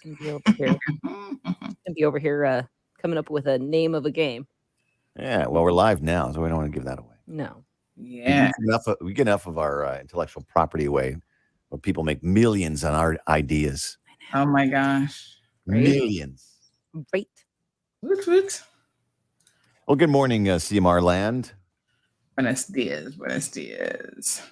Gonna be over here. Gonna be over here coming up with a name of a game. Yeah, well, we're live now, so we don't want to give that away. No. Yeah. We get enough of our intellectual property away where people make millions on our ideas. Oh my gosh. Right? Millions. Right. Woot woot. Well, good morning, CMR land. Buenos dias. Buenos dias.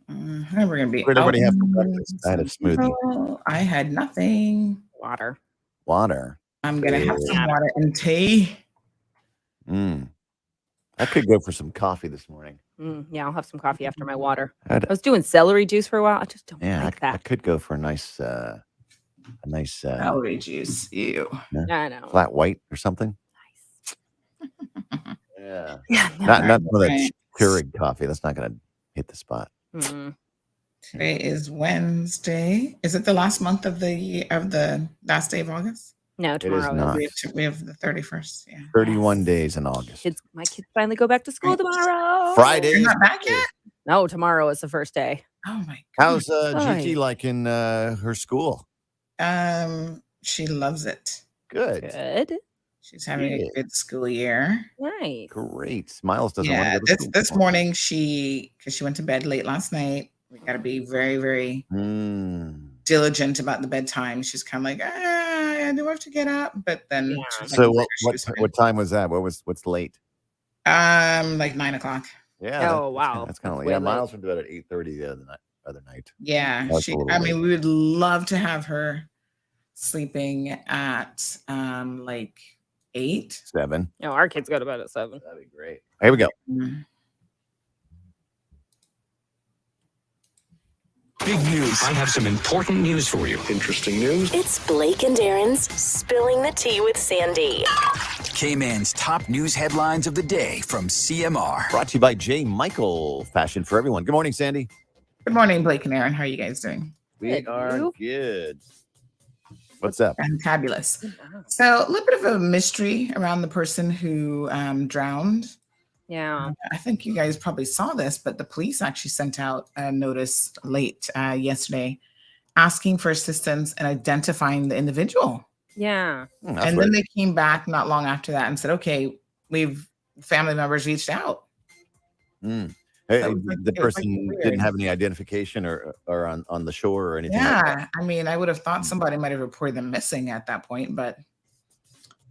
We're gonna be. What did everybody have for breakfast? I had a smoothie. I had nothing. Water. Water. I'm gonna have some water and tea. I could go for some coffee this morning. Yeah, I'll have some coffee after my water. I was doing celery juice for a while. I just don't like that. I could go for a nice celery juice. Ew. I know. Flat white or something. Nice. Yeah. Yeah. Not some of that Keurig coffee. That's not gonna hit the spot. Today is Wednesday. Is it the last month of the year, of the last day of August? No, tomorrow not. We have the 31st. Yeah. 31 days in August. My kids finally go back to school tomorrow. Friday. You're not back yet? No, tomorrow is the first day. Oh my How's god. Gigi like in her school? She loves it. Good. She's having a good school year. Nice. Great. Miles doesn't want to go to school. This morning because she went to bed late last night. We got to be very, very diligent about the bedtime. She's kind of like, I do have to get up, but then. Yeah. So what time was that? What's late? Like 9 o'clock. Yeah. Oh wow. That's kind of late. Miles went to bed at 8:30 the other night. Yeah. We would love to have her sleeping at like 8. 7. No, our kids go to bed at 7. That'd be great. Here we go. Big news. I have some important news for you. Interesting news. It's Blake and Aaron's Spilling the Tea with Sandy. K-Man's top news headlines of the day from CMR. Brought to you by J. Michael Fashion for Everyone. Good morning, Sandy. Good morning, Blake and Aaron. How are you guys doing? We are good. What's up? Fantabulous. So a little bit of a mystery around the person who drowned. Yeah. I think you guys probably saw this, but the police actually sent out a notice late yesterday asking for assistance in identifying the individual. Yeah. And then they came back not long after that and said, okay, family members reached out. The person didn't have any identification or on the shore or anything. Yeah. Like that. I mean, I would have thought somebody might have reported them missing at that point, but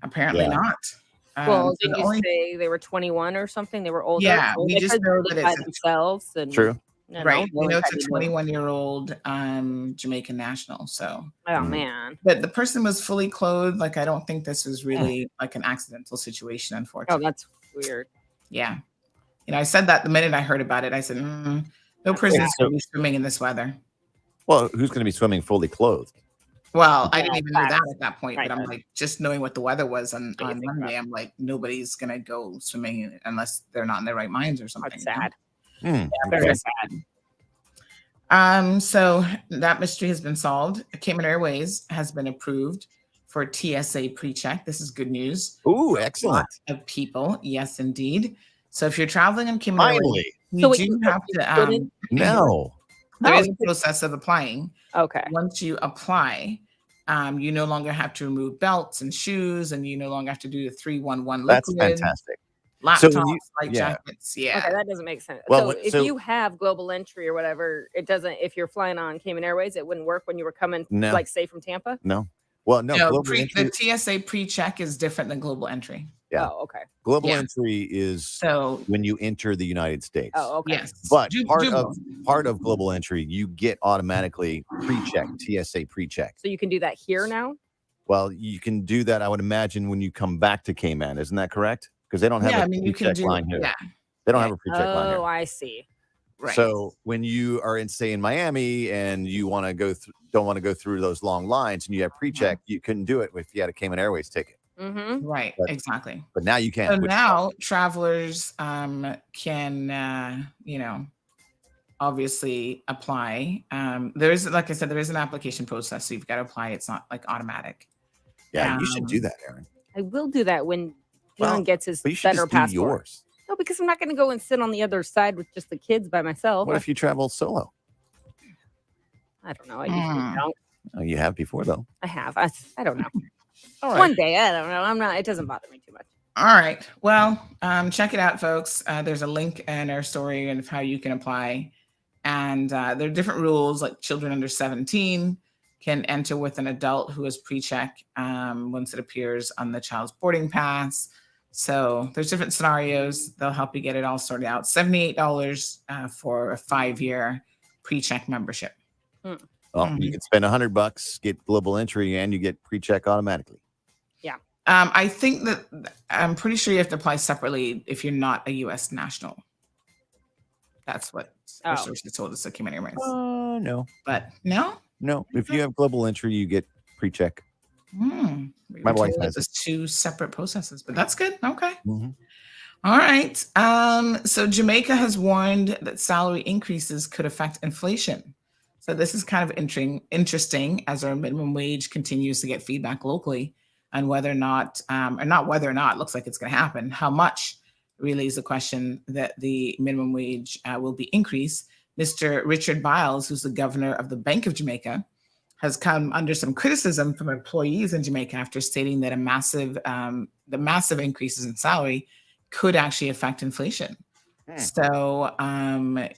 apparently not. Well, did you say they were 21 or something? They were older. Yeah, we just know that by it's themselves. And, true. Right. We know it's a 21-year-old Jamaican national. So. Oh man. But the person was fully clothed. Like I don't think this was really like an accidental situation, unfortunately. Oh, that's weird. Yeah. I said that the minute I heard about it. I said, no person is going to be swimming in this weather. Well, who's going to be swimming fully clothed? Well, I didn't even know that at that point, but I'm like, just knowing what the weather was on Monday, I'm like, nobody's going to go swimming unless they're not in their right minds or something. That's sad. Yeah, very sad. So that mystery has been solved. Cayman Airways has been approved for TSA pre-check. This is good news. Ooh, excellent. Of people. Yes, indeed. So if you're traveling on Cayman Airways, so you do have to. No. There is a process of applying. Okay. Once you apply, you no longer have to remove belts and shoes, and you no longer have to do the 311 liquid. That's fantastic. Laptops, light jackets. Yeah. Okay, that doesn't make sense. Well, so if you have global entry or whatever, it doesn't. If you're flying on Cayman Airways, it wouldn't work when you were coming, like say from Tampa. No. Well, no. The TSA pre-check is different than global entry. Yeah. Oh, okay. Global entry is when you enter the United States. Oh, okay. Yes. But part of global entry, you get automatically pre-check, TSA pre-check. So you can do that here now? Well, you can do that, I would imagine, when you come back to Cayman. Isn't that correct? Because they don't have a pre-check line here. Yeah. They don't have a pre-check line here. Oh, I see. Right. So when you are in Miami and you want to don't want to go through those long lines and you have pre-check, you couldn't do it if you had a Cayman Airways ticket. Mm-hmm. Right, exactly. But now you can. So now travelers can, obviously apply. There is, like I said, there is an application process, so you've got to apply. It's not like automatic. Yeah, you should do that, Aaron. I will do that when Dylan gets his better passport. Yours. No, because I'm not going to go and sit on the other side with just the kids by myself. What if you travel solo? I don't know. I usually don't. Oh, you have before, though. I have. I don't know. All right. One day, I don't know. I'm not. It doesn't bother me too much. All right. Well, check it out, folks. There's a link in our story of how you can apply. And there are different rules, like children under 17 can enter with an adult who is pre-check once it appears on the child's boarding pass. So there's different scenarios. They'll help you get it all sorted out. $78 for a 5-year pre-check membership. Well, you can spend $100, get global entry, and you get pre-check automatically. Yeah. I think that I'm pretty sure you have to apply separately if you're not a U.S. national. That's what our sources told us at Cayman Airways. No. But no? No. If you have global entry, you get pre-check. My wife has it. 2 separate processes, but that's good. Okay. Mm-hmm. All right. So Jamaica has warned that salary increases could affect inflation. So this is kind of interesting as our minimum wage continues to get feedback locally on whether or not, it looks like it's going to happen. How much really is the question that the minimum wage will be increased. Mr. Richard Biles, who's the governor of the Bank of Jamaica, has come under some criticism from employees in Jamaica after stating that the massive increases in salary could actually affect inflation. So,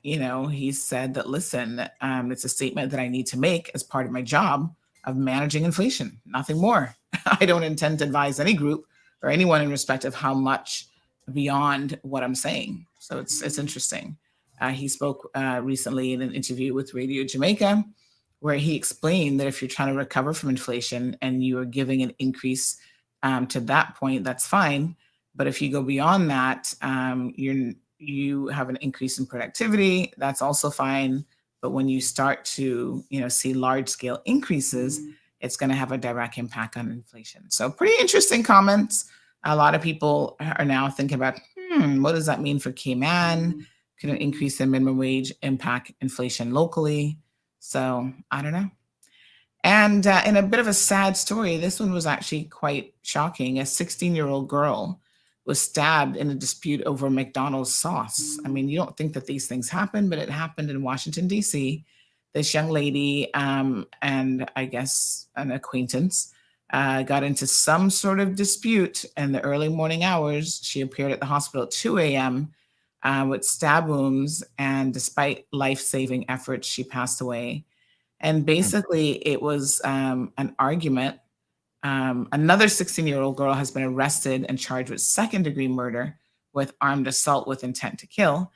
he said that, listen, it's a statement that I need to make as part of my job of managing inflation, nothing more. I don't intend to advise any group or anyone in respect of how much beyond what I'm saying. So it's interesting. He spoke recently in an interview with Radio Jamaica, where he explained that if you're trying to recover from inflation and you are giving an increase to that point, that's fine. But if you go beyond that, you have an increase in productivity, that's also fine. But when you start to, see large scale increases, it's going to have a direct impact on inflation. So pretty interesting comments. A lot of people are now thinking about, what does that mean for Cayman? Could an increase in minimum wage impact inflation locally? So I don't know. And in a bit of a sad story, this one was actually quite shocking. A 16-year-old girl was stabbed in a dispute over McDonald's sauce. I mean, you don't think that these things happen, but it happened in Washington, D.C. This young lady and I guess an acquaintance got into some sort of dispute in the early morning hours. She appeared at the hospital at 2 a.m. With stab wounds, and despite life-saving efforts, she passed away. And basically, it was an argument. Another 16-year-old girl has been arrested and charged with second-degree murder with armed assault with intent to kill.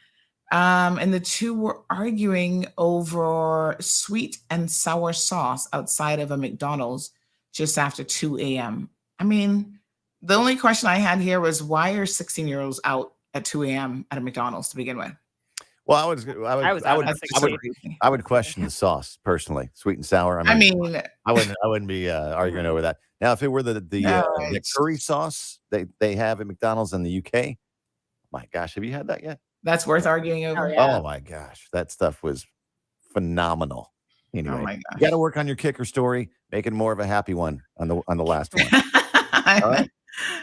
And the two were arguing over sweet and sour sauce outside of a McDonald's just after 2 a.m. I mean, the only question I had here was, why are 16-year-olds out at 2 a.m. at a McDonald's to begin with? Well, I would question the sauce personally, sweet and sour. I wouldn't be arguing over that. Now, if it were the curry sauce they have at McDonald's in the UK, my gosh, have you had that yet? That's worth arguing over. Oh my gosh, that stuff was phenomenal. Anyway, you got to work on your kicker story, make it more of a happy one on the last one. All right.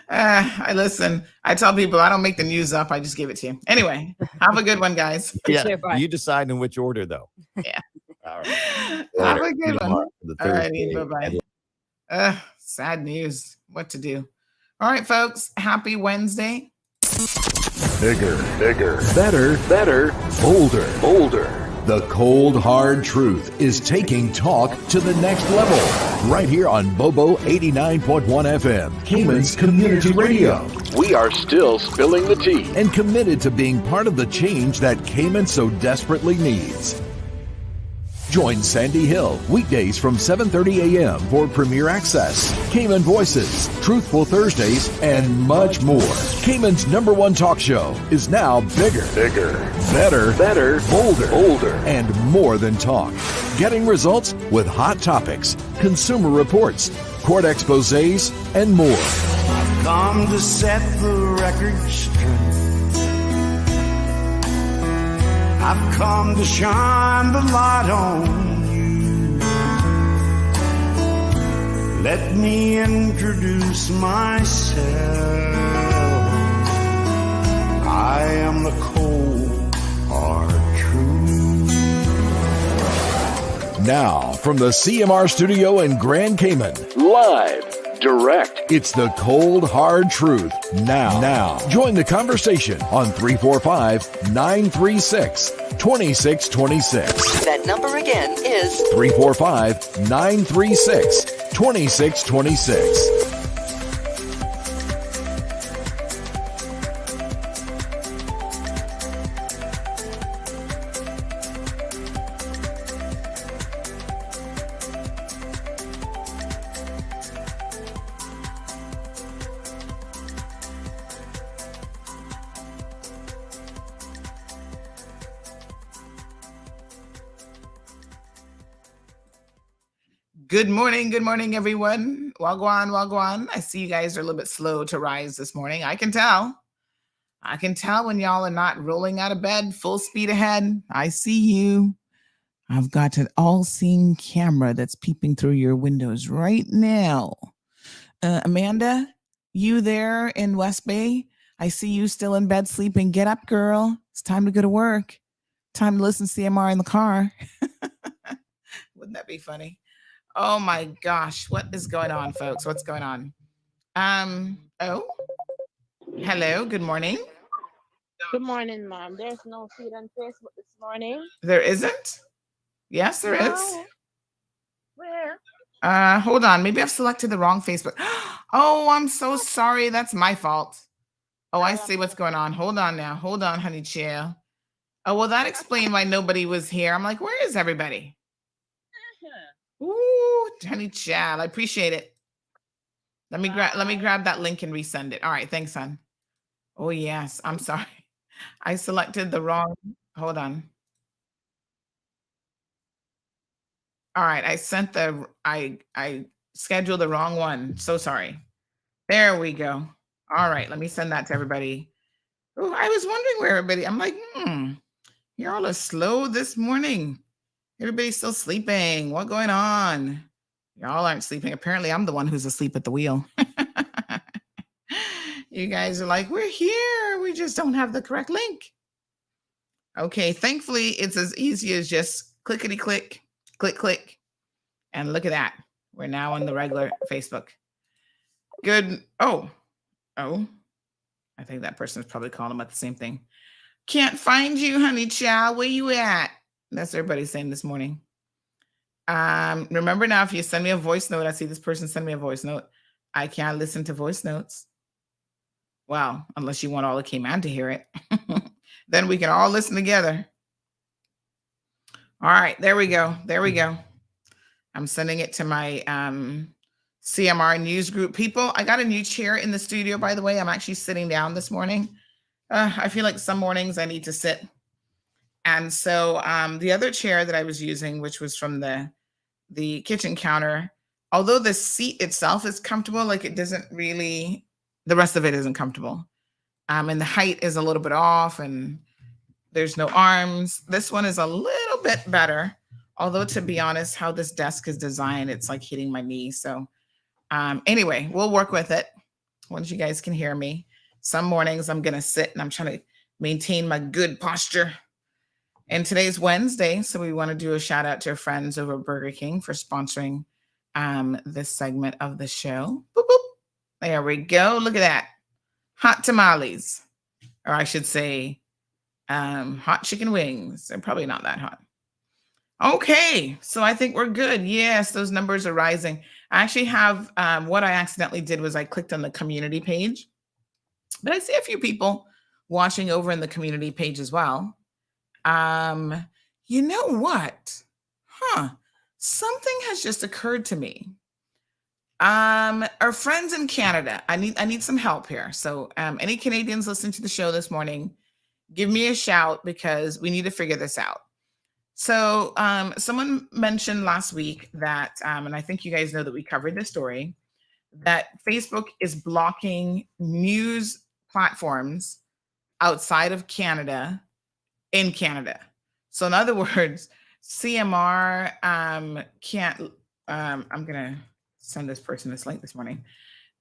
I tell people I don't make the news up. I just give it to you. Anyway, have a good one, guys. Yeah, you decide in which order, though. Yeah. All right. Have a good one. All righty. Bye-bye. Sad news. What to do? All right, folks. Happy Wednesday. Bigger, better, bolder. The cold, hard truth is taking talk to the next level. Right here on Bobo 89.1 FM, Cayman's Community Radio. We are still spilling the tea. And committed to being part of the change that Cayman so desperately needs. Join Sandy Hill weekdays from 7:30 a.m. for Premier Access, Cayman Voices, Truthful Thursdays, and much more. Cayman's #1 talk show is now bigger, better, bolder, and more than talk. Getting results with hot topics, consumer reports, court exposés, and more. I've come to set the record straight. I've come to shine the light on you. Let me introduce myself. I am the cold, hard truth. Now, from the CMR studio in Grand Cayman, Live, direct. it's the cold, hard truth. Now, join the conversation on 345-936-2626. That number again is 345-936-2626. Good morning, everyone. Wagwan. I see you guys are a little bit slow to rise this morning. I can tell when y'all are not rolling out of bed full speed ahead. I see you. I've got an all-seeing camera that's peeping through your windows right now. Amanda, you there in West Bay? I see you still in bed sleeping. Get up, girl. It's time to go to work. Time to listen to CMR in the car. Wouldn't that be funny? Oh my gosh, what is going on, folks? What's going on? Oh, hello, good morning. Good morning, Mom. There's no feed on Facebook this morning. There isn't? Yes, there is. No. Where? Hold on, maybe I've selected the wrong Facebook. Oh, I'm so sorry, that's my fault. Oh, I see what's going on. Hold on now, hold on, honey chill. Oh, well, that explained why nobody was here. I'm like, where is everybody? Ooh, honey child, I appreciate it. Let me grab that link and resend it. All right, thanks, son. Oh yes, I'm sorry. I selected the wrong. Hold on. All right, I scheduled the wrong one. So sorry. There we go. All right, let me send that to everybody. Oh, I was wondering where everybody. I'm like, y'all are slow this morning. Everybody's still sleeping. What's going on? Y'all aren't sleeping. Apparently, I'm the one who's asleep at the wheel. You guys are like, we're here. We just don't have the correct link. Okay, thankfully, it's as easy as just clickety click, click. And look at that. We're now on the regular Facebook. Good. Oh. I think that person is probably calling about the same thing. Can't find you, honey child. Where you at? That's what everybody's saying this morning. Remember now, if you send me a voice note, I see this person send me a voice note. I can't listen to voice notes. Well, unless you want all of Cayman to hear it. Then we can all listen together. All right, there we go. I'm sending it to my CMR news group people. I got a new chair in the studio, by the way. I'm actually sitting down this morning. I feel like some mornings I need to sit. And so the other chair that I was using, which was from the kitchen counter, although the seat itself is comfortable, like it doesn't really, the rest of it isn't comfortable. And the height is a little bit off and there's no arms. This one is a little bit better. Although, to be honest, how this desk is designed, it's like hitting my knee. So anyway, we'll work with it once you guys can hear me. Some mornings I'm going to sit and I'm trying to maintain my good posture. And today's Wednesday, so we want to do a shout out to our friends over at Burger King for sponsoring this segment of the show. Boop, boop. There we go. Look at that. Hot tamales, or I should say hot chicken wings. They're probably not that hot. Okay, so I think we're good. Yes, those numbers are rising. I actually have, what I accidentally did was I clicked on the community page, but I see a few people watching over in the community page as well. You know what? Something has just occurred to me. Our friends in Canada, I need some help here. So any Canadians listening to the show this morning, give me a shout because we need to figure this out. So someone mentioned last week that, and I think you guys know that we covered this story, that Facebook is blocking news platforms outside of Canada in Canada. So in other words, CMR can't, I'm going to send this person this link this morning.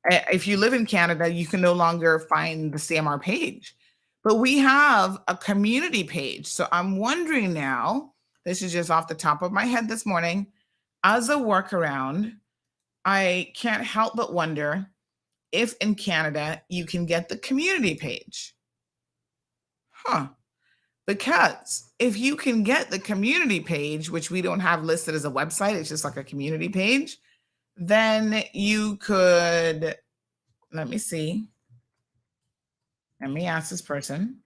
If you live in Canada, you can no longer find the CMR page, but we have a community page. So I'm wondering now, this is just off the top of my head this morning, as a workaround, I can't help but wonder if in Canada you can get the community page. Because if you can get the community page, which we don't have listed as a website, it's just like a community page, then you could, let me see. Let me ask this person.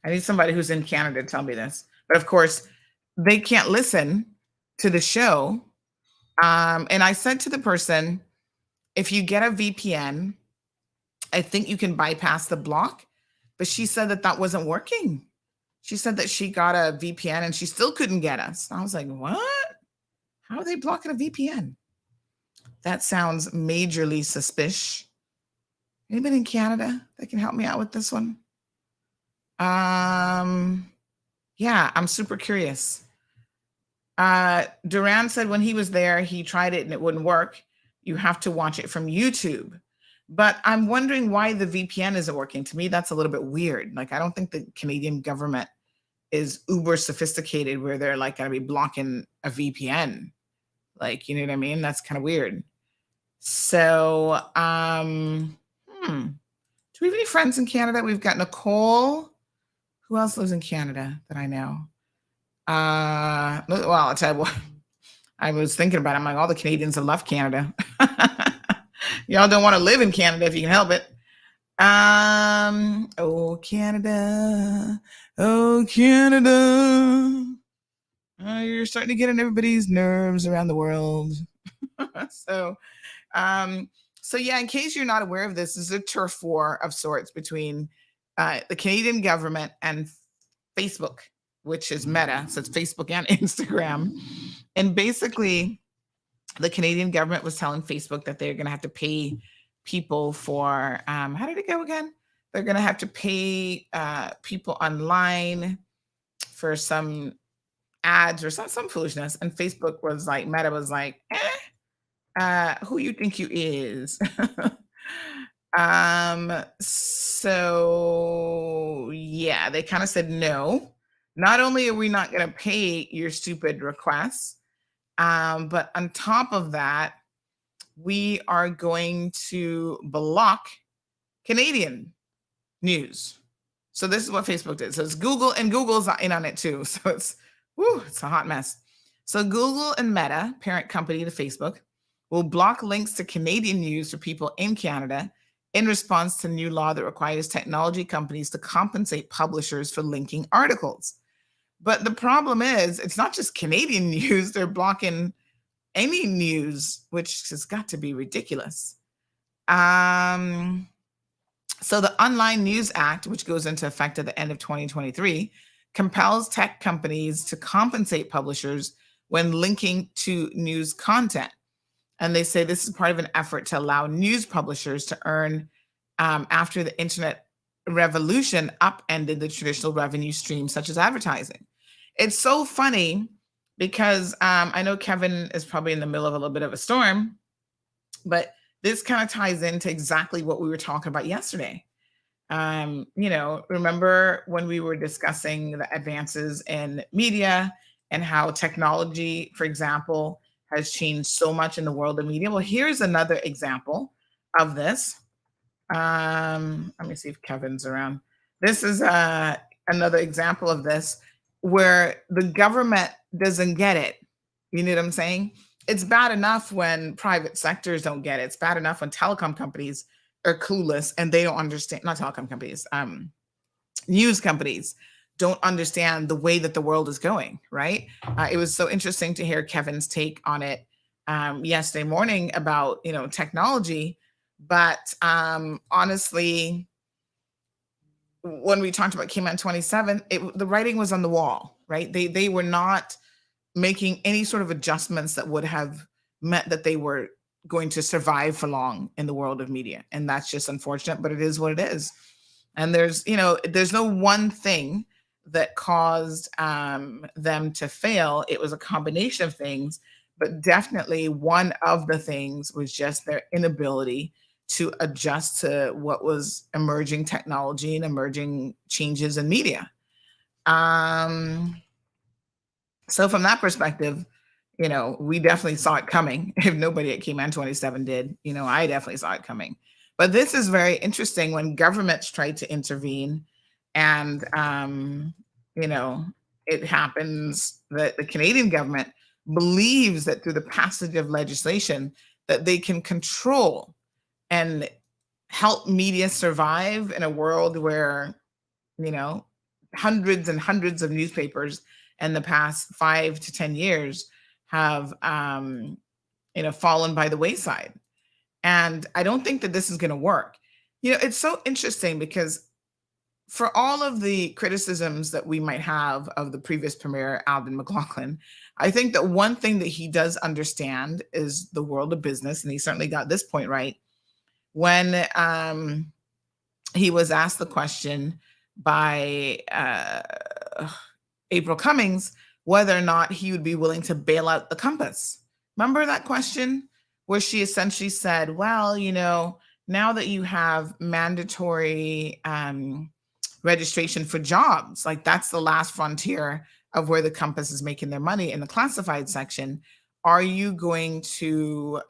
I need somebody who's in Canada to tell me this. But of course, they can't listen to the show. And I said to the person, if you get a VPN, I think you can bypass the block. But she said that that wasn't working. She said that she got a VPN and she still couldn't get us. And I was like, what? How are they blocking a VPN? That sounds majorly suspicious. Anybody in Canada that can help me out with this one? Yeah, I'm super curious. Duran said when he was there, he tried it and it wouldn't work. You have to watch it from YouTube. But I'm wondering why the VPN isn't working. To me, that's a little bit weird. Like, I don't think the Canadian government is uber sophisticated where they're like going to be blocking a VPN. Like, you know what I mean? That's kind of weird. So, do we have any friends in Canada? We've got Nicole. Who else lives in Canada that I know? Well, I'll tell you what. I was thinking about it. I'm like, all the Canadians have left Canada. Y'all don't want to live in Canada if you can help it. Oh, Canada. Oh, Canada. You're starting to get on everybody's nerves around the world. So yeah, in case you're not aware of this is a turf war of sorts between the Canadian government and Facebook, which is Meta. So it's Facebook and Instagram. And basically, the Canadian government was telling Facebook that they're going to have to pay people for, how did it go again? They're going to have to pay people online for some ads or some foolishness. And Facebook was like, Meta was like, who you think you is? So yeah, they kind of said, no, not only are we not going to pay your stupid requests, but on top of that, we are going to block Canadian news. So this is what Facebook did. So it's Google, and Google's in on it too. So it's a hot mess. So Google and Meta, parent company to Facebook, will block links to Canadian news for people in Canada in response to new law that requires technology companies to compensate publishers for linking articles. But the problem is, it's not just Canadian news. They're blocking any news, which has got to be ridiculous. So the Online News Act, which goes into effect at the end of 2023, compels tech companies to compensate publishers when linking to news content. And they say this is part of an effort to allow news publishers to earn after the internet revolution upended the traditional revenue streams such as advertising. It's so funny because I know Kevin is probably in the middle of a little bit of a storm, but this kind of ties into exactly what we were talking about yesterday. Remember when we were discussing the advances in media and how technology, for example, has changed so much in the world of media? Well, here's another example of this. Let me see if Kevin's around. This is another example of this where the government doesn't get it. You know what I'm saying? It's bad enough when private sectors don't get it. It's bad enough when telecom companies are clueless and they don't understand, not telecom companies, news companies don't understand the way that the world is going, right? It was so interesting to hear Kevin's take on it yesterday morning about, technology. But honestly, when we talked about Cayman 27, the writing was on the wall, right? They were not making any sort of adjustments that would have meant that they were going to survive for long in the world of media. And that's just unfortunate, but it is what it is. And there's no one thing that caused them to fail. It was a combination of things, but definitely one of the things was just their inability to adjust to what was emerging technology and emerging changes in media. So from that perspective, we definitely saw it coming. If nobody at Cayman 27 did, I definitely saw it coming. But this is very interesting when governments tried to intervene, and it happens that the Canadian government believes that through the passage of legislation that they can control and help media survive in a world where, hundreds and hundreds of newspapers in the past 5 to 10 years have, fallen by the wayside. And I don't think that this is going to work. It's so interesting because for all of the criticisms that we might have of the previous premier, Alden McLaughlin, I think that one thing that he does understand is the world of business. And he certainly got this point right when he was asked the question by April Cummings whether or not he would be willing to bail out the Compass. Remember that question where she essentially said, well, now that you have mandatory registration for jobs, like that's the last frontier of where the Compass is making their money in the classified section, are you going to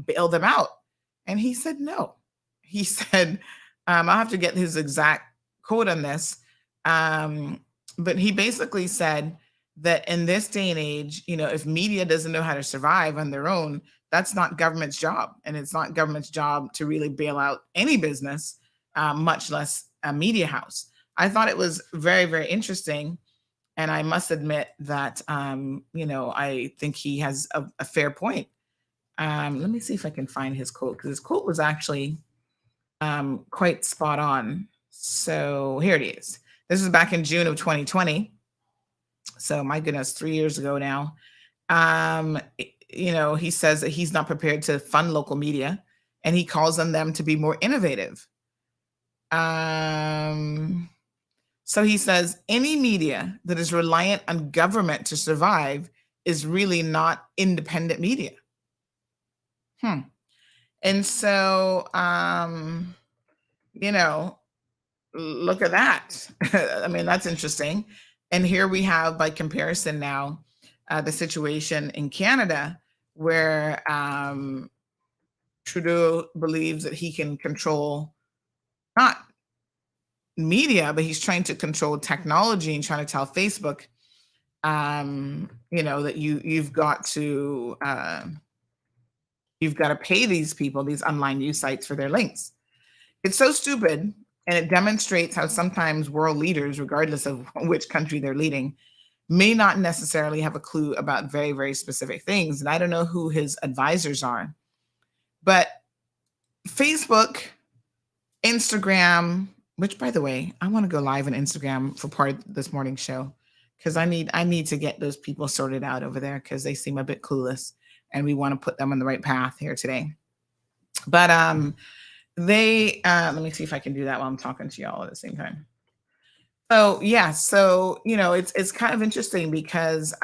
bail them out? And he said no. He said, I'll have to get his exact quote on this, but he basically said that in this day and age, if media doesn't know how to survive on their own, that's not government's job. And it's not government's job to really bail out any business, much less a media house. I thought it was very, very interesting. And I must admit that, I think he has a fair point. Let me see if I can find his quote, because his quote was actually quite spot on. So here it is. This is back in June of 2020. So my goodness, 3 years ago now. He says that he's not prepared to fund local media, and he calls on them to be more innovative. So he says any media that is reliant on government to survive is really not independent media. And so, look at that. I mean, that's interesting. And here we have, by comparison now, the situation in Canada where Trudeau believes that he can control not media, but he's trying to control technology and trying to tell Facebook, that you've got to pay these people, these online news sites, for their links. It's so stupid, and it demonstrates how sometimes world leaders, regardless of which country they're leading, may not necessarily have a clue about very, very specific things. And I don't know who his advisors are, but Facebook, Instagram, which, by the way, I want to go live on Instagram for part of this morning's show, because I need to get those people sorted out over there, because they seem a bit clueless, and we want to put them on the right path here today. But they let me see if I can do that while I'm talking to y'all at the same time. So yeah, it's kind of interesting because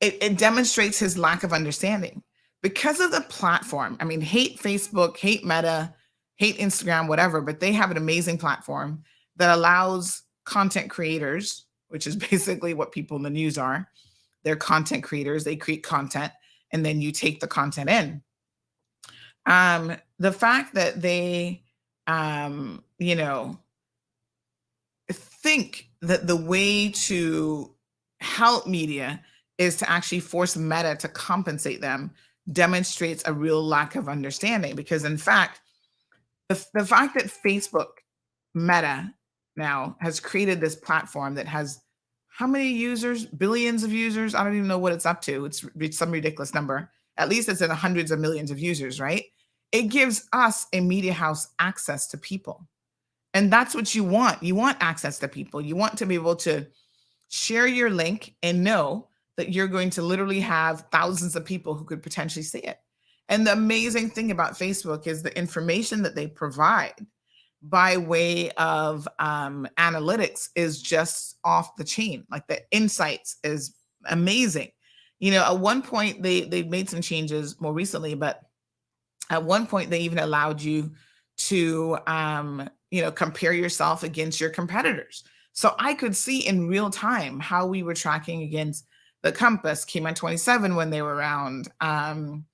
it demonstrates his lack of understanding because of the platform. I mean, hate Facebook, hate Meta, hate Instagram, whatever, but they have an amazing platform that allows content creators, which is basically what people in the news are. They're content creators. They create content, and then you take the content in. The fact that they, think that the way to help media is to actually force Meta to compensate them demonstrates a real lack of understanding. Because in fact, the fact that Facebook, Meta, now has created this platform that has how many users? Billions of users? I don't even know what it's up to. It's some ridiculous number. At least it's in the hundreds of millions of users, right? It gives us, a media house, access to people. And that's what you want. You want access to people. You want to be able to share your link and know that you're going to literally have thousands of people who could potentially see it. And the amazing thing about Facebook is the information that they provide by way of analytics is just off the chain. Like the insights is amazing. At one point they made some changes more recently, but at one point they even allowed you to compare yourself against your competitors. So I could see in real time how we were tracking against the Compass, Cayman 27 when they were around, Cayman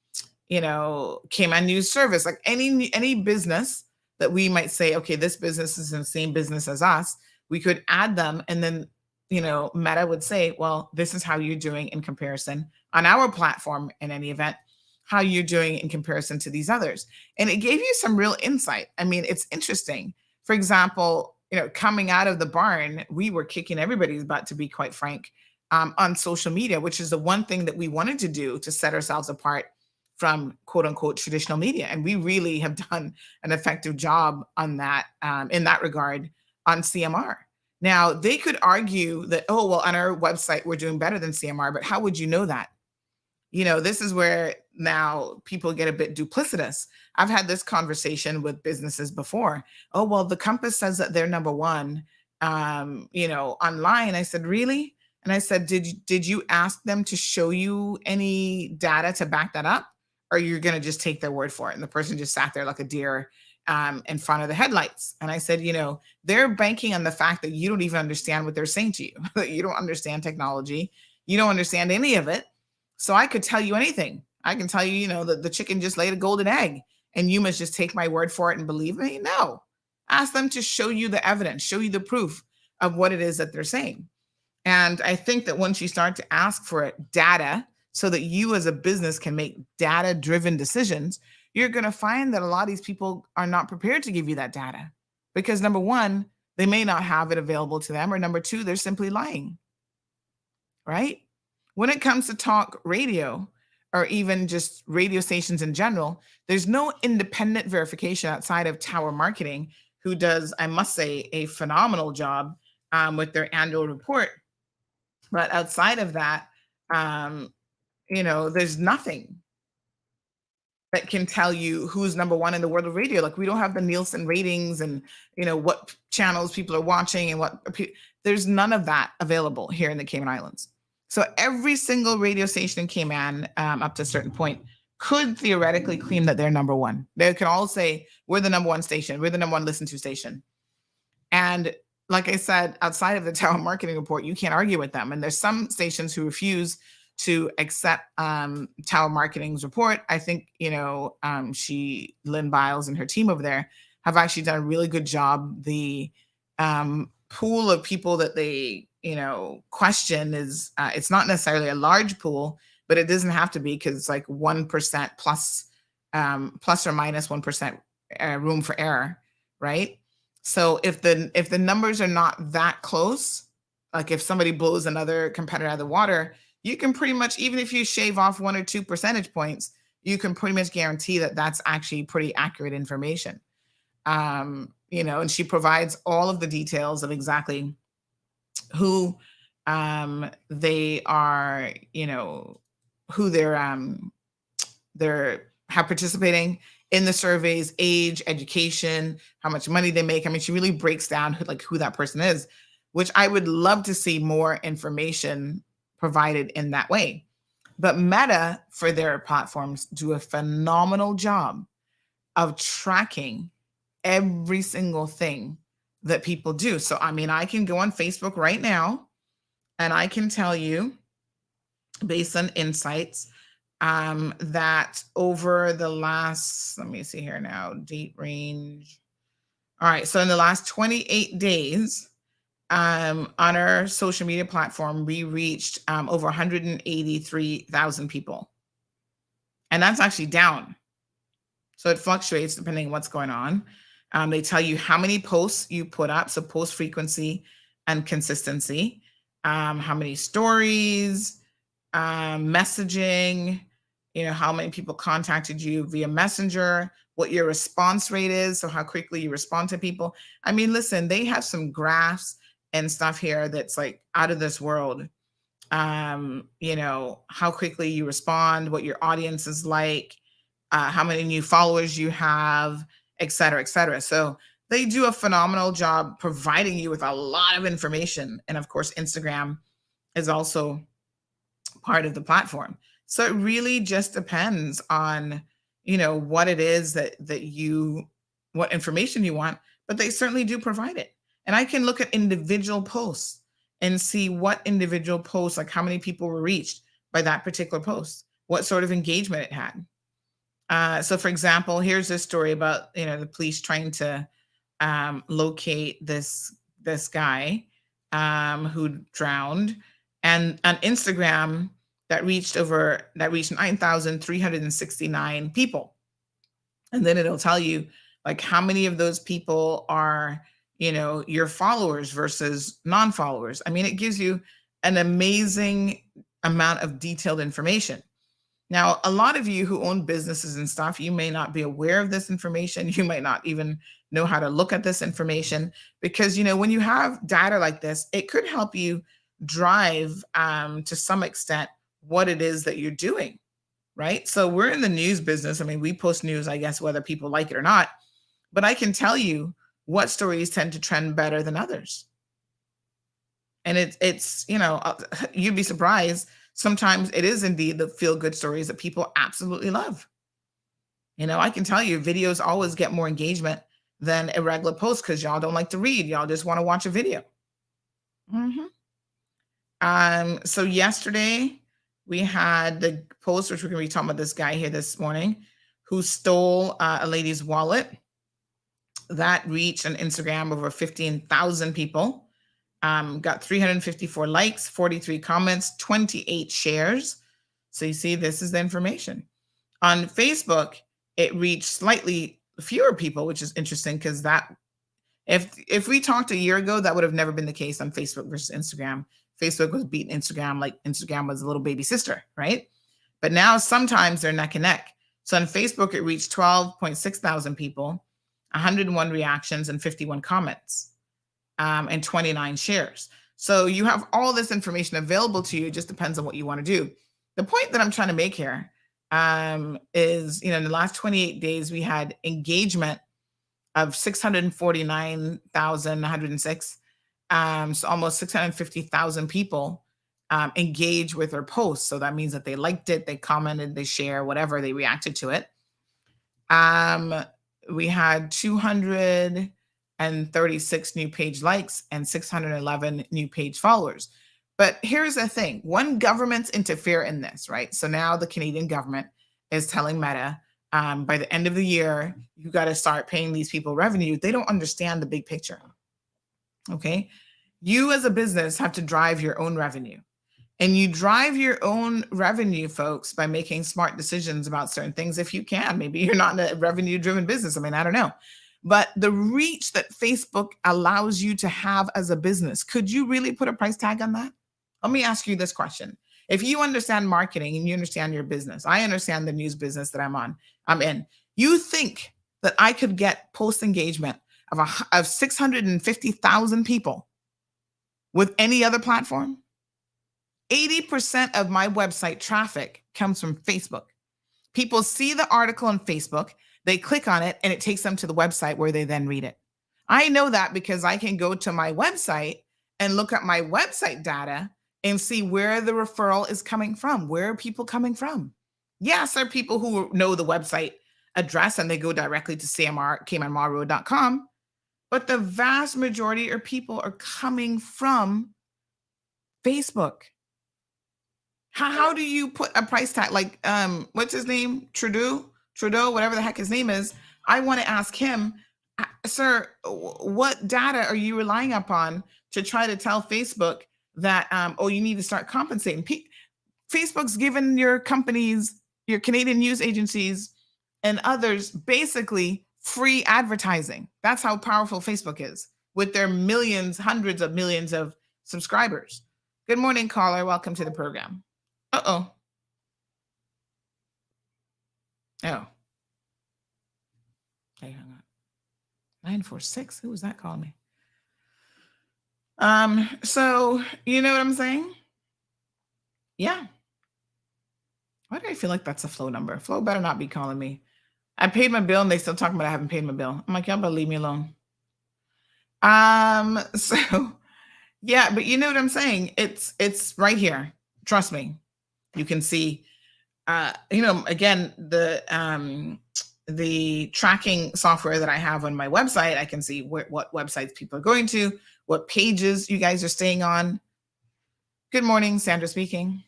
News Service, like any business that we might say, okay, this business is in the same business as us, we could add them. And then, Meta would say, well, this is how you're doing in comparison on our platform in any event, how you're doing in comparison to these others. And it gave you some real insight. I mean, it's interesting. For example, coming out of the barn, we were kicking everybody's butt, to be quite frank, on social media, which is the one thing that we wanted to do to set ourselves apart from quote unquote traditional media. And we really have done an effective job on that, in that regard, on CMR. Now, they could argue that, oh, well, on our website, we're doing better than CMR, but how would you know that? This is where now people get a bit duplicitous. I've had this conversation with businesses before. Oh, well, the Compass says that they're number one, online. I said, really? And I said, did you ask them to show you any data to back that up? Or you're going to just take their word for it? And the person just sat there like a deer in front of the headlights. And I said, they're banking on the fact that you don't even understand what they're saying to you. You don't understand technology. You don't understand any of it. So I could tell you anything. I can tell you, that the chicken just laid a golden egg and you must just take my word for it and believe me. No, ask them to show you the evidence, show you the proof of what it is that they're saying. And I think that once you start to ask for data so that you as a business can make data-driven decisions, you're going to find that a lot of these people are not prepared to give you that data because number one, they may not have it available to them, or number two, they're simply lying, right? When it comes to talk radio or even just radio stations in general, there's no independent verification outside of Tower Marketing, who does, I must say, a phenomenal job with their annual report. But outside of that, there's nothing that can tell you who's number one in the world of radio. Like we don't have the Nielsen ratings and, what channels people are watching and there's none of that available here in the Cayman Islands. So every single radio station in Cayman, up to a certain point, could theoretically claim that they're number one. They can all say, we're the number one station. We're the number one listened to station. And like I said, outside of the Tower Marketing report, you can't argue with them. And there's some stations who refuse to accept Tower Marketing's report. I think, Lynn Biles and her team over there have actually done a really good job. The pool of people that they, question is, it's not necessarily a large pool, but it doesn't have to be because it's like 1% plus or minus 1% room for error, right? So if the numbers are not that close, like if somebody blows another competitor out of the water, you can pretty much, even if you shave off 1 or 2 percentage points, you can pretty much guarantee that that's actually pretty accurate information. And she provides all of the details of exactly who they are, who they're participating in the surveys, age, education, how much money they make. I mean, she really breaks down who that person is, which I would love to see more information provided in that way. But Meta, for their platforms, do a phenomenal job of tracking every single thing that people do. So, I mean, I can go on Facebook right now and I can tell you, based on insights, that over the last, let me see here now, date range. All right. So in the last 28 days, on our social media platform, we reached over 183,000 people. And that's actually down. So it fluctuates depending on what's going on. They tell you how many posts you put up, so post frequency and consistency, how many stories, messaging, how many people contacted you via Messenger, what your response rate is, so how quickly you respond to people. I mean, listen, they have some graphs and stuff here that's like out of this world. How quickly you respond, what your audience is like, how many new followers you have, et cetera, et cetera. So they do a phenomenal job providing you with a lot of information. And of course, Instagram is also part of the platform. So it really just depends on, what it is that what information you want, but they certainly do provide it. And I can look at individual posts and see what individual posts, like how many people were reached by that particular post, what sort of engagement it had. So for example, here's this story about, the police trying to locate this guy who drowned, and on Instagram that reached 9,369 people. And then it'll tell you like how many of those people are, your followers versus non-followers. I mean, it gives you an amazing amount of detailed information. Now, a lot of you who own businesses and stuff, you may not be aware of this information. You might not even know how to look at this information because, when you have data like this, it could help you drive to some extent what it is that you're doing, right? So we're in the news business. I mean, we post news, I guess, whether people like it or not, but I can tell you what stories tend to trend better than others. And it's you'd be surprised. Sometimes it is indeed the feel-good stories that people absolutely love. I can tell you videos always get more engagement than a regular post because y'all don't like to read. Y'all just want to watch a video. So yesterday we had the post, which we're going to be talking about this guy here this morning, who stole a lady's wallet. That reached on Instagram over 15,000 people. Got 354 likes, 43 comments, 28 shares. So you see, this is the information. On Facebook, it reached slightly fewer people, which is interesting because that, if we talked a year ago, that would have never been the case on Facebook versus Instagram. Facebook was beating Instagram like Instagram was a little baby sister, right? But now sometimes they're neck and neck. So on Facebook, it reached 12.6 thousand people, 101 reactions and 51 comments. And 29 shares. So you have all this information available to you. It just depends on what you want to do. The point that I'm trying to make here is, in the last 28 days, we had engagement of 649,106. So almost 650,000 people engage with our posts. So that means that they liked it, they commented, they share, whatever, they reacted to it. We had 236 new page likes and 611 new page followers. But here's the thing. When governments interfere in this, right? So now the Canadian government is telling Meta, by the end of the year, you got to start paying these people revenue. They don't understand the big picture. Okay. You as a business have to drive your own revenue. And you drive your own revenue, folks, by making smart decisions about certain things if you can. Maybe you're not in a revenue-driven business. I mean, I don't know. But the reach that Facebook allows you to have as a business, could you really put a price tag on that? Let me ask you this question. If you understand marketing and you understand your business, I understand the news business that I'm in. You think that I could get post engagement of 650,000 people with any other platform? 80% of my website traffic comes from Facebook. People see the article on Facebook, they click on it, and it takes them to the website where they then read it. I know that because I can go to my website and look at my website data and see where the referral is coming from. Where are people coming from? Yes, there are people who know the website address and they go directly to caymanmarlroad.com, but the vast majority of people are coming from Facebook. How do you put a price tag? Like, what's his name? Trudeau, whatever the heck his name is. I want to ask him, sir, what data are you relying upon to try to tell Facebook that, you need to start compensating? Facebook's given your companies, your Canadian news agencies and others basically free advertising. That's how powerful Facebook is with their millions, hundreds of millions of subscribers. Good morning, caller. Welcome to the program. Oh. 946. Who was that calling me? So you know what I'm saying? Yeah. Why do I feel like that's a Flo number? Flo better not be calling me. I paid my bill and they still talking about I haven't paid my bill. I'm like, y'all better leave me alone. So yeah, but you know what I'm saying? It's right here. Trust me. You can see, again, the the tracking software that I have on my website, I can see what websites people are going to, what pages you guys are staying on. Good morning, Sandra speaking.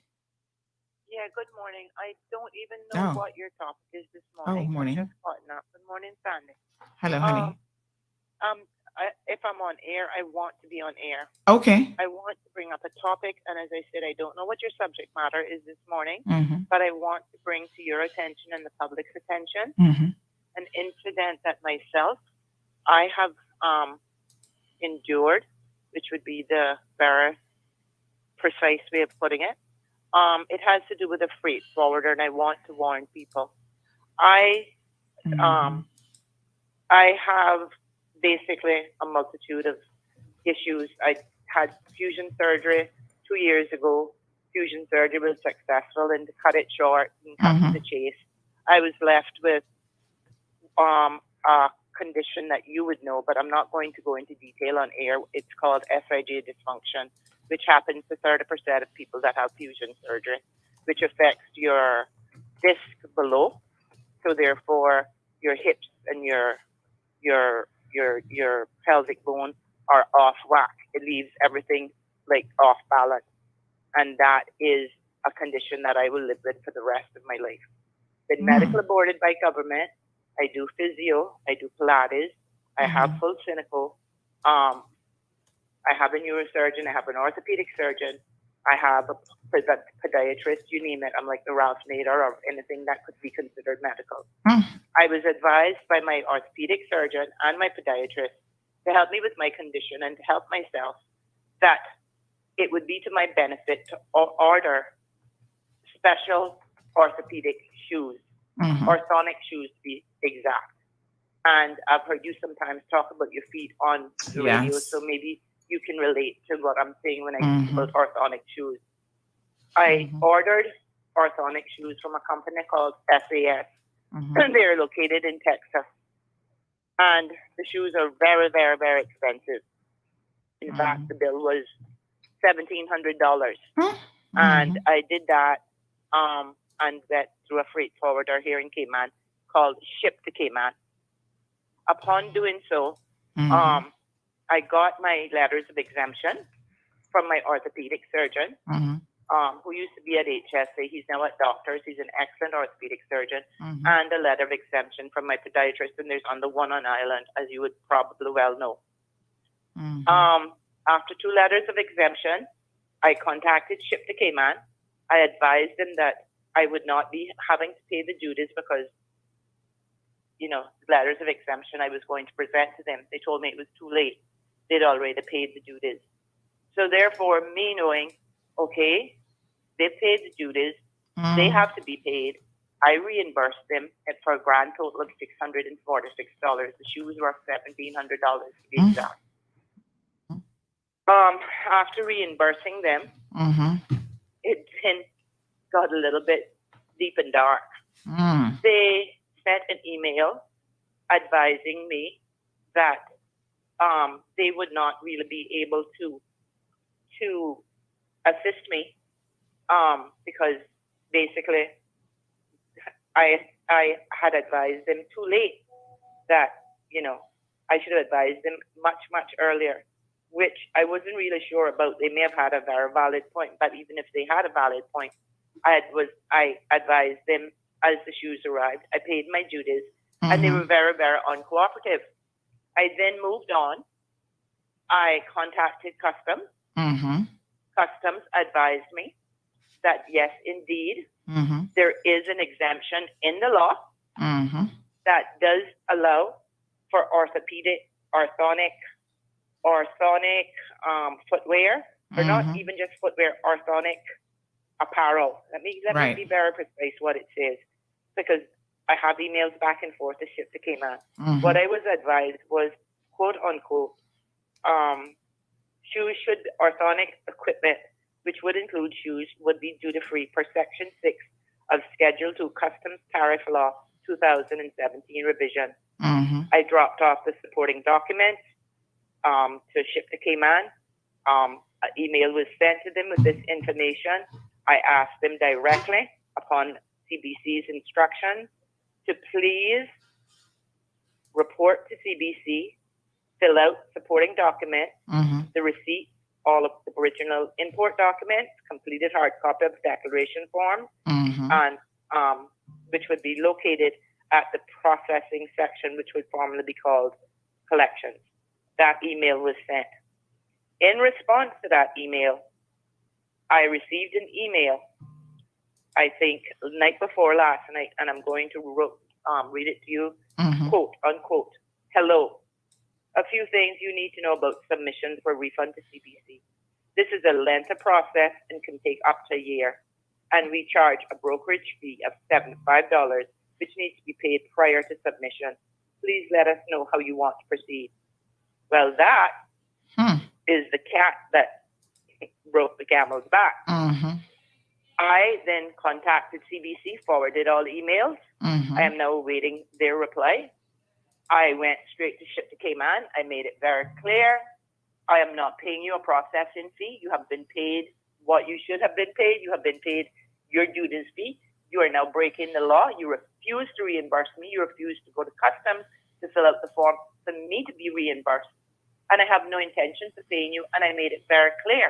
Yeah, good morning. I don't even know what your topic is this morning. Oh, morning. I'm just caught up. Good morning, Sandy. Hello, honey. If I'm on air, I want to be on air. Okay. I want to bring up a topic, and as I said, I don't know what your subject matter is this morning, but I want to bring to your attention and the public's attention an incident that myself I have endured, which would be the very precise way of putting it. It has to do with a freight forwarder, and I want to warn people. I have basically a multitude of issues. I had fusion surgery 2 years ago. Fusion surgery was successful, and to cut it short and cut to the chase, I was left with a condition that you would know, but I'm not going to go into detail on air. It's called SIJ dysfunction, which happens to 30% of people that have fusion surgery, which affects your disc below. So therefore, your hips and your pelvic bone are off whack. It leaves everything like off balance. And that is a condition that I will live with for the rest of my life. Been medical aborted by government. I do physio. I do Pilates. I have full cynical. I have a neurosurgeon. I have an orthopedic surgeon. I have a podiatrist, you name it. I'm like the Ralph Nader or anything that could be considered medical. I was advised by my orthopedic surgeon and my podiatrist to help me with my condition and to help myself that it would be to my benefit to order special orthopedic shoes, orthonic shoes to be exact. And I've heard you sometimes talk about your feet on the radio, so maybe you can relate to what I'm saying when I talk about orthonic shoes. I ordered orthonic shoes from a company called SAS. They're located in Texas. And the shoes are very, very, very expensive. In fact, the bill was $1,700. And I did that and went through a freight forwarder here in Cayman called Ship to Cayman. Upon doing so, I got my letters of exemption from my orthopedic surgeon, who used to be at HSA. He's now at Doctors. He's an excellent orthopedic surgeon, and a letter of exemption from my podiatrist. And there's on the one on Island, as you would probably well know. After 2 letters of exemption, I contacted Ship to Cayman. I advised them that I would not be having to pay the duties because, you know, letters of exemption I was going to present to them. They told me it was too late. They'd already paid the duties. So therefore, me knowing, okay, they paid the duties, they have to be paid. I reimbursed them for a grand total of $646. The shoes were $1,700 to be exact. After reimbursing them, it then got a little bit deep and dark. They sent an email advising me that they would not really be able to assist me because basically I had advised them too late that, you know, I should have advised them much, much earlier, which I wasn't really sure about. They may have had a very valid point, but even if they had a valid point, I advised them as the shoes arrived. I paid my duties, and they were very, very uncooperative. I then moved on. I contacted Customs. Customs advised me that, yes, indeed, there is an exemption in the law that does allow for orthonic footwear, or not even just footwear, orthonic apparel. Let me be very precise what it says, because I have emails back and forth to Ship to Cayman. What I was advised was, quote unquote, orthonic equipment, which would include shoes, would be duty free per Section 6 of Schedule 2 Customs Tariff Law 2017 revision. I dropped off the supporting documents to Ship to Cayman. An email was sent to them with this information. I asked them directly, upon CBC's instruction, to please report to CBC, fill out supporting documents, the receipt, all of the original import documents, completed hard copy of the declaration form, and which would be located at the processing section, which would formerly be called collections. That email was sent. In response to that email, I received an email, I think the night before last night, and I'm going to read it to you, quote, unquote, hello. A few things you need to know about submissions for refund to CBC. This is a lengthy process and can take up to a year. And we charge a brokerage fee of $75, which needs to be paid prior to submission. Please let us know how you want to proceed. Well, that is the cat that broke the camel's back. I then contacted CBC, forwarded all emails. I am now awaiting their reply. I went straight to Ship to Cayman. I made it very clear. I am not paying you a processing fee. You have been paid what you should have been paid. You have been paid your duties fee. You are now breaking the law. You refuse to reimburse me. You refuse to go to customs to fill out the form for me to be reimbursed. And I have no intention of paying you. And I made it very clear.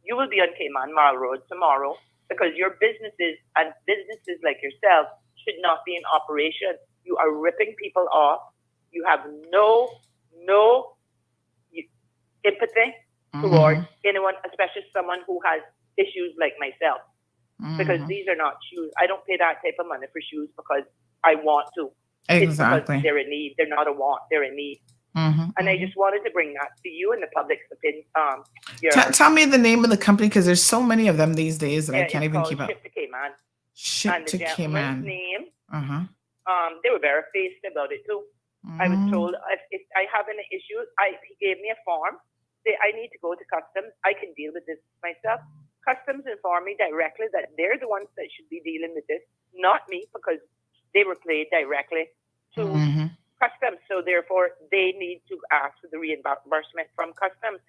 You will be on Cayman Mall Road tomorrow because your businesses and businesses like yourself should not be in operation. You are ripping people off. You have no empathy towards anyone, especially someone who has issues like myself. Because these are not shoes. I don't pay that type of money for shoes because I want to. It's because they're in need. They're not a want. They're in need. And I just wanted to bring that to you and the public's opinion. Tell me the name of the company because there's so many of them these days that I can't even keep up. Ship to Cayman. Ship to Cayman. Name. They were very faced about it too. I was told if I have an issue, he gave me a form. Say I need to go to customs. I can deal with this myself. Customs informed me directly that they're the ones that should be dealing with this, not me, because they were paid directly to customs. So therefore, they need to ask for the reimbursement from customs.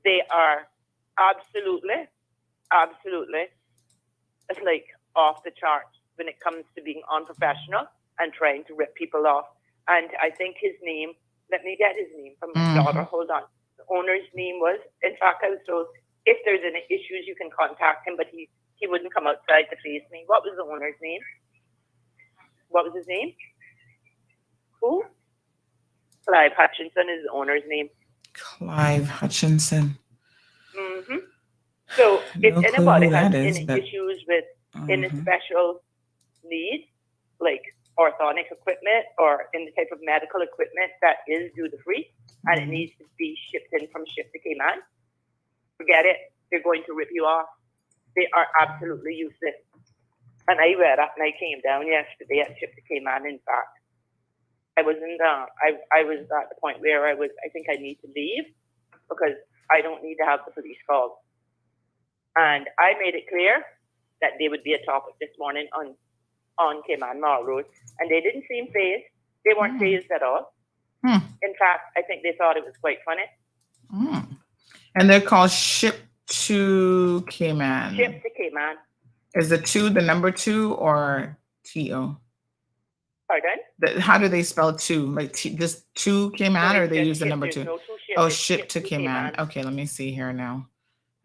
They are absolutely, it's like off the charts when it comes to being unprofessional and trying to rip people off. And I think his name, let me get his name from my daughter. Hold on. The owner's name was, in fact, I was told, if there's any issues, you can contact him, but he wouldn't come outside to face me. What was the owner's name? What was his name? Who? Clive Hutchinson is the owner's name. Clive Hutchinson. So if anybody has any issues with any special needs, like orthodontic equipment or any type of medical equipment that is duty-free and it needs to be shipped in from Ship to Cayman, forget it. They're going to rip you off. They are absolutely useless. And I read up and I came down yesterday at Ship to Cayman. In fact, I wasn't. I was at the point where I think I need to leave because I don't need to have the police called. And I made it clear that they would be a topic this morning on Cayman Mall Road, and they didn't seem fazed. They weren't fazed at all. In fact, I think they thought it was quite funny. And they're called Ship to Cayman. Ship to Cayman. Is the 2 the number 2 or TO? Pardon? How do they spell 2? Like just 2 Cayman, or they use the number 2? No, oh, Ship to Cayman. Okay, let me see here now.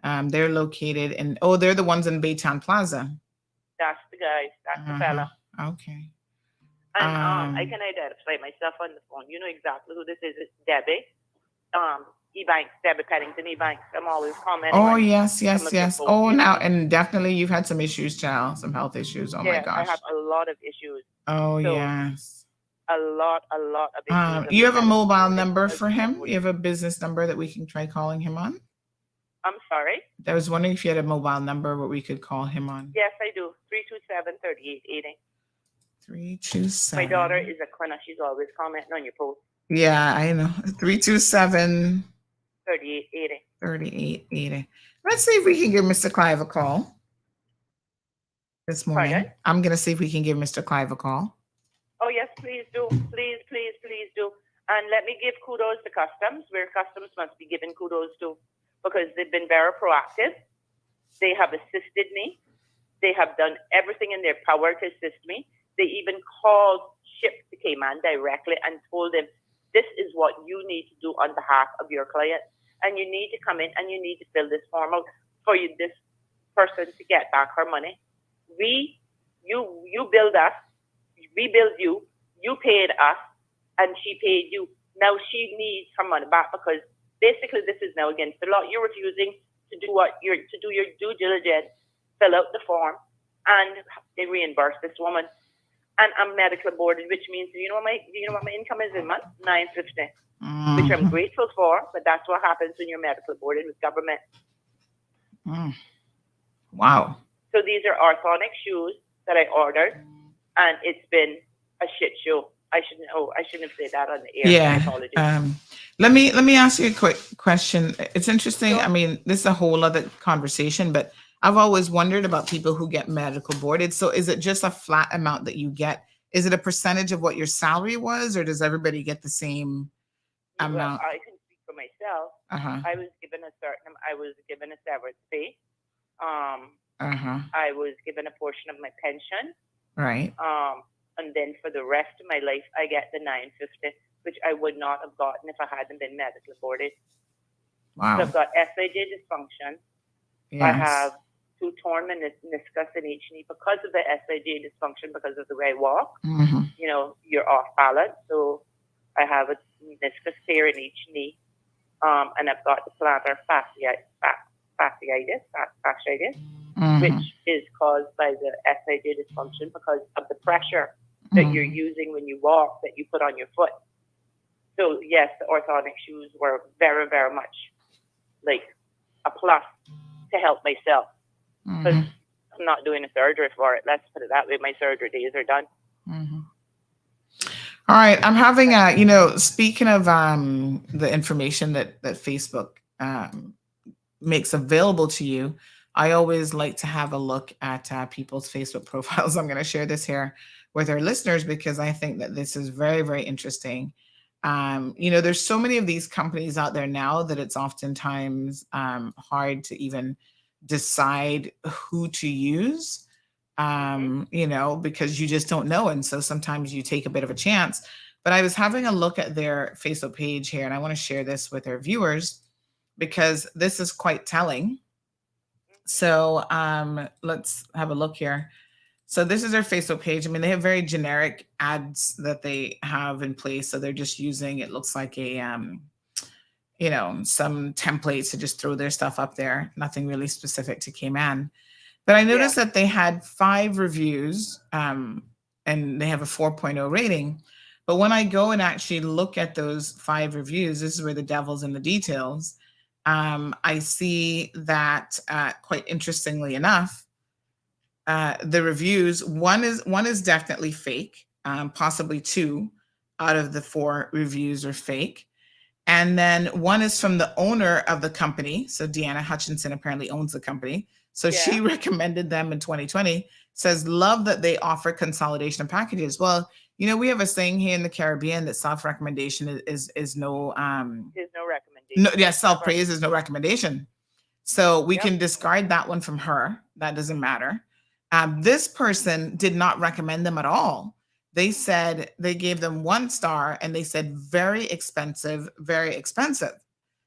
They're located in. They're the ones in Baytown Plaza. That's the guys. That's the fella. Okay. And I can identify myself on the phone. You know exactly who this is. It's Debbie. E-Banks, Debbie Pennington E-Banks. I'm always commenting. Oh, yes. Oh, now, and definitely you've had some issues, child, some health issues. Oh, my gosh. I have a lot of issues. Oh, so, yes. A lot of issues. You have a mobile number for him? You have a business number that we can try calling him on? I'm sorry? I was wondering if you had a mobile number where we could call him on. Yes, I do. 327-3880. 327. My daughter is a Quina. She's always commenting on your post. Yeah, I know. 327 3880. 3880. Let's see if we can give Mr. Clive a call this morning. Pardon? I'm going to see if we can give Mr. Clive a call. Oh, yes, please do. Please do. And let me give kudos to Customs, where Customs must be given kudos to, because they've been very proactive. They have assisted me. They have done everything in their power to assist me. They even called Ship to Cayman directly and told him, this is what you need to do on behalf of your client. And you need to come in and you need to fill this form out for this person to get back her money. You billed us, we billed you, you paid us, and she paid you. Now she needs her money back because basically this is now against the law. You're refusing to do your due diligence, fill out the form, and they reimburse this woman. And I'm medically boarded, which means you know what my income is in a month? $950, which I'm grateful for, but that's what happens when you're medically boarded with government. Wow. So these are orthotic shoes that I ordered, and it's been a shit show. I shouldn't have said that on the air. Yeah. My apologies. Let me ask you a quick question. It's interesting. Sure. I mean, this is a whole other conversation, but I've always wondered about people who get medical boarded. So is it just a flat amount that you get? Is it a percentage of what your salary was, or does everybody get the same amount? I can speak for myself. I was given a severance pay. I was given a portion of my pension. Right. And then for the rest of my life, I get the $950, which I would not have gotten if I hadn't been medically boarded. Wow. So I've got SIJ dysfunction. Yes. I have 2 torn meniscus in each knee because of the SIJ dysfunction, because of the way I walk. You know, you're off balance. So I have a meniscus tear in each knee. And I've got the plantar fasciitis, which is caused by the SIJ dysfunction because of the pressure that you're using when you walk, that you put on your foot. So yes, the orthotic shoes were very, very much like a plus to help myself, because I'm not doing a surgery for it. Let's put it that way. My surgery days are done. All right. I'm having speaking of the information that Facebook makes available to you, I always like to have a look at people's Facebook profiles. I'm going to share this here with our listeners because I think that this is very, very interesting. There's so many of these companies out there now that it's oftentimes hard to even decide who to use, because you just don't know. And so sometimes you take a bit of a chance. But I was having a look at their Facebook page here, and I want to share this with our viewers because this is quite telling. So let's have a look here. So this is their Facebook page. I mean, they have very generic ads that they have in place. So they're just using, it looks like a, some templates to just throw their stuff up there. Nothing really specific to Cayman. But I noticed that they had 5 reviews and they have a 4.0 rating. But when I go and actually look at those 5 reviews, this is where the devil's in the details. I see that quite interestingly enough, the reviews, one is definitely fake. Possibly 2 out of the 4 reviews are fake. And then one is from the owner of the company. So Deanna Hutchinson apparently owns the company. So she recommended them in 2020, says, love that they offer consolidation of packages. Well, we have a saying here in the Caribbean that self-recommendation is no, there's no recommendation. Self-praise is no recommendation. So we can discard that one from her. That doesn't matter. This person did not recommend them at all. They said they gave them 1 star and they said very expensive, very expensive.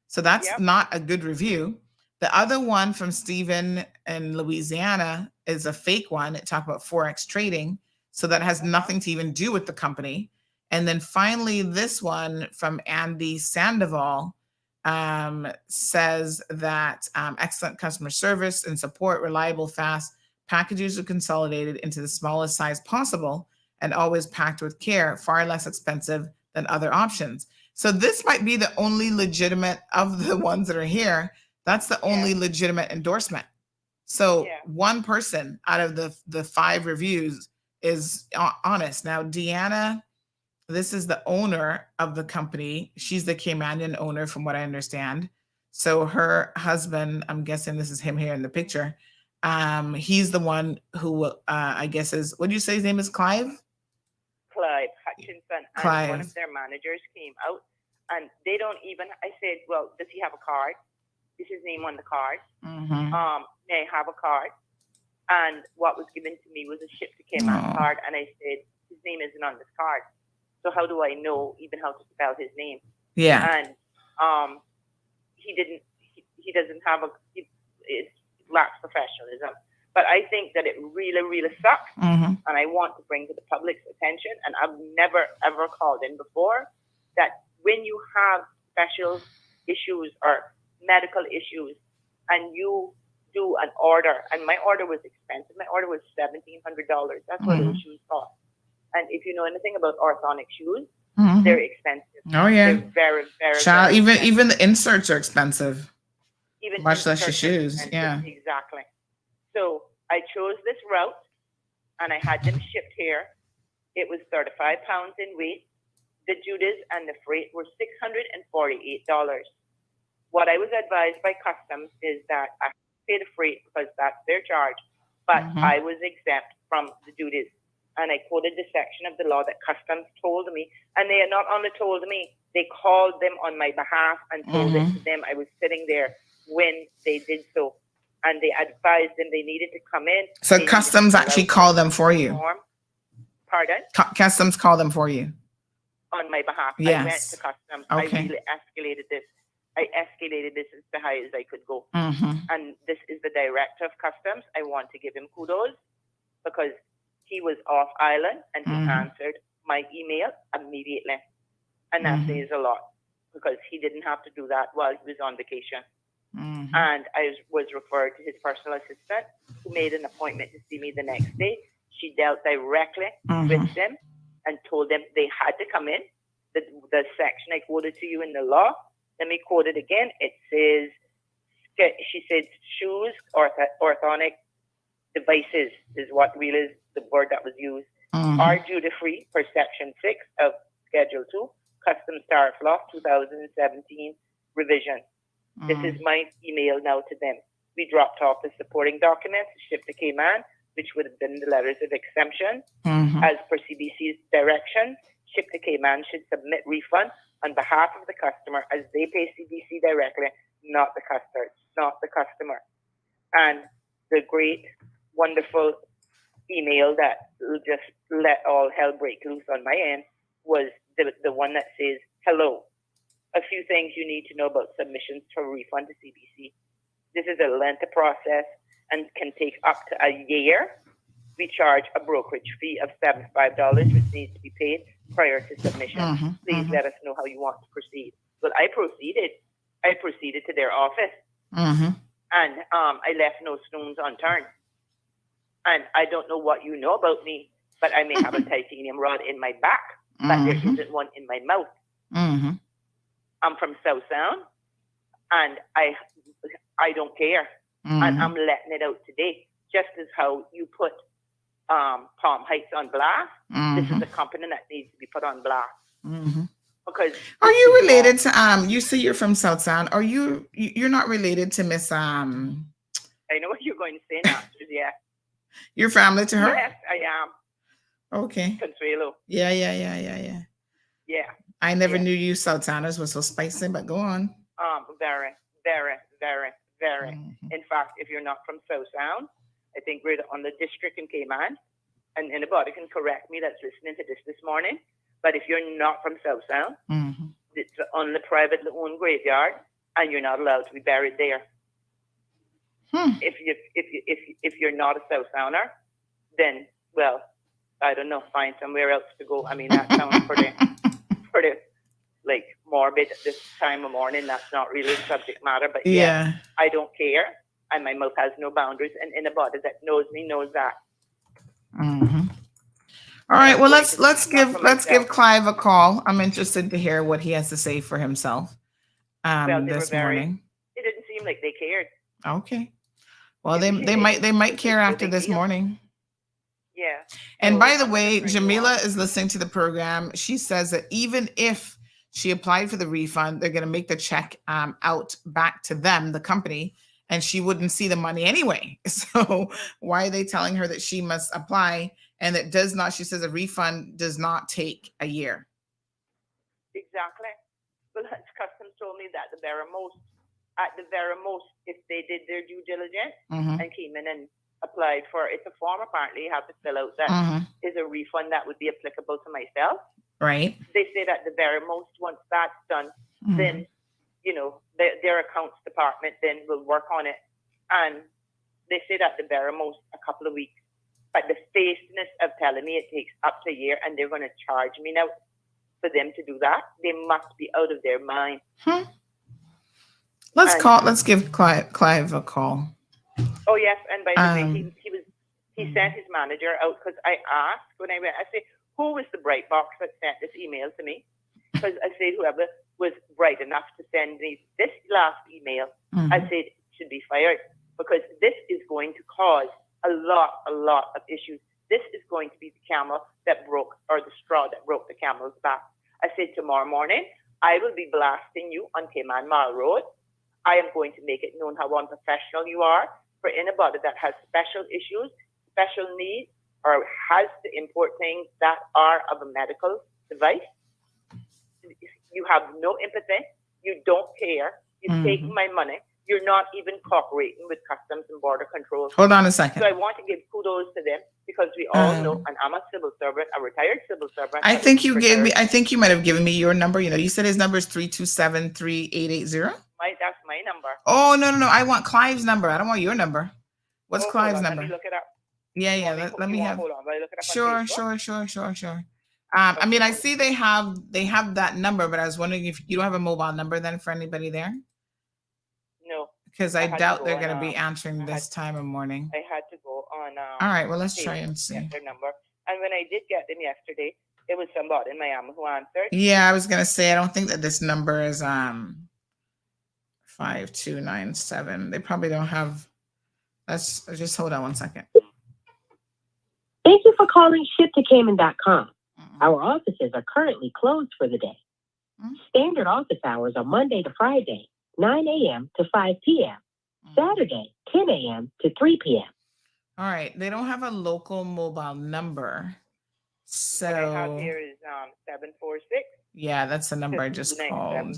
So that's not a good review. The other one from Stephen in Louisiana is a fake one. It talked about Forex trading. So that has nothing to even do with the company. And then finally, this one from Andy Sandoval says that excellent customer service and support, reliable, fast. Packages are consolidated into the smallest size possible and always packed with care, far less expensive than other options. So this might be the only legitimate of the ones that are here. That's the only legitimate endorsement. So one person out of the 5 reviews is honest. Now, Deanna, this is the owner of the company. She's the Caymanian owner from what I understand. So her husband, I'm guessing this is him here in the picture. He's the one who I guess is, what do you say his name is, Clive? Clive Hutchinson. Clive. And one of their managers came out and they don't even, I said, well, does he have a card? Is his name on the card? May I have a card? And what was given to me was a ship to Cayman card. And I said, his name isn't on this card. So how do I know even how to spell his name? Yeah. And he doesn't have it lacks professionalism. But I think that it really, really sucks. Mm-hmm. And I want to bring to the public's attention, and I've never, ever called in before, that when you have special issues or medical issues and you do an order, and my order was expensive. My order was $1,700. That's what those shoes cost. And if you know anything about orthotic shoes, they're expensive. Oh yeah, they're very, very. Child, very even the inserts are expensive. Even much less your shoes. Yeah, exactly. So I chose this route, and I had them shipped here. It was 35 pounds in weight. The duties and the freight were $648. What I was advised by customs is that I pay the freight because that's their charge, but I was exempt from the duties. And I quoted the section of the law that customs told me, and they had not only told me, they called them on my behalf and told it to them. I was sitting there when they did so, and they advised them they needed to come in. So customs actually call them for you. Pardon? Customs call them for you. On my behalf. Yes. I went to customs. Okay. I really escalated this. I escalated this as high as I could go. And this is the director of customs. I want to give him kudos because he was off island and he answered my email immediately. And that says a lot because he didn't have to do that while he was on vacation. And I was referred to his personal assistant who made an appointment to see me the next day. She dealt directly with them and told them they had to come in. The section I quoted to you in the law, let me quote it again. It says, she said, shoes, orthotic devices is what really is the word that was used, are duty-free per Section 6 of Schedule 2, Customs Tariff Law 2017 revision. This is my email now to them. We dropped off the supporting documents, shipped to Cayman, which would have been the letters of exemption. As per CBC's direction, Ship to Cayman should submit refund on behalf of the customer as they pay CBC directly, not the customer. And the great, wonderful email that just let all hell break loose on my end was the one that says, hello, a few things you need to know about submissions for refund to CBC. This is a lengthy process and can take up to a year. We charge a brokerage fee of $75, which needs to be paid prior to submission. Please let us know how you want to proceed. Well, I proceeded to their office, and I left no stones unturned. And I don't know what you know about me, but I may have a titanium rod in my back, but there isn't one in my mouth. I'm from South Sound, and I don't care, and I'm letting it out today. Just as how you put Palm Heights on blast, this is a company that needs to be put on blast. Because are you related to you say you're from South Sound? Are you're not related to Miss I know what you're going to say now. Yeah. You're family to her? Yes, I am. Okay. Consuelo. Yeah. Yeah. I never knew you South Sounders were so spicy, but go on. Very, very, very, very. In fact, if you're not from South Sound, I think we're on the district in Cayman, and anybody can correct me that's listening to this morning. But if you're not from South Sound, it's on the privately owned graveyard, and you're not allowed to be buried there. If you're not a South Sounder, then well, I don't know, find somewhere else to go. I mean, that sounds pretty like morbid at this time of morning. That's not really the subject matter, but yeah, I don't care, and my mouth has no boundaries, and anybody that knows me knows that. All right, well let's give Clive a call. I'm interested to hear what he has to say for himself this morning. It didn't seem like they cared. Okay. Well, they might care after this morning. Yeah. And by the way, Jamila is listening to the program. She says that even if she applied for the refund, they're going to make the check out back to them, the company, and she wouldn't see the money anyway. So why are they telling her that she must apply? And it does not, she says a refund does not take a year. Exactly. Well, customs told me that at the very most, if they did their due diligence and came in and applied for, it's a form apparently you have to fill out that is a refund that would be applicable to myself. Right. They say that the very most, once that's done, then, you know, their accounts department then will work on it. And they say that the very most, a couple of weeks. But the faceness of telling me it takes up to a year and they're going to charge me now for them to do that, they must be out of their mind. Let's give Clive a call. Oh yes, and by the way, he sent his manager out because I asked when I went. I said, "Who was the bright box that sent this email to me?" Because I said, "Whoever was bright enough to send me this last email," I said, "should be fired because this is going to cause a lot of issues. This is going to be the camel that broke, or the straw that broke the camel's back." I said, "Tomorrow morning, I will be blasting you on Cayman Mile Road. I am going to make it known how unprofessional you are. For anybody that has special issues, special needs, or has to import things that are of a medical device, you have no empathy. You don't care. You take my money. You're not even cooperating with Customs and Border Control." Hold on a second. So I want to give kudos to them because we all know, and I'm a civil servant, a retired civil servant. I think you gave me. I think you might have given me your number. You know, you said his number is 327-3880. That's my number. Oh no! I want Clive's number. I don't want your number. What's Clive's number? Let me look it up. Yeah. Let me have. Hold on. Let me look it up. Sure. I mean, I see they have that number, but I was wondering if you don't have a mobile number then for anybody there. No. Because I doubt they're going to be answering this time of morning. I had to go on. All right. Well, let's try and see. Their number. And when I did get them yesterday, it was somebody in Miami who answered. Yeah, I was going to say I don't think that this number is 5297. They probably don't have. Let's just hold on one second. Thank you for calling shiptocayman.com. Our offices are currently closed for the day. Standard office hours are Monday to Friday, 9 a.m. to 5 p.m. Saturday, 10 a.m. to 3 p.m. All right. They don't have a local mobile number. So what I have here is 746. Yeah, that's the number I just called.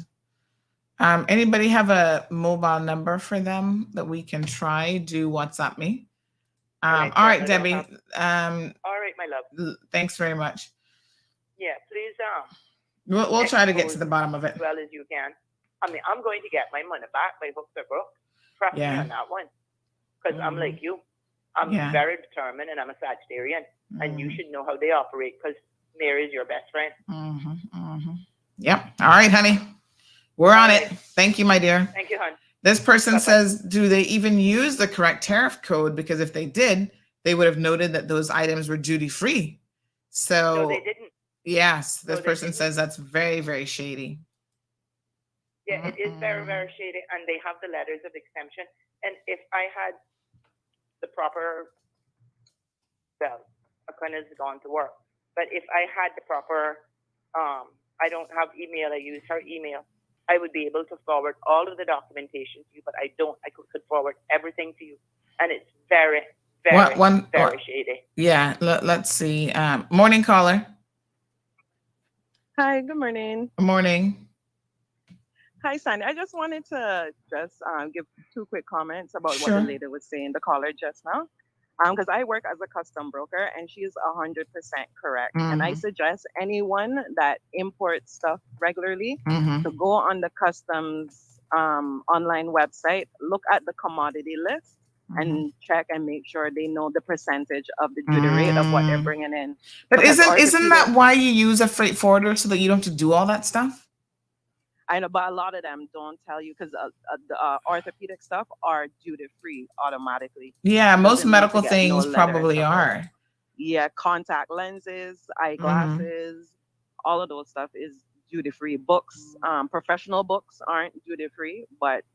Anybody have a mobile number for them that we can try? Do WhatsApp me. All right, Debbie. All right, my love. Thanks very much. Yeah, please. We'll try to get to the bottom of it as well as you can. I mean, I'm going to get my money back by hook or crook. Trust me on that one, because I'm like you. I'm very determined, and I'm a Sagittarian, and you should know how they operate because Mary is your best friend. Yep. All right, honey. We're on it. Thank you, my dear. Thank you, hon. This person says, do they even use the correct tariff code? Because if they did, they would have noted that those items were duty free. So no, they didn't. Yes, this person says that's very, very shady. Yeah, it is very, very shady, and they have the letters of exemption. And if I had the proper, well, I couldn't have gone to work. But if I had the proper, I don't have email. I use her email. I would be able to forward all of the documentation to you, but I don't. I could forward everything to you, and it's very, very shady. Yeah, let's see. Morning caller. Hi, good morning. Good morning. Hi, Sandy. I just wanted to give two quick comments about what the lady was saying, the caller just now. Because I work as a custom broker, and she's 100% correct. And I suggest anyone that imports stuff regularly to go on the customs online website, look at the commodity list, and check and make sure they know the percentage of the duty rate of what they're bringing in. But isn't that why you use a freight forwarder, so that you don't have to do all that stuff? I know, but a lot of them don't tell you because the orthopedic stuff are duty free automatically. Yeah, most medical things probably are. Yeah, contact lenses, eyeglasses, all of those stuff is duty free. Books, professional books aren't duty free, but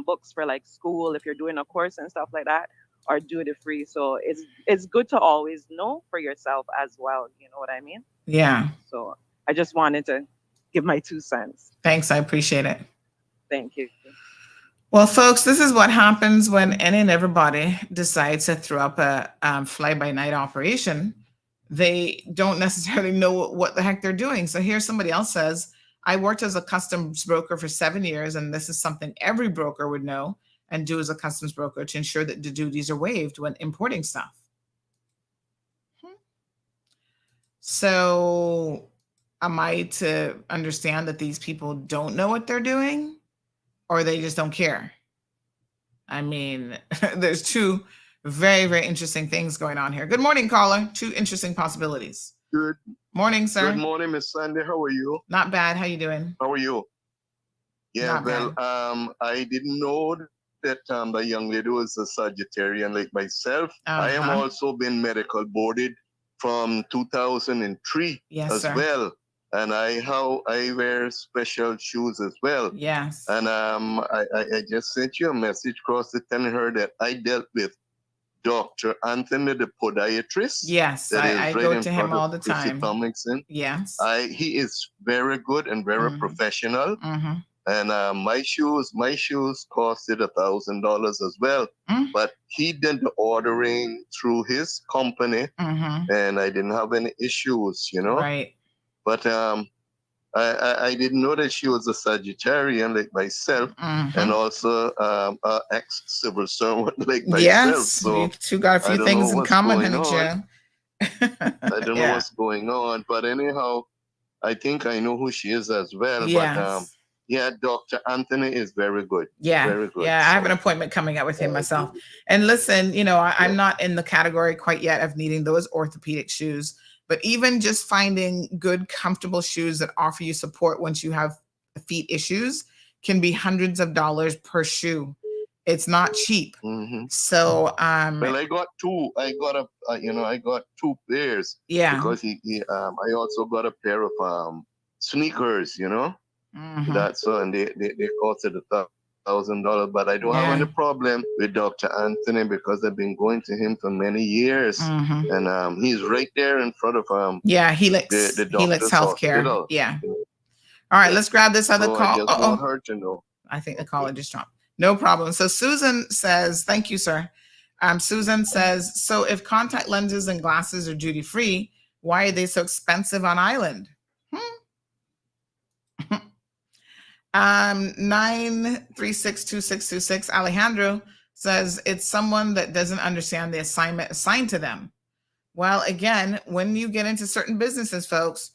books for like school, if you're doing a course and stuff like that, are duty free. So it's good to always know for yourself as well. You know what I mean? Yeah. So I just wanted to give my 2 cents. Thanks. I appreciate it. Thank you. Well, folks, this is what happens when any and everybody decides to throw up a fly-by-night operation. They don't necessarily know what the heck they're doing. So here somebody else says, I worked as a customs broker for 7 years, and this is something every broker would know and do as a customs broker to ensure that the duties are waived when importing stuff. So am I to understand that these people don't know what they're doing, or they just don't care? I mean, there's two very, very interesting things going on here. Good morning, caller. Two interesting possibilities. Good morning, sir. Good morning, Miss Sandy. How are you? Not bad. How you doing? How are you? Yeah, Not well, bad. I didn't know that the young lady was a Sagittarian like myself. I am also been medical boarded from 2003 as sir. well. And I wear special shoes as well. Yes. And I just sent you a message across the telling her that I dealt with Dr. Anthony, the podiatrist. Yes, I go to him all the time. Tomlinson. Yes. He is very good and very professional. And my shoes costed $1,000 as well. But he did the ordering through his company, and I didn't have any issues, you know. Right. But I didn't know that she was a Sagittarian like myself, and also ex-civil servant like myself. Yes, so we two got a few things in common, honey Joe. I don't know what's going on, but anyhow, I think I know who she is as well. Yes. But yeah, Dr. Anthony is very good. Yeah, very good. Yeah, I have an appointment coming up with him myself. And listen, you know, I'm not in the category quite yet of needing those orthopedic shoes. But even just finding good, comfortable shoes that offer you support once you have feet issues can be hundreds of dollars per shoe. It's not cheap. So, well, I got two. I got two pairs. Yeah. Because I also got a pair of sneakers. You know, that's and they costed $1,000. But I don't have any problem with Dr. Anthony because I've been going to him for many years, and he's right there in front of Helix Healthcare. Hospital. Yeah. All right, let's grab this other call. I just want her to know. I think the caller just dropped. No problem. So Susan says, thank you, sir. Susan says, so if contact lenses and glasses are duty free, why are they so expensive on island? 9362626 Alejandro says it's someone that doesn't understand the assignment assigned to them. Well, again, when you get into certain businesses, folks,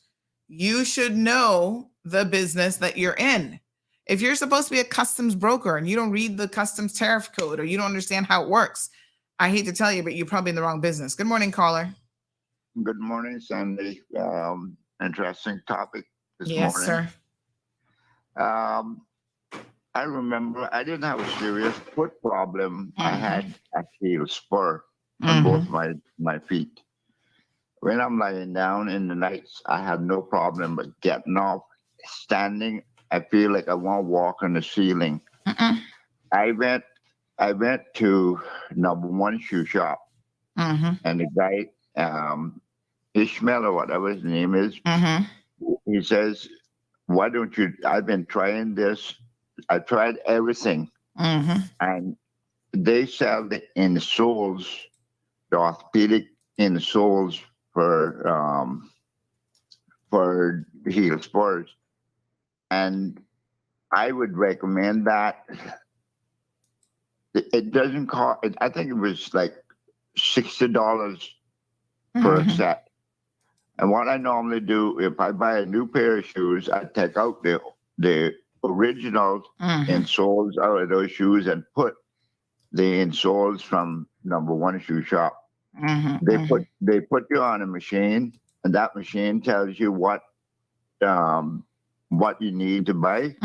you should know the business that you're in. If you're supposed to be a customs broker and you don't read the customs tariff code or you don't understand how it works, I hate to tell you, but you're probably in the wrong business. Good morning, caller. Good morning, Sandy. Interesting topic this morning. Yes, sir. I remember I didn't have a serious foot problem. I had a heel spur on both my feet. When I'm lying down in the nights, I have no problem, but getting up, standing, I feel like I want to walk on the ceiling. I went to number one shoe shop, and the guy, Ishmael or whatever his name is, he says, why don't you, I've been trying this. I tried everything. And they sell the insoles, the orthopedic insoles for heel spurs. And I would recommend that. It doesn't cost, I think it was like $60 for a set. And what I normally do, if I buy a new pair of shoes, I take out the original insoles out of those shoes and put the insoles from number one shoe shop. They put you on a machine, and that machine tells you what you need to buy,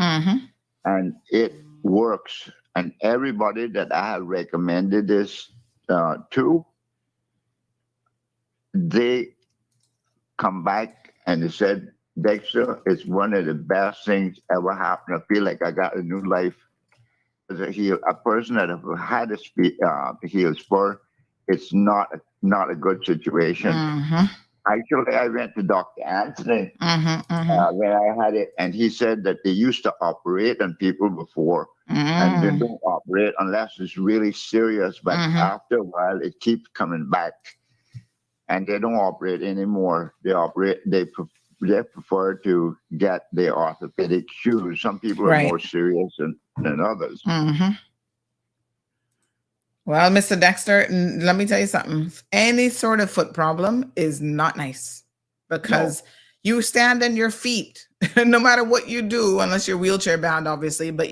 and it works. And everybody that I have recommended this to, they come back and they said, Dexter, it's one of the best things ever happened. I feel like I got a new life. As a person that have had a heel spur, it's not a good situation. Actually, I went to Dr. Anthony when I had it, and he said that they used to operate on people before, and they don't operate unless it's really serious. But after a while, it keeps coming back, and they don't operate anymore. They prefer to get the orthopedic shoes. Some people are more serious than others. Well, Mr. Dexter, let me tell you something. Any sort of foot problem is not nice. because you stand on your feet no matter what you do, unless you're wheelchair bound, obviously. But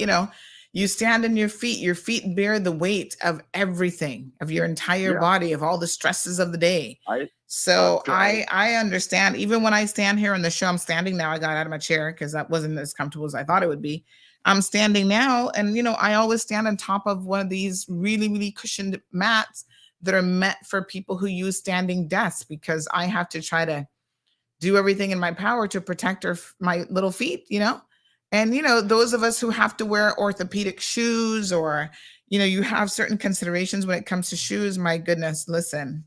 you stand on your feet bear the weight of everything, of your entire body, of all the stresses of the day. I understand. Even when I stand here on the show, I'm standing now. I got out of my chair because that wasn't as comfortable as I thought it would be. I'm standing now, and I always stand on top of one of these really, really cushioned mats that are meant for people who use standing desks, because I have to try to do everything in my power to protect my little feet, And, those of us who have to wear orthopedic shoes, or, you have certain considerations when it comes to shoes. My goodness, listen,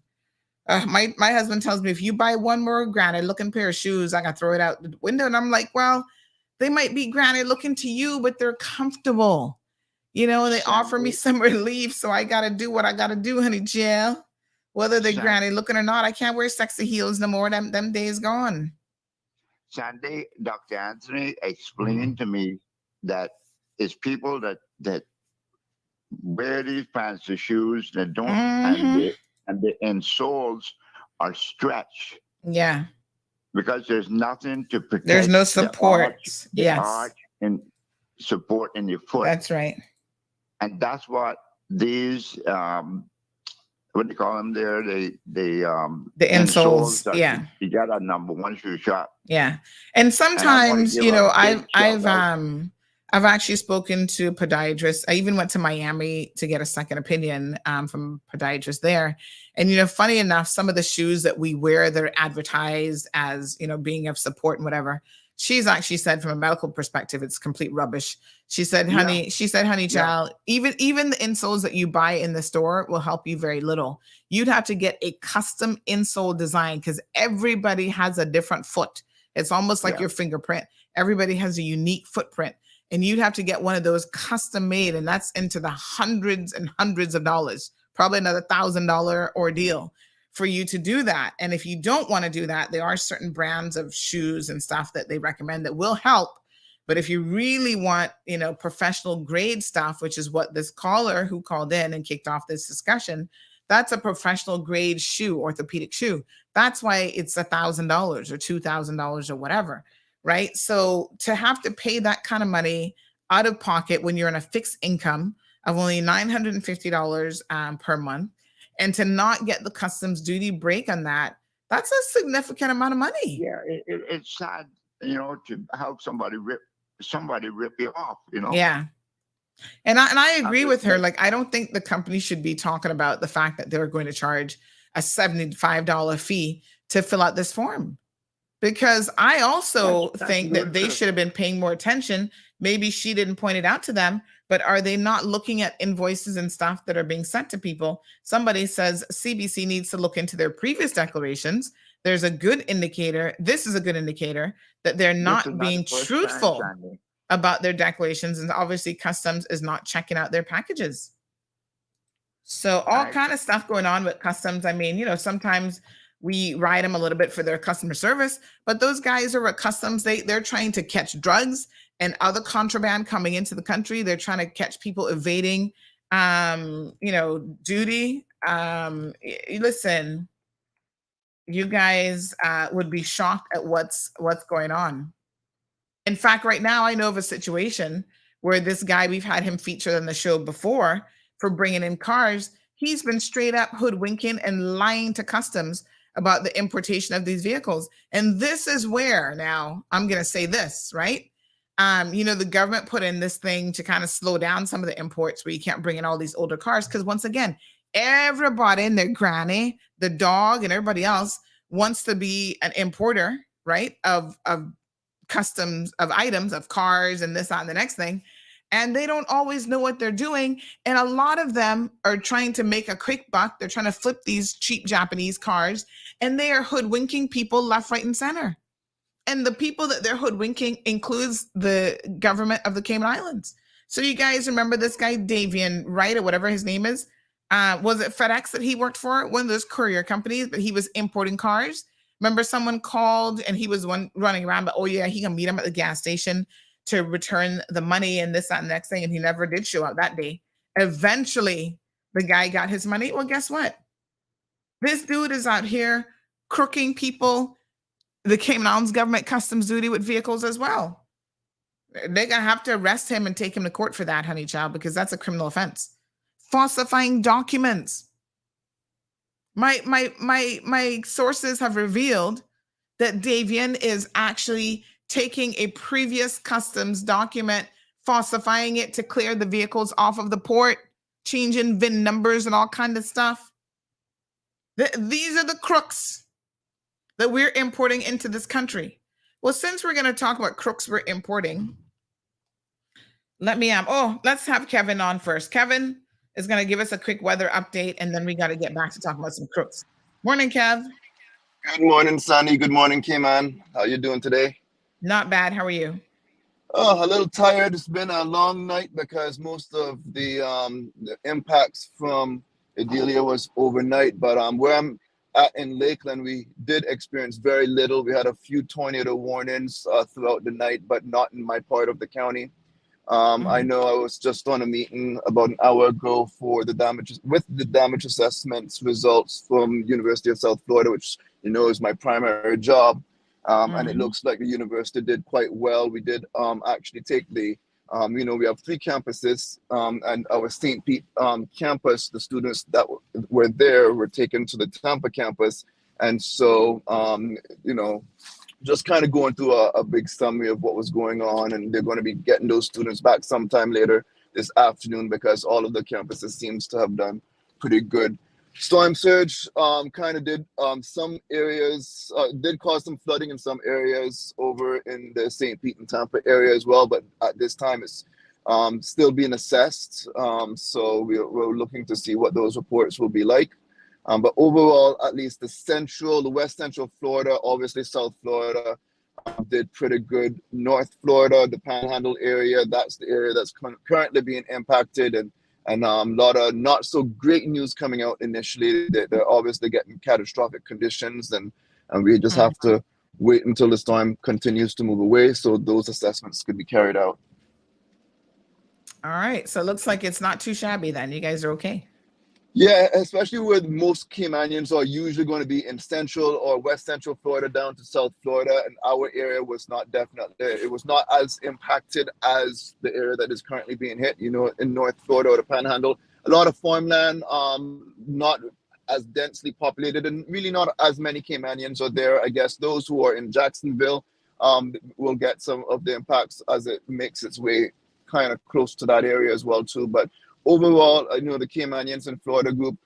my husband tells me, if you buy one more granite looking pair of shoes, I got to throw it out the window. And I'm like, well, they might be granite looking to you, but they're comfortable. They offer me some relief. So I got to do what I got to do, honey Jill. Whether they're granite looking or not, I can't wear sexy heels no more. Them days gone. Sunday, Dr. Anthony explained to me that it's people that wear these fancy shoes that don't, and the insoles are stretched. Yeah. Because there's nothing to protect. There's no support. The arch and support in your foot. That's right. And that's what these what do you call them there? The insoles. Yeah. You got a number one shoe shop. Yeah. And sometimes, I've actually spoken to podiatrists. I even went to Miami to get a second opinion from podiatrists there. And, funny enough, some of the shoes that we wear, they're advertised as, being of support and whatever. She's actually said, from a medical perspective, it's complete rubbish. She said, honey, child, even the insoles that you buy in the store will help you very little. You'd have to get a custom insole design, because everybody has a different foot. It's almost like your fingerprint. Everybody has a unique footprint. And you'd have to get one of those custom made, and that's into the hundreds and hundreds of dollars, probably another $1,000 ordeal for you to do that. And if you don't want to do that, there are certain brands of shoes and stuff that they recommend that will help. But if you really want, professional grade stuff, which is what this caller who called in and kicked off this discussion, that's a professional grade shoe, orthopedic shoe. That's why it's $1,000 or $2,000 or whatever. Right. So to have to pay that kind of money out of pocket when you're on a fixed income of only $950 per month, and to not get the customs duty break on that, that's a significant amount of money. Yeah, it's sad, to have somebody rip you off, Yeah. And I agree with her. Like, I don't think the company should be talking about the fact that they're going to charge a $75 fee to fill out this form. Because I also think that they should have been paying more attention. Maybe she didn't point it out to them, but are they not looking at invoices and stuff that are being sent to people? Somebody says CBC needs to look into their previous declarations. There's a good indicator. This is a good indicator that they're not being truthful about their declarations. And obviously customs is not checking out their packages. So all kind of stuff going on with customs. I mean, sometimes we ride them a little bit for their customer service, but those guys are at customs. They're trying to catch drugs and other contraband coming into the country. They're trying to catch people evading, duty. Listen, you guys would be shocked at what's going on. In fact, right now, I know of a situation where this guy, we've had him featured on the show before for bringing in cars. He's been straight up hoodwinking and lying to customs about the importation of these vehicles. And this is where, now I'm going to say this, right? The government put in this thing to kind of slow down some of the imports where you can't bring in all these older cars. Because once again, everybody and their granny, the dog, and everybody else wants to be an importer, right? Of customs, of items, of cars, and this, that, and the next thing. And they don't always know what they're doing. And a lot of them are trying to make a quick buck. They're trying to flip these cheap Japanese cars, and they are hoodwinking people left, right, and center. And the people that they're hoodwinking includes the government of the Cayman Islands. So you guys remember this guy, Davian Wright, or whatever his name is? Was it FedEx that he worked for? One of those courier companies, but he was importing cars. Remember someone called and he was running around, but he can meet him at the gas station to return the money and this, that, and the next thing. And he never did show up that day. Eventually, the guy got his money. Well, guess what? This dude is out here crooking people, the Cayman Islands government customs duty with vehicles as well. They're gonna have to arrest him and take him to court for that, honey child, because that's a criminal offense. Falsifying documents. My sources have revealed that Davian is actually taking a previous customs document, falsifying it to clear the vehicles off of the port, changing VIN numbers and all kind of stuff. These are the crooks that we're importing into this country. Well, since we're going to talk about crooks we're importing, let's have Kevin on first. Kevin is going to give us a quick weather update, and then we got to get back to talking about some crooks. Morning, Kev. Good morning, Sandy. Good morning, Cayman. How you doing today? Not bad. How are you? Oh, a little tired. It's been a long night because most of the impacts from Idalia was overnight. But where I'm at in Lakeland, we did experience very little. We had a few tornado warnings throughout the night, but not in my part of the county. I know I was just on a meeting about an hour ago for the damage assessments results from University of South Florida, which is my primary job. And it looks like the university did quite well. We did actually take the, we have 3 campuses, and our St. Pete campus, the students that were there were taken to the Tampa campus. And so, just kind of going through a big summary of what was going on, and they're going to be getting those students back sometime later this afternoon because all of the campuses seems to have done pretty good. Storm surge kind of did some areas, did cause some flooding in some areas over in the St. Pete and Tampa area as well, but at this time it's still being assessed. So we're looking to see what those reports will be like. But overall, at least the West Central Florida, obviously South Florida, did pretty good. North Florida, the Panhandle area, that's the area that's currently being impacted, and a lot of not so great news coming out initially. They're obviously getting catastrophic conditions, and we just have to wait until the storm continues to move away so those assessments could be carried out. All right, so it looks like it's not too shabby then. You guys are okay. Yeah, especially where most Caymanians are usually going to be in Central or West Central Florida down to South Florida, and our area was not it was not as impacted as the area that is currently being hit, in North Florida or the Panhandle. A lot of farmland, not as densely populated, and really not as many Caymanians are there. I guess those who are in Jacksonville will get some of the impacts as it makes its way kind of close to that area as well too. But overall, the Caymanians and Florida group,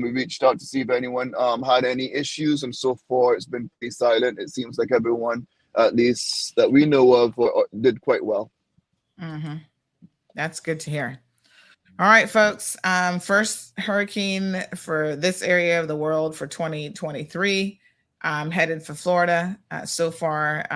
we reached out to see if anyone had any issues, and so far it's been pretty silent. It seems like everyone, at least that we know of, did quite well. That's good to hear. All right, folks. First hurricane for this area of the world for 2023, headed for Florida. So far,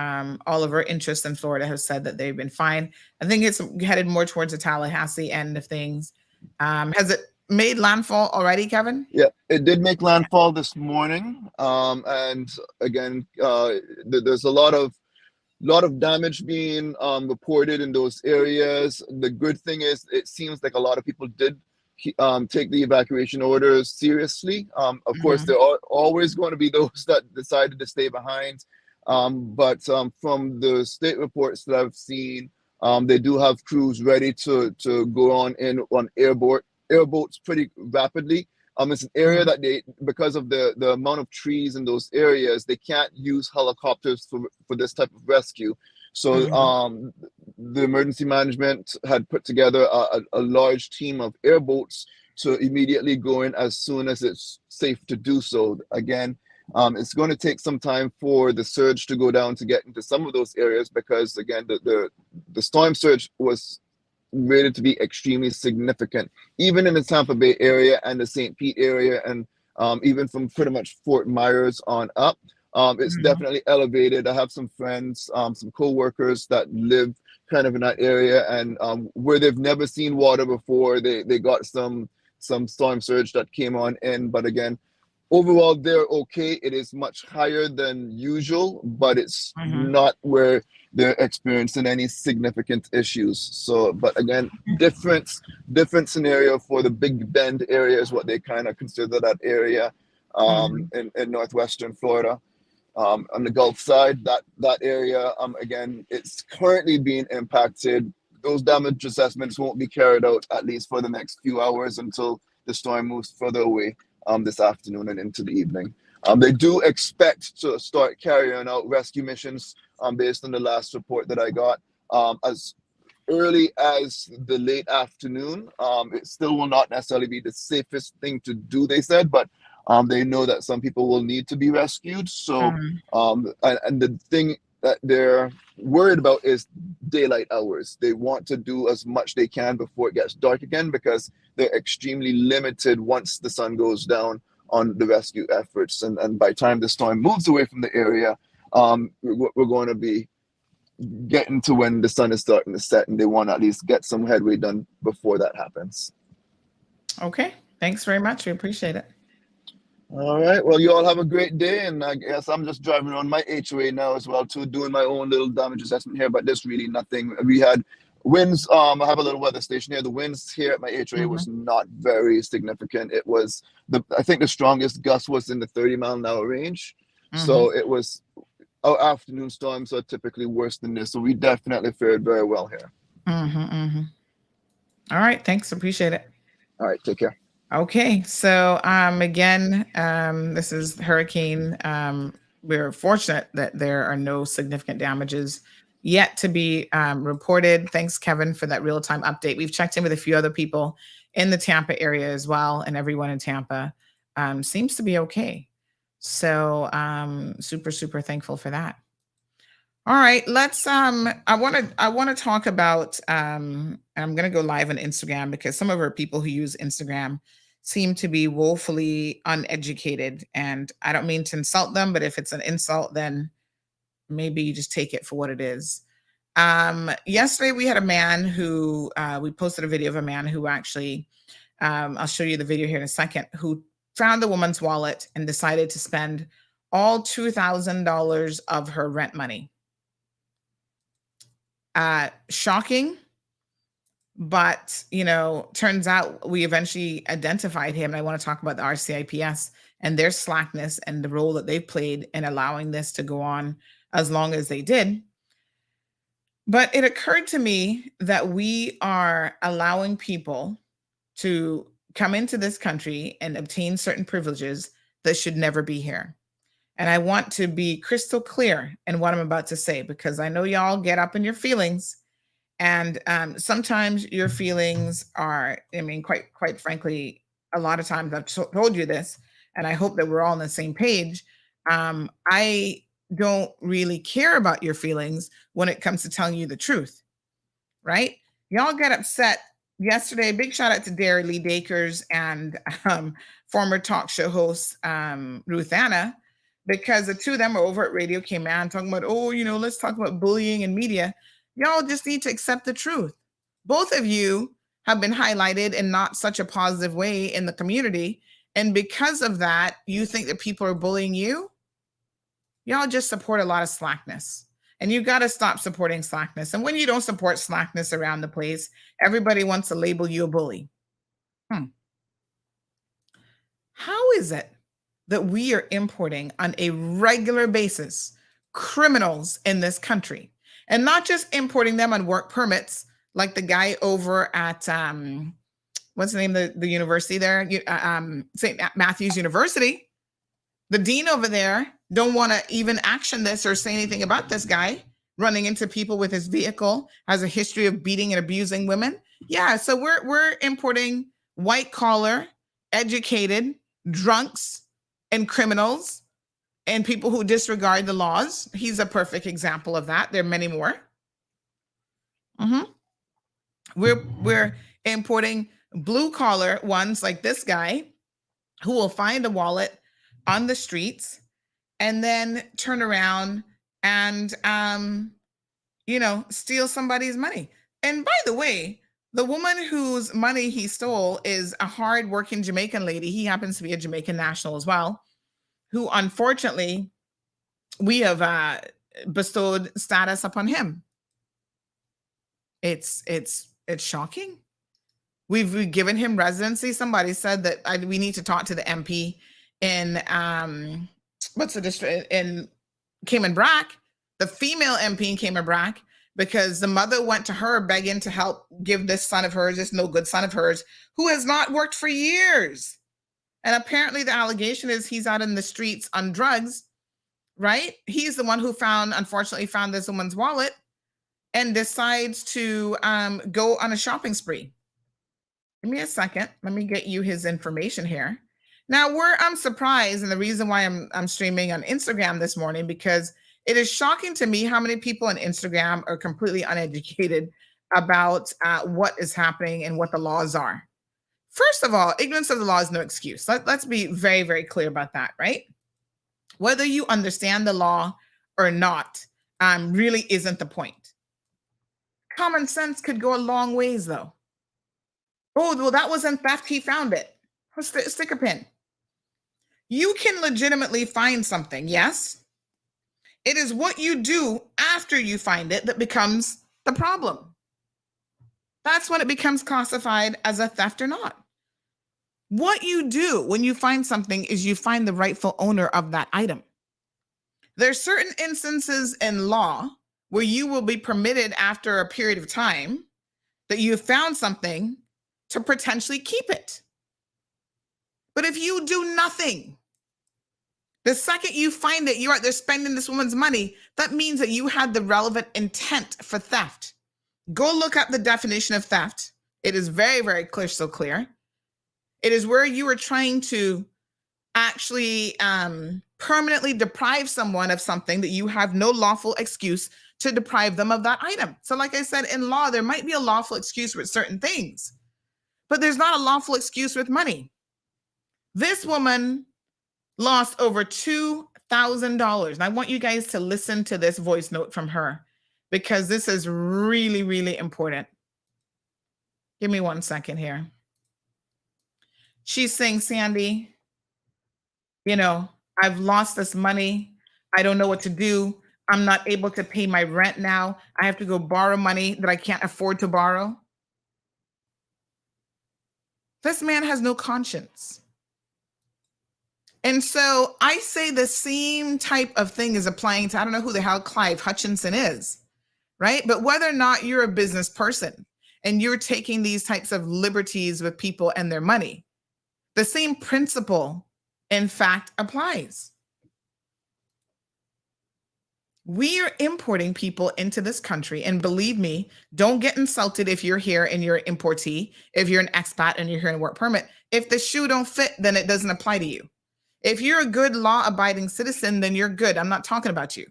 all of our interests in Florida have said that they've been fine. I think it's headed more towards the Tallahassee end of things. Has it made landfall already, Kevin? Yeah, it did make landfall this morning. And again, there's a lot of damage being reported in those areas. The good thing is it seems like a lot of people did take the evacuation orders seriously. Of course, there are always going to be those that decided to stay behind. But from the state reports that I've seen, they do have crews ready to go on airboats pretty rapidly. It's an area that because of the amount of trees in those areas, they can't use helicopters for this type of rescue. So the emergency management had put together a large team of airboats to immediately go in as soon as it's safe to do so. Again, it's going to take some time for the surge to go down to get into some of those areas because, again, the storm surge was rated to be extremely significant, even in the Tampa Bay area and the St. Pete area, and even from pretty much Fort Myers on up. It's definitely elevated. I have some friends, some co-workers that live kind of in that area, and where they've never seen water before, they got some storm surge that came on in. But again, overall, they're okay. It is much higher than usual, but it's not where they're experiencing any significant issues. So, but again, different scenario for the Big Bend area is what they kind of consider that area in northwestern Florida. on the Gulf side, that area, again, it's currently being impacted. Those damage assessments won't be carried out at least for the next few hours until the storm moves further away this afternoon and into the evening. They do expect to start carrying out rescue missions based on the last report that I got as early as the late afternoon. It still will not necessarily be the safest thing to do, they said, but they know that some people will need to be rescued. So, and the thing that they're worried about is daylight hours. They want to do as much they can before it gets dark again, because they're extremely limited once the sun goes down on the rescue efforts. And by the time the storm moves away from the area, we're going to be getting to when the sun is starting to set, and they want to at least get some headway done before that happens. Okay, thanks very much. We appreciate it. All right. Well, you all have a great day. And I guess I'm just driving around my HOA now as well, too, doing my own little damage assessment here, but there's really nothing. We had winds. I have a little weather station here. The winds here at my HOA was not very significant. It was, I think the strongest gust was in the 30-mile-an-hour range. So it was, our afternoon storms are typically worse than this. So we definitely fared very well here. All right. Thanks. Appreciate it. All right. Take care. Okay, so again, this is hurricane. We're fortunate that there are no significant damages yet to be reported. Thanks, Kevin, for that real-time update. We've checked in with a few other people in the Tampa area as well, and everyone in Tampa seems to be okay. So super, super thankful for that. All right, let's I want to talk about I'm going to go live on Instagram, because some of our people who use Instagram seem to be woefully uneducated, and I don't mean to insult them, but if it's an insult, then maybe you just take it for what it is. Yesterday we had a man who we posted a video of a man who actually I'll show you the video here in a second, who found the woman's wallet and decided to spend all $2,000 of her rent money. Shocking. But, you know, turns out we eventually identified him. And I want to talk about the RCIPS and their slackness and the role that they played in allowing this to go on as long as they did. But it occurred to me that we are allowing people to come into this country and obtain certain privileges that should never be here. And I want to be crystal clear in what I'm about to say, because I know y'all get up in your feelings. And sometimes your feelings are, I mean, quite frankly, a lot of times I've told you this, and I hope that we're all on the same page. I don't really care about your feelings when it comes to telling you the truth, right? Y'all get upset yesterday. Big shout out to Derry Lee Dakers and former talk show host Ruth Anna, because the two of them are over at Radio Cayman talking about, oh, you know, let's talk about bullying and media. Y'all just need to accept the truth. Both of you have been highlighted in not such a positive way in the community. And because of that, you think that people are bullying you? Y'all just support a lot of slackness. And you got to stop supporting slackness. And when you don't support slackness around the place, everybody wants to label you a bully. How is it that we are importing on a regular basis criminals in this country? And not just importing them on work permits, like the guy over at, what's the name of the university there? St. Matthew's University. The dean over there don't want to even action this or say anything about this guy running into people with his vehicle, has a history of beating and abusing women. Yeah, so we're importing white collar, educated, drunks, and criminals, and people who disregard the laws. He's a perfect example of that. There are many more. We're importing blue collar ones like this guy, who will find a wallet on the streets and then turn around and you know, steal somebody's money. And by the way, the woman whose money he stole is a hard-working Jamaican lady. He happens to be a Jamaican national as well, who unfortunately we have bestowed status upon him. It's shocking. We've given him residency. Somebody said that we need to talk to the MP in what's the district in Cayman Brac, the female MP in Cayman Brac, because the mother went to her begging to help give this son of hers, this no good son of hers, who has not worked for years. And apparently the allegation is he's out in the streets on drugs, right? He's the one who unfortunately found this woman's wallet and decides to go on a shopping spree. Give me a second. Let me get you his information here. Now, where I'm surprised, and the reason why I'm streaming on Instagram this morning, because it is shocking to me how many people on Instagram are completely uneducated about what is happening and what the laws are. First of all, ignorance of the law is no excuse. Let's be very, very clear about that, right? Whether you understand the law or not really isn't the point. Common sense could go a long ways, though. Oh, well, that wasn't theft. He found it. Stick a pin. You can legitimately find something, yes? It is what you do after you find it that becomes the problem. That's when it becomes classified as a theft or not. What you do when you find something is you find the rightful owner of that item. There's certain instances in law where you will be permitted after a period of time that you have found something to potentially keep it. But if you do nothing, the second you find it, you're out there spending this woman's money, that means that you had the relevant intent for theft. Go look up the definition of theft. It is very, very clear, so clear. It is where you are trying to actually permanently deprive someone of something that you have no lawful excuse to deprive them of that item. So like I said, in law, there might be a lawful excuse with certain things, but there's not a lawful excuse with money. This woman lost over $2,000. And I want you guys to listen to this voice note from her because this is really, really important. Give me 1 second here. She's saying, Sandy, you know, I've lost this money. I don't know what to do. I'm not able to pay my rent now. I have to go borrow money that I can't afford to borrow. This man has no conscience. And so I say the same type of thing is applying to, I don't know who the hell Clive Hutchinson is, right? But whether or not you're a business person and you're taking these types of liberties with people and their money, the same principle, in fact, applies. We are importing people into this country, and believe me, don't get insulted if you're here and you're an importee, if you're an expat and you're here in a work permit. If the shoe don't fit, then it doesn't apply to you. If you're a good law-abiding citizen, then you're good. I'm not talking about you.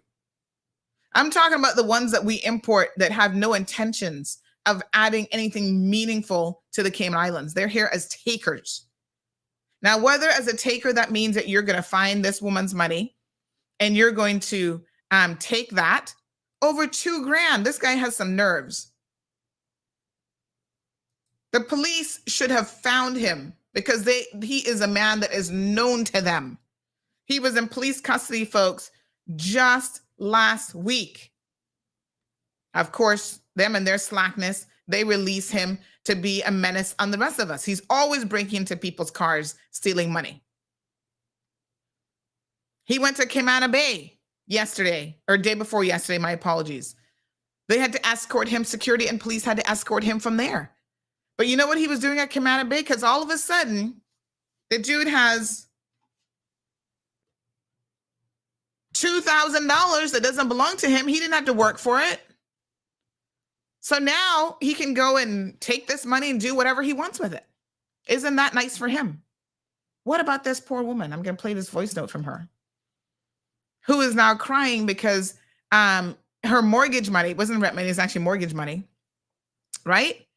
I'm talking about the ones that we import that have no intentions of adding anything meaningful to the Cayman Islands. They're here as takers. Now, whether as a taker, that means that you're going to find this woman's money and you're going to take that over $2,000. This guy has some nerves. The police should have found him because he is a man that is known to them. He was in police custody, folks, just last week. Of course, them and their slackness, they release him to be a menace on the rest of us. He's always breaking into people's cars, stealing money. He went to Camana Bay yesterday, or day before yesterday, my apologies. They had to escort him, security and police had to escort him from there. But you know what he was doing at Camana Bay? Because all of a sudden, the dude has $2,000 that doesn't belong to him. He didn't have to work for it. So now he can go and take this money and do whatever he wants with it. Isn't that nice for him? What about this poor woman? I'm going to play this voice note from her, who is now crying because her mortgage money, it wasn't rent money, it's actually mortgage money, right?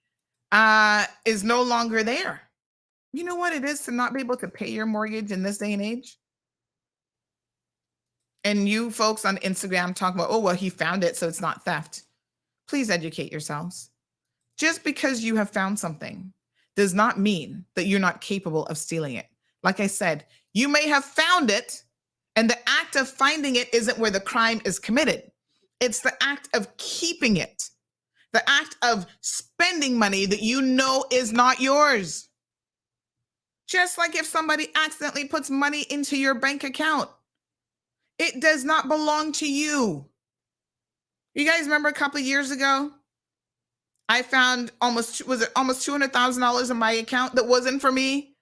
Is no longer there. You know what it is to not be able to pay your mortgage in this day and age? And you folks on Instagram talk about, oh, well, he found it, so it's not theft. Please educate yourselves. Just because you have found something does not mean that you're not capable of stealing it. Like I said, you may have found it, and the act of finding it isn't where the crime is committed. It's the act of keeping it, the act of spending money that you know is not yours. Just like if somebody accidentally puts money into your bank account, It does not belong to you. You guys remember a couple of years ago? I found almost $200,000 in my account that wasn't for me.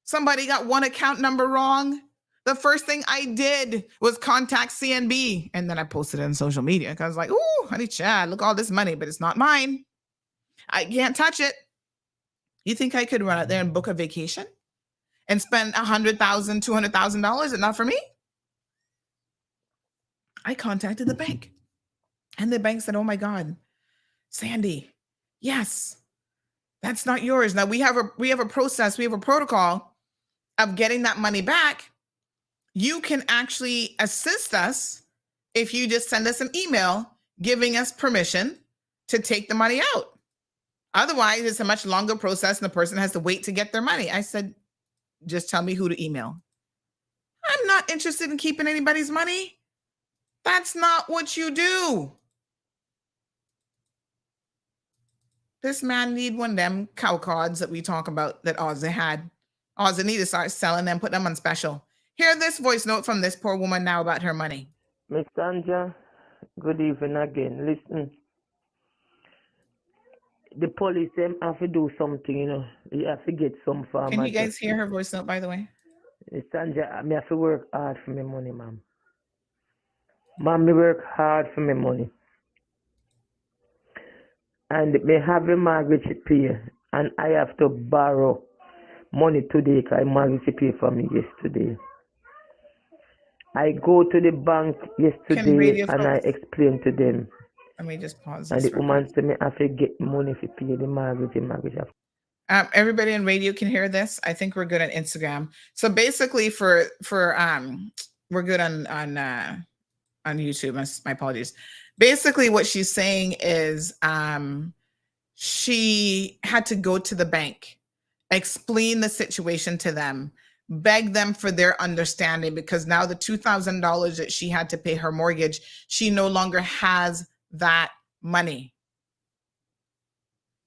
Somebody got one account number wrong. The first thing I did was contact CNB. And then I posted it on social media because I was like, ooh, honey Chad, look all this money, but it's not mine. I can't touch it. You think I could run out there and book a vacation and spend $100,000, $200,000 and not for me? I contacted the bank. And the bank said, oh my God, Sandy, yes, that's not yours. Now we have a process, we have a protocol of getting that money back. You can actually assist us if you just send us an email giving us permission to take the money out. Otherwise, it's a much longer process and the person has to wait to get their money. I said, just tell me who to email. I'm not interested in keeping anybody's money. That's not what you do. This man need one of them cow cards that we talk about that Ozzy had. Ozzy need to start selling them, put them on special. Hear this voice note from this poor woman now about her money. Miss Tanja, good evening again. Listen, the police them have to do something, you know. You have to get some farm. Can you guys hear her voice note, by the way? Miss Tanja, I have to work hard for my money, ma'am. Ma'am, me work hard for my money. And me have a mortgage to pay, and I have to borrow money today because I mortgage to pay for me yesterday. I go to the bank yesterday and I explain to them. Let me just pause. And the woman said me have to get money to pay the mortgage. Everybody on radio can hear this. I think we're good on Instagram. So basically, we're good on YouTube. My apologies. Basically, what she's saying is she had to go to the bank, explain the situation to them, beg them for their understanding, because now the $2,000 that she had to pay her mortgage, she no longer has that money.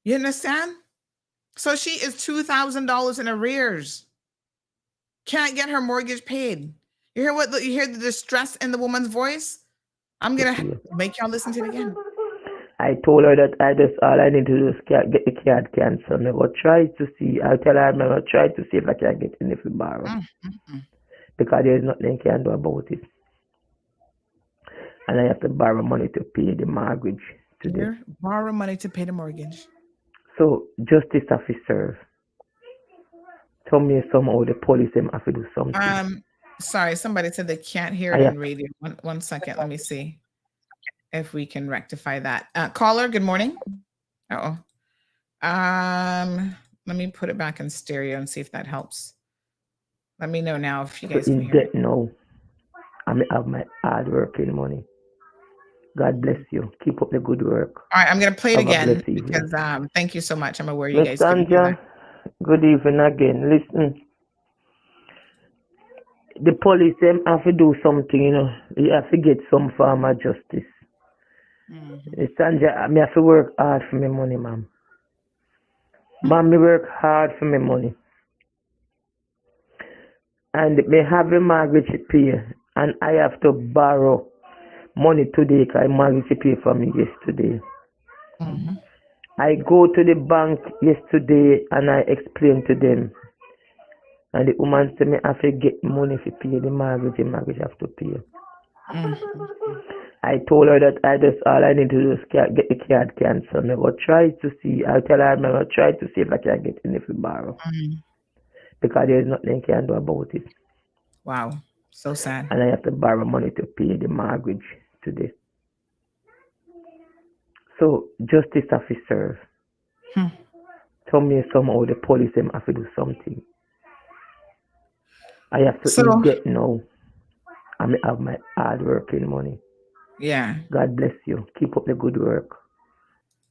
You understand? So she is $2,000 in arrears. Can't get her mortgage paid. You hear the distress in the woman's voice? I'm going to make y'all listen to it again. I told her that all I need to do is get the card canceled. I will try to see. I'll tell her I will try to see if I can get in if we borrow. Because there is nothing I can do about it. And I have to borrow money to pay the mortgage today. Borrow money to pay the mortgage. So justice have to serve. Tell me somehow the police have to do something. Sorry, somebody said they can't hear it on radio. One second, let me see if we can rectify that. Caller, good morning. Let me put it back in stereo and see if that helps. Let me know now if you guys can hear it. No, I have my hard working money. God bless you. Keep up the good work. All right, I'm going to play it again because thank you so much. I'm aware you guys. Tanja, good evening again. Listen. The police them have to do something, you know. You have to get some form of justice. Sandra, I have to work hard for my money, ma'am. Ma'am, me work hard for my money. And me have a mortgage to pay, and I have to borrow money today because I mortgage to pay for me yesterday. I go to the bank yesterday and I explain to them. And the woman said me have to get money to pay the mortgage have to pay. I told her that all I need to do is get the card canceled. I will try to see. I'll tell her I will try to see if I can get in if we borrow. Because there is nothing I can do about it. Wow. So sad. And I have to borrow money to pay the mortgage today. So justice have to serve. Tell me somehow the police have to do something. I have to get now. I have my hard working money. Yeah. God bless you. Keep up the good work.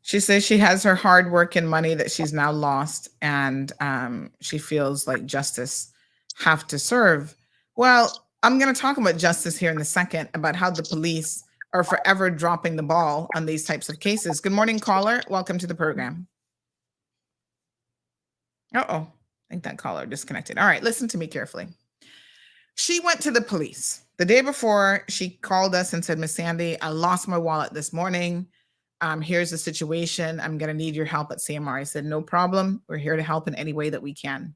She says she has her hard working money that she's now lost, and she feels like justice have to serve. Well, I'm going to talk about justice here in a second, about how the police are forever dropping the ball on these types of cases. Good morning, caller. Welcome to the program. I think that caller disconnected. All right, listen to me carefully. She went to the police. The day before, she called us and said, Miss Sandy, I lost my wallet this morning. Here's the situation. I'm going to need your help at CMR. I said, no problem. We're here to help in any way that we can.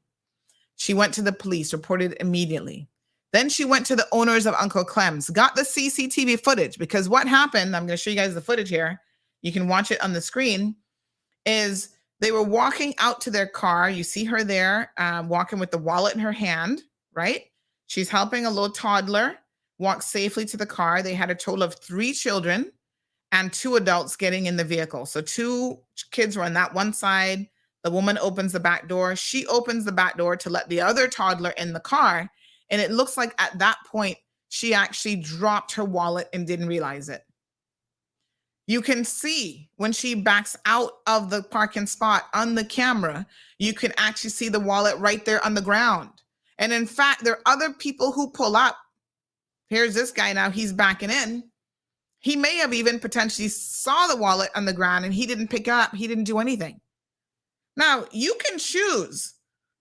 She went to the police, reported immediately. Then she went to the owners of Uncle Clem's, got the CCTV footage, because what happened, I'm going to show you guys the footage here. You can watch it on the screen, is they were walking out to their car. You see her there walking with the wallet in her hand, right? She's helping a little toddler walk safely to the car. They had a total of 3 children and 2 adults getting in the vehicle. So 2 kids were on that one side. The woman opens the back door. She opens the back door to let the other toddler in the car. And it looks like at that point, she actually dropped her wallet and didn't realize it. You can see when she backs out of the parking spot on the camera, you can actually see the wallet right there on the ground. And in fact, there are other people who pull up. Here's this guy now, he's backing in. He may have even potentially saw the wallet on the ground and he didn't pick it up. He didn't do anything. Now, you can choose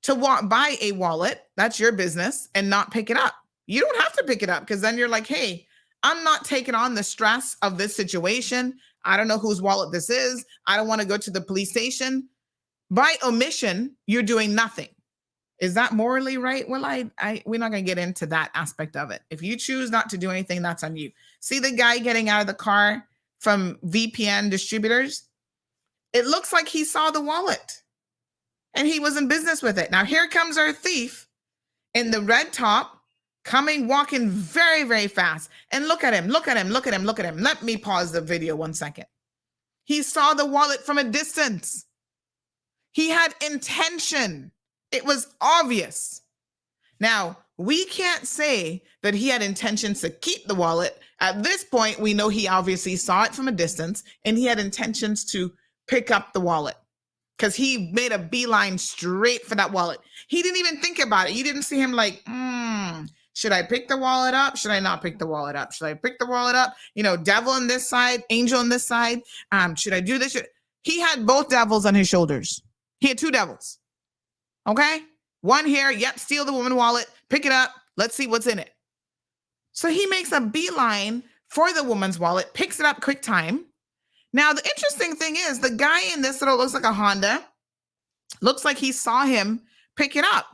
to walk by a wallet, that's your business, and not pick it up. You don't have to pick it up, because then you're like, hey, I'm not taking on the stress of this situation. I don't know whose wallet this is. I don't want to go to the police station. By omission, you're doing nothing. Is that morally right? Well, we're not going to get into that aspect of it. If you choose not to do anything, that's on you. See the guy getting out of the car from VPN distributors? It looks like he saw the wallet and he was in business with it. Now, here comes our thief in the red top, walking very, very fast. And look at him, look at him, look at him, look at him. Let me pause the video 1 second. He saw the wallet from a distance. He had intention. It was obvious. Now, we can't say that he had intentions to keep the wallet. At this point, we know he obviously saw it from a distance and he had intentions to pick up the wallet because he made a beeline straight for that wallet. He didn't even think about it. You didn't see him like, should I pick the wallet up? Should I not pick the wallet up? Should I pick the wallet up? You know, devil on this side, angel on this side. Should I do this? He had both devils on his shoulders. He had 2 devils. Okay? One here, yep, steal the woman's wallet, pick it up, let's see what's in it. So he makes a beeline for the woman's wallet, picks it up quick time. Now, the interesting thing is the guy in this little looks like a Honda, looks like he saw him pick it up.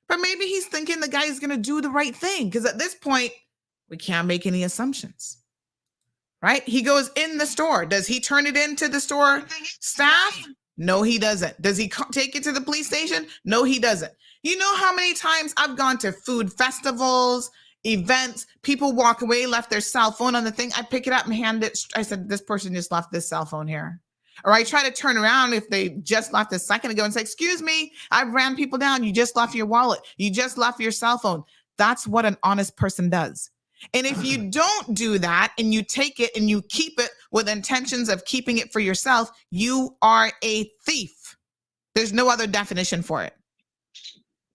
But maybe he's thinking the guy is going to do the right thing, because at this point, we can't make any assumptions, right? He goes in the store. Does he turn it into the store staff? No, he doesn't. Does he take it to the police station? No, he doesn't. You know how many times I've gone to food festivals, events, people walk away, left their cell phone on the thing. I pick it up and hand it. I said, this person just left this cell phone here. Or I try to turn around if they just left a second ago and say, excuse me, I ran people down. You just left your wallet. You just left your cell phone. That's what an honest person does. And if you don't do that and you take it and you keep it with intentions of keeping it for yourself, you are a thief. There's no other definition for it.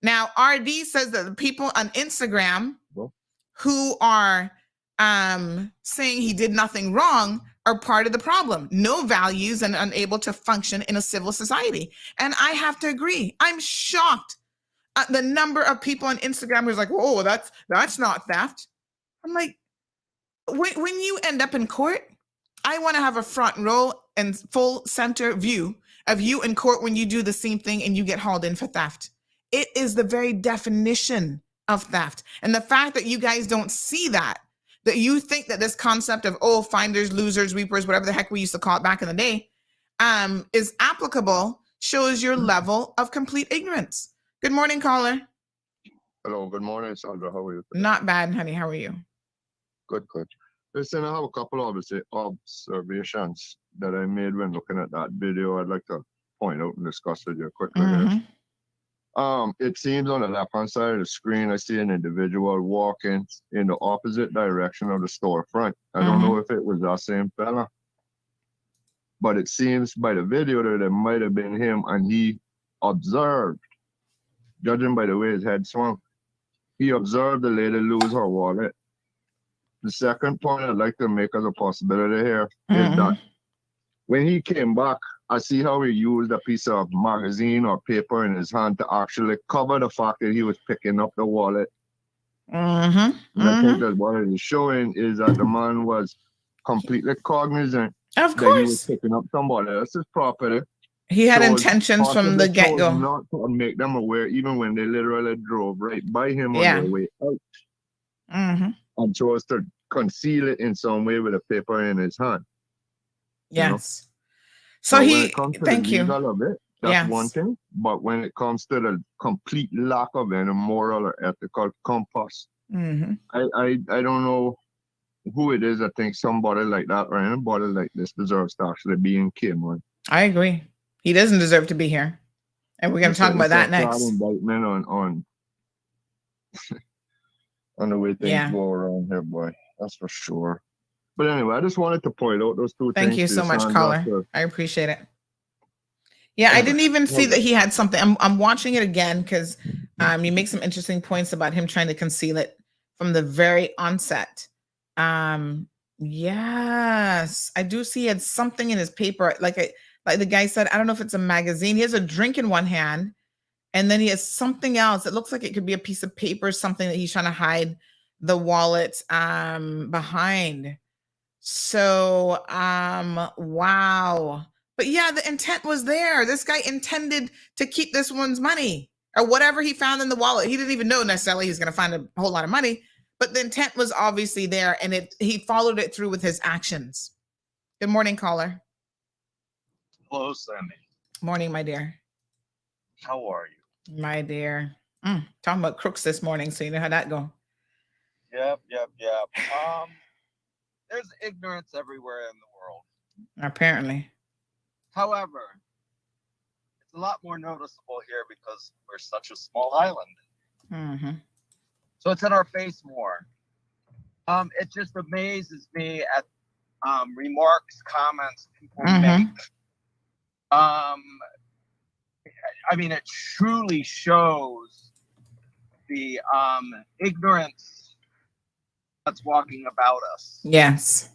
Now, RD says that the people on Instagram who are saying he did nothing wrong are part of the problem. No values and unable to function in a civil society. And I have to agree. I'm shocked at the number of people on Instagram who's like, whoa, that's not theft. I'm like, when you end up in court, I want to have a front row and full center view of you in court when you do the same thing and you get hauled in for theft. It is the very definition of theft. And the fact that you guys don't see that you think that this concept of, finders, losers, reapers, whatever the heck we used to call it back in the day, is applicable, shows your level of complete ignorance. Good morning, caller. Hello, good morning, Sandra. How are you today? Not bad, honey. How are you? Good. Listen, I have a couple of observations that I made when looking at that video. I'd like to point out and discuss with you quickly. It seems on the left-hand side of the screen, I see an individual walking in the opposite direction of the storefront. I don't know if it was that same fella, but it seems by the video that it might have been him, and he observed, judging by the way his head swung, he observed the lady lose her wallet. The second point I'd like to make as a possibility here is that when he came back, I see how he used a piece of magazine or paper in his hand to actually cover the fact that he was picking up the wallet. Mm-hmm. And I think that what it is showing is that the man was completely cognizant of that he was course picking up somebody else's property. he had Chose- intentions from the possibly chose get-go. not to make them aware, even when they literally drove right by him on Yeah. their way out, Mm-hmm. and chose to conceal it in some way with a paper in his hand. You know? Yes. So Now, when he it comes to thank the you. legal of it, that's Yes. one thing. But when it comes to the complete lack of any moral or ethical compass, Mm-hmm. I don't know who it is that thinks somebody like that or anybody like this deserves to actually be in Cayman. I agree. He doesn't deserve to be here. And we're going to talk about that next. Indictment on the way things Yeah. go around here, boy. That's for sure. But anyway, I just wanted to point out those two things. Thank you to so much, Sandra, caller. to- I appreciate it. Yeah, I didn't even see that he had something. I'm watching it again because you make some interesting points about him trying to conceal it from the very onset. Yes, I do see he had something in his paper, like the guy said. I don't know if it's a magazine. He has a drink in one hand, and then he has something else. It looks like it could be a piece of paper, something that he's trying to hide the wallet behind. So wow. But yeah, the intent was there. This guy intended to keep this one's money or whatever he found in the wallet. He didn't even know necessarily he's going to find a whole lot of money, but the intent was obviously there, and he followed it through with his actions. Good morning, caller. Hello, Sandy. Morning, my dear. How are you? My dear. Talking about crooks this morning, so you know how that go. Yep. There's ignorance everywhere in the world. Apparently. However, it's a lot more noticeable here because we're such a small island. Mm-hmm. So it's in our face more. It just amazes me at remarks, comments people make. I mean, it truly shows the ignorance that's walking about us. Yes.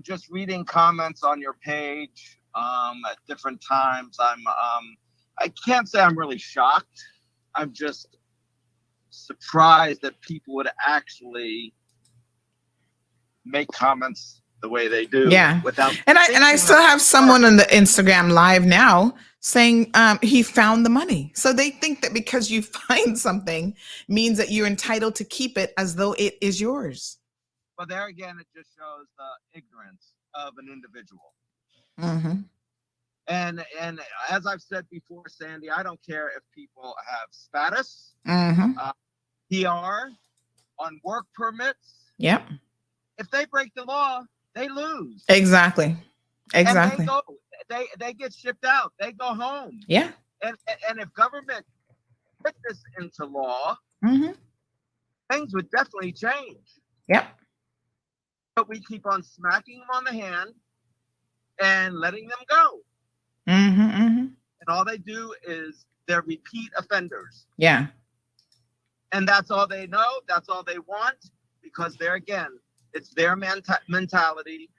Just reading comments on your page at different times, I can't say I'm really shocked. I'm just surprised that people would actually make comments the way they do. Yeah. Without and I still have someone on the Instagram live now saying he found the money. So they think that because you find something means that you're entitled to keep it as though it is yours. But there again, it just shows the ignorance of an individual. Mm-hmm. And as I've said before, Sandy, I don't care if people have status, PR, on work permits. Yep. If they break the law, they lose. Exactly. And they get shipped out. They go home. Yeah. And if government put this into law, things would definitely change. Yep. But we keep on smacking them on the hand and letting them go. And all they do is they're repeat offenders. Yeah. And that's all they know. That's all they want, because there again, it's their mentality.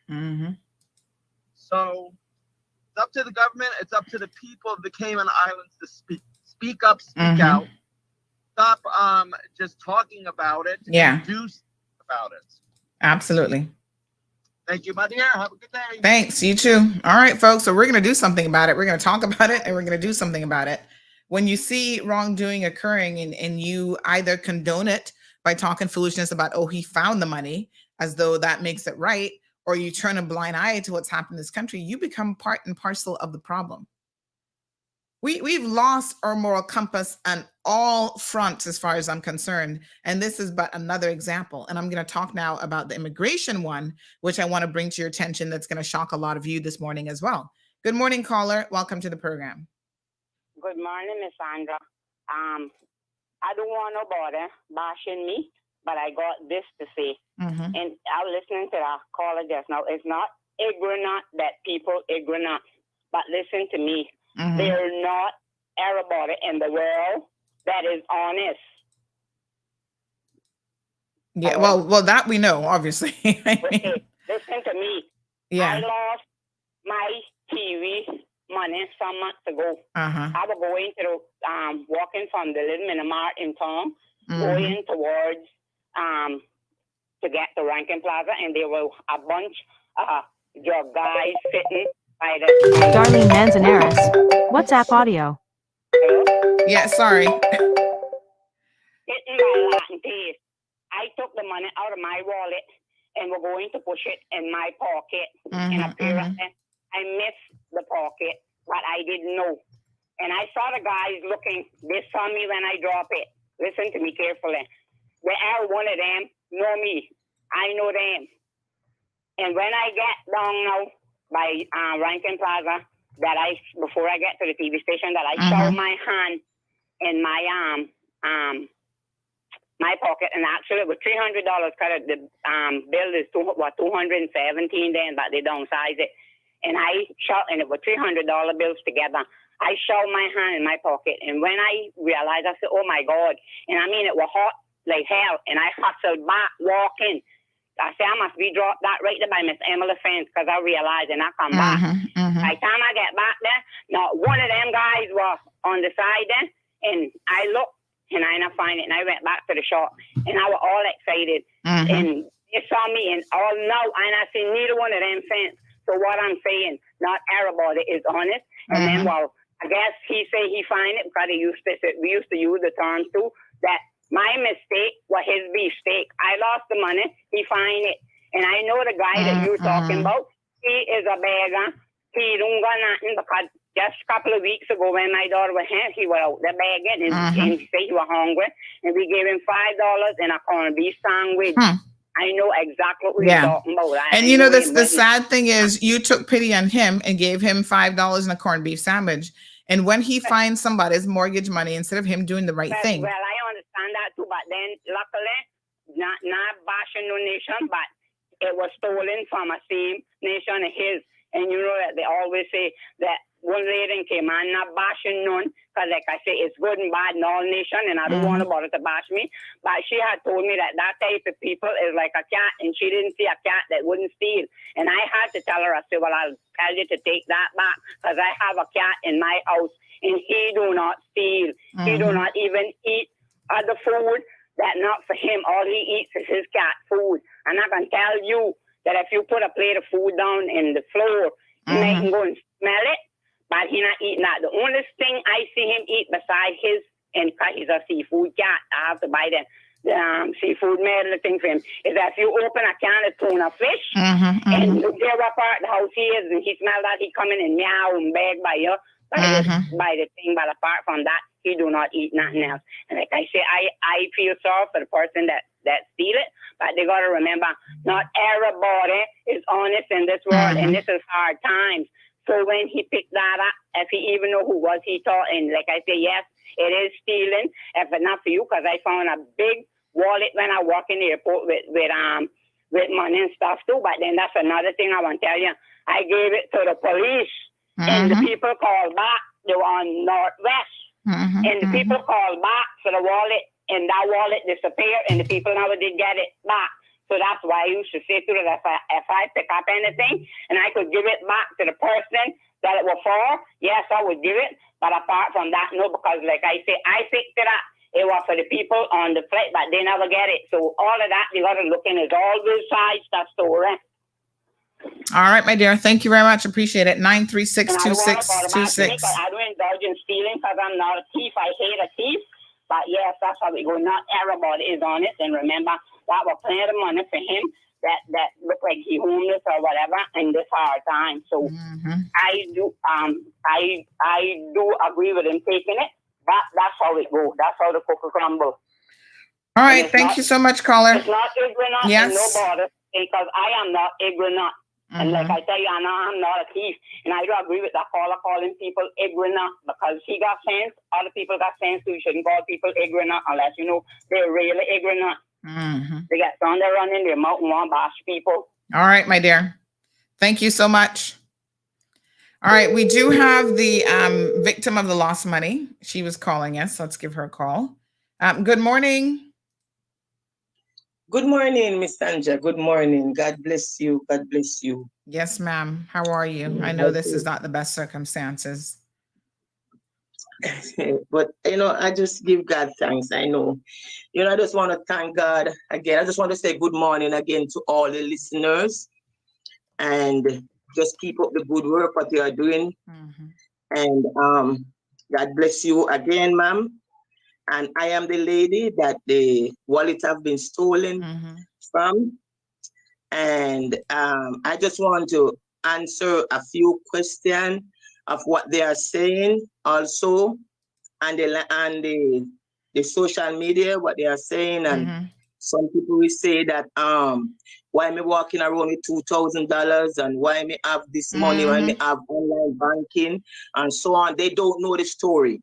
So it's up to the government. It's up to the people of the Cayman Islands to speak up, speak out. Stop just talking about it. Yeah. And do something about it. Absolutely. Thank you, my dear. Have a good day. Thanks. You too. All right, folks. So we're going to do something about it. We're going to talk about it, and we're going to do something about it. When you see wrongdoing occurring and you either condone it by talking foolishness about, oh, he found the money, as though that makes it right, or you turn a blind eye to what's happened in this country, you become part and parcel of the problem. We've lost our moral compass on all fronts, as far as I'm concerned. And this is but another example. And I'm going to talk now about the immigration one, which I want to bring to your attention. That's going to shock a lot of you this morning as well. Good morning, caller. Welcome to the program. Good morning, Miss Sandra. I don't want nobody bashing me, but I got this to say. And I was listening to the caller just now. It's not ignorant that people ignorant, but listen to me. There's not everybody in the world that is honest. Yeah, well, that we know, obviously. Okay, listen to me. Yeah. I lost my TV money some months ago. I was going to walking from the little mini mart in town, going towards to get to Rankin Plaza, and there were a bunch of your guys sitting by the Darlene Manzanares. WhatsApp audio. Yeah, sorry. Sitting by Latin Place. I took the money out of my wallet and we're going to push it in my pocket. And apparently I missed the pocket, but I didn't know. And I saw the guys looking. They saw me when I drop it. Listen to me carefully. They are one of them know me. I know them. And when I get down now by Rankin Plaza, before I get to the TV station, that I show my hand in my my pocket, and actually it was $300 credit. The bill is $217 then, but they downsized it. And and it was $300 bills together. I shoved my hand in my pocket, and when I realized, I said, "Oh my God!" And I mean, it was hot like hell, and I hustled back, walking. I said, I must be dropped that right there by Miss Emily fence, because I realized, and I come back. By the time I get back there, not one of them guys was on the side there, and I looked, and I didn't find it, and I went back to the shop, and I was all excited, and they saw me, and all no, and I see neither one of them fence. So what I'm saying, not everybody is honest, and then, well, I guess he say he find it, because we used to use the term too, that my mistake was his beefsteak. I lost the money. He find it. And I know the guy that you're talking about, he is a beggar. He don't got nothing, because just a couple of weeks ago when my daughter was here, he was out there begging, and he said he was hungry. And we gave him $5 and a corned beef sandwich. I know exactly what you're talking about. And you know, the sad thing is you took pity on him and gave him $5 and a corned beef sandwich. And when he finds somebody's mortgage money, instead of him doing the right thing. Well, I understand that too, but then luckily, not bashing no nation, but it was stolen from a same nation of his. And you know that they always say that one lady came on, not bashing none, because like I say, it's good and bad in all nation, and I don't want nobody to bash me. But she had told me that type of people is like a cat, and she didn't see a cat that wouldn't steal. And I had to tell her, I said, well, I'll tell you to take that back, because I have a cat in my house, and he do not steal. He do not even eat other food that not for him. All he eats is his cat food. And I can tell you that if you put a plate of food down in the floor, he may go and smell it, but he not eating that. The only thing I see him eat beside his, and because he's a seafood cat, I have to buy the seafood medicine thing for him, is that if you open a can of tuna fish, and there what part of the house he is, and he smell that, he come in and meow and beg by you, by the thing, but apart from that, he do not eat nothing else. And like I say, I feel sorry for the person that steal it, but they got to remember, not everybody is honest in this world, and this is hard times. So when he picked that up, if he even know who was he thought, and like I say, yes, it is stealing, if it's not for you, because I found a big wallet when I walk in the airport with money and stuff too. But then that's another thing I want to tell you. I gave it to the police, and the people called back. They were on Northwest, and the people called back for the wallet, and that wallet disappeared, and the people never did get it back. So that's why you should say to them, if I pick up anything and I could give it back to the person that it was for, yes, I would give it. But apart from that, no, because like I say, I picked it up. It was for the people on the flight, but they never get it. So all of that, you got to look in is all good sides, that story. All right, my dear. Thank you very much. Appreciate it. 936-2626. I don't indulge in stealing because I'm not a thief. I hate a thief. But yes, that's how we go. Not everybody is honest. And remember, that was plenty of money for him that looked like he homeless or whatever in this hard time. So I do agree with him taking it. But that's how it goes. That's how the cookie crumbles. All right. Thank you so much, caller. It's not ignorant and no bother, because I am not ignorant. And like I tell you, I'm not a thief. And I do agree with that caller calling people ignorant, because he got sense. Other people got sense too. You shouldn't call people ignorant unless you know they're really ignorant. They got thunder running their mouth and want to bash people. All right, my dear. Thank you so much. All right, we do have the victim of the lost money. She was calling us. Let's give her a call. Good morning. Good morning, Miss Anja. Good morning. God bless you. God bless you. Yes, ma'am. How are you? I know this is not the best circumstances. But I just give God thanks. I know. I just want to thank God again. I just want to say good morning again to all the listeners, and just keep up the good work what you are doing. And God bless you again, ma'am. And I am the lady that the wallet have been stolen from. And I just want to answer a few questions of what they are saying also, and the social media, what they are saying. And some people will say that why me walking around with $2,000 and why me have this money, why me have online banking and so on. They don't know the story.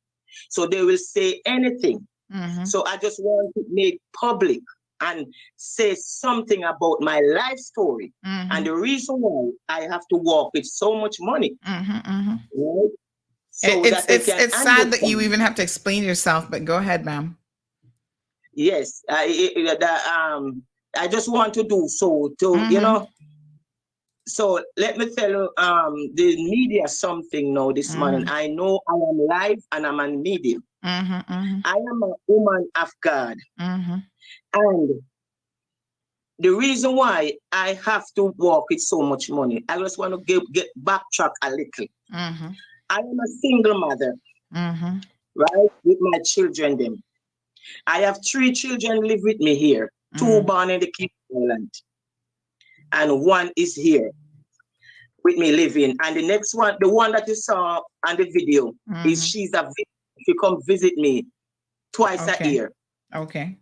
So they will say anything. So I just want to make public and say something about my life story and the reason why I have to walk with so much money. Right? So it's sad that you even have to explain yourself, but go ahead, ma'am. Yes, I just want to do so to So let me tell you, the media something now this morning. I know I am live and I'm on media. I am a woman of God. And the reason why I have to walk with so much money, I just want to get backtrack a little. I am a single mother, right, with my children them. I have 3 children live with me here, 2 born in the Cape Island, and 1 is here with me living. And the next one, the one that you saw on the video, is she come visit me twice a year.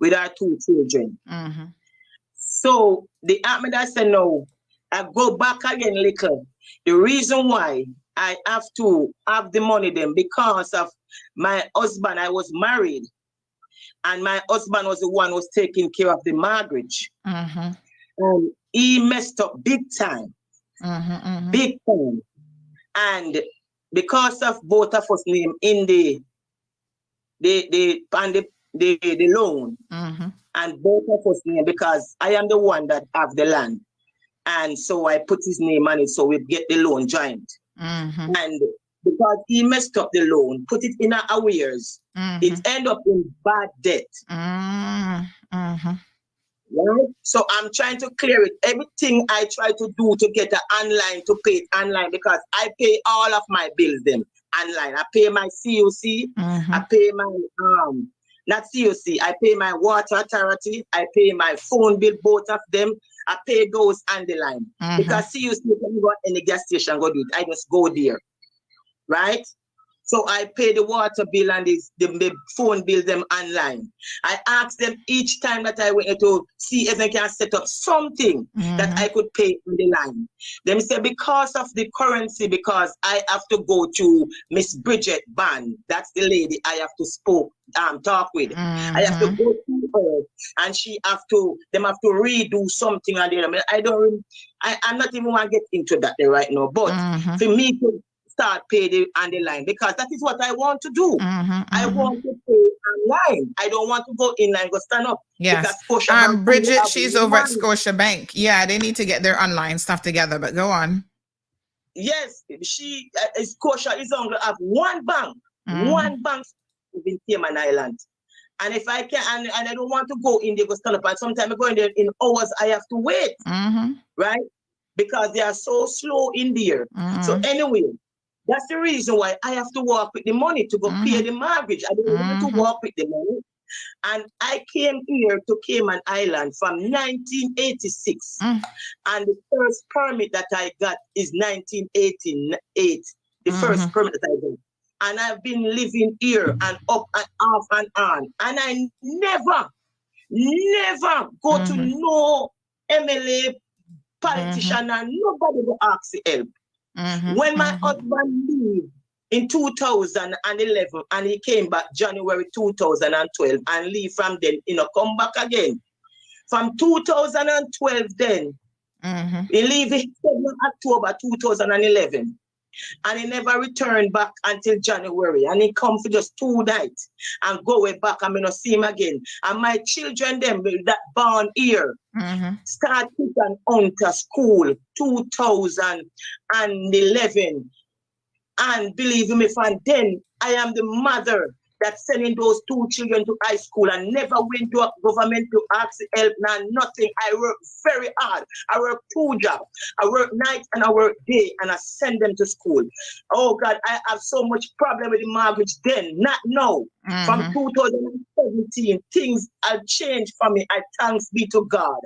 With our 2 children. So the admin that said no, I go back again little. The reason why I have to have the money then because of my husband. I was married, and my husband was the one who was taking care of the mortgage. He messed up big time. Big time. And because of both of us name in the loan, and both of us name, because I am the one that have the land, and so I put his name on it so we get the loan joint. And because he messed up the loan, put it in our arrears, it end up in bad debt. Right? So I'm trying to clear it. Everything I try to do to get it online, to pay it online, because I pay all of my bills them online. I pay my COC, I pay my not COC, I pay my water authority, I pay my phone bill, both of them. I pay those on the line. Because COC, when you go in the gas station, go do it. I just go there. Right? So I pay the water bill and the phone bill them online. I ask them each time that I went to see if they can set up something that I could pay on the line. They say because of the currency, because I have to go to Miss Bridget Band. That's the lady I have to talk with. I have to go to her, and them have to redo something on there. I'm not even want to get into that right now. But for me to start paying on the line, because that is what I want to do. I want to pay online. I don't want to go in line, go stand up. Yes. Bridget, she's over at Scotiabank. Yeah, they need to get their online stuff together, but go on. Yes, she is Scotia is only have one bank in Cayman Island. And if I can, and I don't want to go in there, go stand up, and sometimes I go in there in hours, I have to wait, right? Because they are so slow in there. So anyway, that's the reason why I have to walk with the money to go pay the mortgage. I don't want to walk with the money. And I came here to Cayman Island from 1986. And the first permit that I got is 1988. The first permit that I got. And I've been living here and up and off and on. And I never go to no MLA politician and nobody will ask for help. When my husband leave in 2011 and he came back January 2012 and leave from then, come back again. From 2012 then, he leave in October 2011. And he never returned back until January. And he come for just 2 nights and go way back and I not see him again. And my children, them that born here, start on to school 2011. And believe me, from then, I am the mother that's sending those 2 children to high school and never went to a government to ask help, nothing. I work very hard. I work 2 jobs. I work night and I work day, and I send them to school. Oh God, I have so much problem with the mortgage then, not now. From 2017, things have changed for me. I thanks be to God.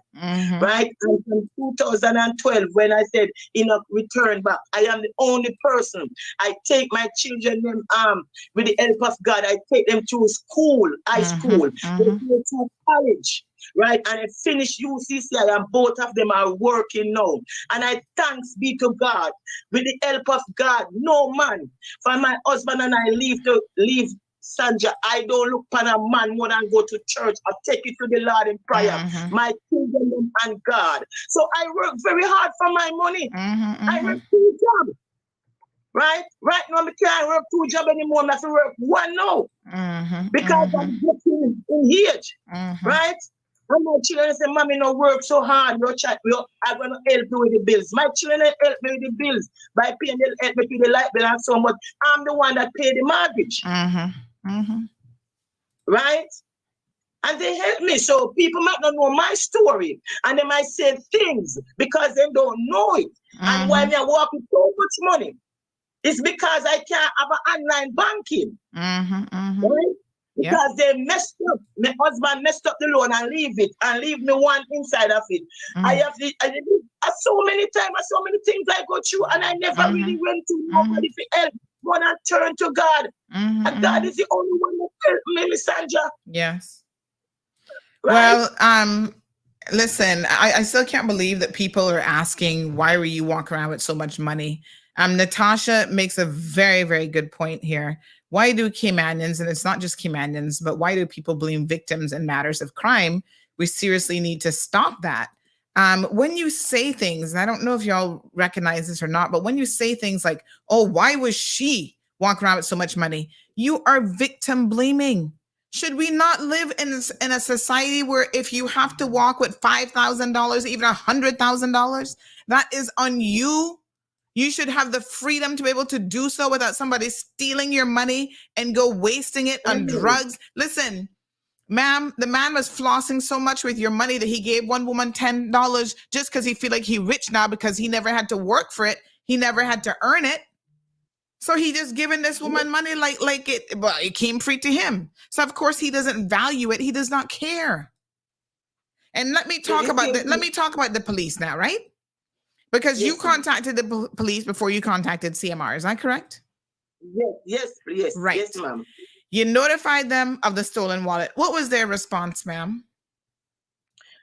Right? And from 2012, when I said, return back, I am the only person. I take my children with the help of God. I take them to school, high school, they go to college, right? And I finish UCCI, and both of them are working now. And I thanks be to God, with the help of God, no man. For my husband and I leave Sandra, I don't look upon a man more than go to church or take it to the Lord in prayer. My children and God. So I work very hard for my money. I work 2 jobs. Right now, I can't work 2 jobs anymore. I have to work 1 now. Because I'm getting in age. Right? And my children say, Mommy, no work so hard. I'm going to help you with the bills. My children help me with the bills by paying the help me with the light bill and so much. I'm the one that pay the mortgage. Right? And they help me. So people might not know my story. And they might say things because they don't know it. And when they're working so much money, it's because I can't have an online banking. Right? Because they messed up. My husband messed up the loan and leave me one inside of it. I so many times, so many things I go through, and I never really went to nobody for help. When I turn to God, and God is the only one that helped me, Miss Sandra. Yes. Right? Well, listen, I still can't believe that people are asking, why were you walking around with so much money? Natasha makes a very, very good point here. Why do Caymanians, and it's not just Caymanians, but why do people blame victims in matters of crime? We seriously need to stop that. When you say things, and I don't know if y'all recognize this or not, but when you say things like, oh, why was she walking around with so much money? You are victim blaming. Should we not live in a society where if you have to walk with $5,000, even $100,000, that is on you? You should have the freedom to be able to do so without somebody stealing your money and go wasting it on drugs. Listen, ma'am, the man was flossing so much with your money that he gave one woman $10 just because he feel like he rich now because he never had to work for it. He never had to earn it. So he just giving this woman money like it came free to him. So of course he doesn't value it. He does not care. And let me talk about the police now, right? Because you contacted the police before you contacted CMR. Is that correct? Yes. Right. Yes, ma'am. You notified them of the stolen wallet. What was their response, ma'am?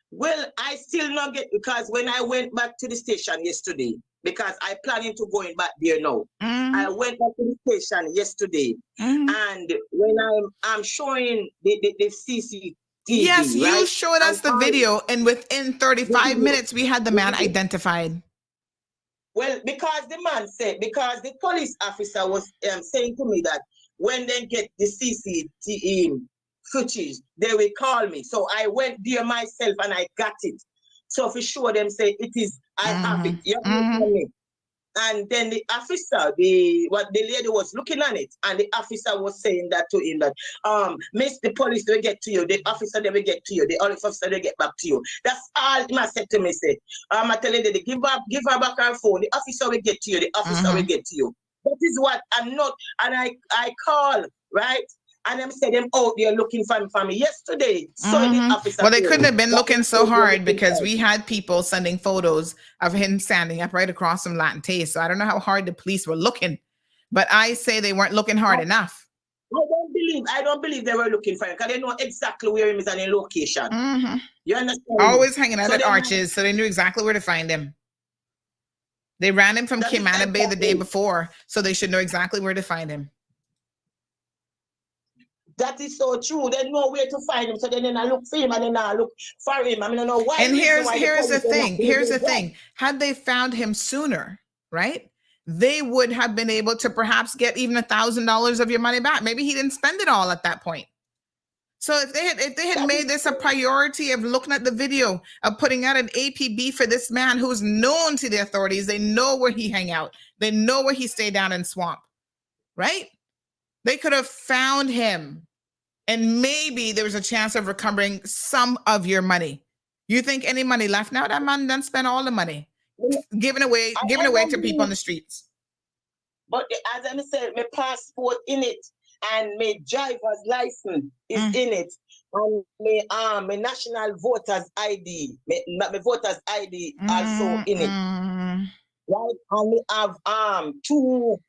Well, I still not get, because when I went back to the station yesterday, because I planning to going back there now. I went back to the station yesterday, and when I'm showing the CCTV. Yes, you right? showed us the video, and within 35 minutes, we had the man identified. Well, because the police officer was saying to me that when they get the CCTV footage, they will call me. So I went there myself and I got it. So for sure, them say it is, I have it. You understand me? And then the officer, the lady was looking at it, and the officer was saying that to him that, miss, the police will get to you, the officer they will get to you, the officer they get back to you. That's all he said to me. Say, I tell you, give her back her phone. The officer will get to you. The officer will get to you. That is what I'm not. And I call, right? And them say them out there looking for me yesterday. So the officer, well, they couldn't have been looking so hard because we had people sending photos of him standing up right across from Latin Taste. So I don't know how hard the police were looking, but I say they weren't looking hard enough. I don't believe they were looking for him because they know exactly where he is and in location. You understand? Always hanging out at Arches, so they knew exactly where to find him. They ran him from Cayman Bay the day before, so they should know exactly where to find him. That is so true. They know where to find him, so then I look for him and then I look for him. I mean, I don't know why. And here's the thing. Here's the thing. Had they found him sooner, right? They would have been able to perhaps get even $1,000 of your money back. Maybe he didn't spend it all at that point. So if they had made this a priority of looking at the video, of putting out an APB for this man who's known to the authorities, they know where he hang out, they know where he stay down in Swamp. right? They could have found him, and maybe there was a chance of recovering some of your money. You think any money left now? That man done spent all the money, giving away to people on the streets. But as I said, my passport in it, and my driver's license is in it, and my national voters ID, my voters ID also in it. Right, and we have 2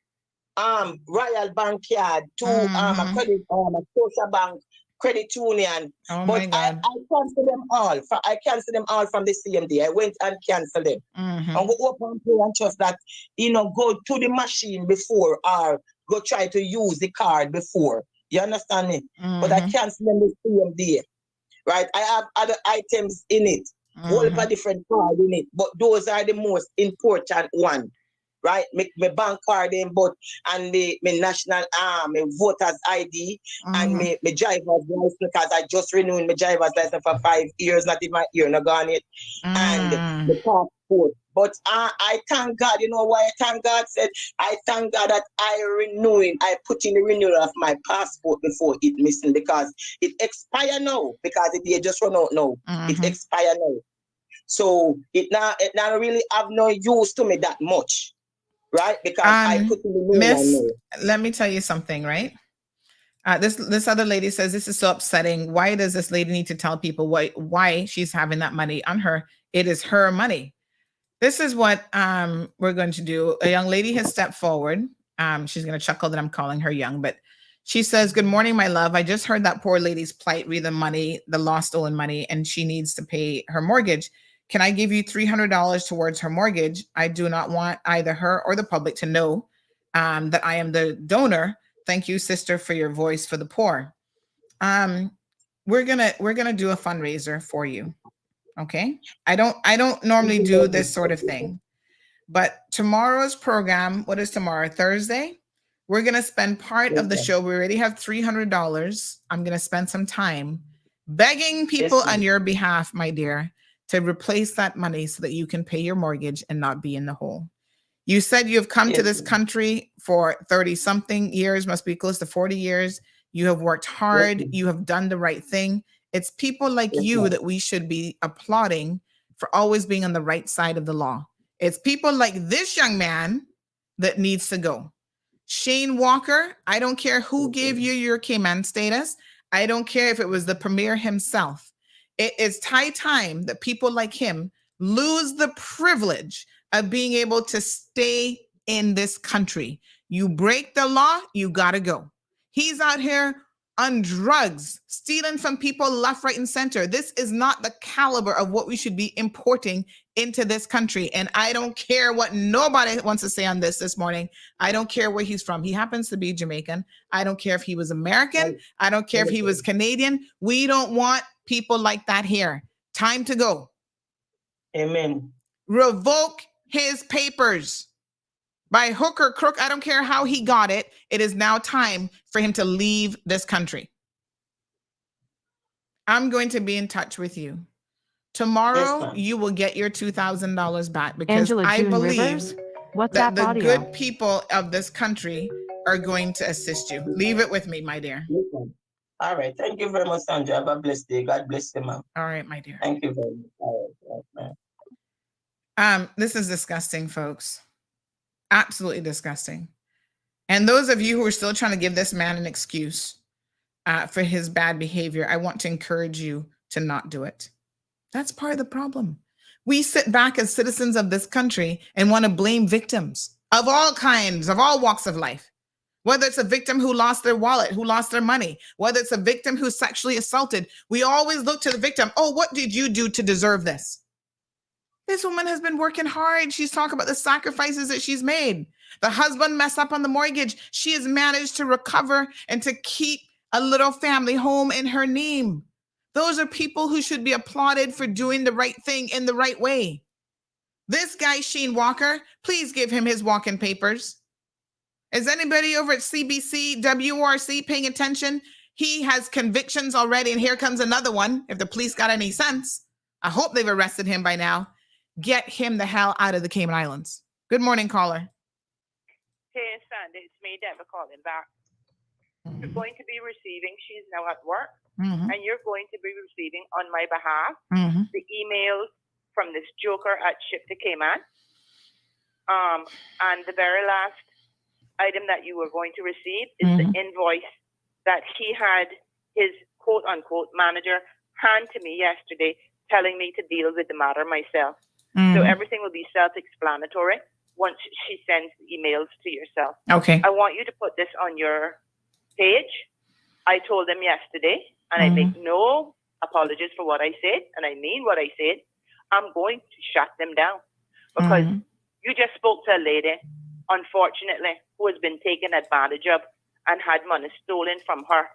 Royal Bank card, 2 a credit, a social bank, credit union. Oh but my God. I cancel them all. I cancel them all from the CMD. I went and canceled them. And go open pray and trust that, go to the machine before or go try to use the card before. You understand me? But I cancel them with CMD. Right? I have other items in it. Whole of a different card in it. But those are the most important one. Right, my bank card in, but and my national my voters ID and my driver's license, because I just renewed my driver's license for 5 years, not in my year, not gone yet, and the passport. But I thank God. You know why I thank God? Said I thank God that I put in the renewal of my passport before it missing, because it expire now, because it just run out now. It expire now, so it now really have no use to me that much. Right, because I put in the Miss, let me tell you something, right? This other lady says this is so upsetting. Why does this lady need to tell people why she's having that money on her? It is her money. This is what we're going to do. A young lady has stepped forward. She's going to chuckle that I'm calling her young, but she says, "Good morning, my love. I just heard that poor lady's plight, the money, the lost stolen money, and she needs to pay her mortgage. Can I give you $300 towards her mortgage? I do not want either her or the public to know that I am the donor. Thank you, sister, for your voice for the poor." We're gonna do a fundraiser for you. Okay. I don't normally do this sort of thing, but tomorrow's program, what is tomorrow? Thursday? We're gonna spend part of the show. We already have $300. I'm gonna spend some time begging people on your behalf, my dear, to replace that money so that you can pay your mortgage and not be in the hole. You said you've come to this country for 30 something years, must be close to 40 years. You have worked hard. You have done the right thing. It's people like you that we should be applauding for always being on the right side of the law. It's people like this young man that needs to go. Shane Walker, I don't care who gave you your Cayman status. I don't care if it was the premier himself. It is high time that people like him lose the privilege of being able to stay in this country. You break the law, you gotta go. He's out here on drugs, stealing from people left, right, and center. This is not the caliber of what we should be importing into this country. And I don't care what nobody wants to say on this morning. I don't care where he's from. He happens to be Jamaican. I don't care if he was American. I don't care if he was Canadian. We don't want people like that here. Time to go. Amen. Revoke his papers. By hook or crook, I don't care how he got it. It is now time for him to leave this country. I'm going to be in touch with you. Tomorrow, you will get your $2,000 back, because Angela I June believe Rivers? that the audio? good people of this country are going to assist you. Leave it with me, my dear. All right. Thank you very much, Sandra. Have a blessed day. God bless you, ma'am. All right, my dear. Thank you very much. All right. This is disgusting, folks. Absolutely disgusting. And those of you who are still trying to give this man an excuse for his bad behavior, I want to encourage you to not do it. That's part of the problem. We sit back as citizens of this country and want to blame victims of all kinds, of all walks of life. Whether it's a victim who lost their wallet, who lost their money, whether it's a victim who's sexually assaulted, we always look to the victim. Oh, what did you do to deserve this? This woman has been working hard. She's talking about the sacrifices that she's made. The husband messed up on the mortgage. She has managed to recover and to keep a little family home in her name. Those are people who should be applauded for doing the right thing in the right way. This guy, Shane Walker, please give him his walk-in papers. Is anybody over at CBC, WRC paying attention? He has convictions already, and here comes another one. If the police got any sense, I hope they've arrested him by now. Get him the hell out of the Cayman Islands. Good morning, caller. Hey, Sandy, it's me, Deborah, calling back. You're going to be receiving, she's now at work, and you're going to be receiving on my behalf the emails from this joker at Ship to Cayman. And the very last item that you were going to receive is the invoice that he had his quote unquote manager hand to me yesterday, telling me to deal with the matter myself. So everything will be self-explanatory once she sends the emails to yourself. Okay. I want you to put this on your page. I told them yesterday, and I make no apologies for what I said, and I mean what I said. I'm going to shut them down because you just spoke to a lady, unfortunately, who has been taken advantage of and had money stolen from her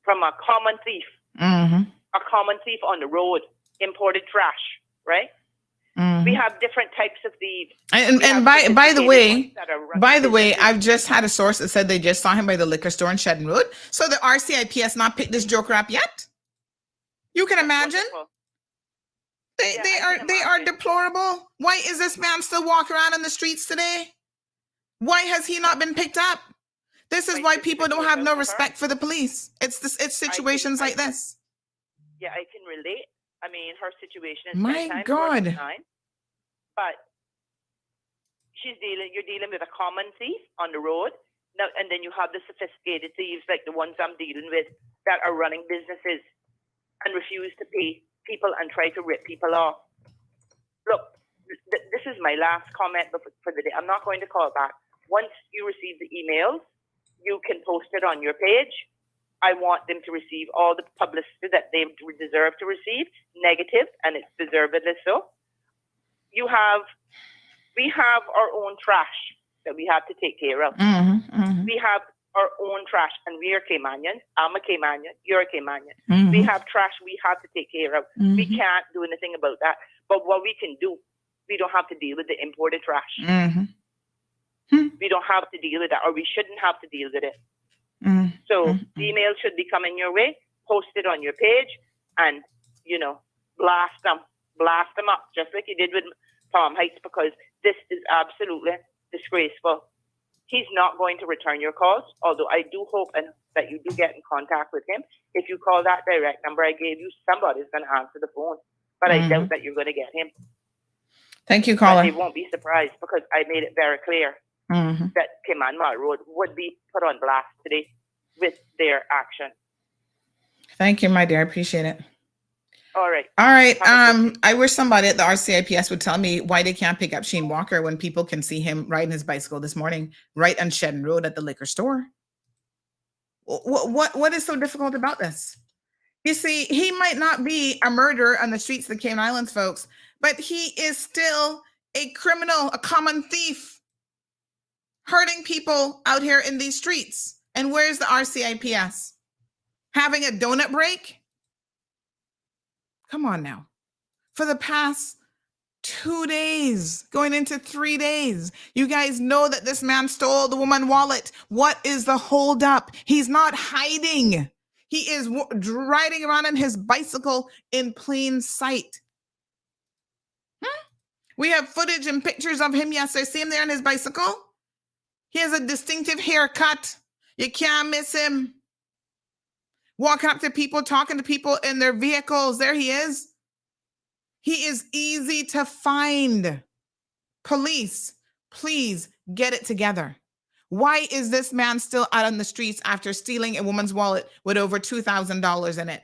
from a common thief. A common thief on the road, imported trash, right? We have different types of thieves. And by the way, I've just had a source that said they just saw him by the liquor store in Shedden Road. So the RCIP has not picked this joker up yet. You can imagine. They are deplorable. Why is this man still walking around in the streets today? Why has he not been picked up? This is why people don't have no respect for the police. It's situations like this. Yeah, I can relate. I mean, her situation is my God. But you're dealing with a common thief on the road. Now, and then you have the sophisticated thieves like the ones I'm dealing with that are running businesses and refuse to pay people and try to rip people off. Look, this is my last comment for the day. I'm not going to call back. Once you receive the emails, you can post it on your page. I want them to receive all the publicity that they deserve to receive, negative, and it's deservedly so. We have our own trash that we have to take care of. We have our own trash, and we are Caymanians. I'm a Caymanian. You're a Caymanian. We have trash we have to take care of. We can't do anything about that. But what we can do, we don't have to deal with the imported trash. We don't have to deal with that, or we shouldn't have to deal with it. So the email should be coming your way. Post it on your page, and blast them up, just like you did with Palm Heights, because this is absolutely disgraceful. He's not going to return your calls, although I do hope that you do get in contact with him. If you call that direct number I gave you, somebody's going to answer the phone, but I doubt that you're going to get him. Thank you, caller. But they won't be surprised because I made it very clear that Cayman Mall Road would be put on blast today with their action. Thank you, my dear. I appreciate it. All right. I wish somebody at the RCIPS would tell me why they can't pick up Shane Walker when people can see him riding his bicycle this morning right on Shedden Road at the liquor store. What is so difficult about this? You see, he might not be a murderer on the streets of the Cayman Islands, folks, but he is still a criminal, a common thief, hurting people out here in these streets. And where's the RCIPS? Having a donut break? Come on now. For the past 2 days, going into 3 days, you guys know that this man stole the woman's wallet. What is the holdup? He's not hiding. He is riding around on his bicycle in plain sight. We have footage and pictures of him yesterday. See him there on his bicycle? He has a distinctive haircut. You can't miss him. Walking up to people, talking to people in their vehicles. There he is. He is easy to find. Police, please get it together. Why is this man still out on the streets after stealing a woman's wallet with over $2,000 in it?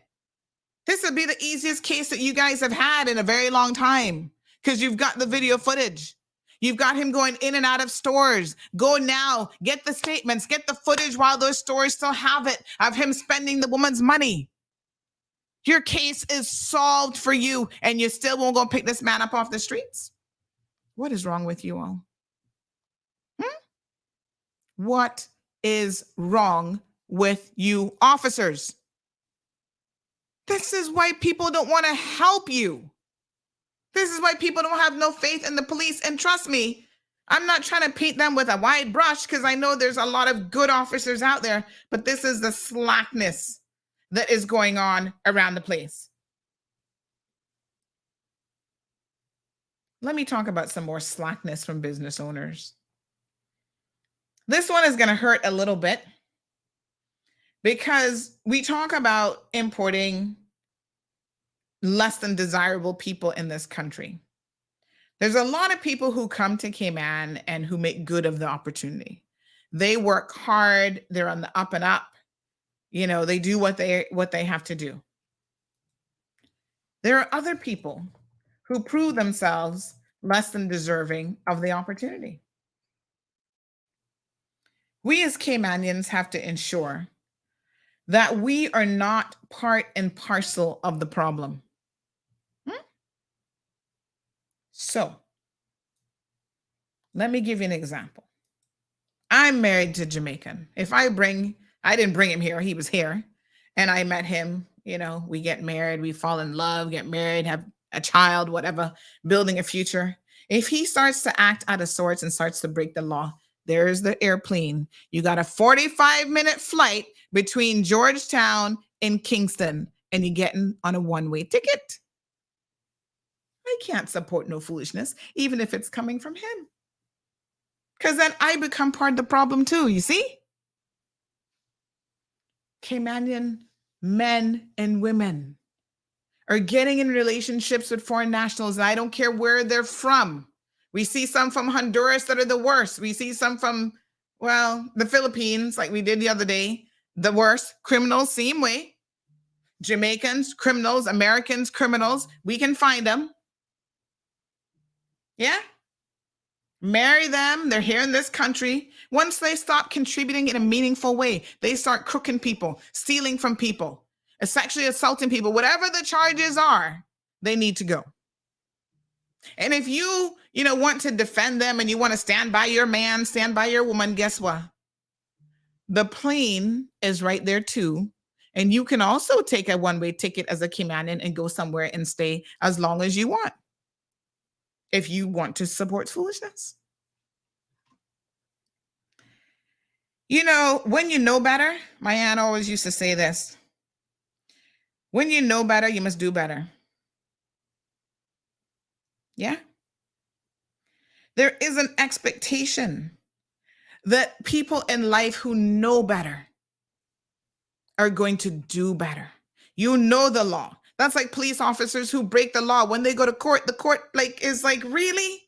This would be the easiest case that you guys have had in a very long time because you've got the video footage. You've got him going in and out of stores. Go now, get the statements, get the footage while those stores still have it of him spending the woman's money. Your case is solved for you and you still won't go pick this man up off the streets? What is wrong with you all? What is wrong with you officers? This is why people don't want to help you. This is why people don't have no faith in the police. And trust me, I'm not trying to paint them with a wide brush because I know there's a lot of good officers out there, but this is the slackness that is going on around the place. let me talk about some more slackness from business owners. This one is going to hurt a little bit because we talk about importing less than desirable people in this country. There's a lot of people who come to Cayman and who make good of the opportunity. They work hard. They're on the up and up. You know, they do what they have to do. There are other people who prove themselves less than deserving of the opportunity. We as Caymanians have to ensure that we are not part and parcel of the problem. So, let me give you an example. I'm married to Jamaican. I didn't bring him here, he was here, and I met him, you know, we get married, we fall in love, get married, have a child, whatever, building a future. If he starts to act out of sorts and starts to break the law, there's the airplane. You got a 45-minute flight between Georgetown and Kingston, and you're getting on a one-way ticket. I can't support no foolishness, even if it's coming from him. Because then I become part of the problem too, you see? Caymanian men and women are getting in relationships with foreign nationals, and I don't care where they're from. We see some from Honduras that are the worst. We see some from, well, the Philippines, like we did the other day, the worst. Criminals, same way. Jamaicans, criminals, Americans, criminals. We can find them. Yeah? Marry them. They're here in this country. Once they stop contributing in a meaningful way, they start crooking people, stealing from people, sexually assaulting people, whatever the charges are, they need to go. And if you want to defend them and you want to stand by your man, stand by your woman, guess what? The plane is right there too. And you can also take a one-way ticket as a Caymanian and go somewhere and stay as long as you want, if you want to support foolishness. You know, when you know better, my aunt always used to say this. When you know better, you must do better. Yeah? There is an expectation that people in life who know better are going to do better. You know the law. That's like police officers who break the law. When they go to court, the court is like, really?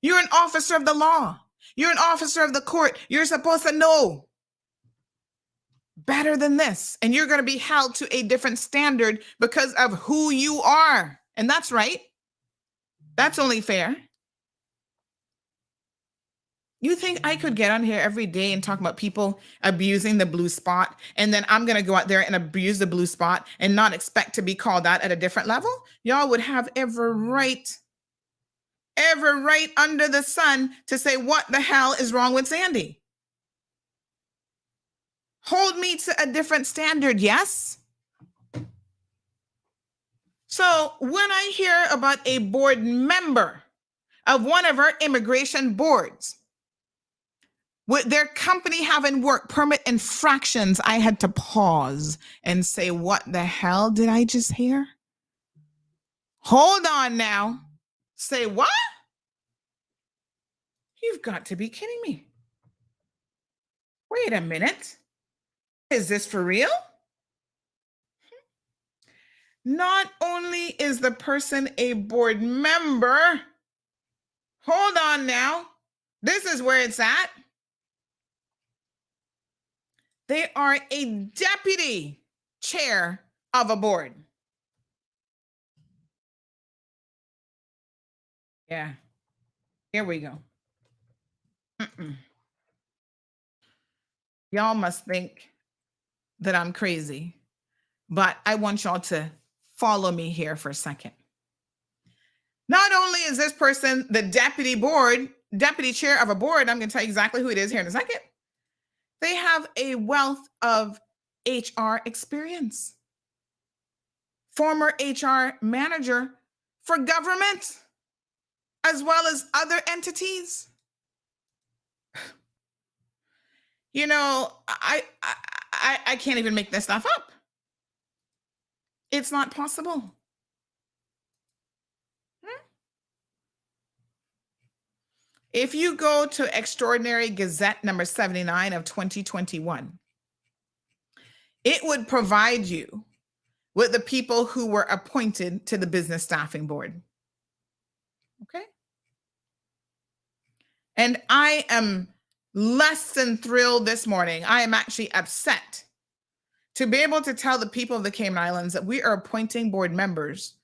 You're an officer of the law. You're an officer of the court. You're supposed to know better than this. And you're going to be held to a different standard because of who you are. And that's right. That's only fair. You think I could get on here every day and talk about people abusing the blue spot, and then I'm going to go out there and abuse the blue spot and not expect to be called out at a different level? Y'all would have every right under the sun to say, what the hell is wrong with Sandy? Hold me to a different standard, yes? So when I hear about a board member of one of our immigration boards, with their company having work permit infractions, I had to pause and say, what the hell did I just hear? Hold on now. Say what? You've got to be kidding me. Wait a minute. Is this for real? Not only is the person a board member, hold on now. This is where it's at. They are a deputy chair of a board. Yeah, here we go. Y'all must think that I'm crazy, but I want y'all to follow me here for a second. Not only is this person the deputy chair of a board, I'm going to tell you exactly who it is here in a second. They have a wealth of HR experience. Former HR manager for government, as well as other entities. You know, I can't even make this stuff up. It's not possible. If you go to Extraordinary Gazette number 79 of 2021, it would provide you with the people who were appointed to the Business Staffing Board. Okay? And I am less than thrilled this morning. I am actually upset to be able to tell the people of the Cayman Islands that we are appointing board members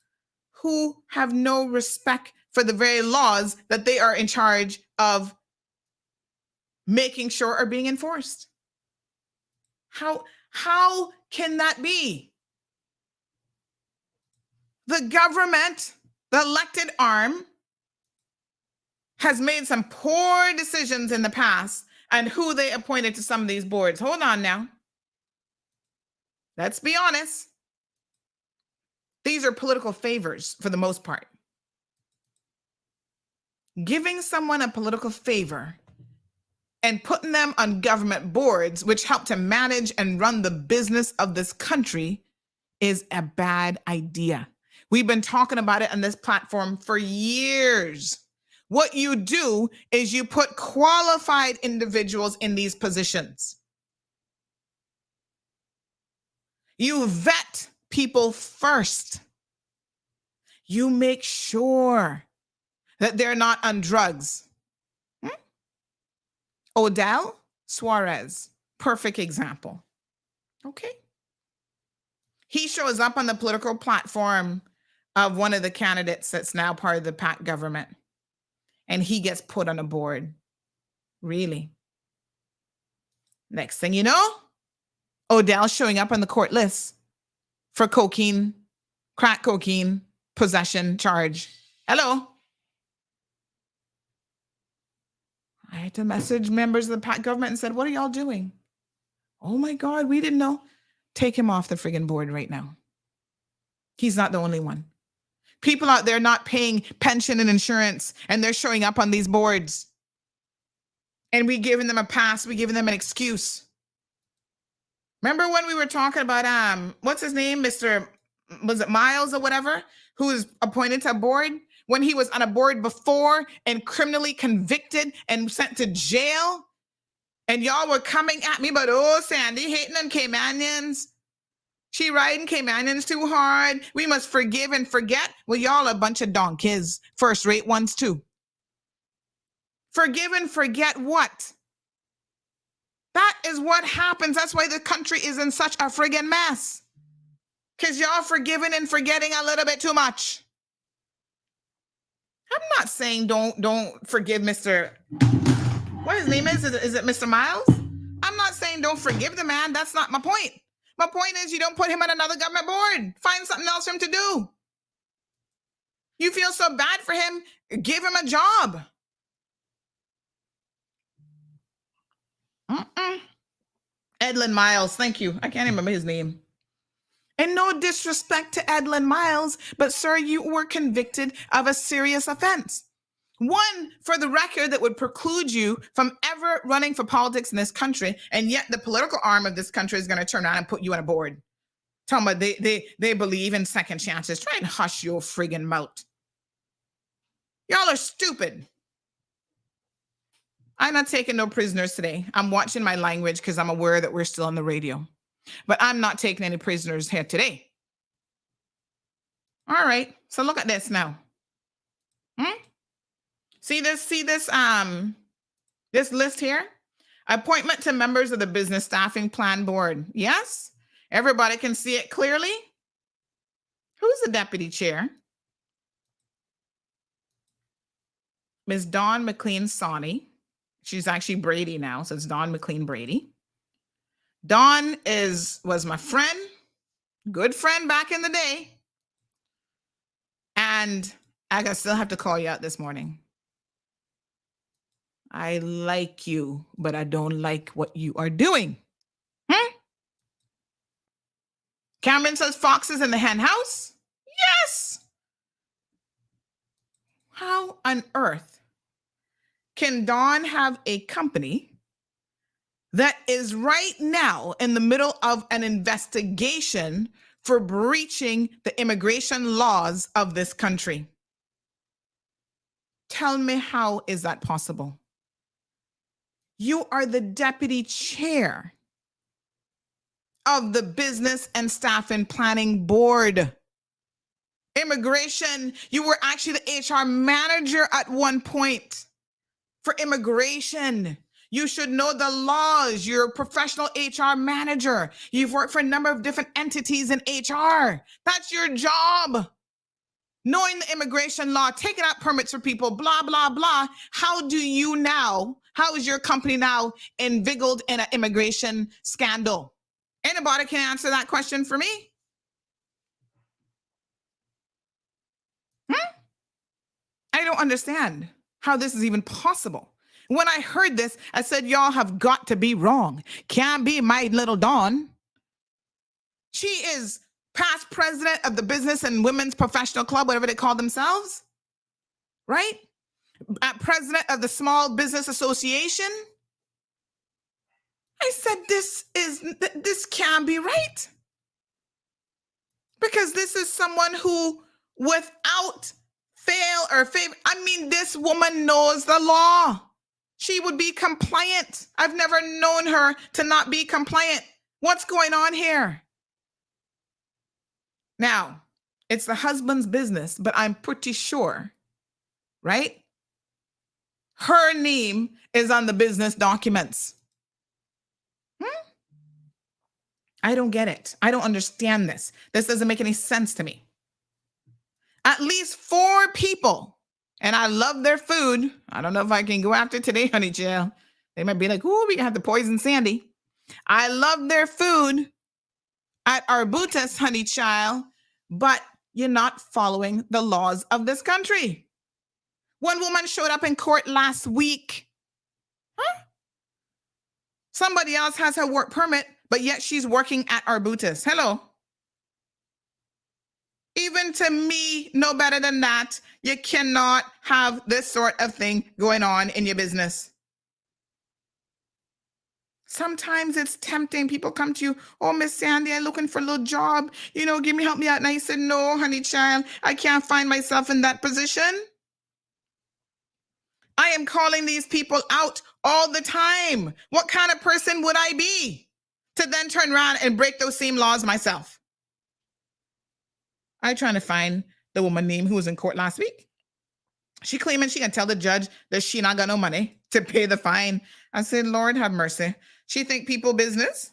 who have no respect for the very laws that they are in charge of making sure are being enforced. How can that be? The government, the elected arm, has made some poor decisions in the past and who they appointed to some of these boards. Hold on now. Let's be honest. These are political favors for the most part. Giving someone a political favor and putting them on government boards, which help to manage and run the business of this country, is a bad idea. We've been talking about it on this platform for years. What you do is you put qualified individuals in these positions. You vet people first. You make sure that they're not on drugs. Odell Suarez, perfect example. Okay. He shows up on the political platform of one of the candidates that's now part of the PAC government, and he gets put on a board. Really? Next thing you know, Odell showing up on the court list for cocaine, crack cocaine, possession charge. Hello? I had to message members of the PAC government and said, what are y'all doing? Oh my God, we didn't know. Take him off the friggin' board right now. He's not the only one. People out there not paying pension and insurance, and they're showing up on these boards. And we giving them a pass, we giving them an excuse. Remember when we were talking about, what's his name? Was it Miles or whatever, who was appointed to a board? When he was on a board before and criminally convicted and sent to jail, and y'all were coming at me, but oh, Sandy hating on Caymanians. She riding Caymanians too hard. We must forgive and forget. Well, y'all a bunch of donkeys, first-rate ones too. Forgive and forget what? That is what happens. That's why the country is in such a friggin' mess. Because y'all forgiving and forgetting a little bit too much. I'm not saying don't forgive Mr. What his name is? Is it Mr. Miles? I'm not saying don't forgive the man. That's not my point. My point is you don't put him on another government board. Find something else for him to do. You feel so bad for him, give him a job. Edlin Miles, thank you. I can't remember his name. And no disrespect to Edlin Miles, but sir, you were convicted of a serious offense. One, for the record, that would preclude you from ever running for politics in this country, and yet the political arm of this country is going to turn around and put you on a board. Talking about they believe in second chances. Try and hush your friggin' mouth. Y'all are stupid. I'm not taking no prisoners today. I'm watching my language because I'm aware that we're still on the radio. But I'm not taking any prisoners here today. All right. So look at this now. See this list here? Appointment to members of the Business Staffing Plan Board. Yes? Everybody can see it clearly? Who's the deputy chair? Ms. Dawn McLean Sawney. She's actually Brady now, so it's Dawn McLean Brady. Dawn was my friend, good friend back in the day. And I still have to call you out this morning. I like you, but I don't like what you are doing. Cameron says foxes in the hen house? Yes. How on earth can Dawn have a company that is right now in the middle of an investigation for breaching the immigration laws of this country? Tell me, how is that possible? You are the deputy chair of the Business and Staff and Planning Board. Immigration, you were actually the HR manager at one point for immigration. You should know the laws. You're a professional HR manager. You've worked for a number of different entities in HR. That's your job. Knowing the immigration law, taking out permits for people, blah, blah, blah. How do you now, how is your company now inveigled in an immigration scandal? Anybody can answer that question for me? I don't understand how this is even possible. When I heard this, I said, y'all have got to be wrong. Can't be my little Dawn. She is past president of the Business and Women's Professional Club, whatever they call themselves, right? President of the Small Business Association. I said, this can't be right. Because this is someone who, without fail or favor, I mean, this woman knows the law. She would be compliant. I've never known her to not be compliant. What's going on here? Now, it's the husband's business, but I'm pretty sure, right? Her name is on the business documents. I don't get it. I don't understand this. This doesn't make any sense to me. At least 4 people, and I love their food. I don't know if I can go after today, honey child. They might be like, ooh, we have to poison Sandy. I love their food at Arbutus, honey child, but you're not following the laws of this country. One woman showed up in court last week. Somebody else has her work permit, but yet she's working at Arbutus. Hello. Even to me, no better than that. You cannot have this sort of thing going on in your business. Sometimes it's tempting. People come to you, oh, Miss Sandy, I'm looking for a little job. You know, help me out. And I said, no, honey child, I can't find myself in that position. I am calling these people out all the time. What kind of person would I be to then turn around and break those same laws myself? I'm trying to find the woman name who was in court last week. She claiming she can tell the judge that she not got no money to pay the fine. I said, Lord have mercy. She think people business.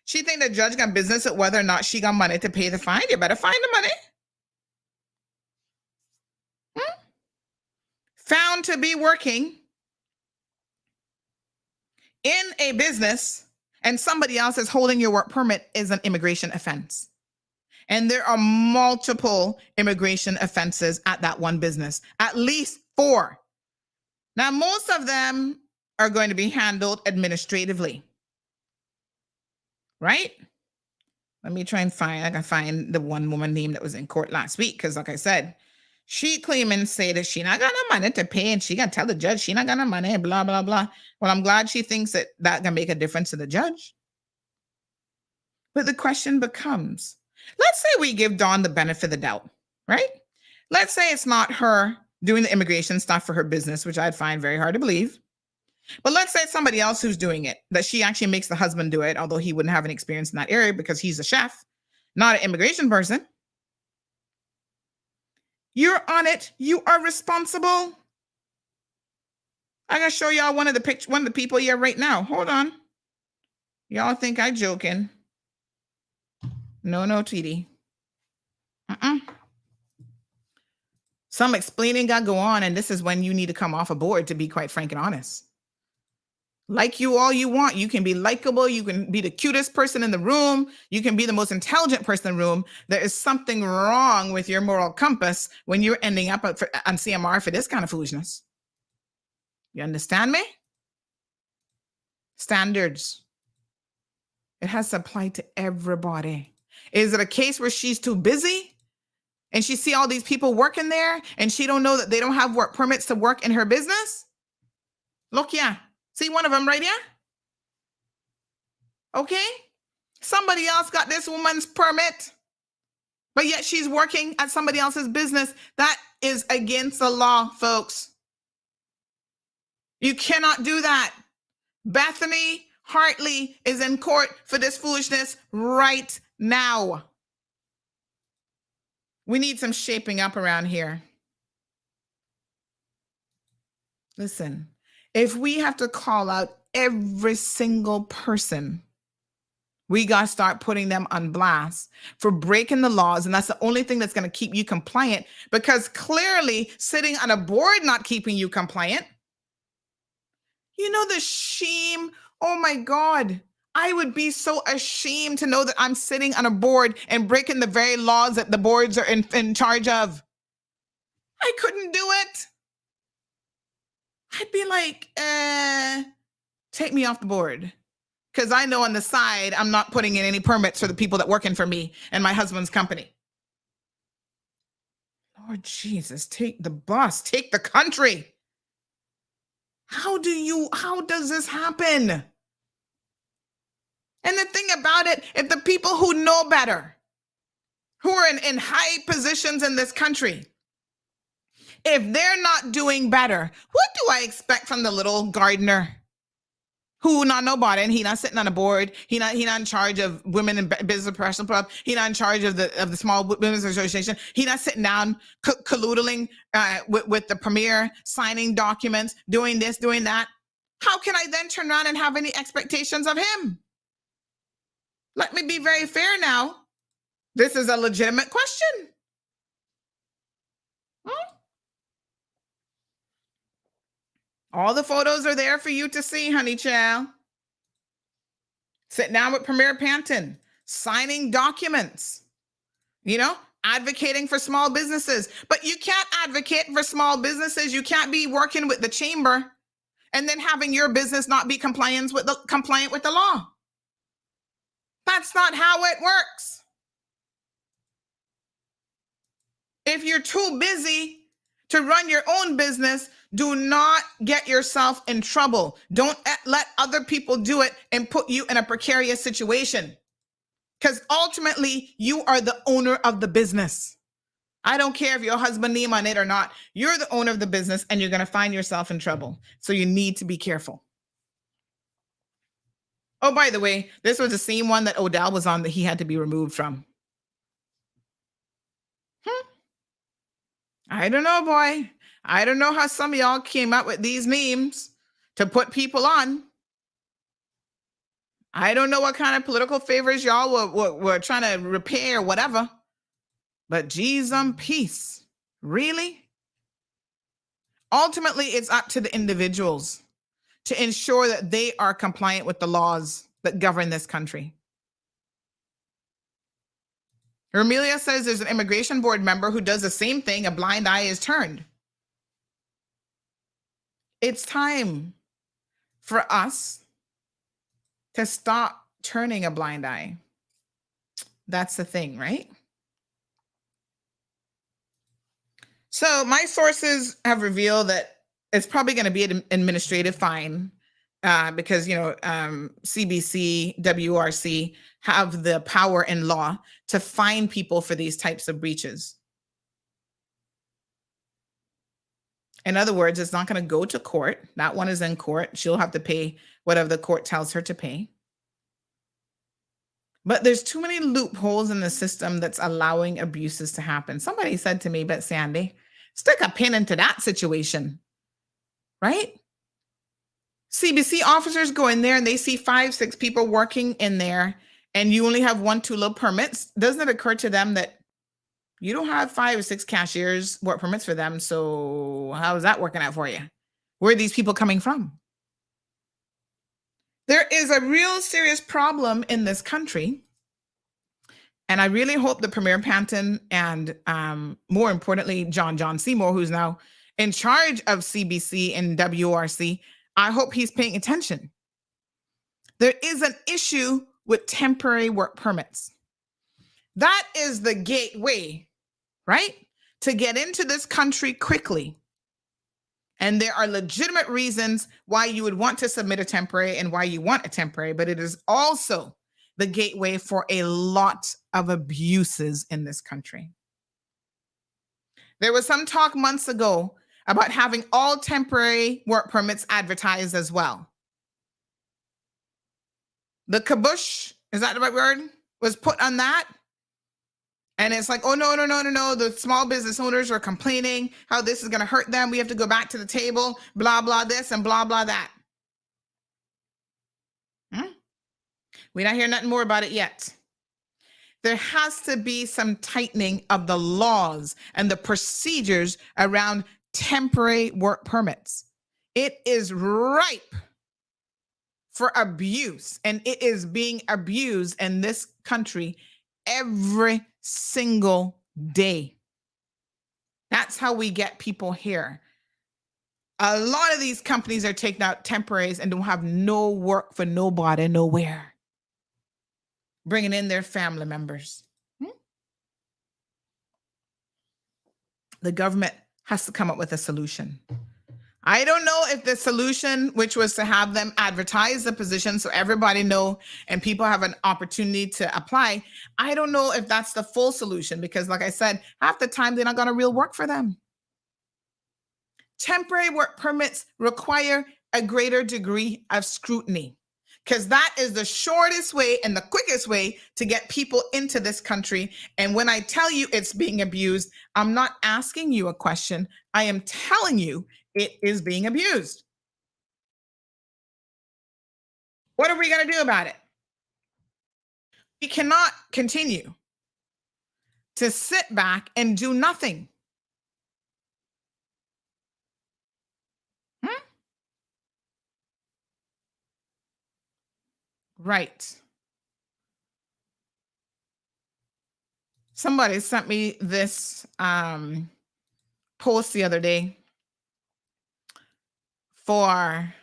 She think the judge got business at whether or not she got money to pay the fine. You better find the money. Found to be working in a business and somebody else is holding your work permit is an immigration offense. And there are multiple immigration offenses at that one business, at least 4. Now, most of them are going to be handled administratively, right? Let me try and I can find the one woman name that was in court last week, because like I said, she claim and say that she not got no money to pay and she got to tell the judge she not got no money, blah, blah, blah. Well, I'm glad she thinks that that can make a difference to the judge. But the question becomes, let's say we give Dawn the benefit of the doubt, right? Let's say it's not her doing the immigration stuff for her business, which I'd find very hard to believe. But let's say it's somebody else who's doing it, that she actually makes the husband do it, although he wouldn't have any experience in that area because he's a chef, not an immigration person. You're on it. You are responsible. I gotta show y'all one of the people here right now. Hold on. Y'all think I'm joking. No, Tweety. Some explaining got to go on, and this is when you need to come off a board, to be quite frank and honest. Like you all you want. You can be likable. You can be the cutest person in the room. You can be the most intelligent person in the room. There is something wrong with your moral compass when you're ending up on CMR for this kind of foolishness. You understand me? Standards. It has to apply to everybody. Is it a case where she's too busy and she see all these people working there and she don't know that they don't have work permits to work in her business? Look, yeah. See one of them right here? Okay. Somebody else got this woman's permit, but yet she's working at somebody else's business. That is against the law, folks. You cannot do that. Bethany Hartley is in court for this foolishness right now. We need some shaping up around here. Listen, if we have to call out every single person, we got to start putting them on blast for breaking the laws. And that's the only thing that's going to keep you compliant, because clearly sitting on a board not keeping you compliant. You know the shame. Oh my God. I would be so ashamed to know that I'm sitting on a board and breaking the very laws that the boards are in charge of. I couldn't do it. I'd be like, take me off the board. Because I know on the side, I'm not putting in any permits for the people that working for me and my husband's company. Lord Jesus, take the bus, take the country. How does this happen? And the thing about it, if the people who know better, who are in high positions in this country, if they're not doing better, what do I expect from the little gardener who not nobody, and he not sitting on a board, he not in charge of women in business professional club, he not in charge of the small business association, he not sitting down colludeling with the premier, signing documents, doing this, doing that. How can I then turn around and have any expectations of him? Let me be very fair now. This is a legitimate question. All the photos are there for you to see, honey child. Sit down with Premier Panton, signing documents, advocating for small businesses. But you can't advocate for small businesses. You can't be working with the chamber and then having your business not be compliant with the law. That's not how it works. If you're too busy to run your own business, do not get yourself in trouble. Don't let other people do it and put you in a precarious situation. Because ultimately, you are the owner of the business. I don't care if your husband name on it or not. You're the owner of the business and you're going to find yourself in trouble. So you need to be careful. Oh, by the way, this was the same one that Odell was on that he had to be removed from. I don't know, boy. I don't know how some of y'all came up with these names to put people on. I don't know what kind of political favors y'all were trying to repair or whatever. But geez, peace. Really? Ultimately, it's up to the individuals to ensure that they are compliant with the laws that govern this country. Romelia says there's an immigration board member who does the same thing. A blind eye is turned. It's time for us to stop turning a blind eye. That's the thing, right? So my sources have revealed that it's probably going to be an administrative fine because, CBC, WRC have the power in law to fine people for these types of breaches. In other words, it's not going to go to court. That one is in court. She'll have to pay whatever the court tells her to pay. But there's too many loopholes in the system that's allowing abuses to happen. Somebody said to me, but Sandy, stick a pin into that situation, right? CBC officers go in there and they see 5, 6 people working in there and you only have 1, 2 little permits. Doesn't it occur to them that you don't have 5 or 6 cashiers work permits for them? So how is that working out for you? Where are these people coming from? There is a real serious problem in this country. And I really hope that Premier Panton and more importantly, John Seymour, who's now in charge of CBC and WRC, I hope he's paying attention. There is an issue with temporary work permits. That is the gateway, right? To get into this country quickly. And there are legitimate reasons why you would want to submit a temporary and why you want a temporary, but it is also the gateway for a lot of abuses in this country. There was some talk months ago about having all temporary work permits advertised as well. The kibosh, is that the right word, was put on that. And it's like, oh, no. The small business owners are complaining how this is going to hurt them. We have to go back to the table, blah, blah, this and blah, blah, that. We're not hearing nothing more about it yet. There has to be some tightening of the laws and the procedures around temporary work permits. It is ripe for abuse, and it is being abused in this country every single day. That's how we get people here. A lot of these companies are taking out temporaries and don't have no work for nobody, nowhere. Bringing in their family members. The government has to come up with a solution. I don't know if the solution, which was to have them advertise the position so everybody know and people have an opportunity to apply, I don't know if that's the full solution, because like I said, half the time they're not going to real work for them. Temporary work permits require a greater degree of scrutiny, because that is the shortest way and the quickest way to get people into this country. And when I tell you it's being abused, I'm not asking you a question. I am telling you it is being abused. What are we going to do about it? We cannot continue to sit back and do nothing. Right. Somebody sent me this post the other day from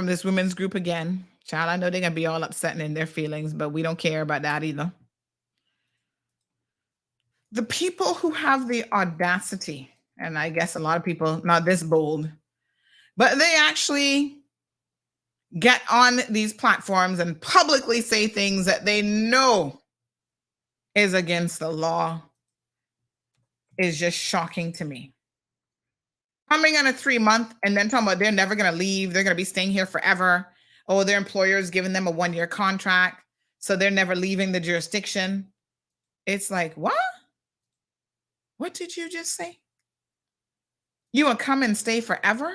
this women's group again. Child, I know they're going to be all upset and in their feelings, but we don't care about that either. The people who have the audacity, and I guess a lot of people not this bold, but they actually get on these platforms and publicly say things that they know is against the law is just shocking to me. Coming on a 3-month and then talking about they're never going to leave. They're going to be staying here forever. Oh, their employer is giving them a 1-year contract, so they're never leaving the jurisdiction. It's like, what? What did you just say? You will come and stay forever?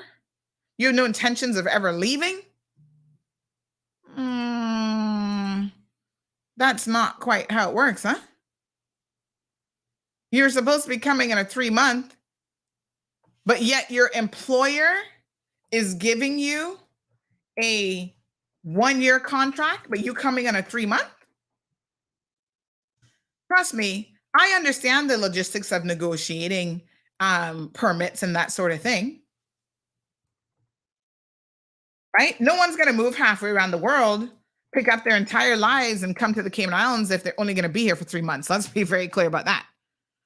You have no intentions of ever leaving? That's not quite how it works, huh? You're supposed to be coming in a 3-month, but yet your employer is giving you a 1-year contract, but you coming on a 3-month? Trust me, I understand the logistics of negotiating permits and that sort of thing. Right? No one's going to move halfway around the world, pick up their entire lives and come to the Cayman Islands if they're only going to be here for 3 months. Let's be very clear about that.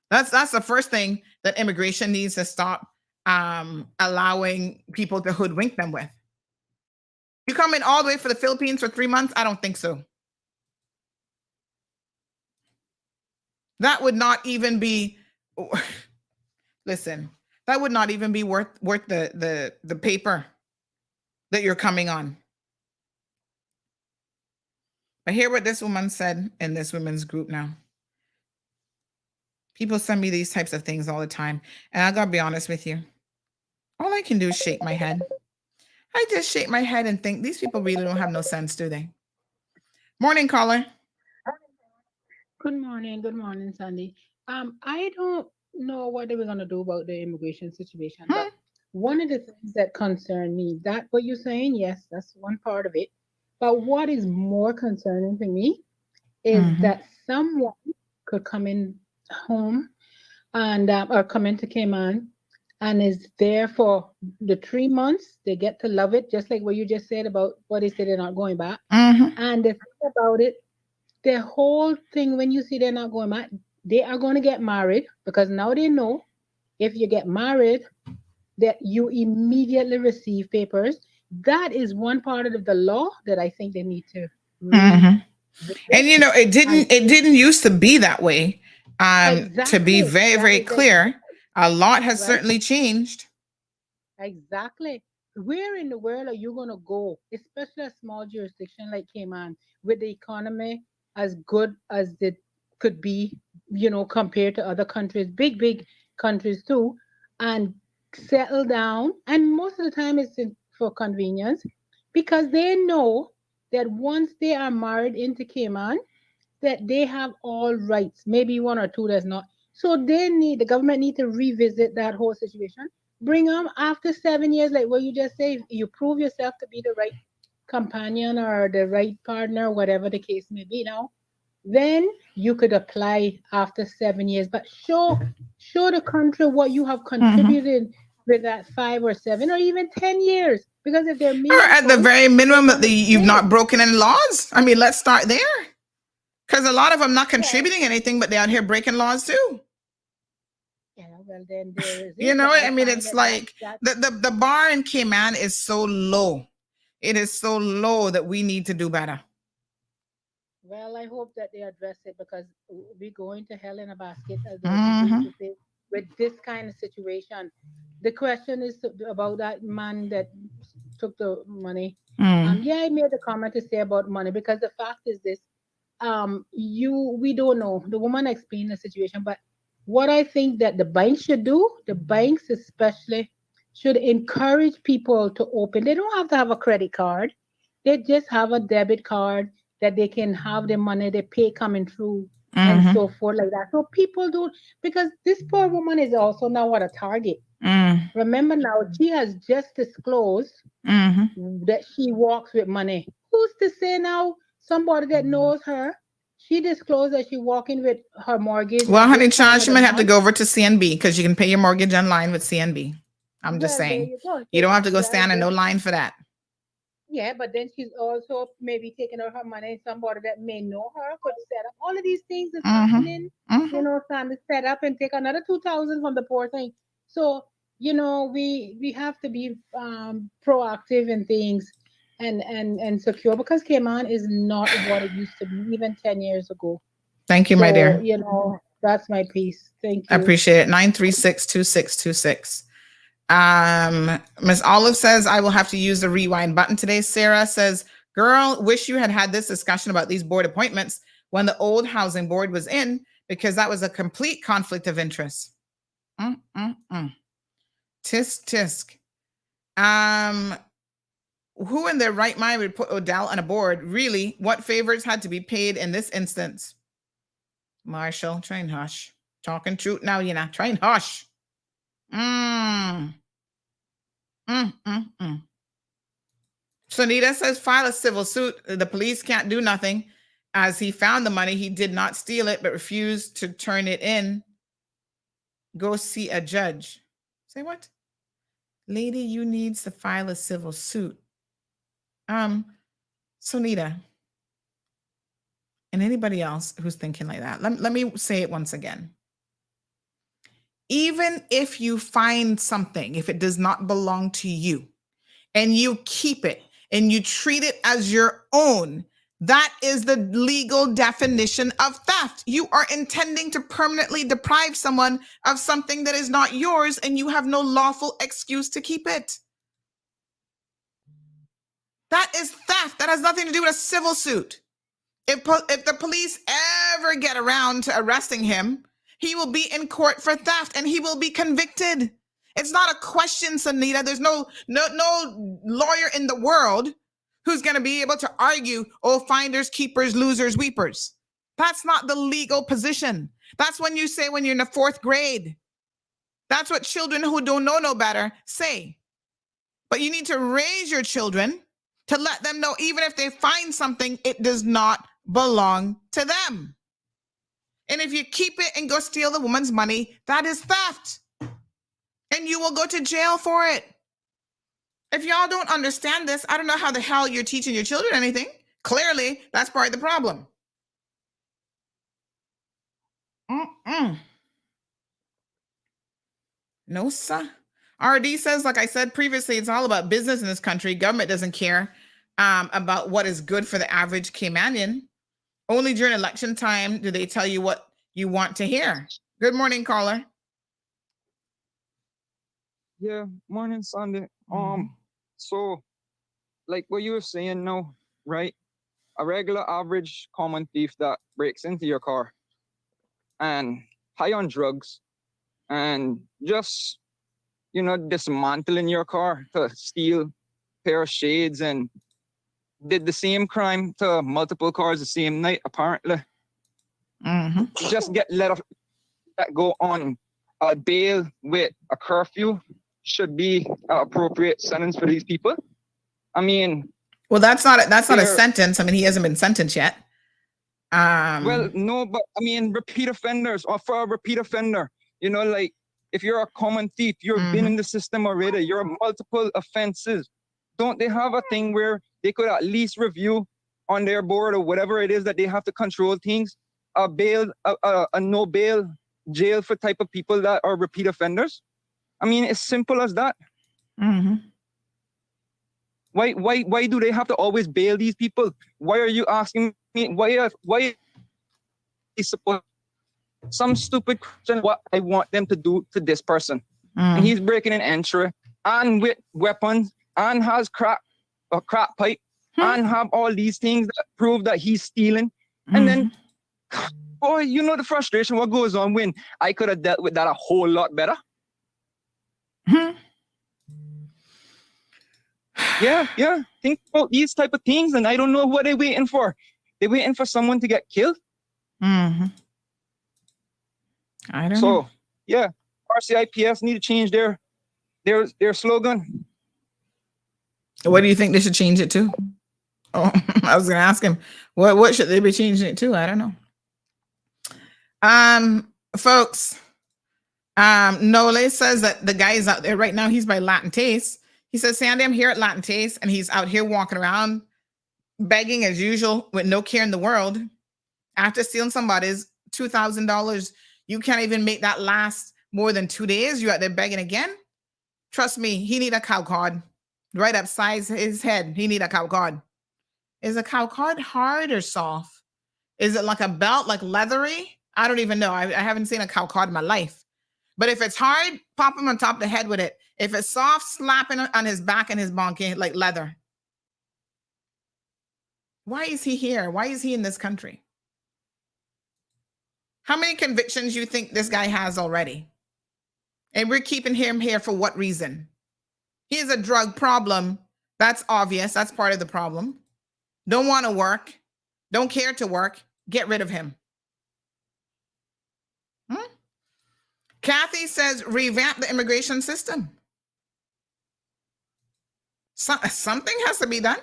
That's the first thing that immigration needs to stop allowing people to hoodwink them with. You come in all the way for the Philippines for 3 months? I don't think so. That would not even be, listen, that would not even be worth the paper that you're coming on. But hear what this woman said in this women's group now. People send me these types of things all the time. And I gotta be honest with you. All I can do is shake my head. I just shake my head and think these people really don't have no sense, do they? Morning, caller. Good morning, Sandy. I don't know what they were gonna do about the immigration situation, but one of the things that concern me, that what you're saying, yes, that's one part of it. But what is more concerning to me is that someone could come in home and or come into Cayman and is there for the 3 months. They get to love it, just like what you just said about what they said they're not going back. And the thing about it, the whole thing, when you see they're not going back, they are going to get married, because now they know if you get married that you immediately receive papers. That is one part of the law that I think they need to. And you know, it didn't used to be that way. To be very, very clear, a lot has certainly changed. Exactly. Where in the world are you going to go, especially a small jurisdiction like Cayman, with the economy as good as it could be, compared to other countries, big countries too, and settle down? And most of the time it's for convenience, because they know that once they are married into Cayman, that they have all rights, maybe one or two that's not. So the government need to revisit that whole situation. Bring them after 7 years, like what you just say. You prove yourself to be the right companion or the right partner, whatever the case may be now. Then you could apply after 7 years. But show the country what you have contributed with that 5 or 7 or even 10 years. Because if they're or at the very minimum, you've not broken any laws. I mean, let's start there. Because a lot of them not contributing anything, but they're out here breaking laws too. Well, then there is. I mean, it's like the bar in Cayman is so low. It is so low that we need to do better. Well, I hope that they address it, because we're going to hell in a basket, as they used to say, with this kind of situation. The question is about that man that took the money. I made a comment to say about money, because the fact is this. We don't know. The woman explained the situation, but what I think that the banks should do, the banks especially, should encourage people to open. They don't have to have a credit card. They just have a debit card that they can have the money they pay coming through and so forth like that. So people don't, because this poor woman is also now at a target. Remember now, she has just disclosed that she walks with money. Who's to say now? Somebody that knows her, she disclosed that she's walking with her mortgage. Well, honey, child, she might have to go over to CNB, because you can pay your mortgage online with CNB. I'm just saying. You don't have to go stand in no line for that. Yeah, but then she's also maybe taking out her money. Somebody that may know her could set up. All of these things is happening. Trying to set up and take another 2,000 from the poor thing. So, we have to be proactive in things. And secure, because Cayman is not what it used to be even 10 years ago. Thank you, my dear. That's my piece. Thank you. I appreciate it. 936-2626. Miss Olive says, I will have to use the rewind button today. Sarah says, girl, wish you had this discussion about these board appointments when the old housing board was in, because that was a complete conflict of interest. Tisk. Who in their right mind would put Odell on a board? Really? What favors had to be paid in this instance? Marshall, try and hush. Talking truth now, try and hush. Sonita says, file a civil suit. The police can't do nothing, as he found the money. He did not steal it, but refused to turn it in. Go see a judge. Say what? Lady, you needs to file a civil suit. Sonita, and anybody else who's thinking like that, let me say it once again. Even if you find something, if it does not belong to you, and you keep it and you treat it as your own, that is the legal definition of theft. You are intending to permanently deprive someone of something that is not yours, and you have no lawful excuse to keep it. That is theft. That has nothing to do with a civil suit. If the police ever get around to arresting him, he will be in court for theft and he will be convicted. It's not a question, Sonita. There's no lawyer in the world who's going to be able to argue, finders, keepers, losers, weepers. That's not the legal position. That's when you say when you're in the 4th grade. That's what children who don't know no better say. But you need to raise your children to let them know, even if they find something, it does not belong to them. And if you keep it and go steal the woman's money, that is theft. And you will go to jail for it. If y'all don't understand this, I don't know how the hell you're teaching your children anything. Clearly, that's part of the problem. No, sir. RD says, like I said previously, it's all about business in this country. Government doesn't care about what is good for the average Caymanian. Only during election time do they tell you what you want to hear. Good morning, caller. Yeah, morning, Sandy. So like what you were saying now, right? A regular average common thief that breaks into your car and high on drugs and just, dismantling your car to steal a pair of shades and did the same crime to multiple cars the same night, apparently. Just get let go on a bail with a curfew should be an appropriate sentence for these people. I mean, well, that's not a sentence. I mean, he hasn't been sentenced yet. Well, no, but I mean, repeat offenders, or for a repeat offender, like if you're a common thief, you've been in the system already. You're multiple offenses. Don't they have a thing where they could at least review on their board or whatever it is that they have to control things? A no bail jail for type of people that are repeat offenders. I mean, it's simple as that. Why do they have to always bail these people? Why are you asking me? Why is supposed some stupid question what I want them to do to this person? And he's breaking an entry and with weapons and has a crack pipe and have all these things that prove that he's stealing. And then, boy, the frustration what goes on when I could have dealt with that a whole lot better. Yeah. Think about these type of things, and I don't know what they're waiting for. They're waiting for someone to get killed. I don't know. So, yeah, RCIPS need to change their slogan. What do you think they should change it to? Oh, I was going to ask him, what should they be changing it to? I don't know. Folks, Nole says that the guy is out there right now. He's by Latin Taste. He says, Sandy, I'm here at Latin Taste, and he's out here walking around begging as usual with no care in the world. After stealing somebody's $2,000, you can't even make that last more than 2 days. You're out there begging again. Trust me, he need a cow card right upside his head. He need a cow card. Is a cow card hard or soft? Is it like a belt, like leathery? I don't even know. I haven't seen a cow card in my life. But if it's hard, pop him on top of the head with it. If it's soft, slap it on his back and his bonky like leather. Why is he here? Why is he in this country? How many convictions you think this guy has already? And we're keeping him here for what reason? He has a drug problem. That's obvious. That's part of the problem. Don't want to work. Don't care to work. Get rid of him. Kathy says, revamp the immigration system. Something has to be done.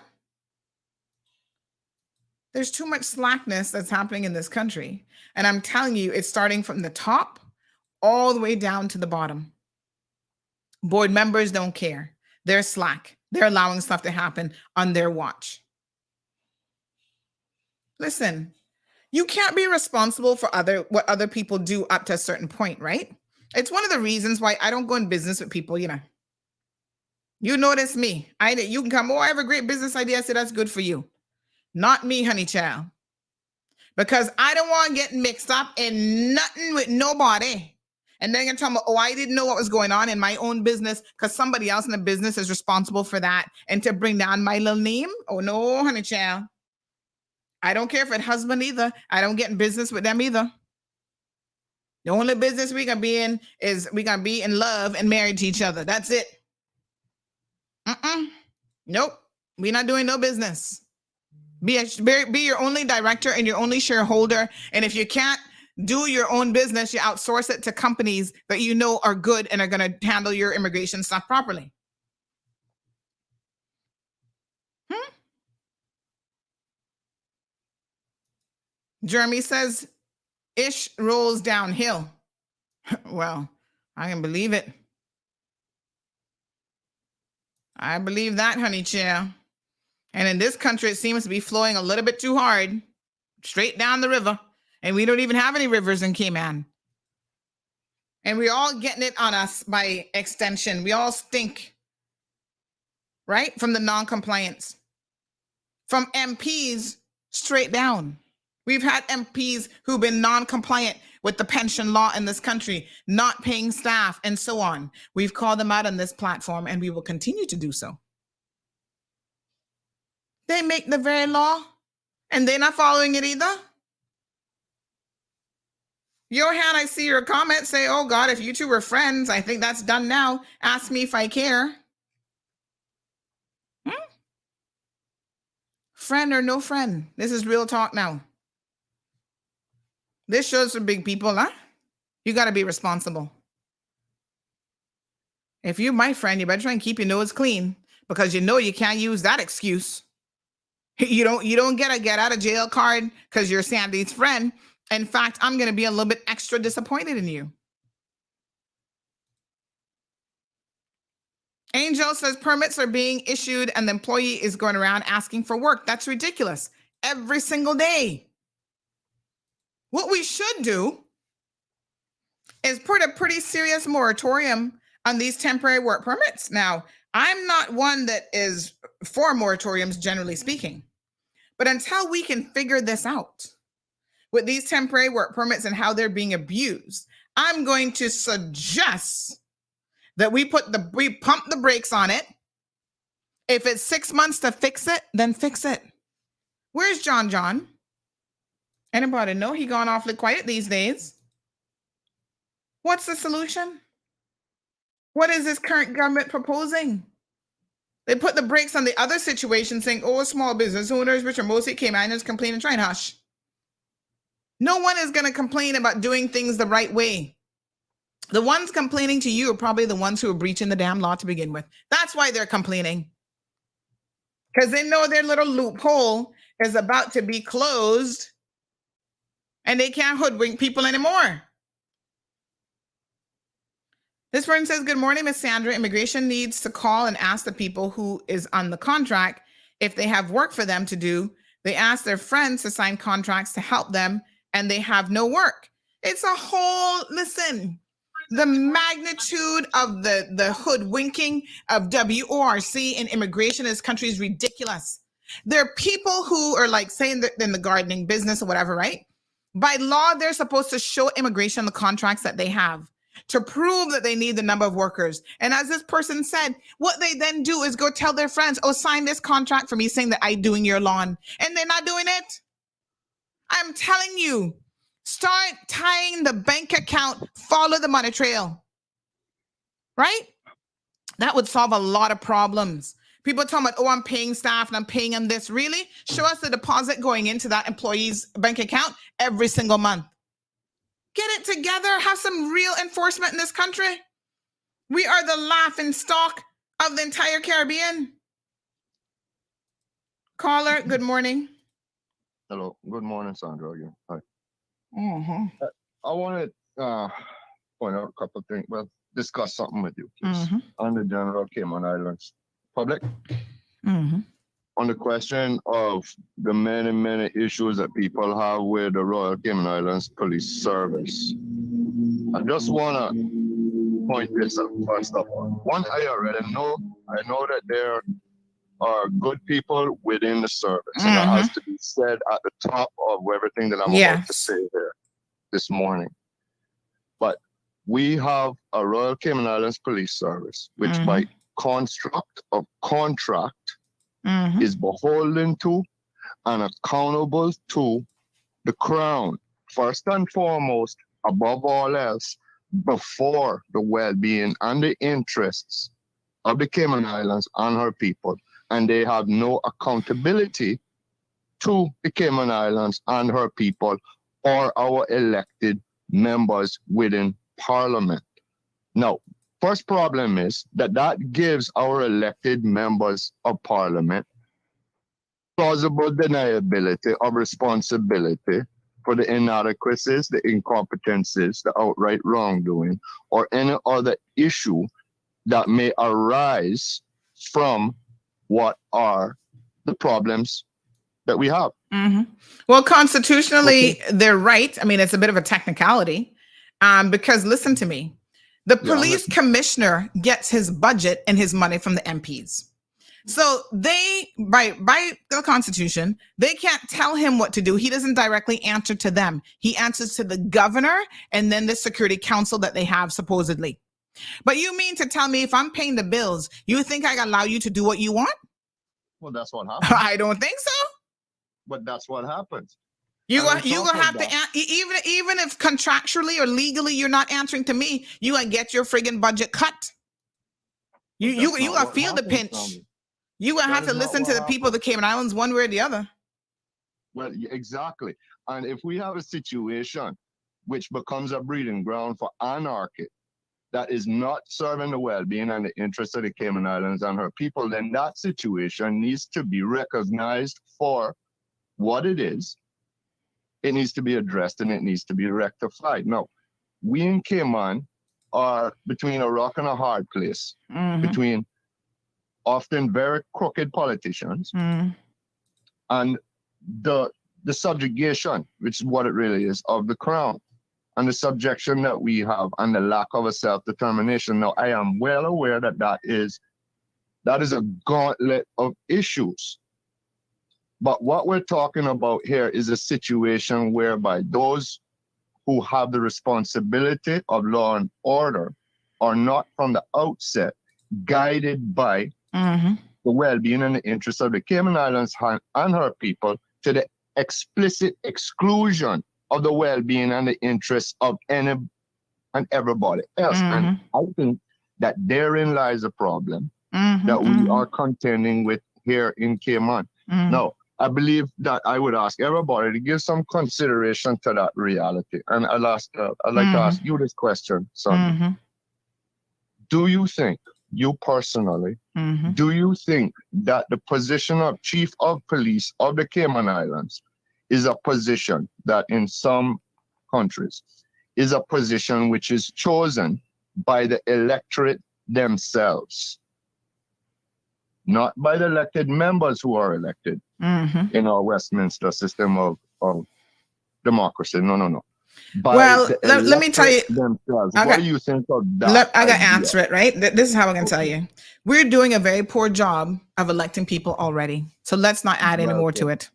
There's too much slackness that's happening in this country. And I'm telling you, it's starting from the top all the way down to the bottom. Board members don't care. They're slack. They're allowing stuff to happen on their watch. Listen, you can't be responsible for what other people do up to a certain point, right? It's one of the reasons why I don't go in business with people, You notice me. You can come, I have a great business idea. I say, that's good for you. Not me, honey child. Because I don't want to get mixed up in nothing with nobody. And then you're going to tell me, I didn't know what was going on in my own business because somebody else in the business is responsible for that. And to bring down my little name? Oh, no, honey child. I don't care if it's husband either. I don't get in business with them either. The only business we're going to be in is we're going to be in love and married to each other. That's it. Nope. We're not doing no business. Be your only director and your only shareholder. And if you can't do your own business, you outsource it to companies that you know are good and are going to handle your immigration stuff properly. Jeremy says, ish rolls downhill. Well, I can believe it. I believe that, honey child. And in this country, it seems to be flowing a little bit too hard, straight down the river. And we don't even have any rivers in Cayman. And we're all getting it on us by extension. We all stink, right? From the non-compliance. From MPs straight down. We've had MPs who've been non-compliant with the pension law in this country, not paying staff and so on. We've called them out on this platform and we will continue to do so. They make the very law and they're not following it either. Johan, I see your comment say, oh God, if you two were friends, I think that's done now. Ask me if I care. Friend or no friend? This is real talk now. This shows for big people, huh? You got to be responsible. If you're my friend, you better try and keep your nose clean because you know you can't use that excuse. You don't get a get out of jail card because you're Sandy's friend. In fact, I'm going to be a little bit extra disappointed in you. Angel says permits are being issued and the employee is going around asking for work. That's ridiculous. Every single day. What we should do is put a pretty serious moratorium on these temporary work permits. Now, I'm not one that is for moratoriums, generally speaking, but until we can figure this out with these temporary work permits and how they're being abused, I'm going to suggest that we pump the brakes on it. If it's 6 months to fix it, then fix it. Where's John? Anybody know? He gone awfully quiet these days. What's the solution? What is this current government proposing? They put the brakes on the other situation saying, oh, small business owners, which are mostly Caymaners, complain and try and hush. No one is going to complain about doing things the right way. The ones complaining to you are probably the ones who are breaching the damn law to begin with. That's why they're complaining. Because they know their little loophole is about to be closed and they can't hoodwink people anymore. This person says, good morning, Miss Sandra. Immigration needs to call and ask the people who is on the contract if they have work for them to do. They ask their friends to sign contracts to help them and they have no work. It's a whole, listen, the magnitude of the hoodwinking of WORC in immigration in this country is ridiculous. There are people who are like saying that in the gardening business or whatever, right? By law, they're supposed to show immigration the contracts that they have to prove that they need the number of workers. And as this person said, what they then do is go tell their friends, oh, sign this contract for me saying that I'm doing your lawn. And they're not doing it. I'm telling you, start tying the bank account, follow the money trail, right? That would solve a lot of problems. People talking about, oh, I'm paying staff and I'm paying them this. Really? Show us the deposit going into that employee's bank account every single month. Get it together. Have some real enforcement in this country. We are the laughing stock of the entire Caribbean. Caller, good morning. Hello. Good morning, Sandra. Again. Hi. Mm-hmm. I want to point out a couple of things. Well, discuss something with you, please. On the General Cayman Islands public. On the question of the many issues that people have with the Royal Cayman Islands Police Service. I just want to point this out first of all. One, I already know. I know that there are good people within the service. And that has to be said at the top of everything that I'm about to say here this morning. But we have a Royal Cayman Islands Police Service, which by construct of contract is beholden to and accountable to the Crown, first and foremost, above all else, before the well-being and the interests of the Cayman Islands and her people. And they have no accountability to the Cayman Islands and her people or our elected members within Parliament. Now, first problem is that gives our elected members of Parliament plausible deniability of responsibility for the inadequacies, the incompetencies, the outright wrongdoing, or any other issue that may arise from what are the problems that we have. Well, constitutionally, they're right. I mean, it's a bit of a technicality because listen to me. The police commissioner gets his budget and his money from the MPs. So they, by the Constitution, they can't tell him what to do. He doesn't directly answer to them. He answers to the governor and then the Security Council that they have supposedly. But you mean to tell me if I'm paying the bills, you think I allow you to do what you want? Well, that's what happens. I don't think so. But that's what happens. You gonna have to even if contractually or legally you're not answering to me, you gonna get your friggin' budget cut. You gonna feel the pinch. You gonna have to listen to the people of the Cayman Islands one way or the other. Well, exactly. And if we have a situation which becomes a breeding ground for anarchy that is not serving the well-being and the interests of the Cayman Islands and her people, then that situation needs to be recognized for what it is. It needs to be addressed and it needs to be rectified. Now, we in Cayman are between a rock and a hard place, between often very crooked politicians and the subjugation, which is what it really is, of the crown, and the subjection that we have and the lack of a self-determination. Now, I am well aware that that is a gauntlet of issues. But what we're talking about here is a situation whereby those who have the responsibility of law and order are not from the outset guided by the well-being and the interests of the Cayman Islands and her people to the explicit exclusion of the well-being and the interests of any and everybody else. And I think that therein lies a problem that we are contending with here in Cayman. Now, I believe that I would ask everybody to give some consideration to that reality. And I'd like to ask you this question, son. Do you think, you personally, do you think that the position of Chief of Police of the Cayman Islands is a position that in some countries is a position which is chosen by the electorate themselves? Not by the elected members who are elected in our Westminster system of democracy. No. Well, let me tell you. Themselves. What do you think of that? I got to answer it, right? This is how I can tell you. We're doing a very poor job of electing people already. So let's not add any more to it.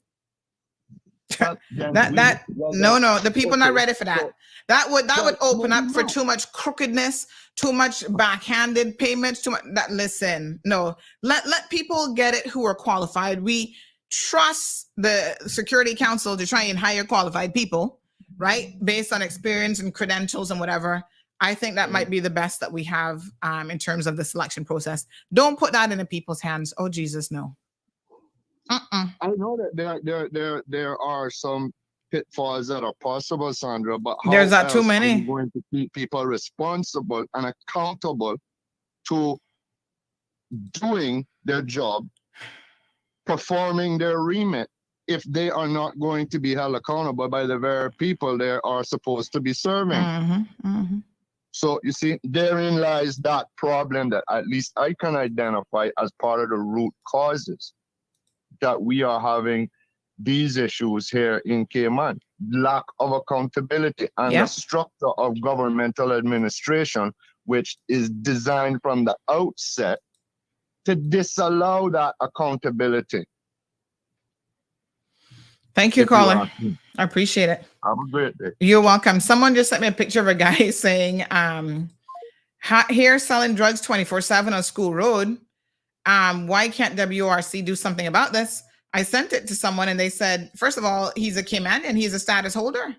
No, the people are not ready for that. That would open up for too much crookedness, too much backhanded payments, too much listen. No, let people get it who are qualified. We trust the Security Council to try and hire qualified people, right? Based on experience and credentials and whatever. I think that might be the best that we have in terms of the selection process. Don't put that in the people's hands. Oh, Jesus, no. I know that there are some pitfalls that are possible, Sandra, but how there's not too many. Are you going to keep people responsible and accountable to doing their job, performing their remit, if they are not going to be held accountable by the very people they are supposed to be serving? So you see, therein lies that problem that at least I can identify as part of the root causes that we are having these issues here in Cayman. Lack of accountability and the structure of governmental administration, which is designed from the outset to disallow that accountability. Thank you, caller. I appreciate it. Have a great day. You're welcome. Someone just sent me a picture of a guy saying, here selling drugs 24/7 on School Road. Why can't WRC do something about this? I sent it to someone and they said, first of all, he's a Cayman and he's a status holder.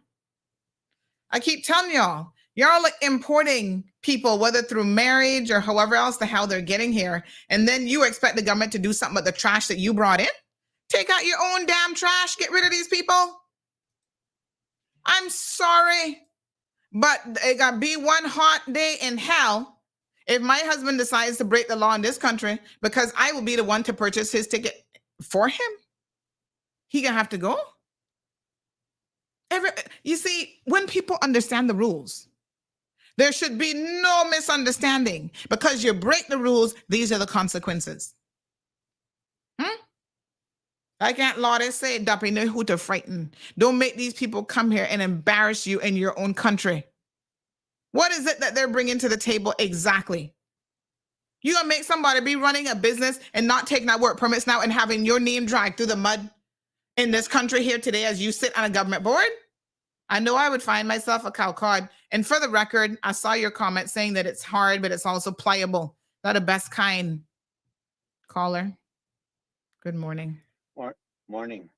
I keep telling y'all are importing people, whether through marriage or however else the hell they're getting here. And then you expect the government to do something about the trash that you brought in? Take out your own damn trash. Get rid of these people. I'm sorry, but it got to be one hot day in hell if my husband decides to break the law in this country, because I will be the one to purchase his ticket for him. He gonna have to go. You see, when people understand the rules, there should be no misunderstanding. Because you break the rules, these are the consequences. I can't Lord say, Dappy, know who to frighten. Don't make these people come here and embarrass you in your own country. What is it that they're bringing to the table exactly? You gonna make somebody be running a business and not taking out work permits now and having your name dragged through the mud in this country here today as you sit on a government board? I know I would find myself a cow cod. And for the record, I saw your comment saying that it's hard, but it's also pliable. Not the best kind. Caller. Good morning. Morning.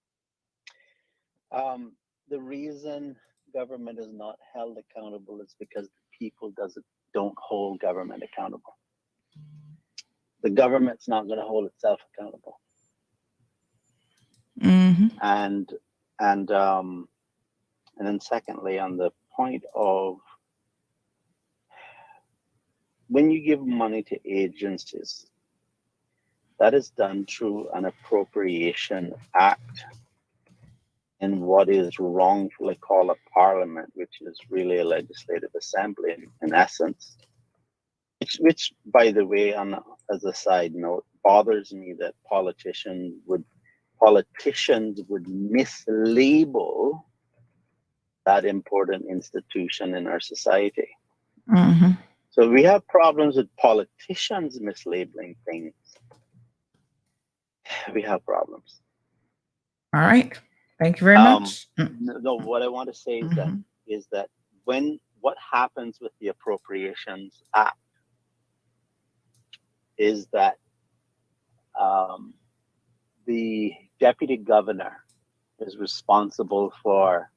The reason government is not held accountable is because the people don't hold government accountable. The government's not going to hold itself accountable. Mm-hmm. And then secondly, on the point of when you give money to agencies, that is done through an appropriation act in what is wrongfully called a parliament, which is really a legislative assembly in essence. Which, by the way, as a side note, bothers me that politicians would mislabel that important institution in our society. Mm-hmm. So we have problems with politicians mislabeling things. We have problems. All right. Thank you very much. No, what I want to say is that what happens with the Appropriations Act is that the deputy governor is responsible for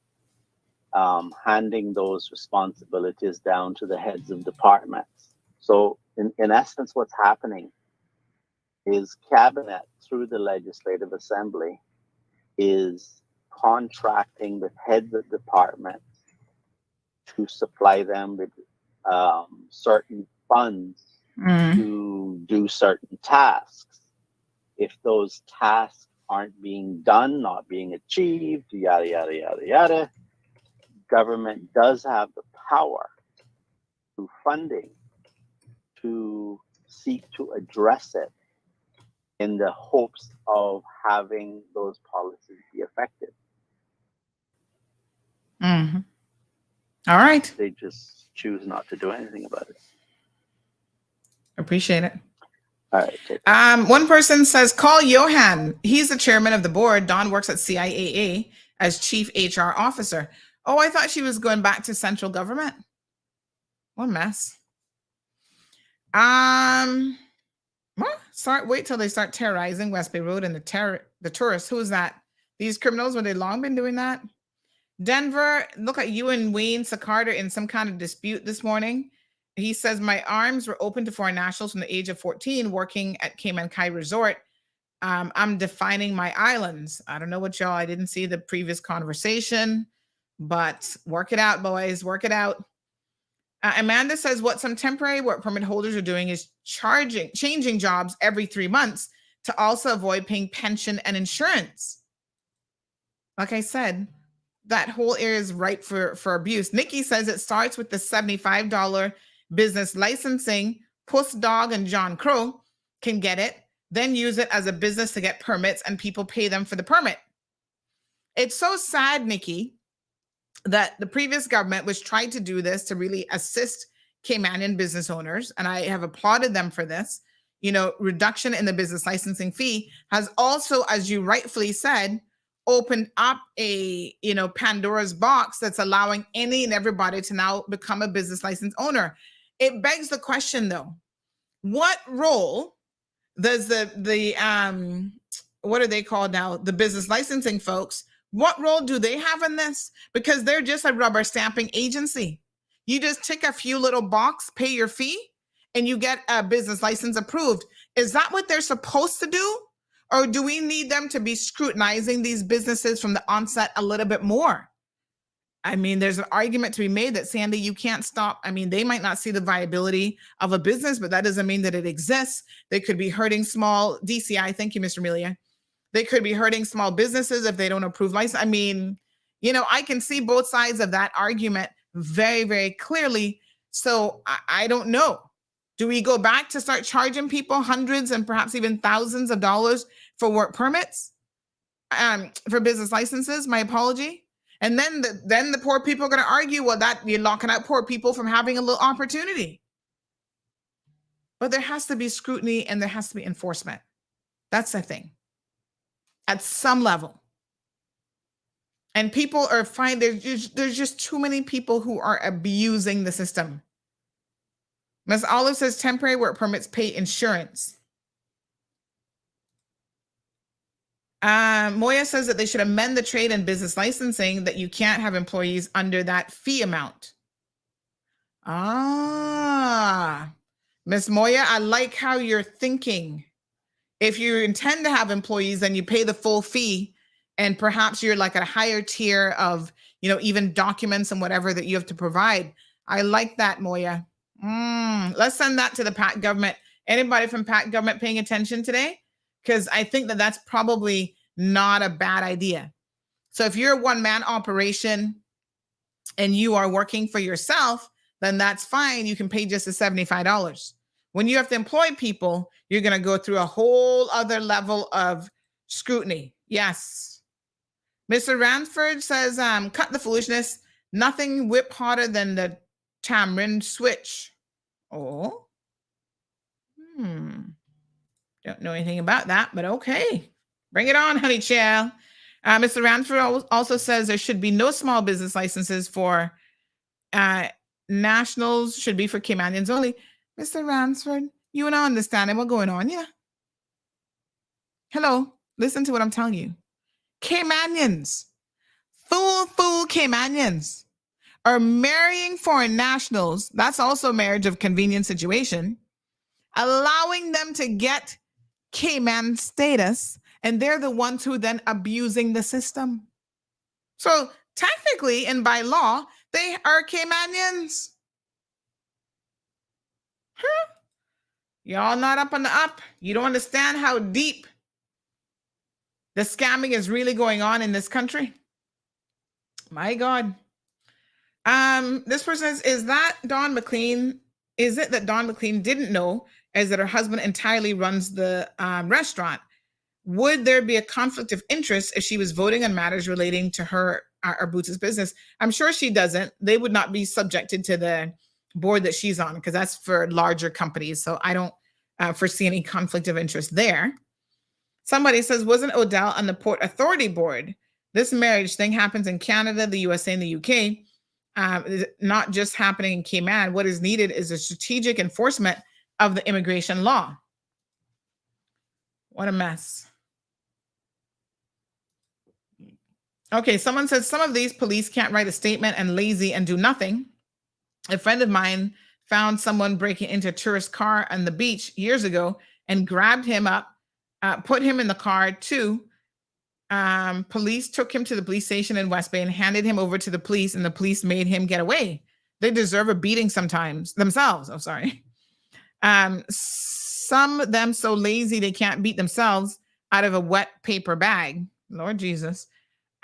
handing those responsibilities down to the heads of departments. So in essence, what's happening is cabinet through the legislative assembly is contracting with heads of departments to supply them with certain funds to do certain tasks. If those tasks aren't being done, not being achieved, yada, yada, yada, yada, government does have the power through funding to seek to address it in the hopes of having those policies be effective. Mm-hmm. All right. They just choose not to do anything about it. Appreciate it. All right. One person says, call Johan. He's the chairman of the board. Don works at CIAA as chief HR officer. Oh, I thought she was going back to central government. What a mess. Wait till they start terrorizing West Bay Road and the tourists. Who is that? These criminals, were they long been doing that? Denver, look at you and Wayne Sacarter in some kind of dispute this morning. He says, my arms were open to foreign nationals from the age of 14 working at Cayman Kai Resort. I'm defining my islands. I don't know what y'all, I didn't see the previous conversation, but work it out, boys, work it out. Amanda says what some temporary work permit holders are doing is changing jobs every 3 months to also avoid paying pension and insurance. Like I said, that whole area is ripe for abuse. Nikki says it starts with the $75 business licensing. Puss Dog and John Crow can get it, then use it as a business to get permits, and people pay them for the permit. It's so sad, Nikki, that the previous government was trying to do this to really assist Caymanian business owners, and I have applauded them for this. You know, reduction in the business licensing fee has also, as you rightfully said, opened up a, Pandora's box that's allowing any and everybody to now become a business license owner. It begs the question, though, what role does the what are they called now? The business licensing folks, what role do they have in this? Because they're just a rubber stamping agency. You just tick a few little box, pay your fee, and you get a business license approved. Is that what they're supposed to do? Or do we need them to be scrutinizing these businesses from the onset a little bit more? I mean, there's an argument to be made that, Sandy, you can't stop. I mean, they might not see the viability of a business, but that doesn't mean that it exists. They could be hurting small DCI. Thank you, Mr. Melia. They could be hurting small businesses if they don't approve license. I mean, I can see both sides of that argument very, very clearly. So I don't know. Do we go back to start charging people hundreds and perhaps even thousands of dollars for work permits, for business licenses? My apology. And then the poor people are going to argue, well, that you're locking out poor people from having a little opportunity. but there has to be scrutiny and there has to be enforcement. That's the thing. At some level. And people are fine. There's just too many people who are abusing the system. Ms. Olive says temporary work permits pay insurance. Moya says that they should amend the trade and business licensing that you can't have employees under that fee amount. Ms. Moya, I like how you're thinking. If you intend to have employees, then you pay the full fee, and perhaps you're like at a higher tier of, even documents and whatever that you have to provide. I like that, Moya. Let's send that to the PAC government. Anybody from PAC government paying attention today? Because I think that that's probably not a bad idea. So if you're a one-man operation and you are working for yourself, then that's fine. You can pay just the $75. When you have to employ people, you're going to go through a whole other level of scrutiny. Yes. Mr. Ranford says, cut the foolishness. Nothing whip hotter than the tamarind switch. Oh. Don't know anything about that, but okay. Bring it on, honey child. Mr. Ranford also says there should be no small business licenses for nationals, should be for Caymanians only. Mr. Ransford, you and I understand what's going on, yeah? Hello, listen to what I'm telling you. Caymanians, full Caymanians are marrying foreign nationals. That's also a marriage of convenience situation, allowing them to get Cayman status, and they're the ones who then abusing the system. So technically and by law, they are Caymanians. Y'all not up on the up. You don't understand how deep the scamming is really going on in this country. My God. This person says, is that Dawn McLean? Is it that Dawn McLean didn't know as that her husband entirely runs the restaurant? Would there be a conflict of interest if she was voting on matters relating to her or Boots' business? I'm sure she doesn't. They would not be subjected to the board that she's on because that's for larger companies. So I don't foresee any conflict of interest there. Somebody says, wasn't Odell on the Port Authority board? This marriage thing happens in Canada, the USA, and the UK. Not just happening in Cayman. What is needed is a strategic enforcement of the immigration law. What a mess. Okay, someone says some of these police can't write a statement and lazy and do nothing. A friend of mine found someone breaking into a tourist car on the beach years ago and grabbed him up, put him in the car too. Police took him to the police station in West Bay and handed him over to the police, and the police made him get away. They deserve a beating sometimes themselves. Oh, sorry. Some of them so lazy they can't beat themselves out of a wet paper bag. Lord Jesus.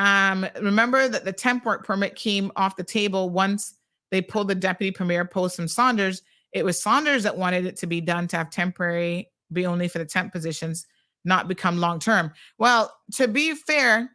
Remember that the temp work permit came off the table once they pulled the deputy premier post from Saunders. It was Saunders that wanted it to be done to have temporary be only for the temp positions, not become long-term. Well, to be fair,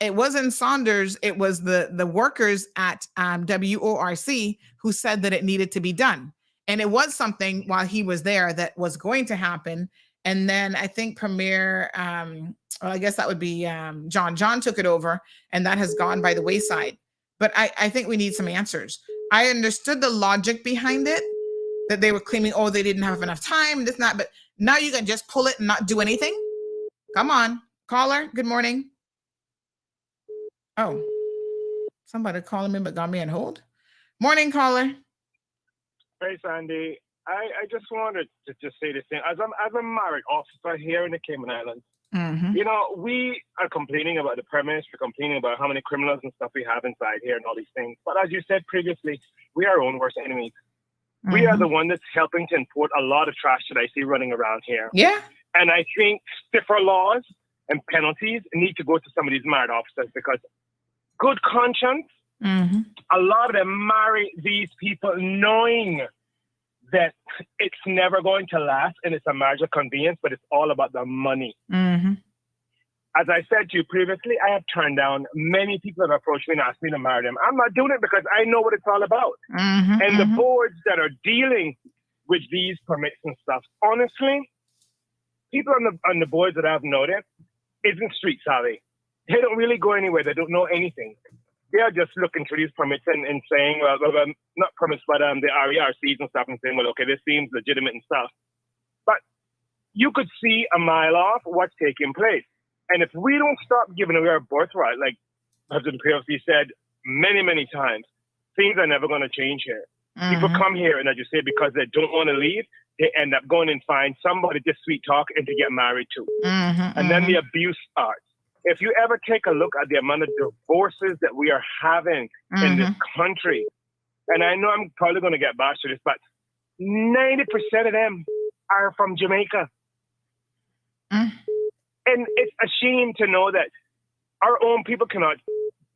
it wasn't Saunders. It was the workers at WORC who said that it needed to be done. And it was something while he was there that was going to happen. And then I think Premier, well, I guess that would be John. John took it over, and that has gone by the wayside. But I think we need some answers. I understood the logic behind it, that they were claiming, oh, they didn't have enough time, this, not, but now you can just pull it and not do anything? Come on. Caller, good morning. Oh, somebody calling me but got me on hold. Morning, caller. Hey, Sandy. I just wanted to just say this thing. As a married officer here in the Cayman Islands, you know, we are complaining about the premise. We're complaining about how many criminals and stuff we have inside here and all these things. But as you said previously, we are our own worst enemies. We are the one that's helping to import a lot of trash that I see running around here. Yeah. And I think stiffer laws and penalties need to go to some of these married officers because good conscience, a lot of them marry these people knowing that it's never going to last and it's a marriage of convenience, but it's all about the money. As I said to you previously, I have turned down many people that approach me and ask me to marry them. I'm not doing it because I know what it's all about. And the boards that are dealing with these permits and stuff. Honestly, people on the boards that I've noticed isn't street savvy. They don't really go anywhere. They don't know anything. They are just looking for these permits and saying, well, not permits, but the RERCs and stuff, and saying, well, okay, this seems legitimate and stuff. But you could see a mile off what's taking place. And if we don't stop giving away our birthright, like President PLC said many, many times, things are never going to change here. People come here, and as you say, because they don't want to leave, they end up going and find somebody to sweet talk and to get married to. And then the abuse starts. If you ever take a look at the amount of divorces that we are having in this country, and I know I'm probably going to get bashed for this, but 90% of them are from Jamaica. And it's a shame to know that our own people cannot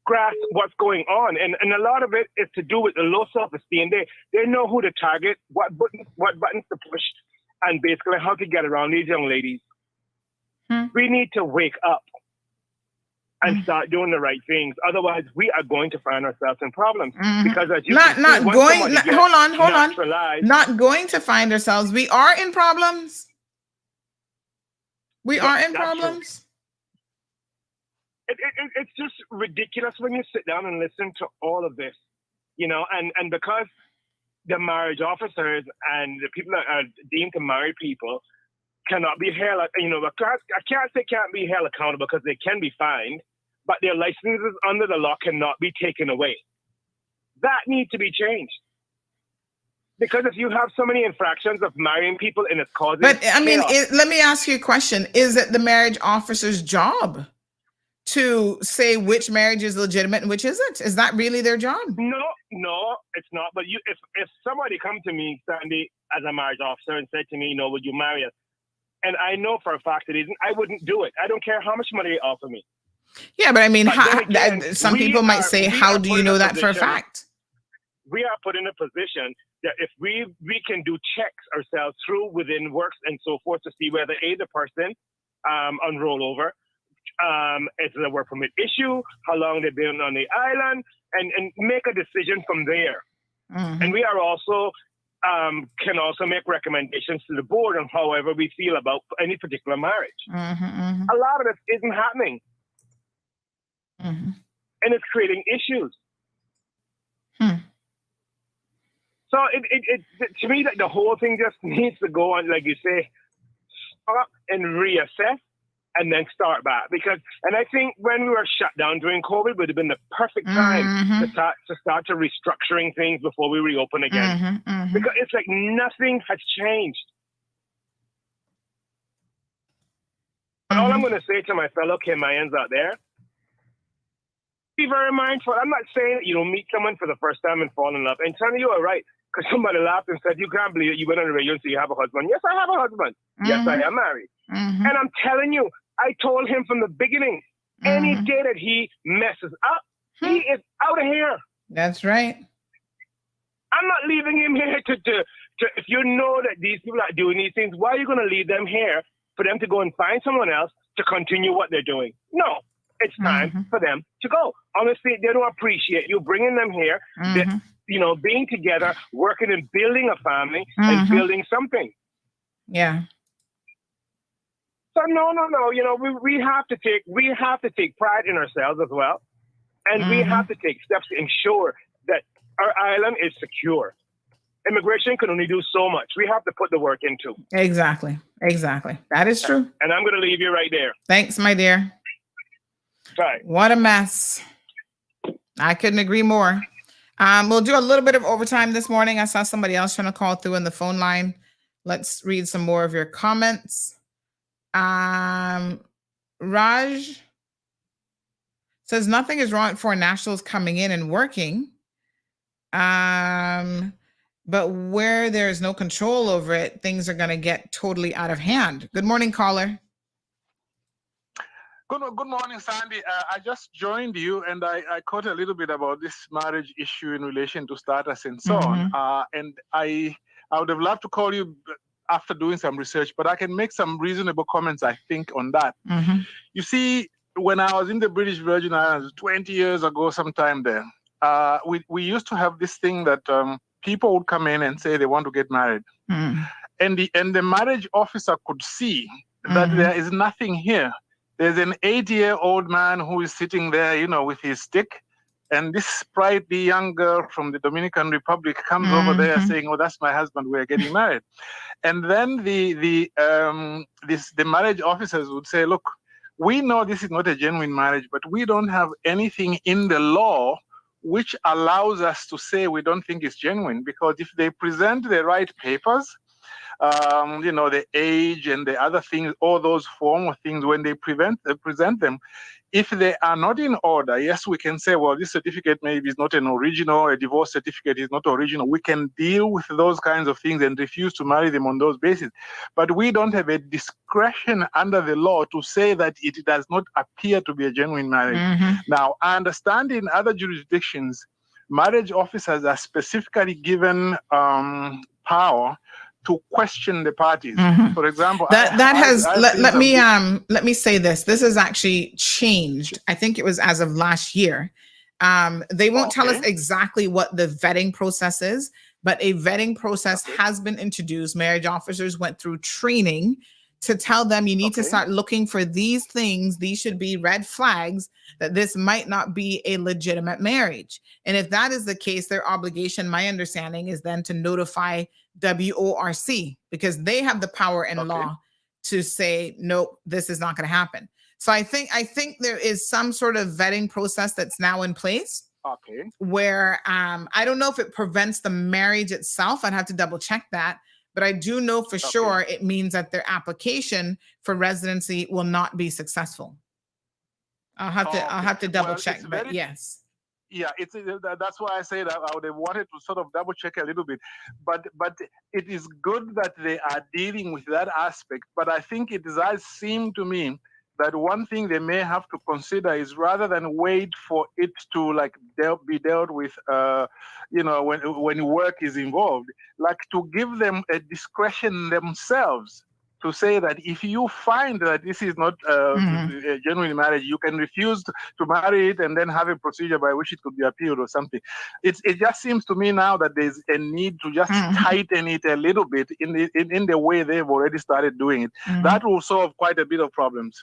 grasp what's going on. And a lot of it is to do with the low self-esteem. They know who to target, what buttons to push, and basically how to get around these young ladies. We need to wake up and start doing the right things. Otherwise, we are going to find ourselves in problems. Because as you hold on. Not going to find ourselves. We are in problems. We are in problems. It's just ridiculous when you sit down and listen to all of this, you know, and because the marriage officers and the people that are deemed to marry people cannot be held, you know, I can't say can't be held accountable because they can be fined, but their licenses under the law cannot be taken away. That needs to be changed. Because if you have so many infractions of marrying people and it's causing But I mean, chaos, let me ask you a question. Is it the marriage officer's job to say which marriage is legitimate and which isn't? Is that really their job? No, it's not. But if somebody come to me, Sandy, as a marriage officer and said to me, you know, would you marry us? And I know for a fact it isn't, I wouldn't do it. I don't care how much money they offer me. Yeah, but I mean, But some people might say, how do you know that for a fact? We are put in a position that if we can do checks ourselves through within works and so forth to see whether the person on rollover, is the work permit issue, how long they've been on the island, and make a decision from there. And we are also can also make recommendations to the board on however we feel about any particular marriage. A lot of this isn't happening. And it's creating issues. So it to me, that the whole thing just needs to go on, like you say, stop and reassess and then start back. And I think when we were shut down during COVID would have been the perfect time to start to restructuring things before we reopen again. Because it's like nothing has changed. And all I'm going to say to my fellow Kemayans out there, be very mindful. I'm not saying that you don't meet someone for the first time and fall in love. And Tony, you are right. Because somebody laughed and said, you can't believe it. You went on the radio and said you have a husband. Yes, I have a husband. Yes, I am married. And I'm telling you, I told him from the beginning, any day that he messes up, he is out of here. That's right. I'm not leaving him here to if you know that these people are doing these things, why are you going to leave them here for them to go and find someone else to continue what they're doing? No, it's time for them to go. Honestly, they don't appreciate you bringing them here. You know, being together, working and building a family and building something. Yeah. So no. You know, we have to take pride in ourselves as well, and we have to take steps to ensure that our island is secure. Immigration can only do so much. We have to put the work into. Exactly. That is true. And I'm going to leave you right there. Thanks, my dear. Right. What a mess. I couldn't agree more. We'll do a little bit of overtime this morning. I saw somebody else trying to call through in the phone line. Let's read some more of your comments. Raj says nothing is wrong for nationals coming in and working. But where there is no control over it, things are going to get totally out of hand. Good morning, caller. Good morning, Sandy. I just joined you, and I caught a little bit about this marriage issue in relation to status and so on. And I would have loved to call you after doing some research, but I can make some reasonable comments, I think, on that. You see, when I was in the British Virgin Islands 20 years ago, sometime there, we used to have this thing that people would come in and say they want to get married. And the marriage officer could see that there is nothing here. There's an 80-year-old man who is sitting there, you know, with his stick. And this sprightly young girl from the Dominican Republic comes over there saying, "Oh, that's my husband. We're getting married." And then the marriage officers would say, "Look, we know this is not a genuine marriage, but we don't have anything in the law which allows us to say we don't think it's genuine, because if they present the right papers, you know, the age and the other things, all those form of things, when they present them, if they are not in order, yes, we can say, well, this certificate maybe is not an original, a divorce certificate is not original. We can deal with those kinds of things and refuse to marry them on those bases. But we don't have a discretion under the law to say that it does not appear to be a genuine marriage. Now, I understand in other jurisdictions, marriage officers are specifically given power to question the parties. For example, let me say this. This has actually changed. I think it was as of last year. They won't tell us exactly what the vetting process is, but a vetting process has been introduced. Marriage officers went through training to tell them you need to start looking for these things. These should be red flags that this might not be a legitimate marriage. And if that is the case, their obligation, my understanding, is then to notify WORC, because they have the power in law to say, nope, this is not going to happen. So I think there is some sort of vetting process that's now in place. Where I don't know if it prevents the marriage itself. I'd have to double check that. But I do know for sure it means that their application for residency will not be successful. I'll have to double check, but yes. Yeah, that's why I say that I would have wanted to sort of double check a little bit, but it is good that they are dealing with that aspect. But I think it does seem to me that one thing they may have to consider is, rather than wait for it to be dealt with, you know, when work is involved, like to give them a discretion themselves to say that if you find that this is not a genuine marriage, you can refuse to marry it and then have a procedure by which it could be appealed or something. It just seems to me now that there's a need to just tighten it a little bit in the way they've already started doing it. That will solve quite a bit of problems.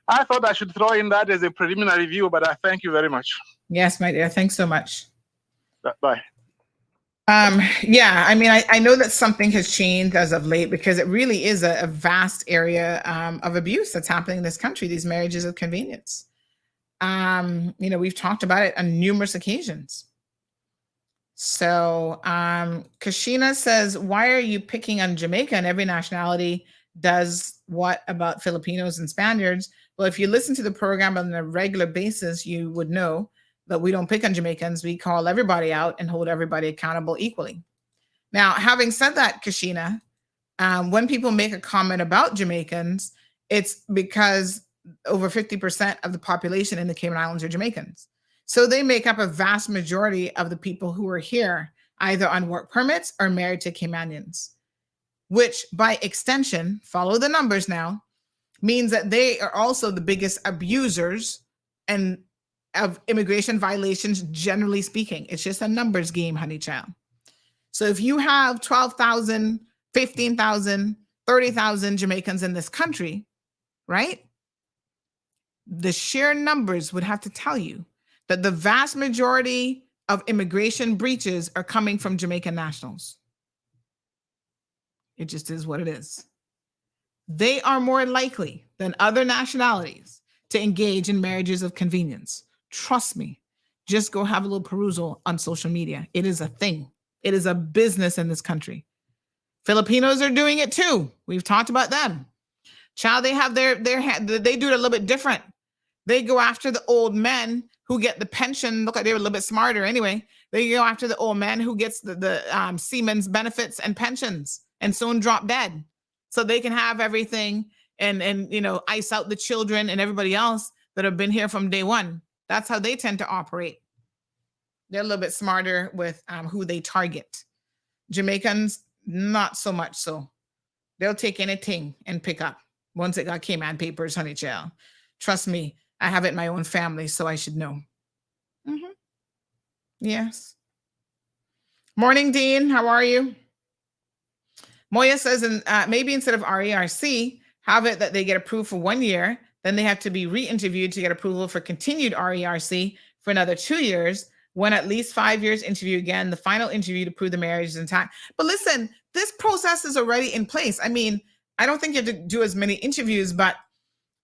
I thought I should throw in that as a preliminary view, but I thank you very much. Yes, my dear. Thanks so much. Bye. Yeah, I mean, I know that something has changed as of late, because it really is a vast area of abuse that's happening in this country, these marriages of convenience. You know, we've talked about it on numerous occasions. So Kashina says, why are you picking on Jamaica, and every nationality does what about Filipinos and Spaniards? Well, if you listen to the program on a regular basis, you would know that we don't pick on Jamaicans. We call everybody out and hold everybody accountable equally. Now, having said that, Kashina, when people make a comment about Jamaicans, it's because over 50% of the population in the Cayman Islands are Jamaicans. So they make up a vast majority of the people who are here, either on work permits or married to Caymanians, which by extension, follow the numbers now, means that they are also the biggest abusers and of immigration violations, generally speaking. It's just a numbers game, honey child. So if you have 12,000, 15,000, 30,000 Jamaicans in this country, right? The sheer numbers would have to tell you that the vast majority of immigration breaches are coming from Jamaican nationals. It just is what it is. They are more likely than other nationalities to engage in marriages of convenience. Trust me, just go have a little perusal on social media. It is a thing. It is a business in this country. Filipinos are doing it too. We've talked about them. Child, they have they do it a little bit different. They go after the old men who get the pension. Look like they were a little bit smarter anyway. They go after the old man who gets the seamen's benefits and pensions and soon drop dead. So they can have everything and you know, ice out the children and everybody else that have been here from day one. That's how they tend to operate. They're a little bit smarter with who they target. Jamaicans, not so much so. They'll take anything and pick up. Once it got Cayman papers, honey child. Trust me, I have it in my own family, so I should know. Yes. Morning, Dean. How are you? Moya says, maybe instead of RERC, have it that they get approved for 1 year, then they have to be re-interviewed to get approval for continued RERC for another 2 years. When at least 5 years, interview again, the final interview to prove the marriage is intact. But listen, this process is already in place. I mean, I don't think you have to do as many interviews, but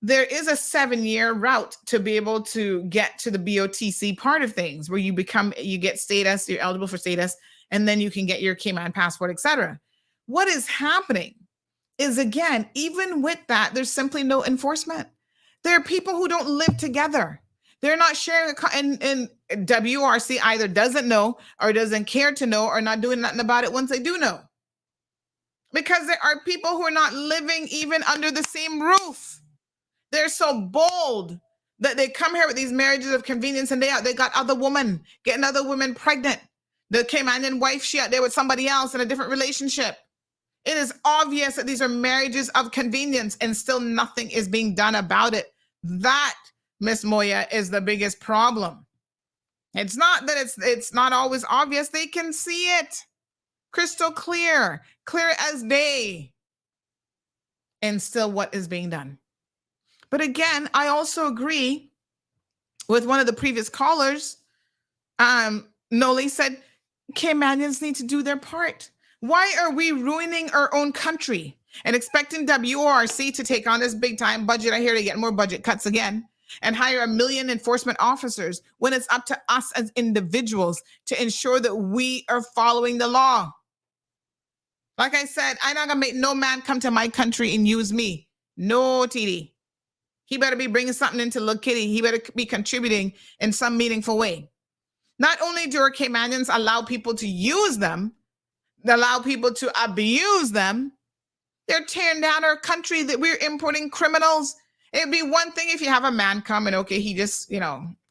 there is a 7-year route to be able to get to the BOTC part of things, where you get status, you're eligible for status, and then you can get your Cayman passport, etc. What is happening is, again, even with that, there's simply no enforcement. There are people who don't live together. They're not sharing, and WRC either doesn't know or doesn't care to know or not doing nothing about it once they do know. Because there are people who are not living even under the same roof. They're so bold that they come here with these marriages of convenience, and they got other women, getting other women pregnant. The Caymanian wife, she out there with somebody else in a different relationship. It is obvious that these are marriages of convenience, and still nothing is being done about it. That, Miss Moya, is the biggest problem. It's not that it's not always obvious. They can see it crystal clear as day. And still, what is being done? But again, I also agree with one of the previous callers. Noli said, Caymanians need to do their part. Why are we ruining our own country and expecting WORC to take on this big time budget? I hear they get more budget cuts again and hire 1 million enforcement officers when it's up to us as individuals to ensure that we are following the law. Like I said, I'm not gonna make no man come to my country and use me. No, TD. He better be bringing something into Little Kitty. He better be contributing in some meaningful way. Not only do our Caymanians allow people to use them, they allow people to abuse them, they're tearing down our country, that we're importing criminals. It'd be one thing if you have a man come and, okay, he just,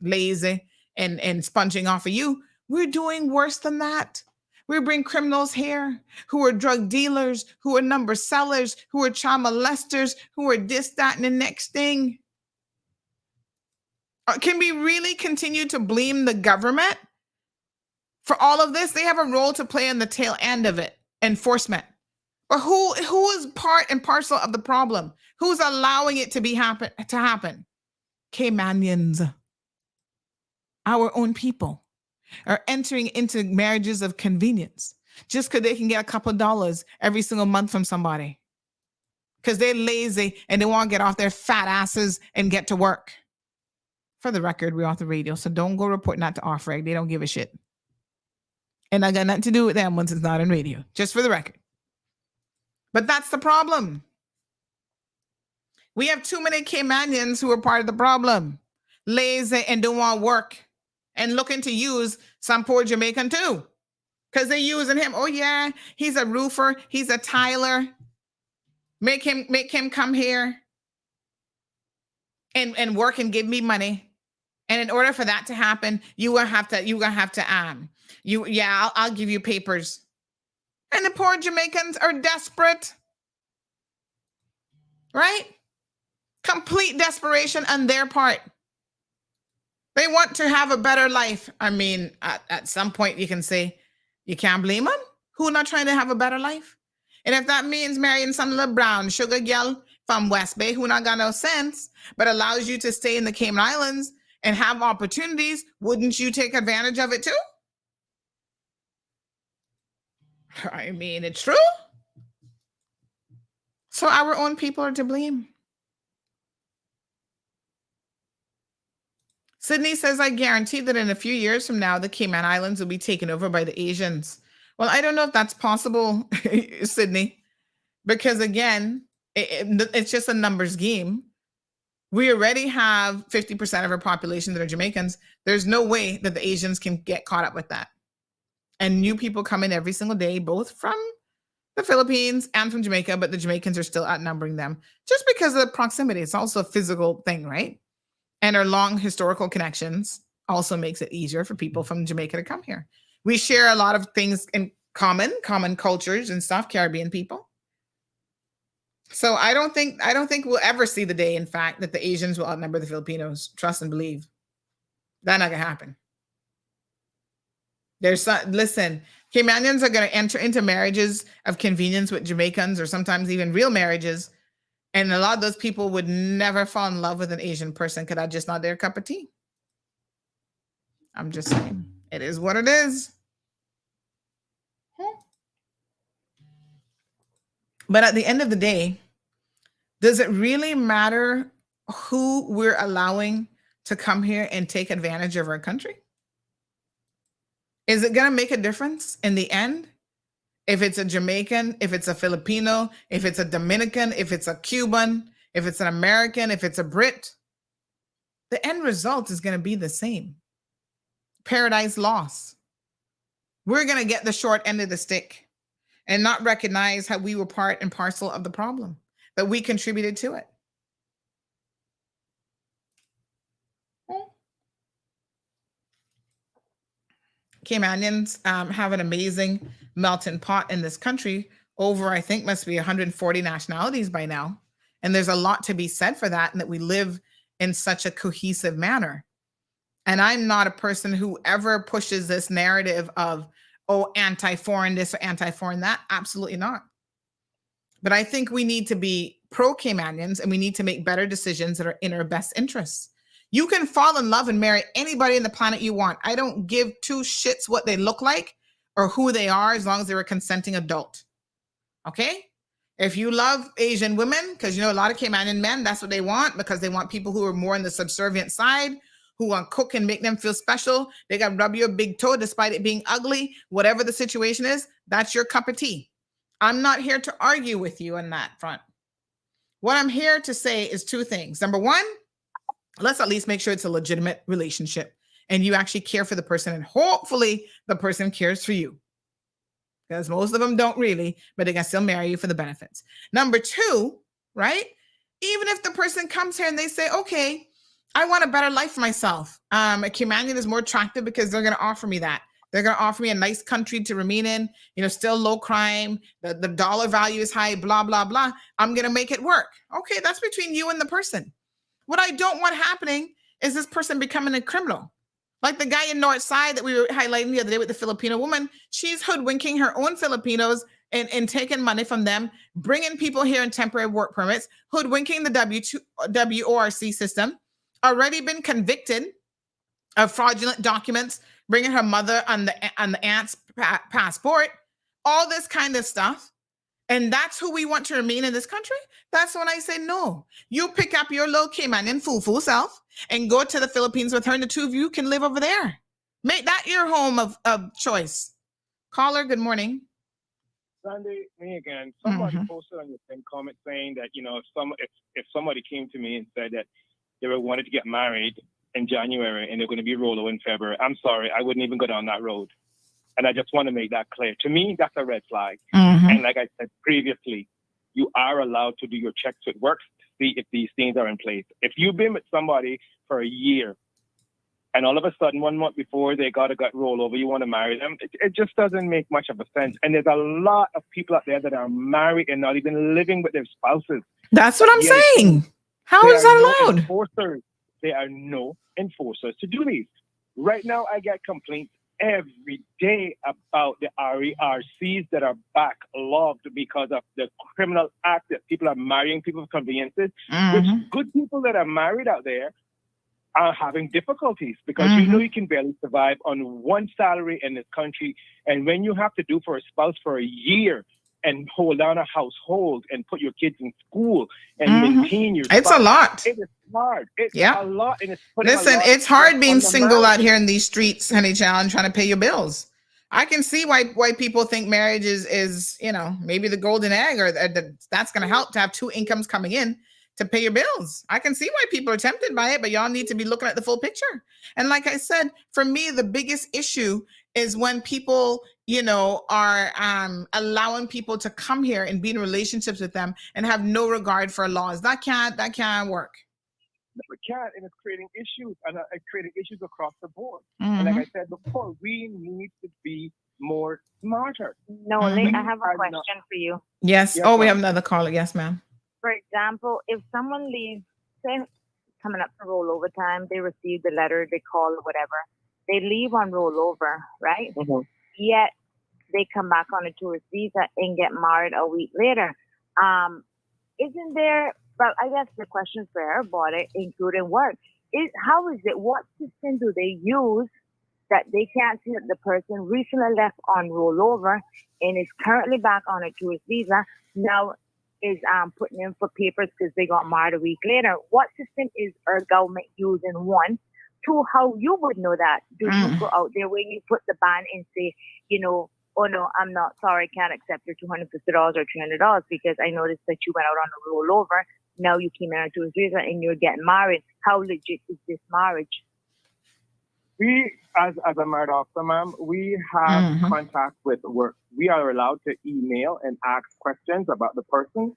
lazy and sponging off of you. We're doing worse than that. We bring criminals here who are drug dealers, who are number sellers, who are child molesters, who are this, that, and the next thing. Can we really continue to blame the government for all of this? They have a role to play in the tail end of it, enforcement. But who is part and parcel of the problem? Who's allowing it to happen? Caymanians, our own people, are entering into marriages of convenience just because they can get a couple of dollars every single month from somebody. Because they're lazy and they want to get off their fat asses and get to work. For the record, we're off the radio, so don't go reporting that to OFREG. They don't give a shit. And I got nothing to do with them once it's not on radio, just for the record. But that's the problem. We have too many Caymanians who are part of the problem. Lazy and don't want to work and looking to use some poor Jamaican too. Because they're using him. Oh yeah, he's a roofer. He's a tiler. Make him come here and work and give me money. And in order for that to happen, you're gonna have to I'll give you papers. And the poor Jamaicans are desperate. Right? Complete desperation on their part. They want to have a better life. I mean, at some point you can say, you can't blame them. Who not trying to have a better life? And if that means marrying some little brown sugar girl from West Bay who not got no sense, but allows you to stay in the Cayman Islands and have opportunities, wouldn't you take advantage of it too? I mean, it's true. So our own people are to blame. Sydney says, I guarantee that in a few years from now, the Cayman Islands will be taken over by the Asians. Well, I don't know if that's possible, Sydney, because again, it's just a numbers game. We already have 50% of our population that are Jamaicans. There's no way that the Asians can get caught up with that. And new people come in every single day, both from the Philippines and from Jamaica, but the Jamaicans are still outnumbering them just because of the proximity. It's also a physical thing, right? And our long historical connections also makes it easier for people from Jamaica to come here. We share a lot of things in common cultures and stuff, Caribbean people. So I don't think we'll ever see the day, in fact, that the Asians will outnumber the Filipinos. Trust and believe. That's not gonna happen. Listen, Caymanians are going to enter into marriages of convenience with Jamaicans, or sometimes even real marriages. And a lot of those people would never fall in love with an Asian person because that's just not their cup of tea. I'm just saying, it is what it is. But at the end of the day, does it really matter who we're allowing to come here and take advantage of our country? Is it going to make a difference in the end? If it's a Jamaican, if it's a Filipino, if it's a Dominican, if it's a Cuban, if it's an American, if it's a Brit, the end result is going to be the same. Paradise lost. We're going to get the short end of the stick and not recognize how we were part and parcel of the problem, that we contributed to it. Caymanians have an amazing melting pot in this country. Over, I think, must be 140 nationalities by now. And there's a lot to be said for that, and that we live in such a cohesive manner. And I'm not a person who ever pushes this narrative of, oh, anti-foreign this or anti-foreign that. Absolutely not. But I think we need to be pro-Caymanians, and we need to make better decisions that are in our best interests. You can fall in love and marry anybody on the planet you want. I don't give two shits what they look like or who they are, as long as they're a consenting adult. Okay? If you love Asian women, because you know a lot of Caymanian men, that's what they want, because they want people who are more on the subservient side, who want to cook and make them feel special. They got to rub your big toe despite it being ugly. Whatever the situation is, that's your cup of tea. I'm not here to argue with you on that front. What I'm here to say is two things. Number one, let's at least make sure it's a legitimate relationship and you actually care for the person, and hopefully the person cares for you, because most of them don't really, but they can still marry you for the benefits. Number two, right? Even if the person comes here and they say, okay, I want a better life for myself. A Caymanian is more attractive because they're going to offer me that. They're going to offer me a nice country to remain in, you know, still low crime, the dollar value is high, blah, blah, blah. I'm going to make it work. Okay, that's between you and the person. What I don't want happening is this person becoming a criminal. Like the guy in Northside that we were highlighting the other day with the Filipino woman. She's hoodwinking her own Filipinos and taking money from them, bringing people here in temporary work permits, hoodwinking the WORC system, already been convicted of fraudulent documents, bringing her mother on the aunt's passport, all this kind of stuff. And that's who we want to remain in this country? That's when I say no. You pick up your little Caymanian foo-foo self and go to the Philippines with her, and the two of you can live over there. Make that your home of choice. Caller, good morning. Sunday, me again. Somebody posted on your same comment saying that, you know, if somebody came to me and said that they wanted to get married in January and they're going to be rollover in February, I'm sorry, I wouldn't even go down that road. And I just want to make that clear. To me, that's a red flag. And like I said previously, you are allowed to do your checks with work to see if these things are in place. If you've been with somebody for a year and all of a sudden 1 month before they got a gut rollover, you want to marry them, it just doesn't make much of a sense. And there's a lot of people out there that are married and not even living with their spouses. That's what I'm saying. How is that allowed? There are no enforcers to do these. Right now, I get complaints every day about the RERCs that are backlogged because of the criminal act that people are marrying people for conveniences, which good people that are married out there are having difficulties because you know you can barely survive on one salary in this country. And when you have to do for a spouse for a year and hold down a household and put your kids in school and maintain your It's a lot. It is hard. It's a lot. And it's Listen, it's hard being single out here in these streets, honey child, and trying to pay your bills. I can see why people think marriage is you know, maybe the golden egg, or that's going to help to have two incomes coming in to pay your bills. I can see why people are tempted by it, but y'all need to be looking at the full picture. And like I said, for me, the biggest issue is when people, you know, are allowing people to come here and be in relationships with them and have no regard for laws. That can't work. We can't, and it's creating issues, and it's creating issues across the board. And like I said before, we need to be more smarter. No, I have a question for you. Yes. We have another caller. Yes, ma'am. For example, if someone leaves, say, coming up for rollover time, they receive the letter, they call or whatever, they leave on rollover, right? Yet they come back on a tourist visa and get married a week later. Isn't there, well, I guess the question for everybody, including work, is how is it, what system do they use that they can't see that the person recently left on rollover and is currently back on a tourist visa, now is putting in for papers because they got married a week later? What system is our government using? One, two, how you would know that? Do you go out there when you put the ban and say, you know, oh no, I'm not sorry, I can't accept your $250 or $300 because I noticed that you went out on a rollover. Now you came out to a visa and you're getting married. How legit is this marriage? We, as a married officer, ma'am, we have contact with work. We are allowed to email and ask questions about the person,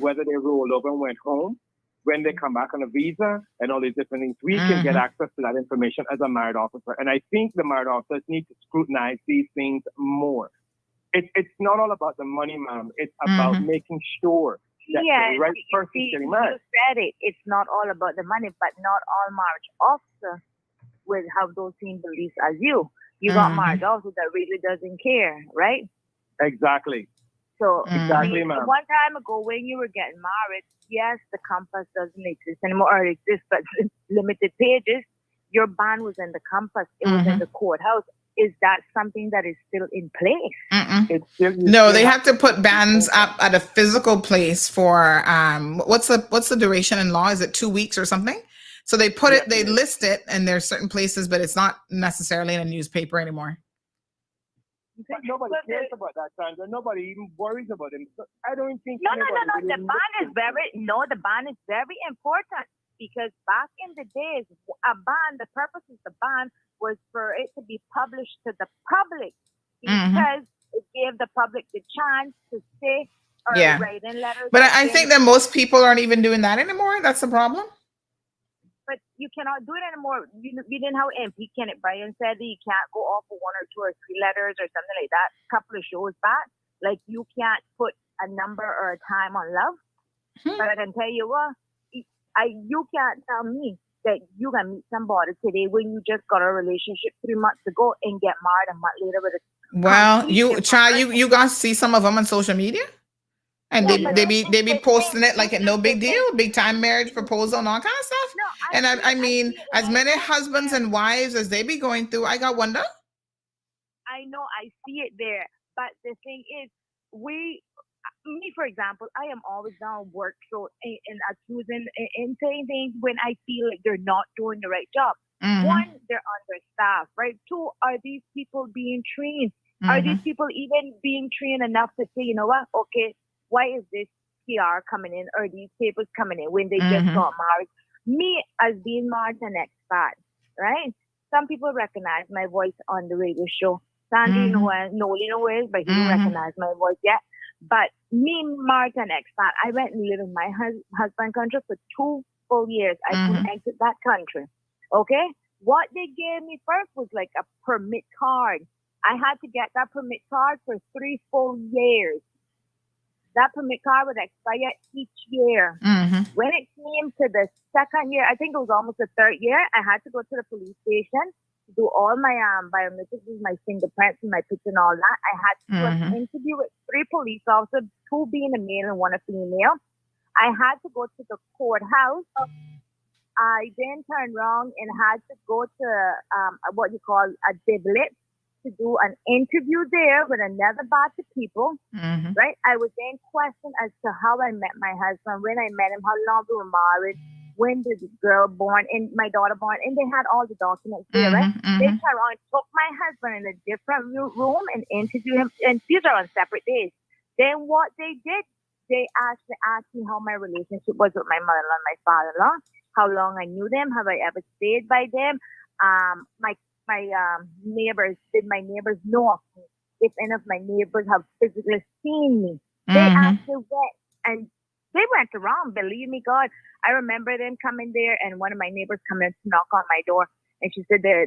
whether they rolled over and went home, when they come back on a visa, and all these different things. We can get access to that information as a married officer. And I think the married officers need to scrutinize these things more. It's not all about the money, ma'am. It's about making sure that the right person is getting married. You said it. It's not all about the money, but not all marriage officers will have those same beliefs as you. You got married officers that really doesn't care, right? Exactly. So exactly, ma'am. One time ago when you were getting married, yes, the compass doesn't exist anymore, or it exists, but limited pages. Your ban was in the compass. It was in the courthouse. Is that something that is still in place? It's still, No, they have to put bans up at a physical place for what's the duration in law? Is it 2 weeks or something? So they put it, they list it, and there's certain places, but it's not necessarily in a newspaper anymore. But nobody cares about that, Sandra. Nobody even worries about him. So I don't think. No. The ban is very important because back in the days, a ban, the purpose of the ban was for it to be published to the public because it gave the public the chance to say or write in letters. But I think that most people aren't even doing that anymore. That's the problem. But you cannot do it anymore. You didn't have MP Kenneth Bryan said that you can't go off of 1 or 2 or 3 letters or something like that a couple of shows back. Like you can't put a number or a time on love. But I can tell you what, you can't tell me that you can meet somebody today when you just got a relationship 3 months ago and get married a month later with a well, you guys see some of them on social media? And they be posting it like it no big deal, big time marriage proposal and all kind of stuff. And I mean, as many husbands and wives as they be going through, I got wonder. I know, I see it there. But the thing is, me, for example, I am always down work, so in accusing and saying things when I feel like they're not doing the right job. One, they're understaffed, right? 2, are these people being trained? Are these people even being trained enough to say, you know what, okay, why is this PR coming in or these papers coming in when they just got married? Me, as being married to an expat, right? Some people recognize my voice on the radio show. Sandy knows, but he don't recognize my voice yet. But me, married to an expat, I went and lived in my husband's country for 2 full years. I couldn't exit that country. Okay? What they gave me first was like a permit card. I had to get that permit card for 3 full years. That permit card would expire each year. When it came to the second year, I think it was almost the 3rd year, I had to go to the police station to do all my biometrics, my fingerprints and my picture and all that. I had to do an interview with 3 police officers, 2 being a male and 1 a female. I had to go to the courthouse. I then turned around and had to go to what you call a diblet, to do an interview there with another batch of people, right? I was then questioned as to how I met my husband, when I met him, how long we were married, when did the girl born and my daughter born, and they had all the documents there, right? They turned around, took my husband in a different room and interviewed him, and these are on separate days. Then what they did, they actually asked me how my relationship was with my mother-in-law and my father-in-law, how long I knew them, have I ever stayed by them, my neighbors, did my neighbors know of me? If any of my neighbors have physically seen me. They actually went, and they went around, believe me, God. I remember them coming there, and one of my neighbors coming to knock on my door, and she said they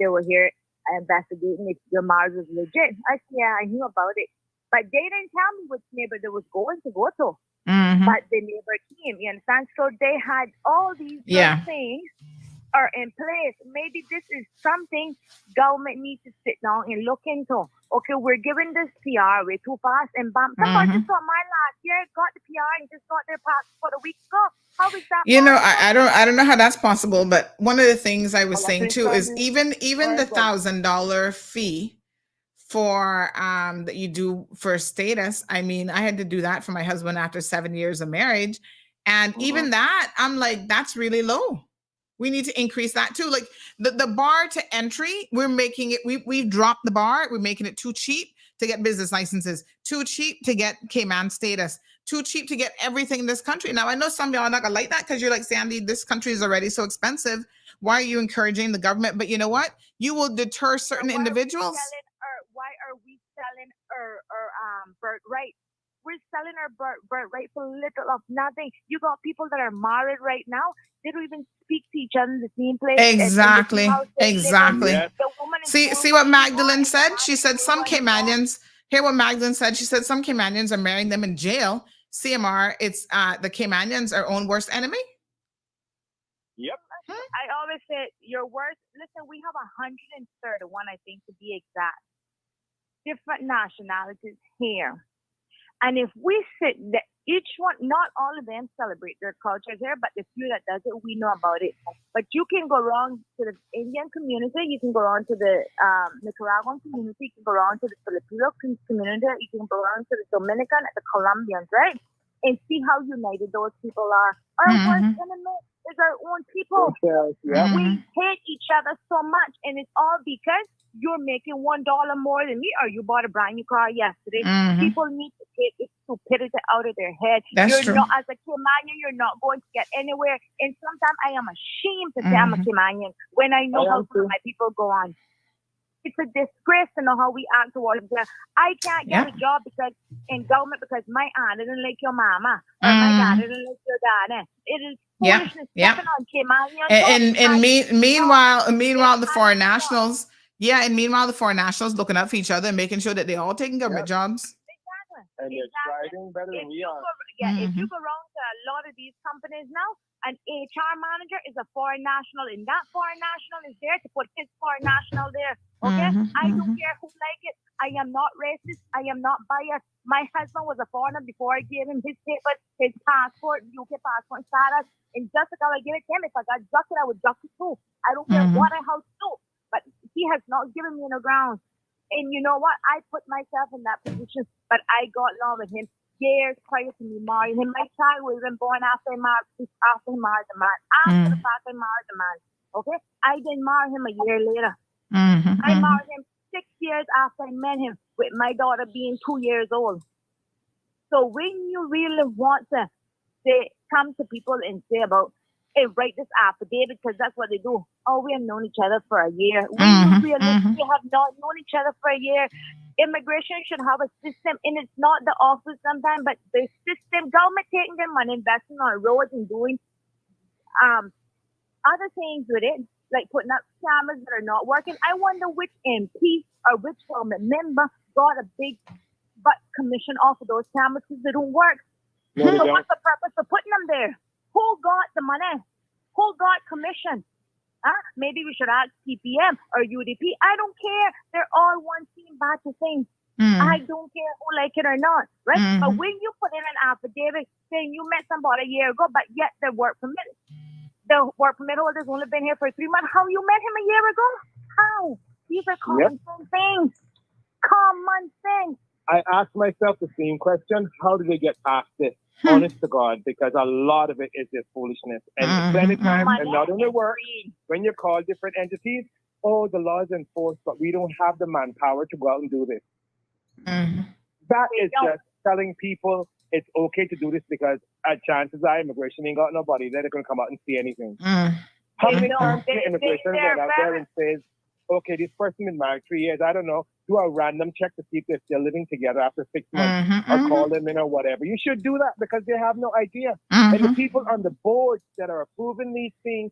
were here investigating if your marriage was legit. I said, yeah, I knew about it. But they didn't tell me which neighbor they was going to go to. But the neighbor came, you understand? So they had all these things are in place. Maybe this is something government needs to sit down and look into. okay, we're giving this PR way too fast, and bam, somebody just got mine last year, got the PR, and just got their passport a week ago. How is that? You know, I don't know how that's possible, but one of the things I was saying too is even the $1,000 fee for that you do for status. I mean, I had to do that for my husband after 7 years of marriage, and even that, I'm like, that's really low. We need to increase that too. Like the bar to entry, we're making it, we've dropped the bar. We're making it too cheap to get business licenses, too cheap to get Cayman status, too cheap to get everything in this country. Now, I know some of y'all are not gonna like that because you're like, Sandy, this country is already so expensive. Why are you encouraging the government? But you know what? You will deter certain individuals. Why are we selling our birthright? We're selling our birthright for little of nothing. You got people that are married right now. They don't even speak to each other in the same place. Exactly. Exactly. See what Magdalene said? She said some Caymanians, hear what Magdalene said. She said some Caymanians are marrying them in jail. CMR, it's the Caymanians our own worst enemy. Yep. I always say your worst. Listen, we have 131, I think, to be exact, different nationalities here. And if we sit there, each one, not all of them celebrate their cultures here, but the few that does it, we know about it. But you can go around to the Indian community, you can go around to the Nicaraguan community, you can go around to the Filipino community, you can go around to the Dominican and the Colombians, right? And see how united those people are. Our worst enemy is our own people. We hate each other so much, and it's all because you're making $1 more than me, or you bought a brand new car yesterday. People need to take this stupidity out of their head. That's true. Not, as a Caymanian, you're not going to get anywhere. And sometimes I am ashamed to say I'm a Caymanian when I know how some of my people go on. It's a disgrace to know how we act towards them. I can't get a job because in government because my aunt didn't like your mama or my dad didn't like your dad. It is foolishness. On Caymanian. And meanwhile, the foreign nationals. Yeah, and meanwhile, the foreign nationals looking up for each other and making sure that they're all taking government jobs. And they're striving better than we are. If you go around to a lot of these companies now, an HR manager is a foreign national, and that foreign national is there to put his foreign national there. Okay? I don't care who like it. I am not racist. I am not biased. My husband was a foreigner before I gave him his papers, his passport, UK passport status. And just like I would give it to him, if I got ducked, I would duck it too. I don't care what I how to do. But he has not given me no grounds. And you know what? I put myself in that position, but I got along with him years prior to me marrying him. My child was born after he married a man. After the fact, I married a man. Okay? I didn't marry him a year later. I married him 6 years after I met him, with my daughter being 2 years old. So when you really want to come to people and say about, hey, write this affidavit, because that's what they do. Oh, we have known each other for a year. We have not known each other for a year. Immigration should have a system, and it's not the office sometimes, but the system, government taking their money, investing on roads and doing other things with it, like putting up cameras that are not working. I wonder which MP or which government member got a big butt commission off of those cameras because they don't work. So what's the purpose of putting them there? Who got the money? Who got commission? Maybe we should ask CPM or UDP. I don't care. They're all one team batch of things. I don't care who like it or not, right? But when you put in an affidavit saying you met somebody a year ago, but yet the work permit holder's only been here for 3 months. How you met him a year ago? How? These are common sense things. Common sense. I asked myself the same question. How did they get past this? Honest to God, because a lot of it is just foolishness. And plenty of times, and not only work, when you call different entities, the law is enforced, but we don't have the manpower to go out and do this. That is just telling people it's okay to do this because chances are immigration ain't got nobody there that can come out and see anything. How many times the immigration went out there and says, okay, this person been married 3 years, I don't know, do a random check to see if they're still living together after 6 months or call them in or whatever. You should do that because they have no idea. And the people on the boards that are approving these things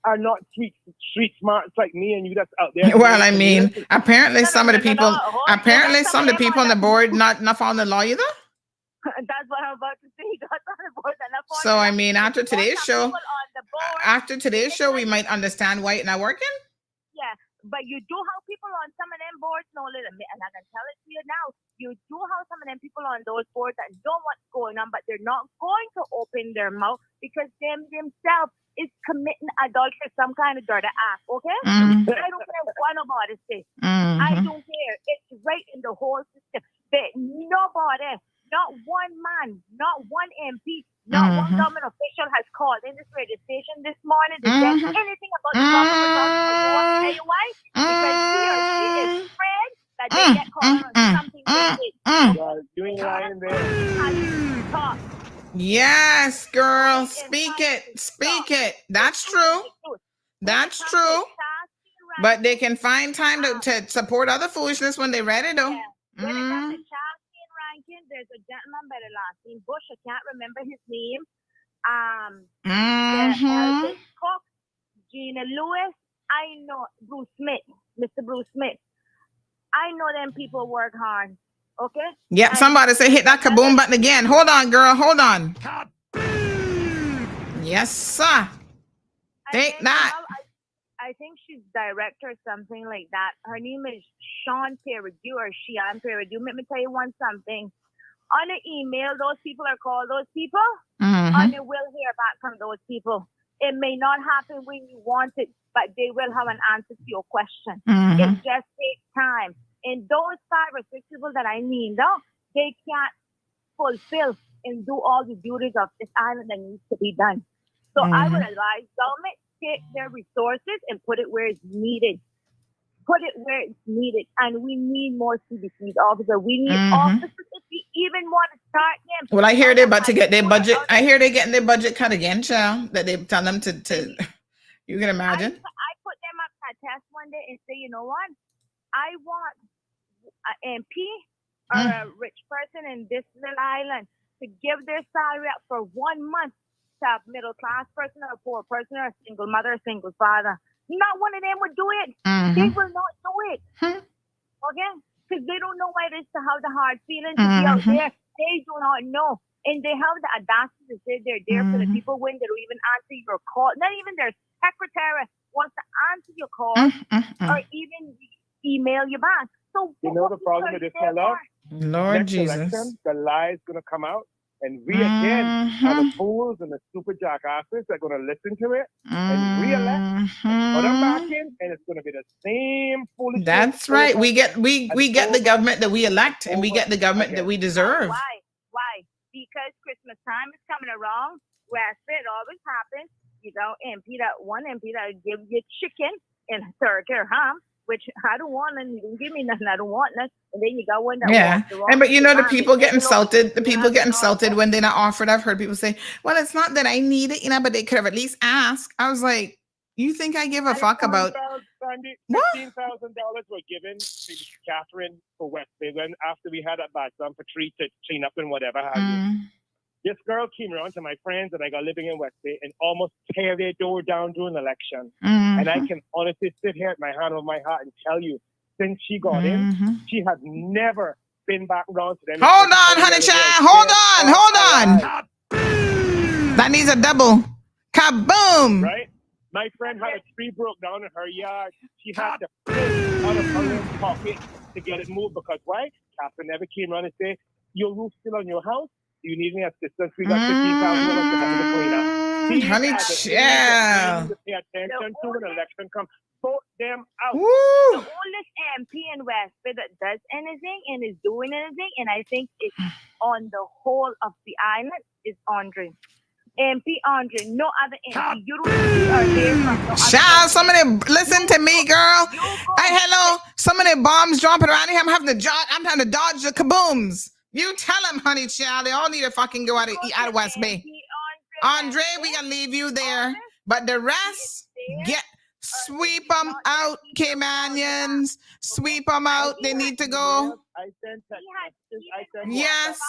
are not street smarts like me and you that's out there. Well, I mean, apparently some of the people on the board not following the law either. That's what I'm about to say. So I mean, after today's show, we might understand why it's not working. Yeah, but you do have people people on some of them boards know a little bit, and I can tell it to you now. You do have some of them people on those boards that know what's going on, but they're not going to open their mouth because them themselves is committing adultery, some kind of dirty act. Okay? I don't care what nobody says. I don't care. It's right in the whole system. But nobody, not one man, not one MP, not one government official has called in this radio station this morning to say anything about the government. I'll tell you why? Because he or she is afraid that they get called on something they did. You ain't lying there. Talk. Yes, girl. Speak it. Speak it. That's true. That's true. But they can find time to support other foolishness when they're ready, though. When it comes to Chelsea and Rankin, there's a gentleman by the last name Bush. I can't remember his name. Elton Cook, Gina Lewis. I know Bruce Smith, Mr. Bruce Smith. I know them people work hard. Okay? Yeah, somebody say hit that kaboom button again. Hold on, girl. Hold on. Yes, sir. Take that. I think she's director or something like that. Her name is Sean Peredew or Shian Peredew. Let me tell you something. On the email, those people are called those people, and they will hear back from those people. It may not happen when you want it, but they will have an answer to your question. It just takes time. And those 5 or 6 people that I mean, though, they can't fulfill and do all the duties of this island that needs to be done. So I would advise government take their resources and put it where it's needed. Put it where it's needed. And we need more CBC's officers. We need officers if we even want to start them. Well, I hear they're about to get their budget. I hear they're getting their budget cut again, child. That they tell them to you can imagine. I put them up at test one day and say, you know what? I want an MP or a rich person in this little island to give their salary up for 1 month to a middle class person or a poor person or a single mother or single father. Not one of them would do it. They will not do it. Okay? Because they don't know what it is to have the hard feeling to be out there. They do not know. And they have the audacity to say they're there for the people when they don't even answer your call. Not even their secretary wants to answer your call or even email you back. So you know the problem with this, my love? Lord Next Jesus. election, the lie is going to come out. And we again are the fools and the stupid jackasses that are going to listen to it and re-elect and put them back in, and it's going to be the same foolishness. That's right. We get the government that we elect, and we get the government that we deserve. Why? Because Christmas time is coming around. Where it always happens, you know, MP that give you chicken and turkey or ham, which I don't want, and you don't give me nothing. I don't want nothing. And then you got one that and but you know the people get insulted. The people get insulted when they're not offered. I've heard people say, "Well, it's not that I need it, you know, but they could have at least asked." I was like, "You think I give a fuck about?" $15,000 were given to Catherine for West Bay when after we had a bad time for Tree to clean up and whatever have you. This girl came around to my friends that I got living in West Bay and almost tear their door down during the election. And I can honestly sit here at my hand on my heart and tell you, since she got in, she has never been back around to them. Hold on, honey child. Hold on. That needs a double. Kaboom. Right? My friend had a tree broke down in her yard. She had to pull out of her own pocket to get it moved because why? Catherine never came around and said, your roof's still on your house? Do you need any assistance? We got $15,000 to help the cleanup. Honey child. To pay attention to when election comes. Vote them out. The oldest MP in West Bay that does anything and is doing anything, and I think it's on the whole of the island, is Andre. MP Andre, no other MP. You don't see or hear from no other. Child, somebody listen to me, girl. Hey, hello. Some of the bombs dropping around here. I'm having to dodge the kabooms. You tell them, honey child. They all need to fucking go out of West Bay. Andre, we gonna leave you there. But the rest, sweep them out, Caymanians. Sweep them out. They need to go. Yes.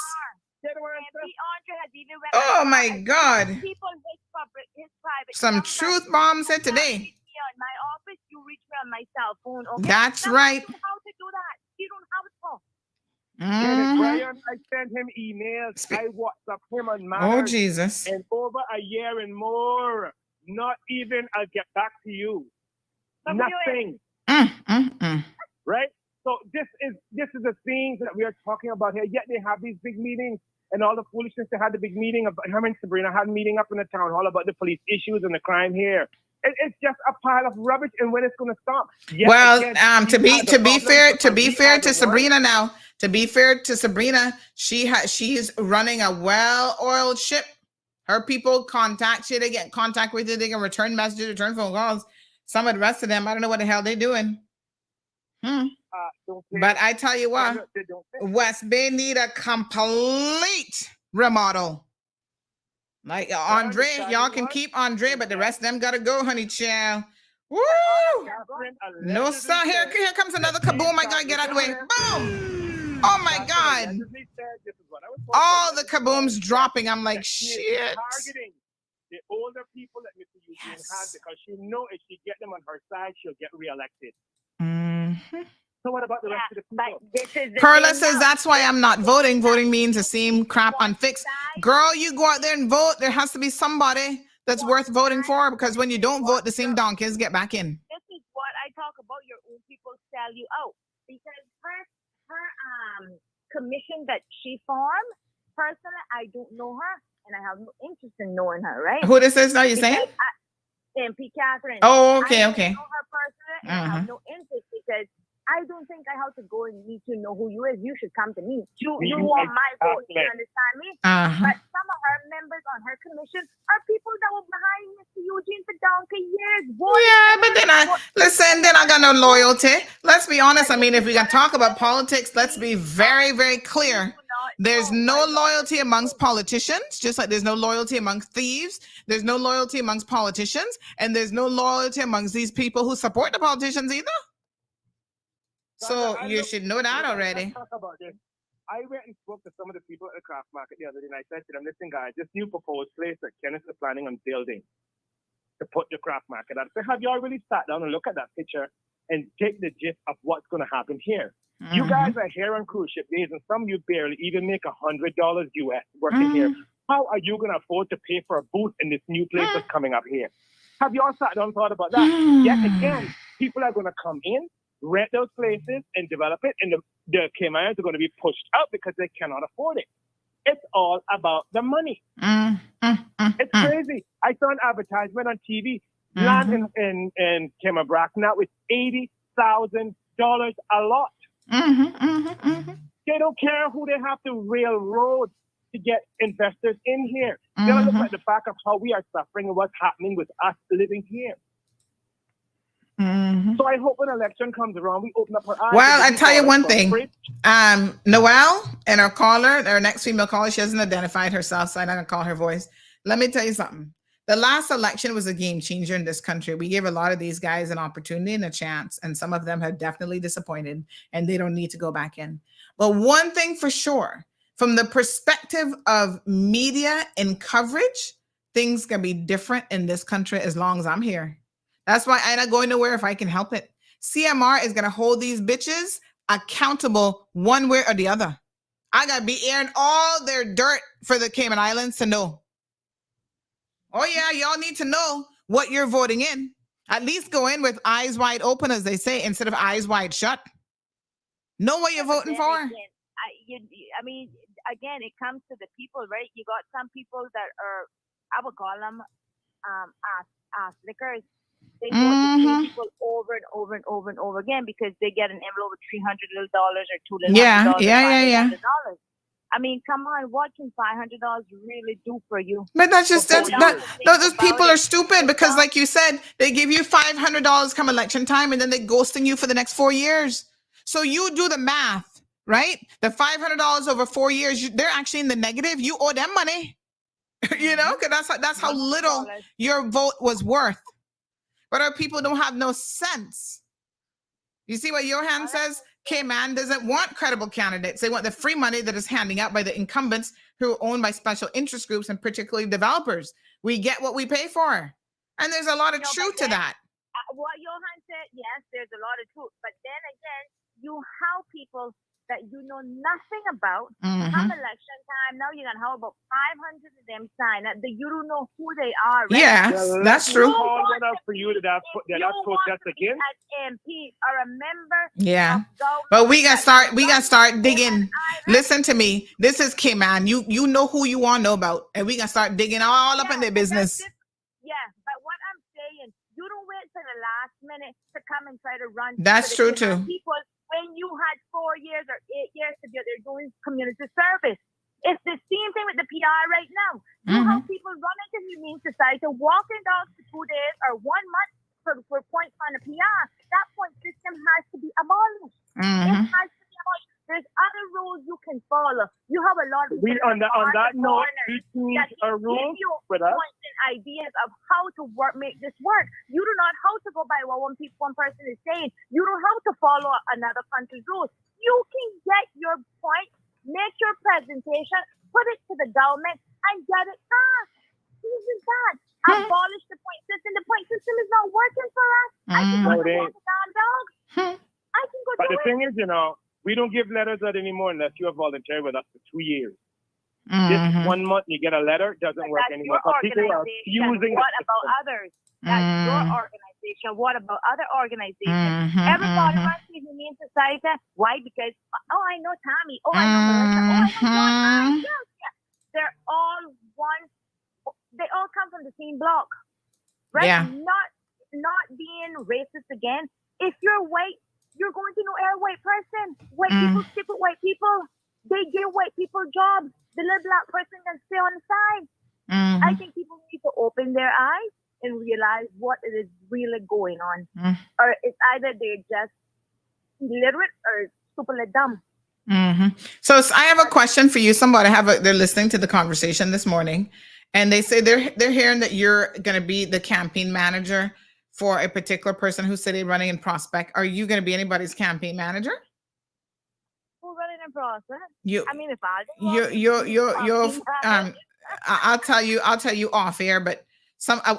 Oh my God. Some truth bombs said today. In my office, you reach me on my cell phone. Okay? That's right. How to do that? You don't have it for. Brian, I sent him emails. I WhatsApp him on Matters. Oh, Jesus. And over a year and more, not even I'll get back to you. Nothing. right? So this is the things that we are talking about here. Yet they have these big meetings and all the foolishness. They had the big meeting of him and Sabrina had a meeting up in the town hall about the police issues and the crime here. It's just a pile of rubbish. And when it's going to stop? Yet Well, again, to be fair to Sabrina one. now, to be fair to Sabrina, she's running a well-oiled ship. Her people contact you, they get in contact with you, they can return messages, return phone calls. Some of the rest of them, I don't know what the hell they're doing. But I tell you what, West Bay need a complete remodel. Like Andre, y'all can keep Andre, but the rest of them gotta go, honey child. Woo! No, sir. Here comes another kaboom. I gotta get out of the way. Boom! Oh my God! All the kabooms dropping. I'm like, shit. Targeting the older people that Mr. Eugene has because she know if she get them on her side, she'll get reelected. So what about the rest of the people? Perla says that's why I'm not voting. Voting means the same crap unfixed. Girl, you go out there and vote. There has to be somebody that's worth voting for, because when you don't vote, the same donkeys get back in. This is what I talk about. Your own people sell you out because her commission that she formed. Personally, I don't know her, and I have no interest in knowing her. Right? Who this is now? You saying? MP Catherine. Oh, okay, I okay. don't know her personally, and I have no interest because I don't think I have to go and need to know who you is. You should come to me. You want my vote. You understand me? But some of her members on her commission are people that were behind Mr. Eugene for donkey years. Yeah, but then I got no loyalty. Let's be honest. I mean, if we can talk about politics, let's be very, very clear. There's no loyalty amongst politicians, just like there's no loyalty amongst thieves. There's no loyalty amongst politicians, and there's no loyalty amongst these people who support the politicians either. So you should know that already. Talk about this. I went and spoke to some of the people at the craft market the other day, and I said to them, listen, guys, this new proposed place that Kenneth is planning on building to put the craft market at. So have you all really sat down and look at that picture and take the gist of what's going to happen here? You guys are here on cruise ship days, and some of you barely even make $100 US working here. How are you going to afford to pay for a booth in this new place that's coming up here? Have you all sat down and thought about that? Yet again, people are going to come in, rent those places and develop it, and the Caymanians are going to be pushed out because they cannot afford it. It's all about the money. It's crazy. I saw an advertisement on TV. Land in Cayman now with $80,000 a lot. They don't care who they have to railroad to get investors in here. They don't look at the fact of how we are suffering and what's happening with us living here. So I hope when election comes around, we open up our eyes. Well, I tell you one thing. Noelle and our caller, our next female caller, she hasn't identified herself, so I'm not going to call her voice. Let me tell you something. The last election was a game changer in this country. We gave a lot of these guys an opportunity and a chance, and some of them have definitely disappointed, and they don't need to go back in. But one thing for sure, from the perspective of media and coverage, things can be different in this country as long as I'm here. That's why I'm not going nowhere if I can help it. CMR is going to hold these bitches accountable one way or the other. I got to be airing all their dirt for the Cayman Islands to know. Oh, yeah, y'all need to know what you're voting in. At least go in with eyes wide open, as they say, instead of eyes wide shut. Know what you're voting for. Again, I mean, again, it comes to the people, right? You got some people that are, I would call them slickers. They vote the same people over and over and over and over again because they get an envelope with $300 or $200. Yeah. I mean, come on, what can $500 really do for you? But that's just those people are stupid because, like you said, they give you $500 come election time and then they're ghosting you for the next 4 years. So you do the math, right? The $500 over 4 years, they're actually in the negative. You owe them money, you know, because that's how little your vote was worth. But our people don't have no sense. You see what Johan says? Cayman doesn't want credible candidates. They want the free money that is handing out by the incumbents who are owned by special interest groups and particularly developers. We get what we pay for. And there's a lot of truth to that. What Johan said, yes, there's a lot of truth. But then again, you have people that you know nothing about come election time and now you're gonna have about 500 of them sign up that you don't know who they are. Right? Yeah, that's true. Call one out for you that protest again. An MP or a member. Yeah. But we gotta start digging. Listen to me. This is Kim, man. You know who you want to know about, and we gotta start digging all up in their business. Yeah, but what I'm saying, you don't wait till the last minute to come and try to run. That's true too. People, when you had 4 years or 8 years together doing community service, it's the same thing with the PR right now. You have people running to the Humane Society, walking dogs for 2 days or 1 month for points on the PR. That point system has to be abolished. It has to be abolished. There's other rules you can follow. You have a lot of on that note, we need a rule with us. Points and ideas of how to make this work. You do not how to go by what one person is saying. You don't have to follow another country's rules. You can get your point, make your presentation, put it to the government, and get it passed. Easy that. Abolish the point system. The point system is not working for us. I can go to walk the damn dog. I can go But do the thing is, we don't give letters out anymore unless you have volunteered with us for 2 years. Just 1 month you get a letter, doesn't work anymore. But people are using What about others? That's your organization. What about other organizations? Everybody runs to the Humane Society. Why? Because, I know Tommy. I know Melissa. I know John. They're all one. They all come from the same block. Right? Yeah. Not being racist again. If you're white, you're going to know every white person. White people stick with white people. They give white people jobs. The little black person can stay on the side. I think people need to open their eyes and realize what is really going on. Or it's either they're just illiterate or stupidly dumb. So I have a question for you. They're listening to the conversation this morning, and they say they're hearing that you're going to be the campaign manager for a particular person who's sitting running in Prospect. Are you going to be anybody's campaign manager? Who's running in Prospect? If I'll tell you off air, but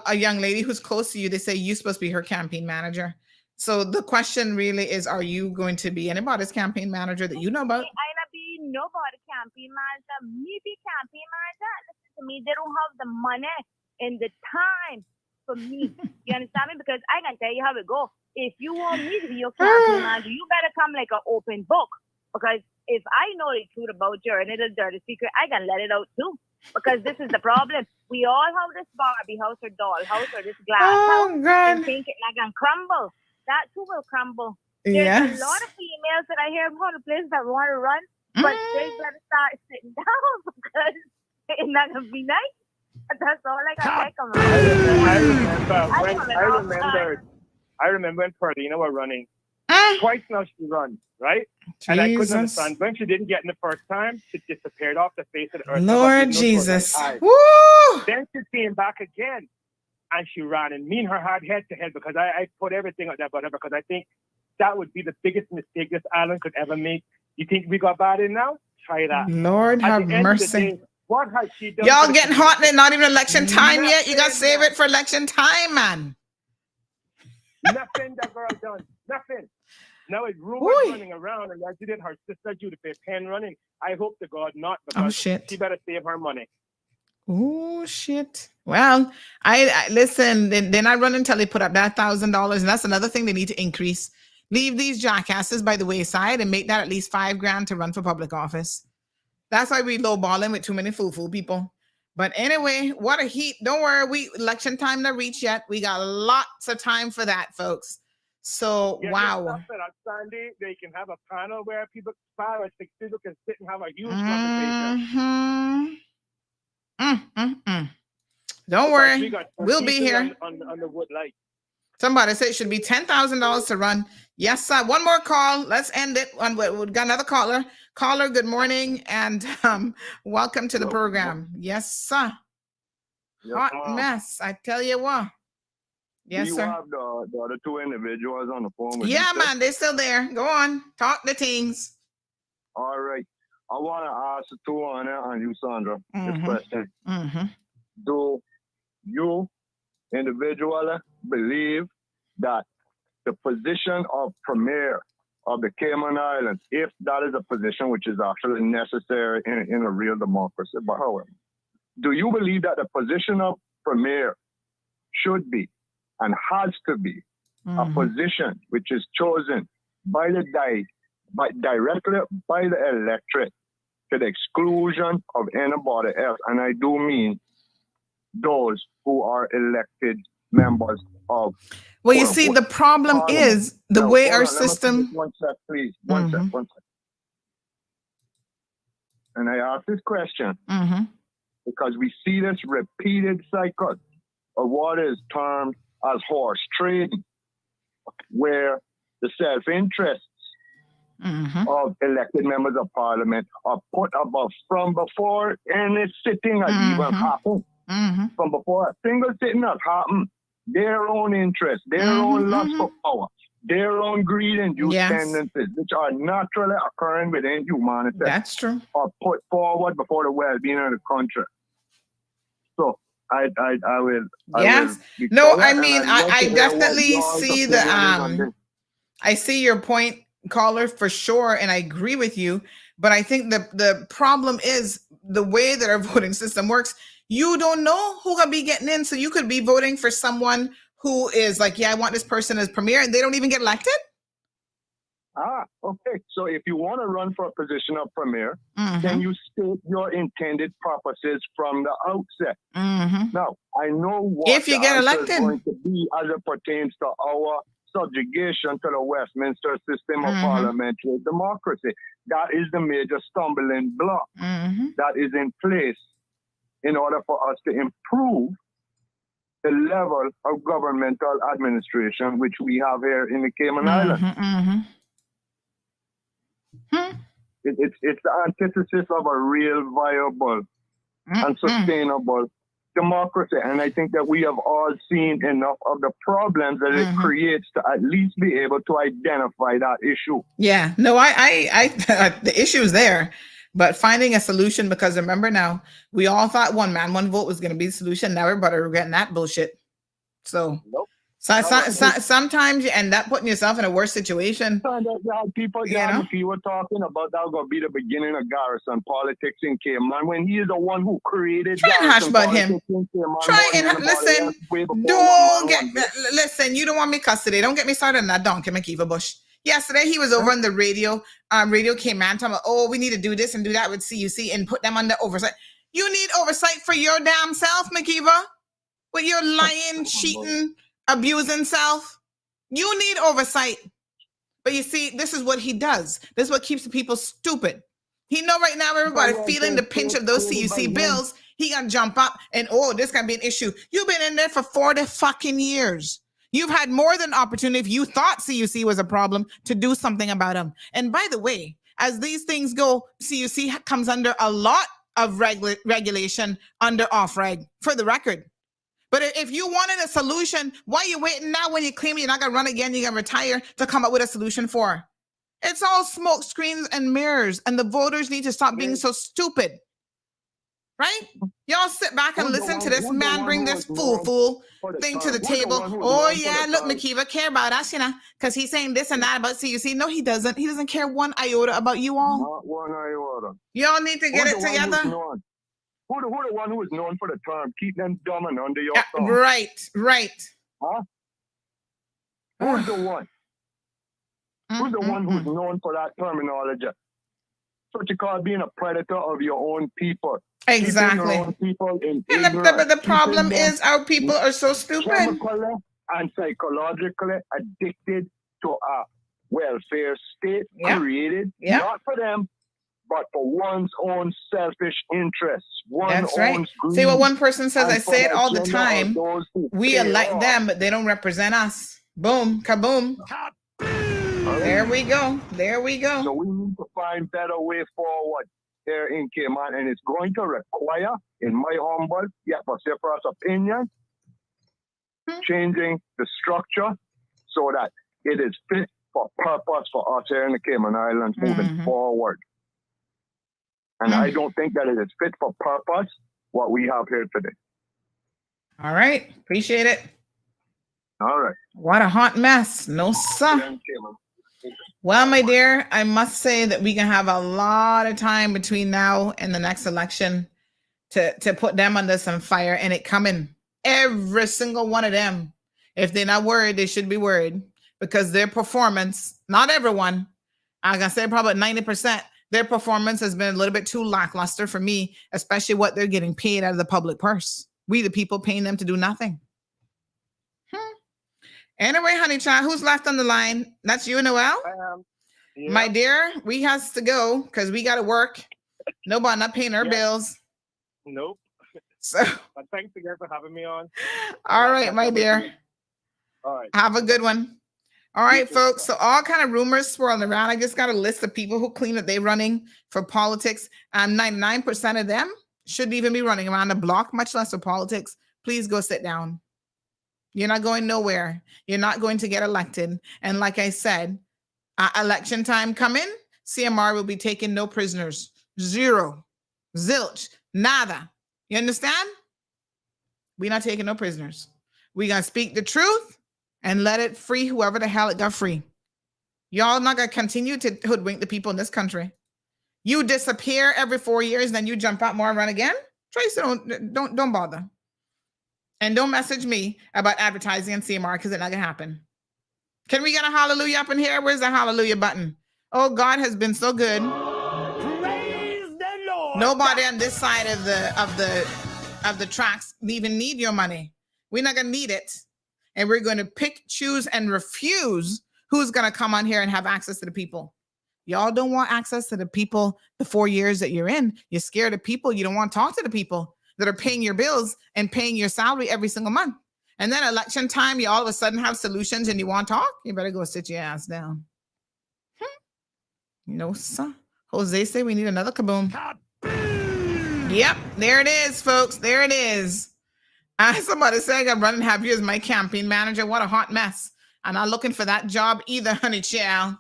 a young lady who's close to you, they say you're supposed to be her campaign manager. So the question really is, are you going to be anybody's campaign manager that you know about? I not be nobody campaign manager. Me be campaign manager. Listen to me, they don't have the money and the time for me. You understand me? Because I can tell you how it go. If you want me to be your campaign manager, you better come like an open book. Because if I know the truth about you and it is dirty secret, I can let it out too. Because this is the problem. We all have this Barbie house or doll house or this glass house and think it like can crumble. That too will crumble. There's a lot of females that I hear about the place that want to run, but they better start sitting down because it's not gonna be nice. That's all I can take them. I remember when Perdina were running. Twice now she run, right? And I couldn't understand. When she didn't get in the first time, she disappeared off the face of the earth. Lord Jesus. Then she came back again and she ran, and me and her had head to head because I put everything out there about her because I think that would be the biggest mistake this island could ever make. You think we got bad in now? Try that. Lord have mercy. What has she done? Y'all getting hot and it's not even election time yet. You got to save it for election time, man. Nothing that girl done. Nothing. Now it's rumors running around, and as she did her sister Judy Penn running. I hope to God not, because she better save her money. Oh shit. Well, I listen, then I run until they put up that $1,000, and that's another thing they need to increase. Leave these jackasses by the wayside and make that at least $5,000 to run for public office. That's why we lowballing with too many fool people. But anyway, what a heat. Don't worry, election time not reached yet. We got lots of time for that, folks. So, wow. On Sunday, they can have a panel where 5 or 6 people can sit and have a huge conversation. Don't worry, we'll be here. On the wood light. Somebody said it should be $10,000 to run. Yes, sir. One more call. Let's end it. We've got another caller. Caller, good morning and welcome to the program. Yes, sir. Hot mess. I tell you what. Yes, sir. You have the other 2 individuals on the phone with man, they're still there. Go on. Talk the things. All right. I want to ask Tuana and you, Sandra, this question. Do you individually believe that the position of premier of the Cayman Islands, if that is a position which is actually necessary in a real democracy. But however, do you believe that the position of premier should be and has to be a position which is chosen by directly by the electorate to the exclusion of anybody else? And I do mean those who are elected members of. Well, you see, the problem is the way our system. One sec, please. One sec. And I ask this question because we see this repeated cycle of what is termed as horse trading, where the self-interests of elected members of parliament are put above from before any sitting has even happened. From before a single sitting has happened, their own interests, their own lust for power, their own greed-induced tendencies, which are naturally occurring within humanity, that's true, are put forward before the well-being of the country. So I will. Yes. I definitely see the I see your point, caller, for sure, and I agree with you. But I think the problem is the way that our voting system works. You don't know who gonna be getting in, so you could be voting for someone who is like, yeah, I want this person as premier, and they don't even get elected. Okay. So if you want to run for a position of premier, then you state your intended purposes from the outset. Now, I know what if you get elected is going to be as it pertains to our subjugation to the Westminster system of parliamentary democracy. That is the major stumbling block that is in place in order for us to improve the level of governmental administration which we have here in the Cayman Islands. It's the antithesis of a real viable and sustainable democracy. And I think that we have all seen enough of the problems that it creates to at least be able to identify that issue. Yeah, no, I the issue is there, but finding a solution, because remember now, we all thought one man, one vote was going to be the solution. Now everybody regretting that bullshit. So, sometimes you end up putting yourself in a worse situation. People were talking about that was going to be the beginning of Garrison politics in Cayman when he is the one who created. Try and hush about him. Try and listen. Don't get listen. You don't want me cuss today. Don't get me started on that donkey McKeever Bush. Yesterday he was over on the radio. Radio Cayman talking about, oh, we need to do this and do that with CUC and put them under oversight. You need oversight for your damn self, McKeever, with your lying, cheating, abusing self. You need oversight. But you see, this is what he does. This is what keeps the people stupid. He know right now everybody feeling the pinch of those CUC bills. He gonna jump up and, oh, this gonna be an issue. You've been in there for 40 fucking years. You've had more than opportunity, if you thought CUC was a problem, to do something about them. And by the way, as these things go, CUC comes under a lot of regulation under off-reg, for the record. But if you wanted a solution, why are you waiting now when you claim you're not going to run again, you're going to retire, to come up with a solution for? It's all smoke screens and mirrors, and the voters need to stop being so stupid. Right? Y'all sit back and listen to this man bring this fool thing to the table. Oh, yeah, look, McKeever care about us, you know, because he's saying this and that about CUC. No, he doesn't. He doesn't care one iota about you all. Not one iota. Y'all need to get it together. Who the one who is known for the term, keep them dumb and under your thumb? Right. Huh? Who's the one? Who's the one who's known for that terminology? What you call being a predator of your own people. Exactly. Your own people in but the problem is our people are so stupid. Chemically and psychologically addicted to a welfare state created not for them, but for one's own selfish interests. That's right. See what one person says, I say it all the time. We elect them, but they don't represent us. Boom, kaboom. There we go. So we need to find better way forward here in Cayman, and it's going to require, in my humble yet vociferous opinion, changing the structure so that it is fit for purpose for us here in the Cayman Islands moving forward. And I don't think that it is fit for purpose what we have here today. All right. Appreciate it. All right. What a hot mess. No, sir. Well, my dear, I must say that we can have a lot of time between now and the next election to put them under some fire, and it coming. Every single one of them. If they're not worried, they should be worried, because their performance, not everyone, I'm gonna say probably 90%, their performance has been a little bit too lackluster for me, especially what they're getting paid out of the public purse. We the people paying them to do nothing. Anyway, honey child, who's left on the line? That's you, Noel? Yeah. My dear, we has to go because we got to work. Nobody not paying our bills. Nope. So, but thanks again for having me on. All right, my dear. All right. Have a good one. All right, folks. So all kind of rumors swirling around. I just got a list of people who claim that they're running for politics. 99% of them shouldn't even be running around the block, much less for politics. Please go sit down. You're not going nowhere. You're not going to get elected. And like I said, election time coming, CMR will be taking no prisoners. Zero. Zilch. Nada. You understand? We're not taking no prisoners. We're going to speak the truth and let it free whoever the hell it got free. Y'all not going to continue to hoodwink the people in this country. You disappear every 4 years, then you jump out more and run again? Tracy, don't bother. And don't message me about advertising on CMR because it's not going to happen. Can we get a hallelujah up in here? Where's the hallelujah button? Oh, God has been so good. Praise the Lord. Nobody on this side of the tracks even need your money. We're not going to need it. And we're going to pick, choose, and refuse who's going to come on here and have access to the people. Y'all don't want access to the people the 4 years that you're in. You're scared of people. You don't want to talk to the people that are paying your bills and paying your salary every single month. And then election time, you all of a sudden have solutions and you want to talk? You better go sit your ass down. No, sir. Jose say we need another kaboom. Yep, there it is, folks. There it is. Somebody saying I'm running happy as my campaign manager. What a hot mess. I'm not looking for that job either, honey child.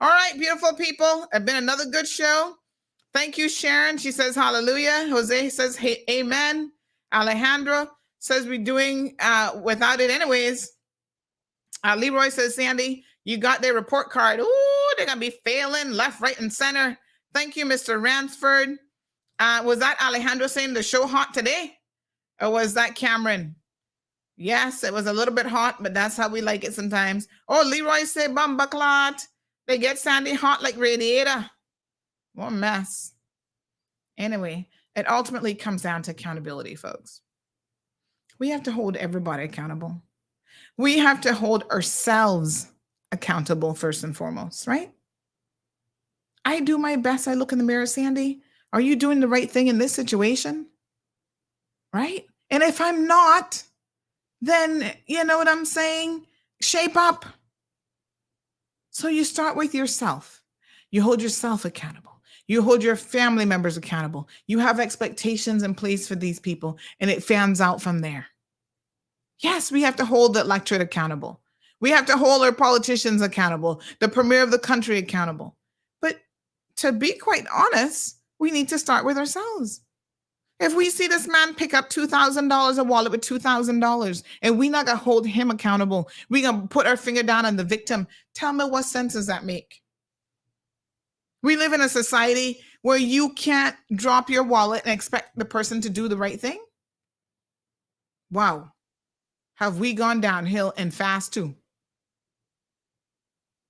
All right, beautiful people. It's been another good show. Thank you, Sharon. She says hallelujah. Jose says hey, amen. Alejandro says we're doing without it anyways. Leroy says, Sandy, you got their report card. Ooh, they're going to be failing left, right, and center. Thank you, Mr. Ransford. Was that Alejandro saying the show hot today? Or was that Cameron? Yes, it was a little bit hot, but that's how we like it sometimes. Oh, Leroy said, Bumbaclot. They get Sandy hot like radiator. What a mess. Anyway, it ultimately comes down to accountability, folks. We have to hold everybody accountable. We have to hold ourselves accountable first and foremost, right? I do my best. I look in the mirror, Sandy. Are you doing the right thing in this situation? Right? And if I'm not, then you know what I'm saying? Shape up. So you start with yourself. You hold yourself accountable. You hold your family members accountable. You have expectations in place for these people, and it fans out from there. Yes, we have to hold the electorate accountable. We have to hold our politicians accountable, the premier of the country accountable. But to be quite honest, we need to start with ourselves. If we see this man pick up $2,000, a wallet with $2,000, and we're not going to hold him accountable, we're going to put our finger down on the victim, tell me what sense does that make? We live in a society where you can't drop your wallet and expect the person to do the right thing. Wow. Have we gone downhill and fast too?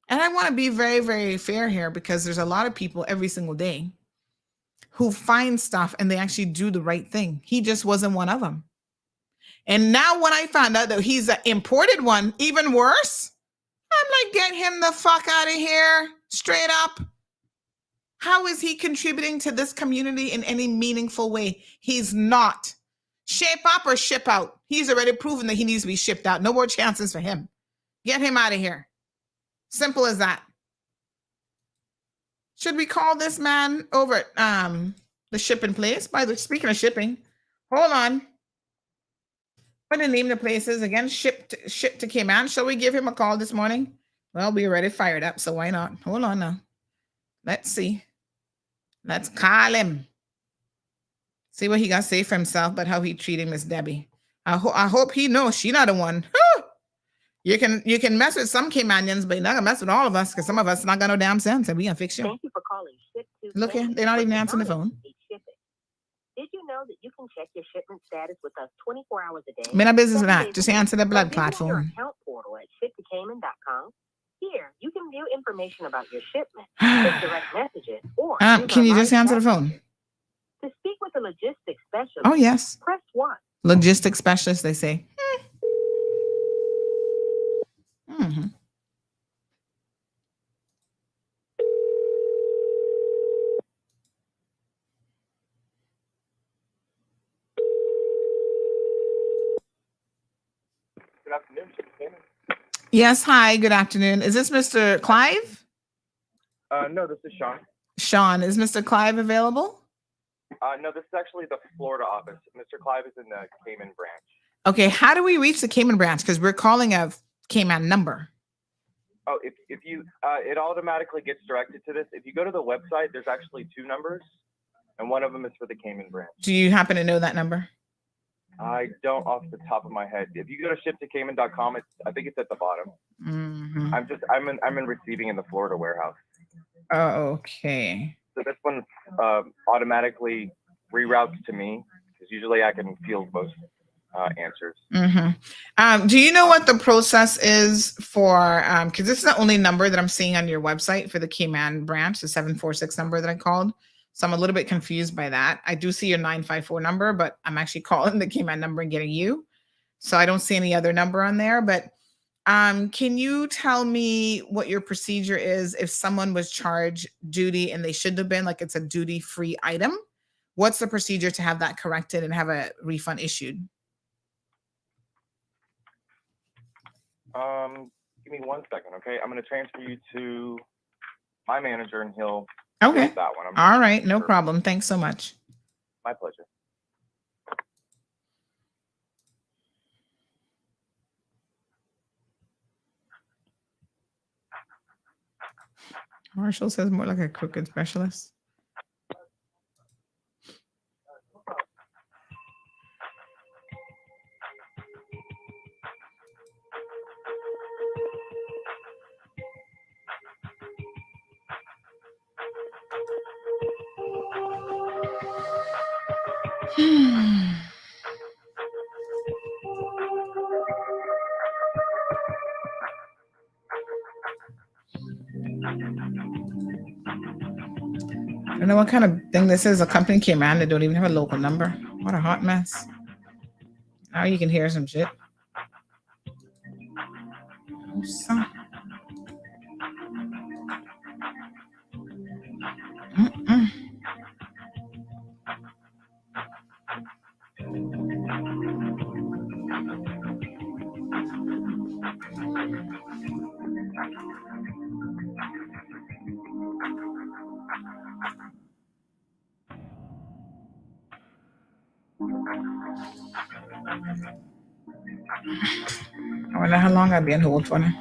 And I want to be very, very fair here because there's a lot of people every single day who find stuff and they actually do the right thing. He just wasn't one of them. And now when I found out that he's an imported one, even worse, I'm like, get him the fuck out of here, straight up. How is he contributing to this community in any meaningful way? He's not. Shape up or ship out. He's already proven that he needs to be shipped out. No more chances for him. Get him out of here. Simple as that. Should we call this man over at the shipping place? By the way, speaking of shipping, hold on. What the name of the place is again? Ship to Cayman. Shall we give him a call this morning? Well, we already fired up, so why not? Hold on now. Let's see. Let's call him. See what he got to say for himself, but how he treating Miss Debbie. I hope he knows she not the one. You can mess with some Caymanians, but you're not gonna mess with all of us because some of us not got no damn sense, and we gonna fix you. Thank you for calling Ship to Look here, Cayman. they're not For even answering the Caymanians, phone. it's shipping. Did you know that you can check your shipment status with us 24 hours a day? Me no business with 7 that. days Just a week. answer the blood Or clot visit your phone. account portal at shiptocayman.com. Here, you can view information about your shipment, send direct messages, or use Can our you just live answer the chat. phone? To speak with a logistics specialist, Oh yes, press 1. logistics specialist. They say. Mm-hmm. Good afternoon, Ship to Cayman. Yes. Hi. Good afternoon. Is this Mr. Clive? No, this is Sean. Sean, is Mr. Clive available? No, this is actually the Florida office. Mr. Clive is in the Cayman branch. Okay. How do we reach the Cayman branch? Because we're calling a Cayman number. Oh, if you, it automatically gets directed to this. If you go to the website, there's actually 2 numbers, and one of them is for the Cayman branch. Do you happen to know that number? I don't off the top of my head. If you go to shiptocayman.com, I think it's at the bottom. Mm-hmm. I'm in receiving in the Florida warehouse. Oh, okay. So this one automatically reroutes to me because usually I can field most answers. Mm-hmm. Do you know what the process is for? Because this is the only number that I'm seeing on your website for the Cayman branch, the 746 number that I called. So I'm a little bit confused by that. I do see your 954 number, but I'm actually calling the Cayman number and getting you. So I don't see any other number on there. But can you tell me what your procedure is if someone was charged duty and they shouldn't have been, like it's a duty-free item? What's the procedure to have that corrected and have a refund issued? Give me 1 second, okay? I'm going to transfer you to my manager, and he'll Okay. take that one. All right. No problem. Thanks so much. My pleasure. Marshall says more like a crooked specialist. I don't know what kind of thing this is. A company came in, they don't even have a local number. What a hot mess. Now you can hear some shit. I wonder how long I'll be on hold for now.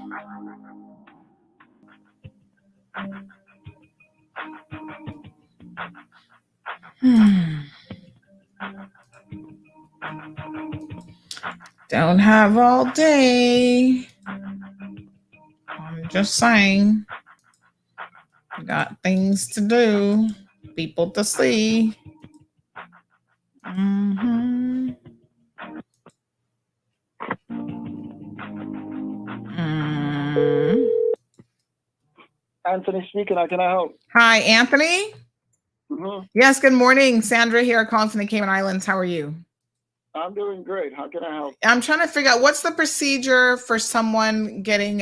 Don't have all day. I'm just saying. Got things to do. People to see. Mm-hmm. Anthony speaking. How can I help? Hi, Anthony. Mm-hmm. Yes, good morning. Sandra here, calling from the Cayman Islands. How are you? I'm doing great. How can I help? I'm trying to figure out what's the procedure for someone getting,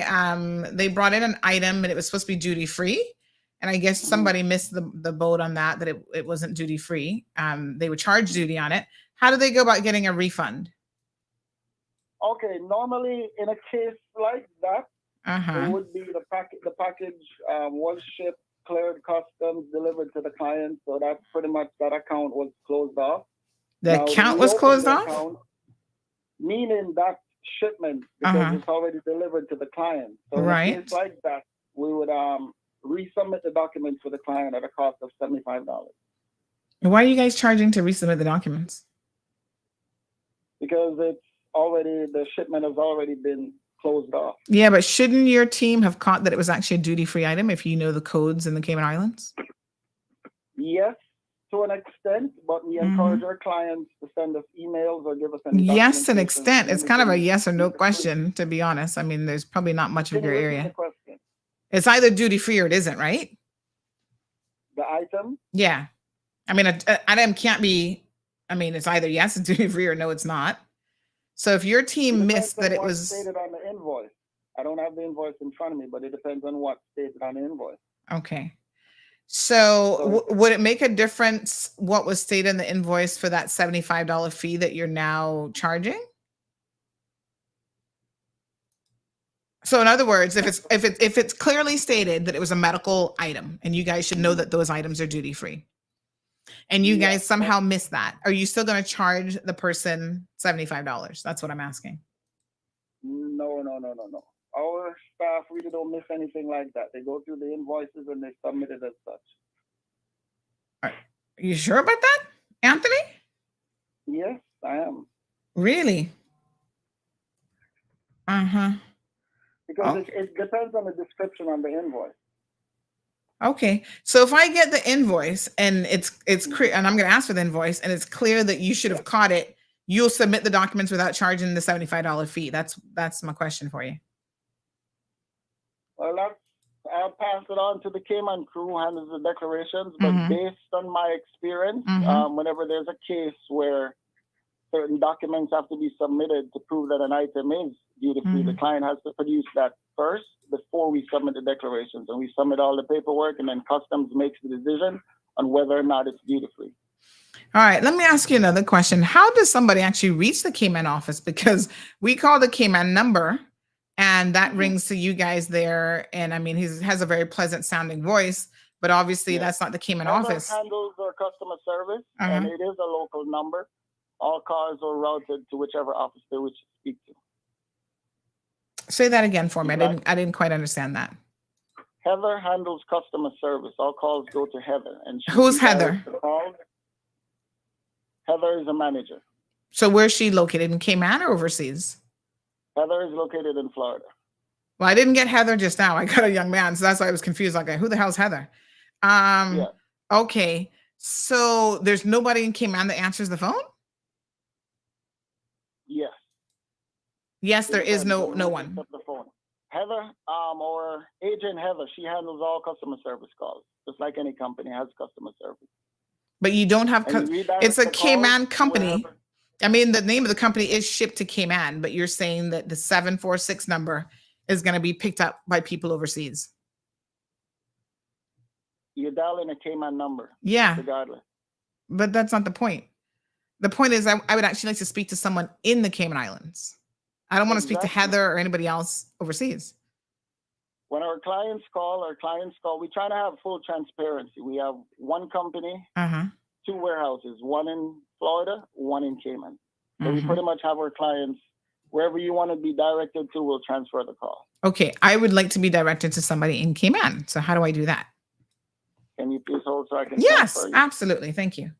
they brought in an item and it was supposed to be duty free. And I guess somebody missed the boat on that it wasn't duty free. They would charge duty on it. How do they go about getting a refund? Okay, normally in a case like that, it would be the package was shipped, cleared customs, delivered to the client. So that's pretty much that account was closed off. The account was closed off? Account, meaning that shipment, because it's already delivered to the client. So in a case like that, we would resubmit the documents for the client at a cost of $75. Why are you guys charging to resubmit the documents? Because it's already, the shipment has already been closed off. Yeah, but shouldn't your team have caught that it was actually a duty-free item if you know the codes in the Cayman Islands? Yes, to an extent, but we encourage our clients to send us emails or give us any Yes, to an documentation, extent. It's kind of a anything. yes or no question, to be honest. I mean, there's probably not much of Can you your repeat the area. question? It's either duty-free or it isn't, right? The item? Yeah. I mean, an item can't be, I mean, it's either yes, it's duty-free or no, it's not. So if your team missed that it What's was, stated on the invoice. I don't have the invoice in front of me, but it depends on what's stated on the invoice. okay. So would it make a difference what was stated in the invoice for that $75 fee that you're now charging? So in other words, if it's clearly stated that it was a medical item and you guys should know that those items are duty free, and you guys somehow miss that, are you still going to charge the person $75? That's what I'm asking. No. Our staff really don't miss anything like that. They go through the invoices and they submit it as such. Are you sure about that, Anthony? Yes, I am. Really? Uh-huh. Because it depends on the description on the invoice. Okay. So if I get the invoice and it's clear, and I'm going to ask for the invoice and it's clear that you should have caught it, you'll submit the documents without charging the $75 fee. That's my question for you. Well, I'll pass it on to the Cayman crew who handles the declarations, but based on my experience, whenever there's a case where certain documents have to be submitted to prove that an item is duty-free, the client has to produce that first before we submit the declarations. And we submit all the paperwork, and then customs makes the decision on whether or not it's duty-free. All right, let me ask you another question. How does somebody actually reach the Cayman office? Because we call the Cayman number, and that rings to you guys there. And I mean, he has a very pleasant sounding voice, but obviously that's not the Cayman office. Handles our customer service, and it is a local number. All calls are routed to whichever office they wish to speak to. Say that again for me. I didn't quite understand that. Heather handles customer service. All calls go to Heather. And who's Heather? Heather is a manager. So where's she located, in Cayman or overseas? Heather is located in Florida. Well, I didn't get Heather just now. I got a young man, so that's why I was confused. Like, who the hell's Heather? Okay. So there's nobody in Cayman that answers the phone? Yes. Yes, there is no one. The phone. Heather, or agent Heather, she handles all customer service calls, just like any company has customer service. But you don't have, it's a Cayman company. I mean, the name of the company is shipped to Cayman, but you're saying that the 746 number is going to be picked up by people overseas. You dial in a Cayman number. Yeah. Regardless. But that's not the point. The point is I would actually like to speak to someone in the Cayman Islands. I don't want to speak to Heather or anybody else overseas. When our clients call, we try to have full transparency. We have one company, 2 warehouses, one in Florida, one in Cayman. So we pretty much have our clients, wherever you want to be directed to, we'll transfer the call. Okay, I would like to be directed to somebody in Cayman. So how do I do that? Can you please hold so I can Yes, transfer you? absolutely. Thank you.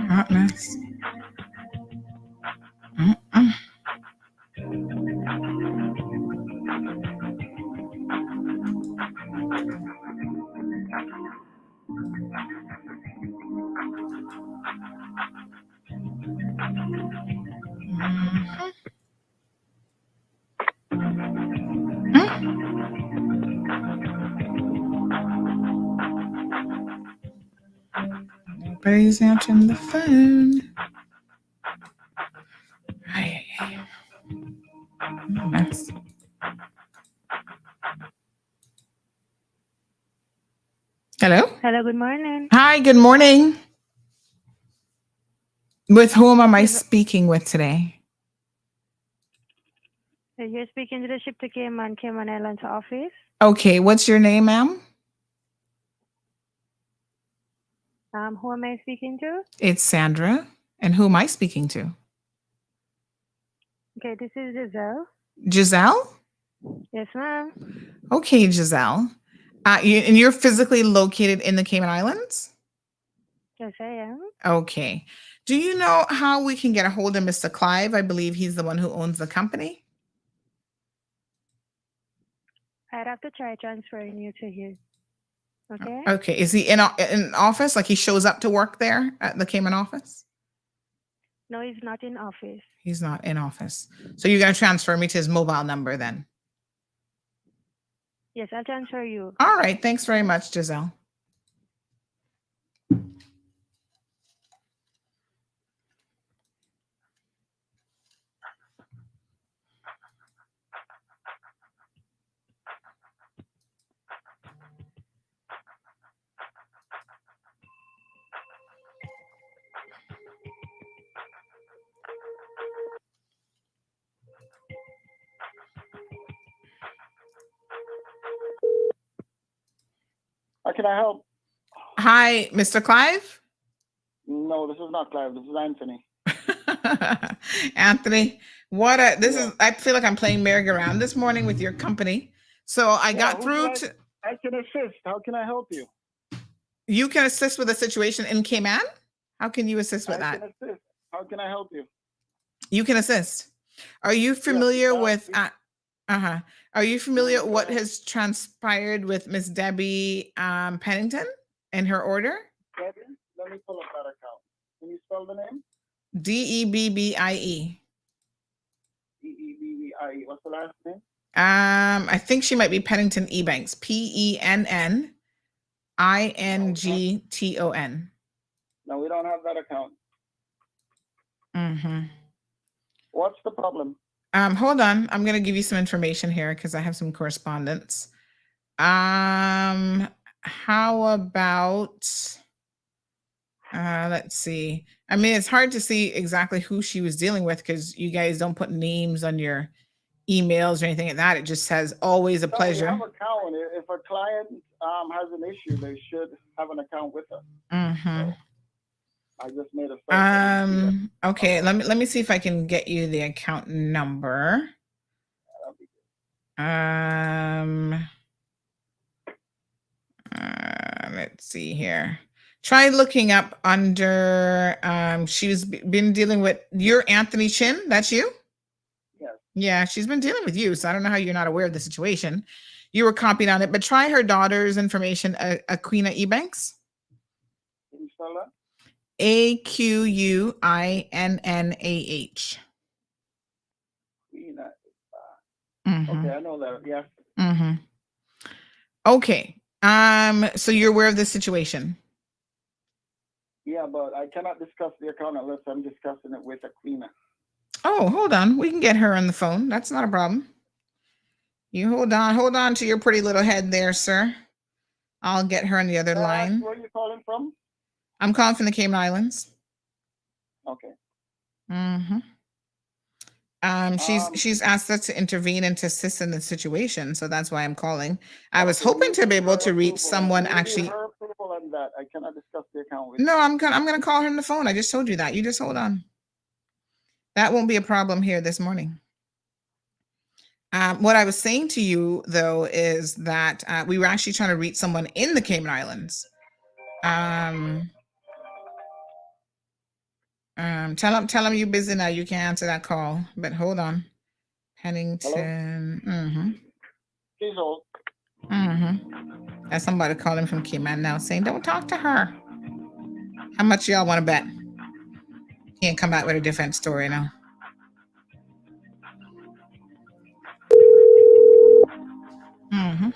Hotness. Nobody's answering the phone. That's... Hello? Hello, good morning. Hi, good morning. With whom am I speaking with today? So you're speaking to the Ship to Cayman Islands office. Okay, what's your name, ma'am? Who am I speaking to? It's Sandra. And who am I speaking to? Okay, this is Giselle. Giselle? Yes, ma'am. Okay, Giselle. And you're physically located in the Cayman Islands? Yes, I am. Okay. Do you know how we can get a hold of Mr. Clive? I believe he's the one who owns the company. I'd have to try transferring you to here. Okay. Okay. Is he in office? Like he shows up to work there at the Cayman office? No, he's not in office. He's not in office. So you're going to transfer me to his mobile number then? Yes, I'll transfer you. All right. Thanks very much, Giselle. How can I help? Hi, Mr. Clive? No, this is not Clive. This is Anthony. Anthony, I feel like I'm playing merry-go-round this morning with your company. So I got through to... I can assist. How can I help you? You can assist with the situation in Cayman? How can you assist with that? Can assist. How can I help you? You can assist. Are you familiar with... Are you familiar with what has transpired with Miss Debbie Pennington and her order? Debbie, let me pull up that account. Can you spell the name? Debbie. Debbie. What's the last name? I think she might be Pennington Ebanks. Pennington. No, we don't have that account. Mm-hmm. What's the problem? Hold on. I'm going to give you some information here because I have some correspondence. How about, let's see. I mean, it's hard to see exactly who she was dealing with because you guys don't put names on your emails or anything like that. It just says always a pleasure. We have an account. If a client has an issue, they should have an account with us. Mm-hmm. So I just made a okay, let me see if I can get you the account number. Let's see here. Try looking up under she's been dealing with your Anthony Chin. That's you? Yes. Yeah, she's been dealing with you, so I don't know how you're not aware of the situation. You were copied on it, but try her daughter's information, Aquina Ebanks. Can you spell that? Aquinnah. Okay, I know that. Yeah. Mm-hmm. Okay. So you're aware of this situation? Yeah, but I cannot discuss the account unless I'm discussing it with Aquina. Oh, hold on. We can get her on the phone. That's not a problem. You hold on to your pretty little head there, sir. I'll get her on the other line. Where are you calling from? I'm calling from the Cayman Islands. Okay. Mm-hmm. She's asked us to intervene and to assist in the situation, so that's why I'm calling. I was hoping to be able to reach someone actually. Her approval on that. I cannot discuss the account with. No, I'm gonna call her on the phone. I just told you that. You just hold on. That won't be a problem here this morning. What I was saying to you though is that we were actually trying to reach someone in the Cayman Islands. Tell them you're busy now. You can't answer that call, but hold on. Pennington. Mm-hmm. Please hold. Mm-hmm. That's somebody calling from Cayman now saying, don't talk to her. How much y'all want to bet? Can't come out with a different story now. Mm-hmm.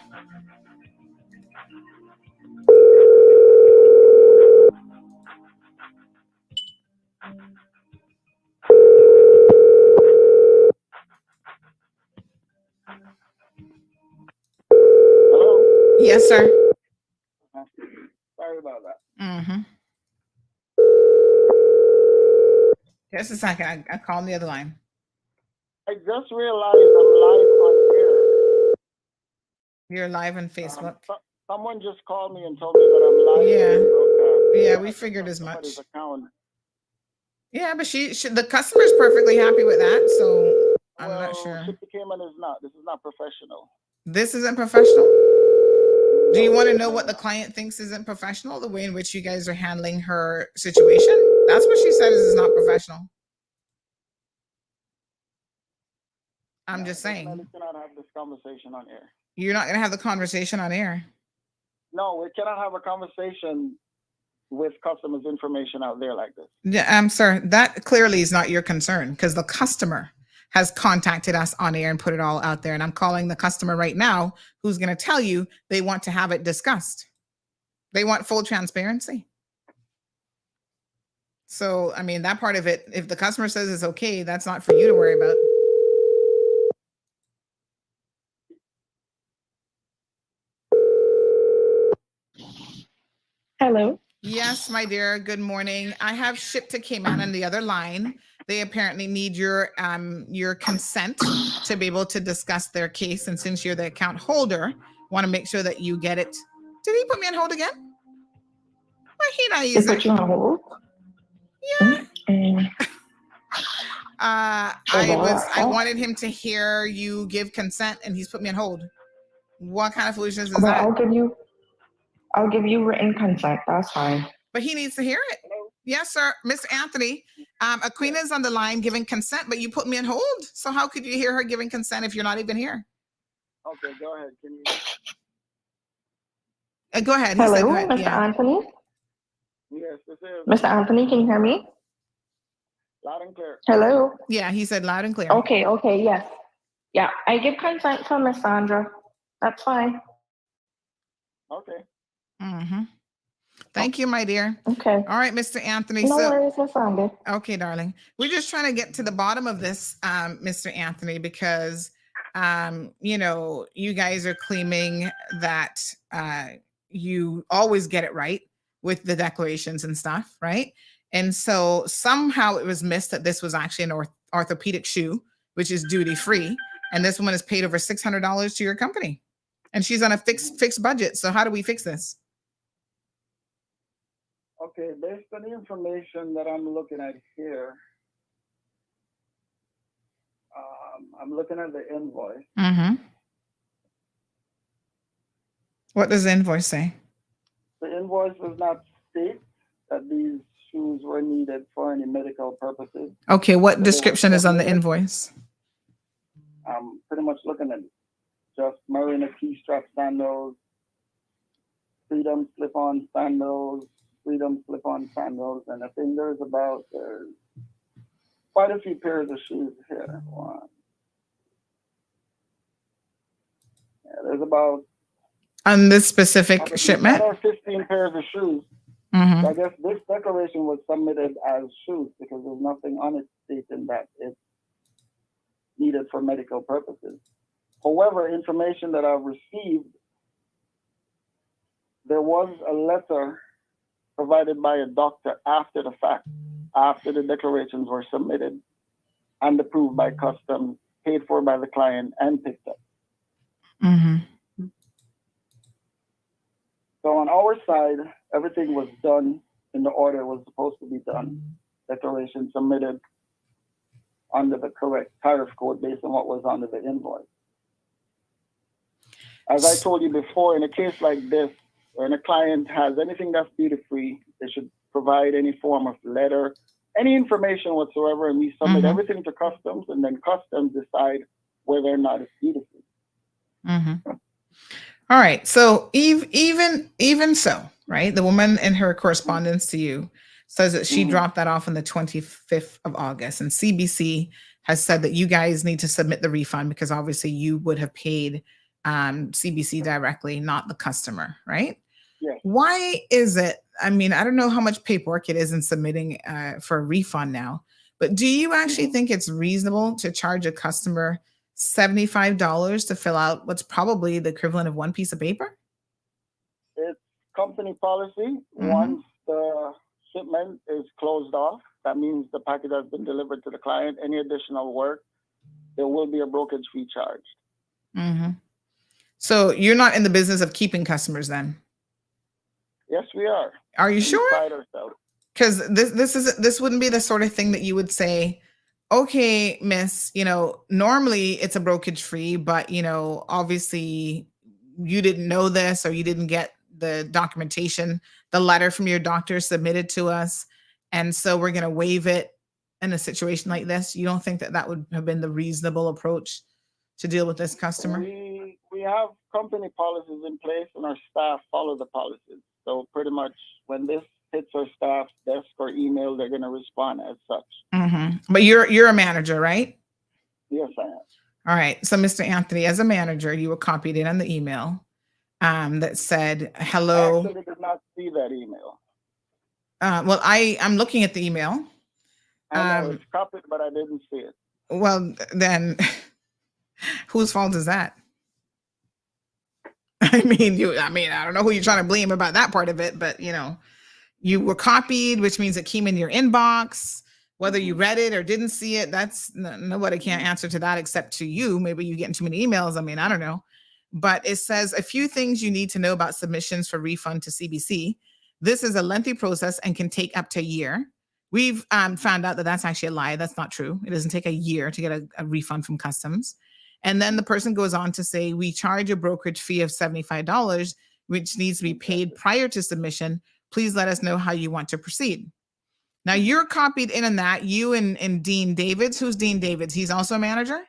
Yes, sir. Sorry about that. Mm-hmm. Just a second. I called the other line. I just realized I'm live on air. You're live on Facebook. Someone just called me and told me that I'm live. Yeah, we figured as much. Yeah, but the customer's perfectly happy with that, so I'm not sure. Ship to Cayman is not. This is not professional. This isn't professional? Do you want to know what the client thinks isn't professional? The way in which you guys are handling her situation? That's what she said is not professional. I'm just saying. We cannot have this conversation on air. You're not going to have the conversation on air. No, we cannot have a conversation with customers' information out there like this. Yeah, sir, that clearly is not your concern because the customer has contacted us on air and put it all out there. And I'm calling the customer right now who's going to tell you they want to have it discussed. They want full transparency. So, I mean, that part of it, if the customer says it's okay, that's not for you to worry about. Hello. Yes, my dear. Good morning. I have Ship to Cayman on the other line. They apparently need your consent to be able to discuss their case. And since you're the account holder, want to make sure that you get it. Did he put me on hold again? Why he not using? Put you on hold? Yeah. I wanted him to hear you give consent, and he's put me on hold. What kind of foolishness is that? I'll give you written consent. That's fine. But he needs to hear it. Yes, sir. Mr. Anthony, Aquina's on the line giving consent, but you put me on hold. So how could you hear her giving consent if you're not even here? Okay, go ahead. Can you? Go ahead. Hello, go ahead. Mr. Anthony? Yes, this is. Mr. Anthony, can you hear me? Loud and clear. Hello? Yeah, he said loud and clear. Okay, yes. Yeah, I give consent to Miss Sandra. That's fine. Okay. Mm-hmm. Thank you, my dear. Okay. All right, Mr. Anthony. No worries, Miss Sandra. Okay, darling. We're just trying to get to the bottom of this, Mr. Anthony, because, you guys are claiming that you always get it right with the declarations and stuff, right? And so somehow it was missed that this was actually an orthopedic shoe, which is duty free. And this woman has paid over $600 to your company. And she's on a fixed budget. So how do we fix this? Okay, based on the information that I'm looking at here, I'm looking at the invoice. Mm-hmm. What does the invoice say? The invoice does not state that these shoes were needed for any medical purposes. Okay, what description is on the invoice? I'm pretty much looking at just Marina key strap sandals, Freedom slip-on sandals, Freedom slip-on sandals, and I think there's quite a few pairs of shoes here. There's about on this specific shipment? 15 pairs of shoes. Mm-hmm. So I guess this declaration was submitted as shoes because there's nothing on it stating that it's needed for medical purposes. However, information that I've received, there was a letter provided by a doctor after the fact, after the declarations were submitted and approved by customs, paid for by the client, and picked up. Mm-hmm. So on our side, everything was done in the order it was supposed to be done. Declaration submitted under the correct tariff code based on what was under the invoice. As I told you before, in a case like this, when a client has anything that's duty-free, they should provide any form of letter, any information whatsoever, and we submit everything to customs, and then customs decide whether or not it's duty-free. Mm-hmm. All right. So even so, right? The woman in her correspondence to you says that she dropped that off on the 25th of August, and CBC has said that you guys need to submit the refund because obviously you would have paid CBC directly, not the customer, right? Yes. Why is it? I mean, I don't know how much paperwork it is in submitting for a refund now, but do you actually think it's reasonable to charge a customer $75 to fill out what's probably the equivalent of one piece of paper? company policy. Once the shipment is closed off, that means the package has been delivered to the client. Any additional work, there will be a brokerage fee charged. So you're not in the business of keeping customers then? Yes, we are. Are you We sure? pride ourselves. Because this wouldn't be the sort of thing that you would say, okay, miss, normally it's a brokerage fee, but obviously you didn't know this or you didn't get the documentation, the letter from your doctor submitted to us, and so we're going to waive it in a situation like this. You don't think that would have been the reasonable approach to deal with this customer? We have company policies in place, and our staff follow the policies. So pretty much when this hits our staff's desk or email, they're going to respond as such. But you're a manager, right? Yes, I am. All right. So, Mr. Anthony, as a manager, you were copied in on the email that said, hello. I actually did not see that email. Well, I'm looking at the email. I know it's copied, but I didn't see it. Well, then whose fault is that? I don't know who you're trying to blame about that part of it, but you were copied, which means it came in your inbox. Whether you read it or didn't see it, nobody can't answer to that except to you. Maybe you get too many emails. I don't know. But it says a few things you need to know about submissions for refund to CBC. This is a lengthy process and can take up to a year. We've found out that that's actually a lie. That's not true. It doesn't take a year to get a refund from customs. And then the person goes on to say, we charge a brokerage fee of $75, which needs to be paid prior to submission. Please let us know how you want to proceed. Now you're copied in on that, you and Dean Davids. Who's Dean Davids? He's also a manager?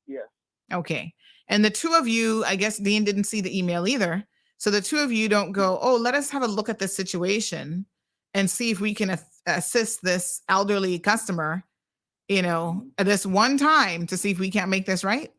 Yes. Okay. And the two of you, I guess Dean didn't see the email either. So the two of you don't go, oh, let us have a look at this situation and see if we can assist this elderly customer, at this one time to see if we can't make this right?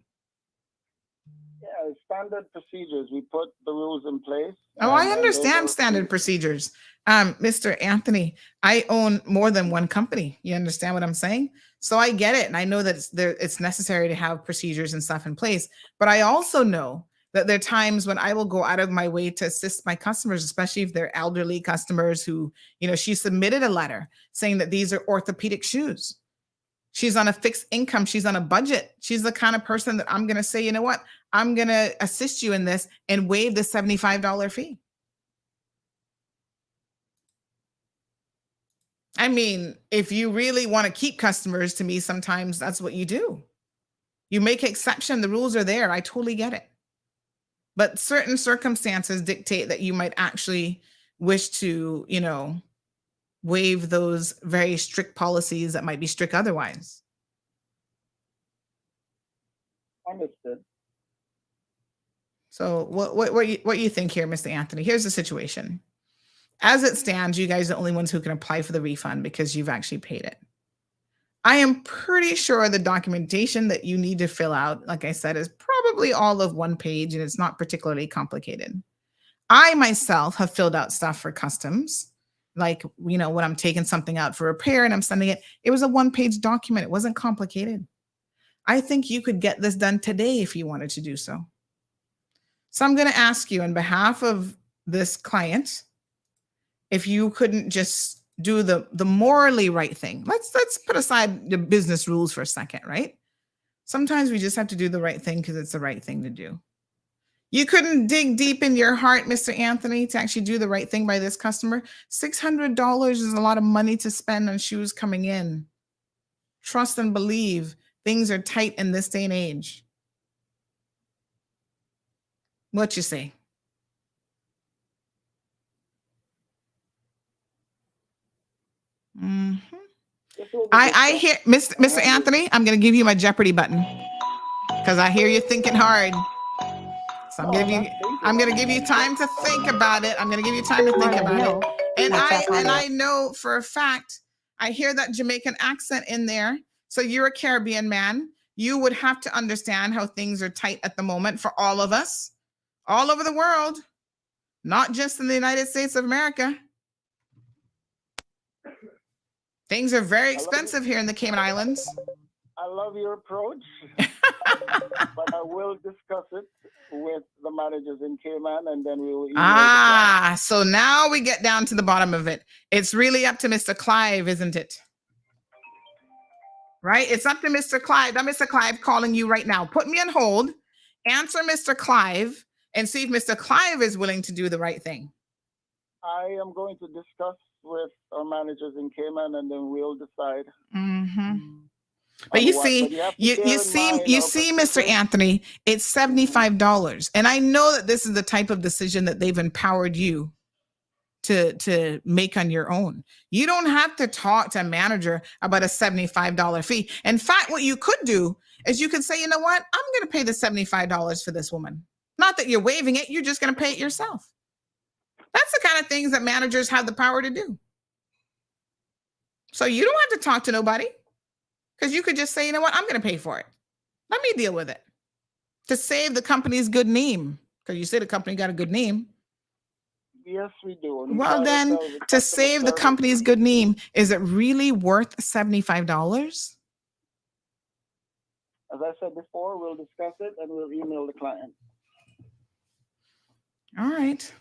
Yeah, standard procedures. We put the rules in place. Oh, I understand standard procedures. Mr. Anthony, I own more than one company. You understand what I'm saying? So I get it. And I know that it's necessary to have procedures and stuff in place. But I also know that there are times when I will go out of my way to assist my customers, especially if they're elderly customers who, she submitted a letter saying that these are orthopedic shoes. She's on a fixed income. She's on a budget. She's the kind of person that I'm going to say, you know what? I'm going to assist you in this and waive the $75 fee. If you really want to keep customers, to me, sometimes that's what you do. You make exception. The rules are there. I totally get it. But certain circumstances dictate that you might actually wish to, waive those very strict policies that might be strict otherwise. Understood. So what you think here, Mr. Anthony? Here's the situation. As it stands, you guys are the only ones who can apply for the refund because you've actually paid it. I am pretty sure the documentation that you need to fill out, like I said, is probably all of one page and it's not particularly complicated. I myself have filled out stuff for customs. Like, when I'm taking something out for repair and I'm sending it, it was a one-page document. It wasn't complicated. I think you could get this done today if you wanted to do so. So I'm going to ask you on behalf of this client, if you couldn't just do the morally right thing. Let's put aside the business rules for a second, right? Sometimes we just have to do the right thing because it's the right thing to do. You couldn't dig deep in your heart, Mr. Anthony, to actually do the right thing by this customer. $600 is a lot of money to spend on shoes coming in. Trust and believe. Things are tight in this day and age. What you say? I hear, Mr. Anthony, I'm going to give you my Jeopardy button because I hear you thinking hard. So I'm going to give you time to think about it. And I know for a fact, I hear that Jamaican accent in there. So you're a Caribbean man. You would have to understand how things are tight at the moment for all of us, all over the world, not just in the United States of America. Things are very expensive here in the Cayman Islands. I love your approach, but I will discuss it with the managers in Cayman, and then we will email So now we get down to the bottom of it. It's really up to Mr. Clive, isn't it? Right? It's up to Mr. Clive. Now, Mr. Clive calling you right now. Put me on hold. Answer Mr. Clive and see if Mr. Clive is willing to do the right thing. I am going to discuss with our managers in Cayman, and then we'll decide. But you see, you see, Mr. Anthony, it's $75. And I know that this is the type of decision that they've empowered you to make on your own. You don't have to talk to a manager about a $75 fee. In fact, what you could do is you could say, you know what, I'm going to pay the $75 for this woman. Not that you're waiving it, you're just going to pay it yourself. That's the kind of things that managers have the power to do. So you don't have to talk to nobody. Because you could just say, you know what, I'm going to pay for it. Let me deal with it. To save the company's good name. Because you say the company got a good name. Yes, we do. Well, then, to save the company's good name, is it really worth $75? As I said before, we'll discuss it and we'll email the client. All right.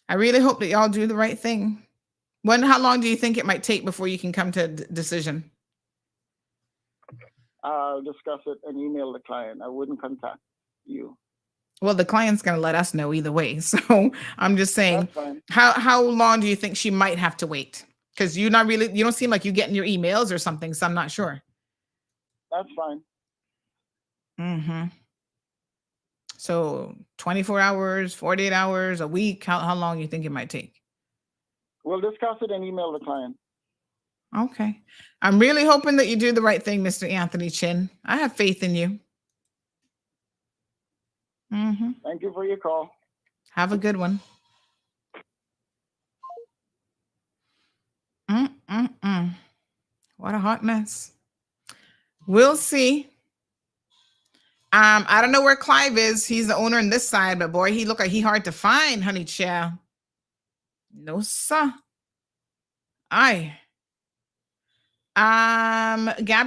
I really hope that y'all do the right thing. How long do you think it might take before you can come to a decision? I'll discuss it and email the client. I wouldn't contact you. Well, the client's going to let us know either way. So I'm just saying, how long do you think she might have to wait? Because you don't seem like you're getting your emails or something. So I'm not sure. That's fine. So 24 hours, 48 hours, a week, how long do you think it might take? We'll discuss it and email the client. Okay. I'm really hoping that you do the right thing, Mr. Anthony Chin. I have faith in you. Thank you for your call. Have a good one. What a hot mess. We'll see. I don't know where Clive is. He's the owner on this side, but boy, he look like he hard to find, honey child. No, sir. Gabby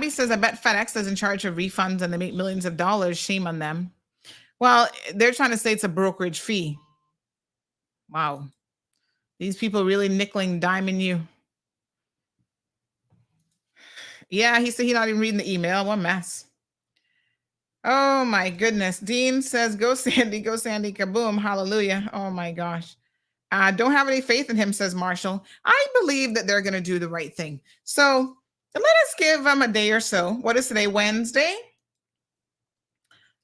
says, I bet FedEx is in charge of refunds and they make millions of dollars. Shame on them. Well, they're trying to say it's a brokerage fee. Wow. These people really nickeling, diming you. Yeah, he said he's not even reading the email. What a mess. Oh my goodness. Dean says, go Sandy, kaboom, hallelujah. Oh my gosh. Don't have any faith in him, says Marshall. I believe that they're going to do the right thing. So let us give them a day or so. What is today, Wednesday?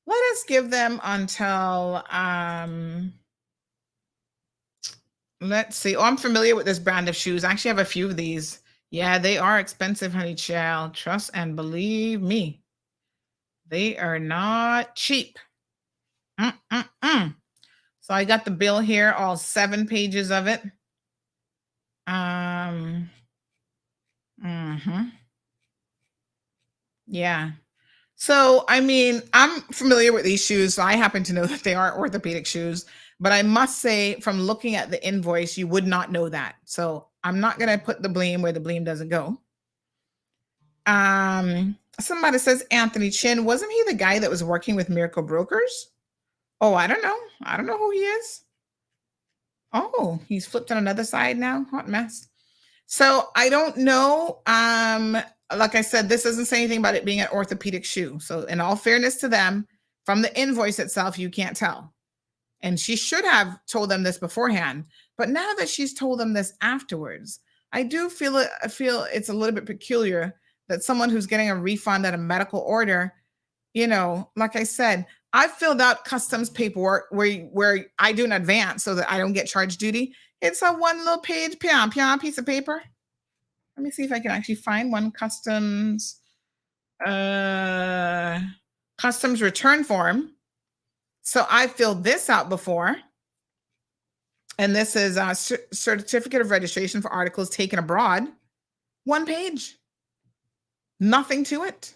Let us give them until, let's see. Oh, I'm familiar with this brand of shoes. I actually have a few of these. Yeah, they are expensive, honey child. Trust and believe me. They are not cheap. So I got the bill here, all 7 pages of it. Yeah. So, I mean, I'm familiar with these shoes. So I happen to know that they are orthopedic shoes. But I must say, from looking at the invoice, you would not know that. So I'm not going to put the blame where the blame doesn't go. Somebody says Anthony Chin. Wasn't he the guy that was working with Miracle Brokers? Oh, I don't know. I don't know who he is. Oh, he's flipped on another side now. Hot mess. So I don't know. Like I said, this doesn't say anything about it being an orthopedic shoe. So in all fairness to them, from the invoice itself, you can't tell. And she should have told them this beforehand. But now that she's told them this afterwards, I do feel it's a little bit peculiar that someone who's getting a refund at a medical order, you know, like I said, I filled out customs paperwork where I do in advance so that I don't get charge duty. It's a one little page piece of paper. Let me see if I can actually find one customs return form. So I filled this out before. And this is a certificate of registration for articles taken abroad. 1 page. Nothing to it.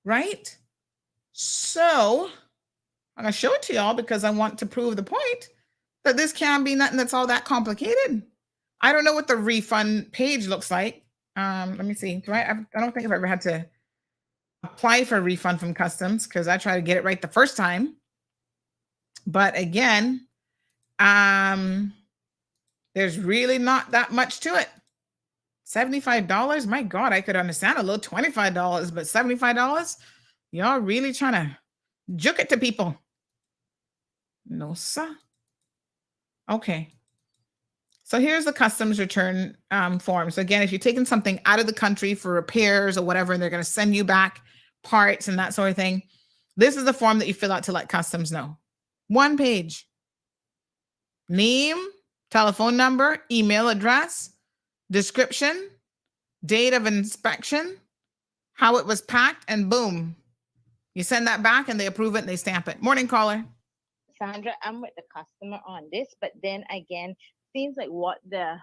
Right? So I'm going to show it to y'all because I want to prove the point that this can't be nothing that's all that complicated. I don't know what the refund page looks like. Let me see. I don't think I've ever had to apply for a refund from customs because I tried to get it right the first time. But again, there's really not that much to it. $75, my God, I could understand a little $25, but $75, y'all really trying to juke it to people. No, sir. Okay. So here's the customs return form. So again, if you're taking something out of the country for repairs or whatever, and they're going to send you back parts and that sort of thing, this is the form that you fill out to let customs know. 1 page. Name, telephone number, email address, description, date of inspection, how it was packed, and boom. You send that back and they approve it and they stamp it. Morning, caller. Sandra, I'm with the customer on this, but then again, seems like what the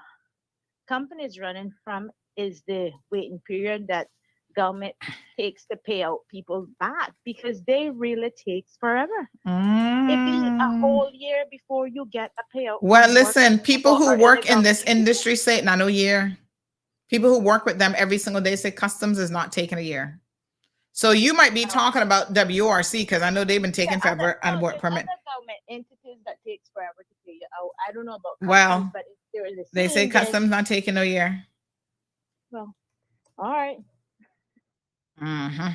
company is running from is the waiting period that government takes to pay out people back, because they really takes forever. It be a whole year before you get a payout. Well, listen, people who work in this industry say not a year. People who work with them every single day say customs is not taking a year. So you might be talking about WRC, because I know they've been taking forever on work permit. Other government entities that takes forever to pay you out. I don't know about customs, Well, but if there is a they say same, then- customs not taking a year. Well, all right. Mm-hmm.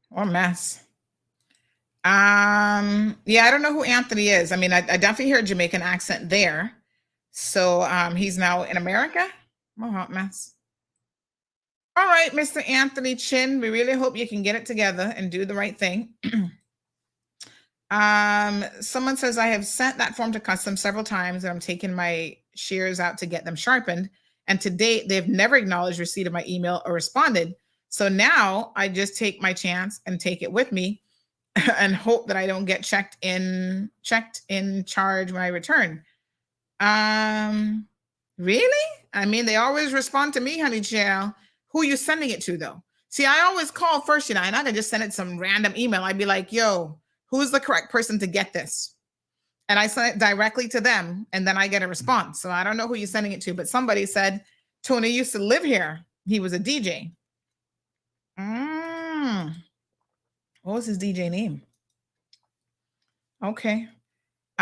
What a mess. Yeah, I don't know who Anthony is. I mean, I definitely hear a Jamaican accent there. So he's now in America. Oh, hot mess. All right, Mr. Anthony Chin, we really hope you can get it together and do the right thing. Someone says, I have sent that form to customs several times and I'm taking my shears out to get them sharpened. And to date, they've never acknowledged receipt of my email or responded. So now I just take my chance and take it with me and hope that I don't get checked in charge when I return. Really? I mean, they always respond to me, honey child. Who are you sending it to, though? See, I always call first, and I can just send it some random email. I'd be like, yo, who's the correct person to get this? And I send it directly to them, and then I get a response. So I don't know who you're sending it to, but somebody said, Tony used to live here. He was a DJ. What was his DJ name? Okay.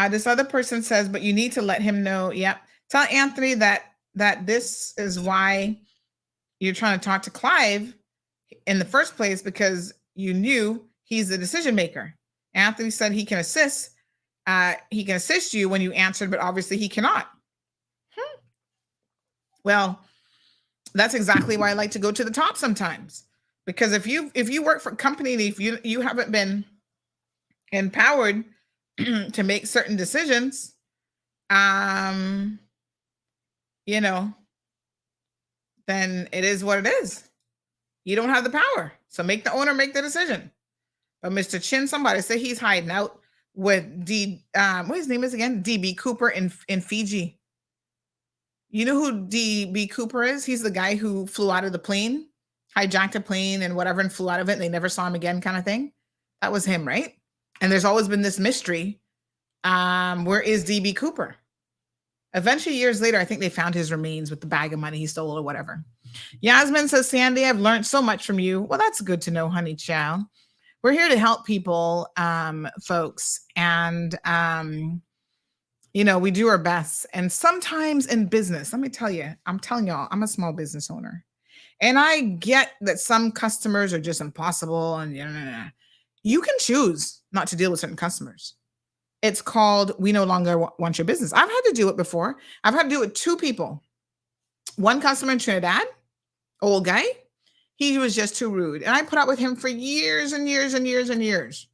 This other person says, but you need to let him know. Yep. Tell Anthony that this is why you're trying to talk to Clive in the first place, because you knew he's the decision maker. Anthony said he can assist. He can assist you when you answered, but obviously he cannot. Well, that's exactly why I like to go to the top sometimes, because if you work for a company, and if you haven't been empowered to make certain decisions, then it is what it is. You don't have the power. So make the owner make the decision. But Mr. Chin, somebody say he's hiding out with what his name is again? DB Cooper in Fiji. You know who DB Cooper is? He's the guy who flew out of the plane, hijacked a plane and whatever, and flew out of it, and they never saw him again, kind of thing. That was him, right? And there's always been this mystery. Where is DB Cooper? Eventually, years later, I think they found his remains with the bag of money he stole or whatever. Yasmin says, Sandy, I've learned so much from you. Well, that's good to know, honey child. We're here to help people, folks. And, we do our best. And sometimes in business, let me tell you, I'm telling y'all, I'm a small business owner. And I get that some customers are just impossible. And you can choose not to deal with certain customers. It's called, we no longer want your business. I've had to do it before. I've had to do it with 2 people. One customer in Trinidad, old guy. He was just too rude. And I put up with him for years and years and years and years.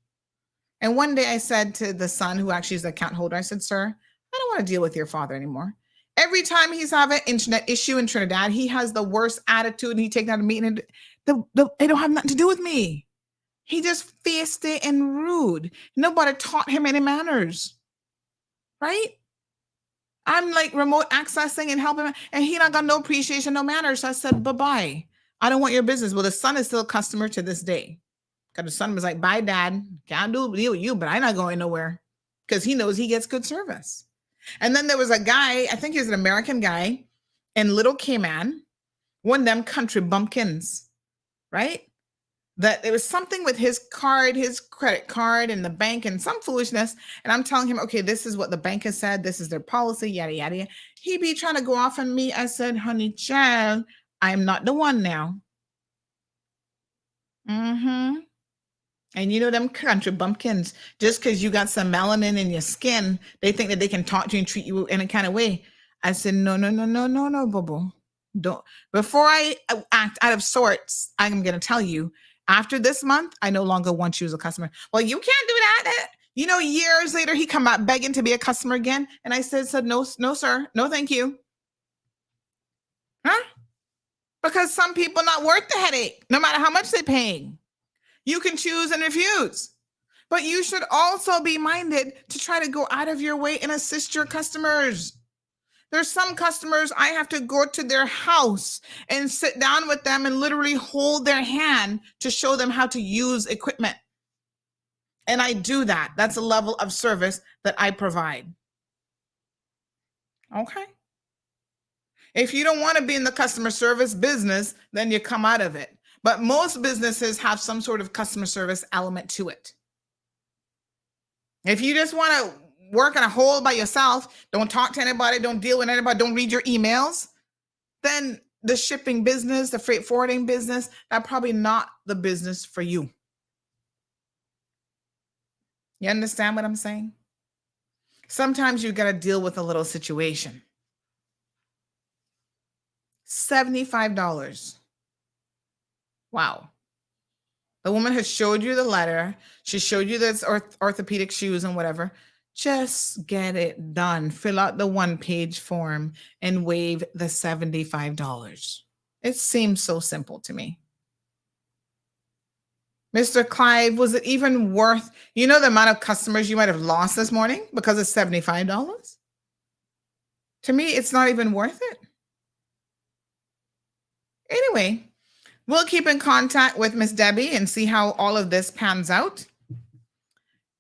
And one day I said to the son, who actually is the account holder, I said, sir, I don't want to deal with your father anymore. Every time he's having an internet issue in Trinidad, he has the worst attitude, and he takes out a meeting. And they don't have nothing to do with me. He just fierce and rude. Nobody taught him any manners, right? I'm like remote accessing and helping him, and he not got no appreciation, no manners. So I said, bye-bye. I don't want your business. Well, the son is still a customer to this day. Because the son was like, bye, dad. Can't deal with you, but I'm not going nowhere. Because he knows he gets good service. And then there was a guy, I think he was an American guy, in Little Cayman, one of them country bumpkins, right? that there was something with his card, his credit card, and the bank, and some foolishness. And I'm telling him, okay, this is what the bank has said. This is their policy, yada, yada, yada. He be trying to go off on me. I said, honey, child, I'm not the one now. And you know them country bumpkins, just because you got some melanin in your skin, they think that they can talk to you and treat you in a kind of way. I said, no, boo-boo. Don't. Before I act out of sorts, I'm going to tell you, after this month, I no longer want you as a customer. Well, you can't do that. You know, years later, he come out begging to be a customer again. And I said, no, sir. No, thank you. Huh? Because some people not worth the headache, no matter how much they're paying. You can choose and refuse. But you should also be minded to try to go out of your way and assist your customers. There's some customers I have to go to their house and sit down with them and literally hold their hand to show them how to use equipment. And I do that. That's a level of service that I provide. Okay. If you don't want to be in the customer service business, then you come out of it. But most businesses have some sort of customer service element to it. If you just want to work in a hole by yourself, don't talk to anybody, don't deal with anybody, don't read your emails, then the shipping business, the freight forwarding business, that's probably not the business for you. You understand what I'm saying? Sometimes you got to deal with a little situation. $75. Wow. The woman has showed you the letter. She showed you this orthopedic shoes and whatever. Just get it done. Fill out the one-page form and waive the $75. It seems so simple to me. Mr. Clive, was it even worth, you know, the amount of customers you might have lost this morning because it's $75? To me, it's not even worth it. Anyway, we'll keep in contact with Miss Debbie and see how all of this pans out.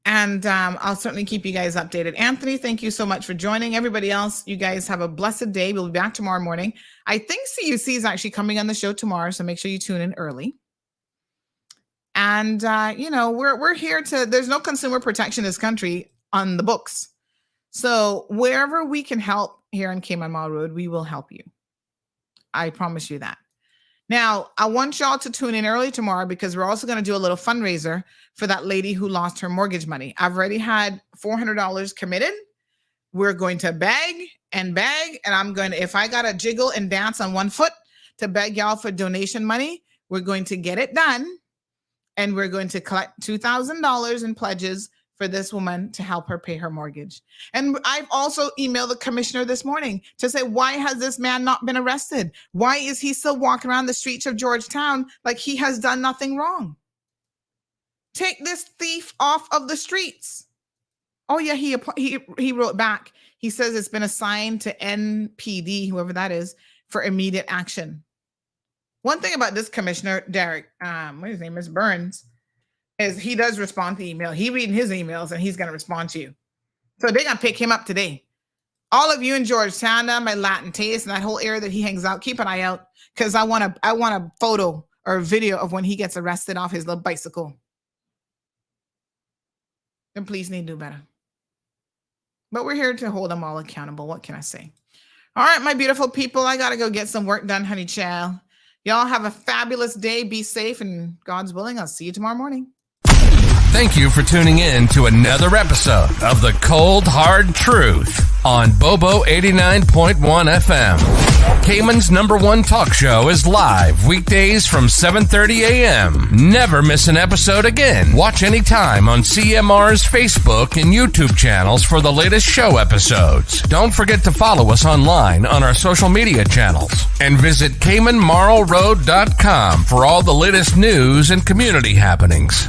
And I'll certainly keep you guys updated. Anthony, thank you so much for joining. Everybody else, you guys have a blessed day. We'll be back tomorrow morning. I think CUC is actually coming on the show tomorrow, so make sure you tune in early. And, you know, we're here to, there's no consumer protection in this country on the books. So wherever we can help here on Cayman Mall Road, we will help you. I promise you that. Now, I want y'all to tune in early tomorrow because we're also going to do a little fundraiser for that lady who lost her mortgage money. I've already had $400 committed. We're going to beg, and I'm going to, if I got to jiggle and dance on one foot to beg y'all for donation money, we're going to get it done. And we're going to collect $2,000 in pledges for this woman to help her pay her mortgage. And I've also emailed the commissioner this morning to say, why has this man not been arrested? Why is he still walking around the streets of Georgetown like he has done nothing wrong? Take this thief off of the streets. Oh yeah, he wrote back. He says it's been assigned to NPD, whoever that is, for immediate action. One thing about this commissioner, Derek, what his name is, Burns, is he does respond to email. He reading his emails and he's going to respond to you. So they're going to pick him up today. All of you in Georgetown, my Latin taste and that whole area that he hangs out, keep an eye out because I want a photo or a video of when he gets arrested off his little bicycle. And police need to do better. But we're here to hold them all accountable. What can I say? All right, my beautiful people, I got to go get some work done, honey child. Y'all have a fabulous day. Be safe and God's willing, I'll see you tomorrow morning. Thank you for tuning in to another episode of The Cold Hard Truth on Bobo 89.1 FM. Cayman's #1 talk show is live weekdays from 7:30 a.m. Never miss an episode again. Watch anytime on CMR's Facebook and YouTube channels for the latest show episodes. Don't forget to follow us online on our social media channels and visit CaymanMarlRoad.com for all the latest news and community happenings.